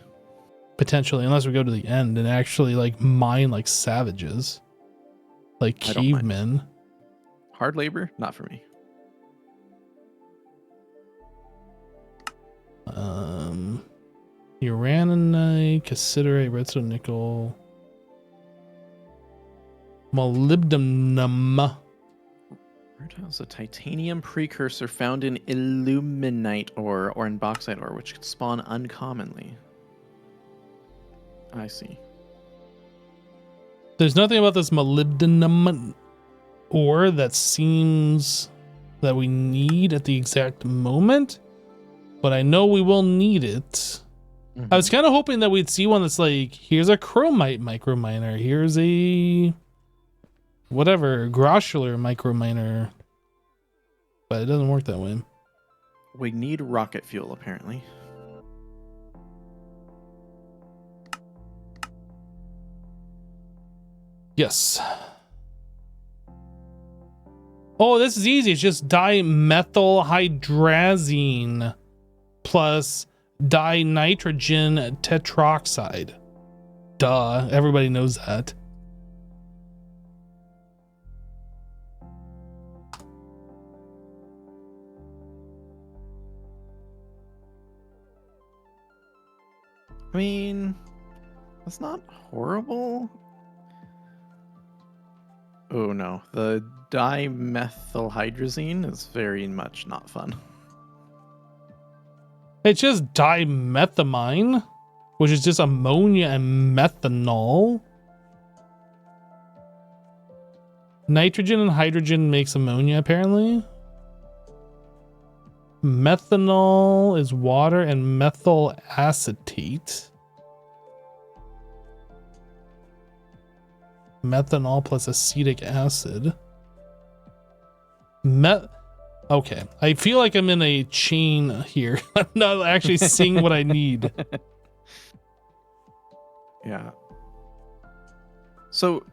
Potentially, unless we go to the end and actually like mine like savages. Like I don't mind. cavemen. Hard labor, not for me. Uraninite, cassiterite, redstone, nickel, molybdenum. Rutile is a titanium precursor found in illuminite ore or in bauxite ore, which can spawn uncommonly. I see. There's nothing about this molybdenum ore that seems that we need at the exact moment, but I know we will need it. I was kind of hoping that we'd see one that's like, here's a chromite microminer, here's a whatever, grossular microminer, but it doesn't work that way. We need rocket fuel, apparently. Yes. Oh, this is easy. It's just dimethylhydrazine plus dinitrogen tetroxide. Duh. Everybody knows that. I mean, that's not horrible. Oh no, the dimethylhydrazine is very much not fun. It's just dimethamine, which is just ammonia and methanol. Nitrogen and hydrogen makes ammonia, apparently. Methanol is water and methyl acetate. Methanol plus acetic acid. Okay, I feel like I'm in a chain here. I'm not actually seeing what I need. Yeah. So,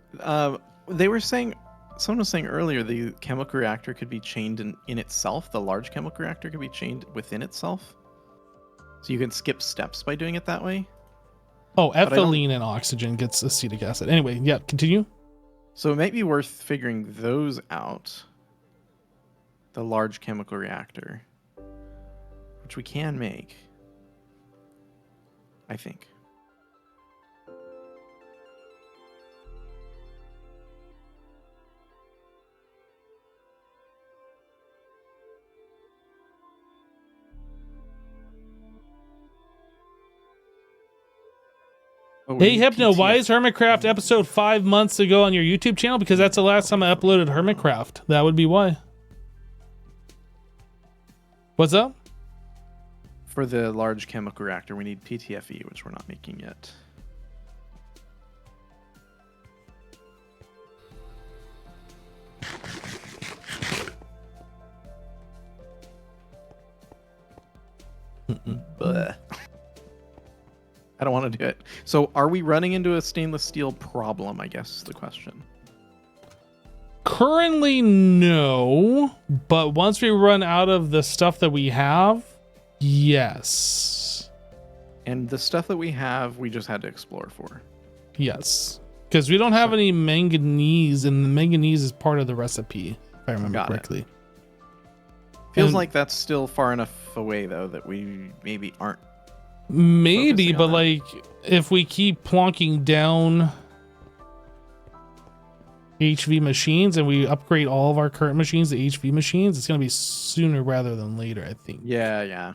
they were saying, someone was saying earlier, the chemical reactor could be chained in itself. The large chemical reactor could be chained within itself. So you can skip steps by doing it that way. Oh, ethylene and oxygen gets acetic acid. Anyway, yeah, continue. So it might be worth figuring those out. The large chemical reactor, which we can make, I think. Oh, Hey Hypno, why is Hermitcraft episode 5 months ago on your YouTube channel? Because that's the last time I uploaded Hermitcraft. That would be why. What's up? For the large chemical reactor, we need PTFE, which we're not making yet. Bleh. I don't want to do it. So are we running into a stainless steel problem, I guess is the question. Currently, no. But once we run out of the stuff that we have, yes. And the stuff that we have, we just had to explore for. Yes. Because we don't have any manganese, and the manganese is part of the recipe, if I remember correctly. Feels like that's still far enough away, though, that we maybe aren't. Maybe, but like, if we keep plonking down HV machines and we upgrade all of our current machines to HV machines, it's going to be sooner rather than later, I think. Yeah.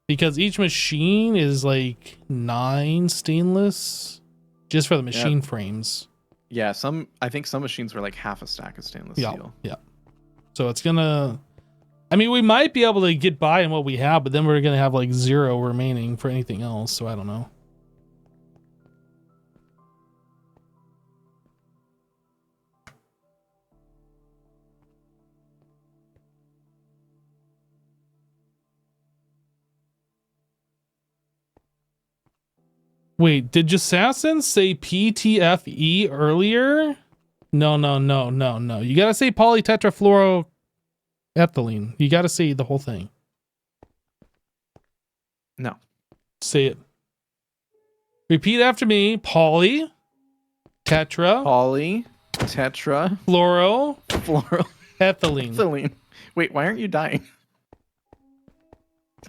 Because each machine is like 9 stainless just for the machine frames. Yeah, I think some machines were like half a stack of stainless steel. Yeah. So it's gonna, I mean, we might be able to get by on what we have, but then we're gonna have like 0 remaining for anything else. So I don't know. Wait, did Jassassin say PTFE earlier? No. You gotta say polytetrafluoroethylene. You gotta say the whole thing. No. Say it. Repeat after me. Poly. Tetra. Fluoro. Ethylene. Ethylene. Wait, why aren't you dying?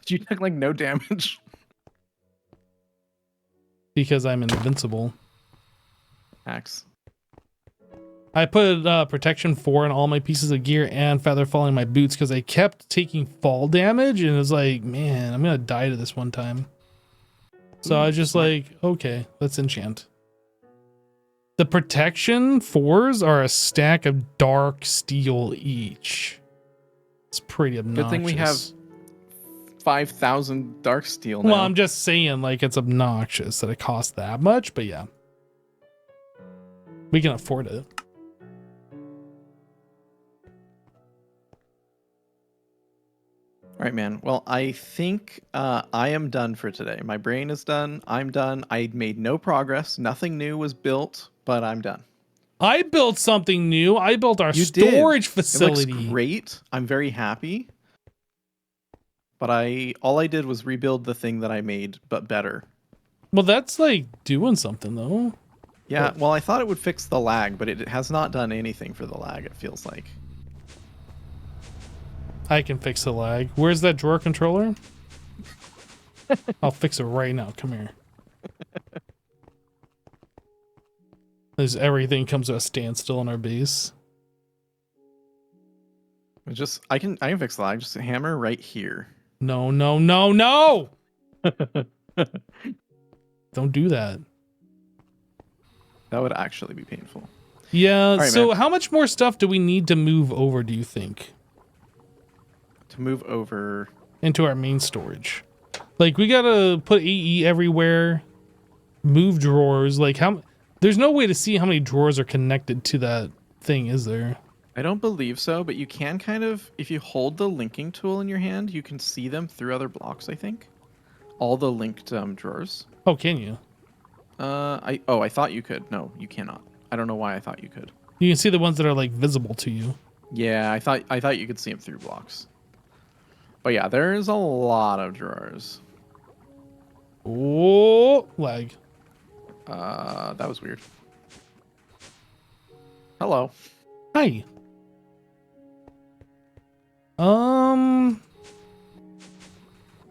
You took like no damage. Because I'm invincible. Hacks. I put protection 4 in all my pieces of gear and feather falling my boots because I kept taking fall damage and it was like, man, I'm gonna die to this one time. So I was just like, okay, let's enchant. The protection 4s are a stack of dark steel each. It's pretty obnoxious. Good thing we have 5,000 dark steel now. Well, I'm just saying, like, it's obnoxious that it costs that much, but yeah. We can afford it. All right, man. Well, I think I am done for today. My brain is done. I'm done. I made no progress. Nothing new was built, but I'm done. I built something new. I built our You did. storage It facility. looks great. I'm very happy. But all I did was rebuild the thing that I made, but better. Well, that's like doing something though. Yeah, well, I thought it would fix the lag, but it has not done anything for the lag, it feels like. I can fix the lag. Where's that drawer controller? I'll fix it right now. Come here. As everything comes to a standstill on our base. I can fix the lag. Just a hammer right here. No, no, no, no! Don't do that. That would actually be painful. Yeah, right, so man. how much more stuff do we need to move over, do you think? To move over into our main storage. Like, we gotta put AE everywhere, move drawers. Like, there's no way to see how many drawers are connected to that thing, is there? I don't believe so, but you can kind of, if you hold the linking tool in your hand, you can see them through other blocks, I think. All the linked drawers. Oh, can you? I thought you could. No, you cannot. I don't know why I thought you could. You can see the ones that are like visible to you. Yeah, I thought you could see them through blocks. But yeah, there's a lot of drawers. Oh, lag. That was weird. Hello. Hi.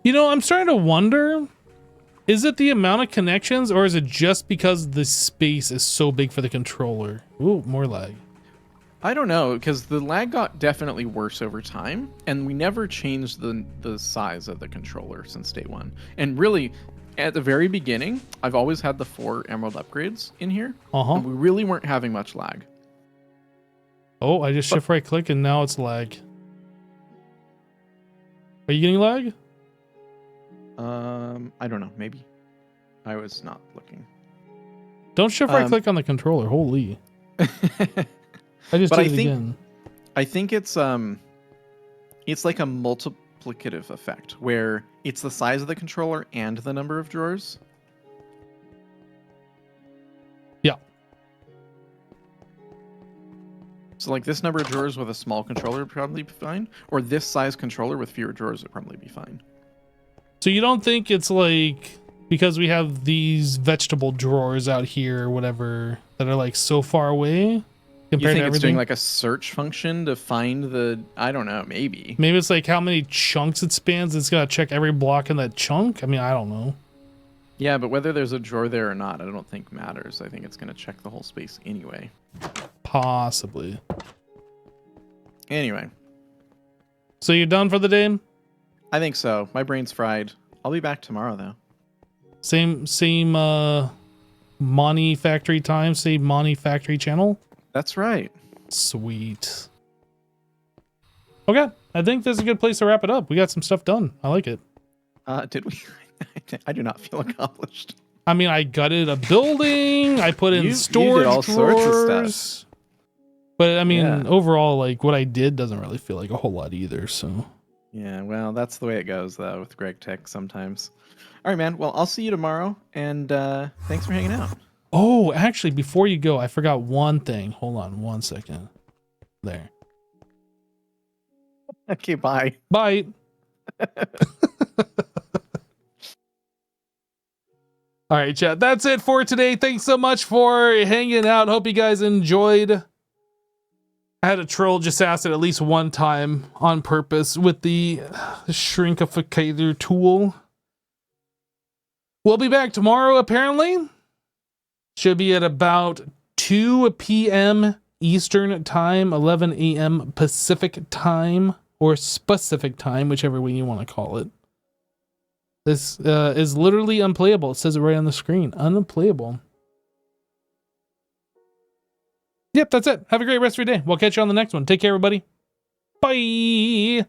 You know, I'm starting to wonder, is it the amount of connections or is it just because the space is so big for the controller? Ooh, more lag. I don't know, because the lag got definitely worse over time, and we never changed the size of the controller since day one. And really, at the very beginning, I've always had the 4 emerald upgrades in here. And we really weren't having much lag. Oh, I just shift right click and now it's lag. Are you getting lag? I don't know, maybe. I was not looking. Don't shift right click on the controller. Holy. I just did it again. I think it's like a multiplicative effect where it's the size of the controller and the number of drawers. Yeah. So like this number of drawers with a small controller would probably be fine, or this size controller with fewer drawers would probably be fine. So you don't think it's like because we have these vegetable drawers out here or whatever that are like so far away? You think it's doing like a search function to find the, I don't know, maybe. Maybe it's like how many chunks it spans. It's got to check every block in that chunk. I mean, I don't know. Yeah, but whether there's a drawer there or not, I don't think matters. I think it's going to check the whole space anyway. Possibly. Anyway. So you're done for the day? I think so. My brain's fried. I'll be back tomorrow, though. Same Monifactory time, same Monifactory channel? That's right. Sweet. Okay, I think this is a good place to wrap it up. We got some stuff done. I like it. Did we? I do not feel accomplished. I mean, I gutted a building. I put in storage did all drawers. sorts of stuff. But I mean, overall, like what I did doesn't really feel like a whole lot either. So. Yeah, well, that's the way it goes, though, with Greg Tech sometimes. All right, man. Well, I'll see you tomorrow, and thanks for hanging out. Oh, actually, before you go, I forgot one thing. Hold on 1 second. There. Okay, bye. Bye. All right, chat. That's it for today. Thanks so much for hanging out. Hope you guys enjoyed. I had a troll just ask it at least one time on purpose with the shrinkificator tool. We'll be back tomorrow, apparently. Should be at about 2 p.m. Eastern time, 11 a.m. Pacific time, or specific time, whichever way you want to call it. This is literally unplayable. It says it right on the screen. Unplayable. Yep, that's it. Have a great rest of your day. We'll catch you on the next one. Take care, everybody. Bye.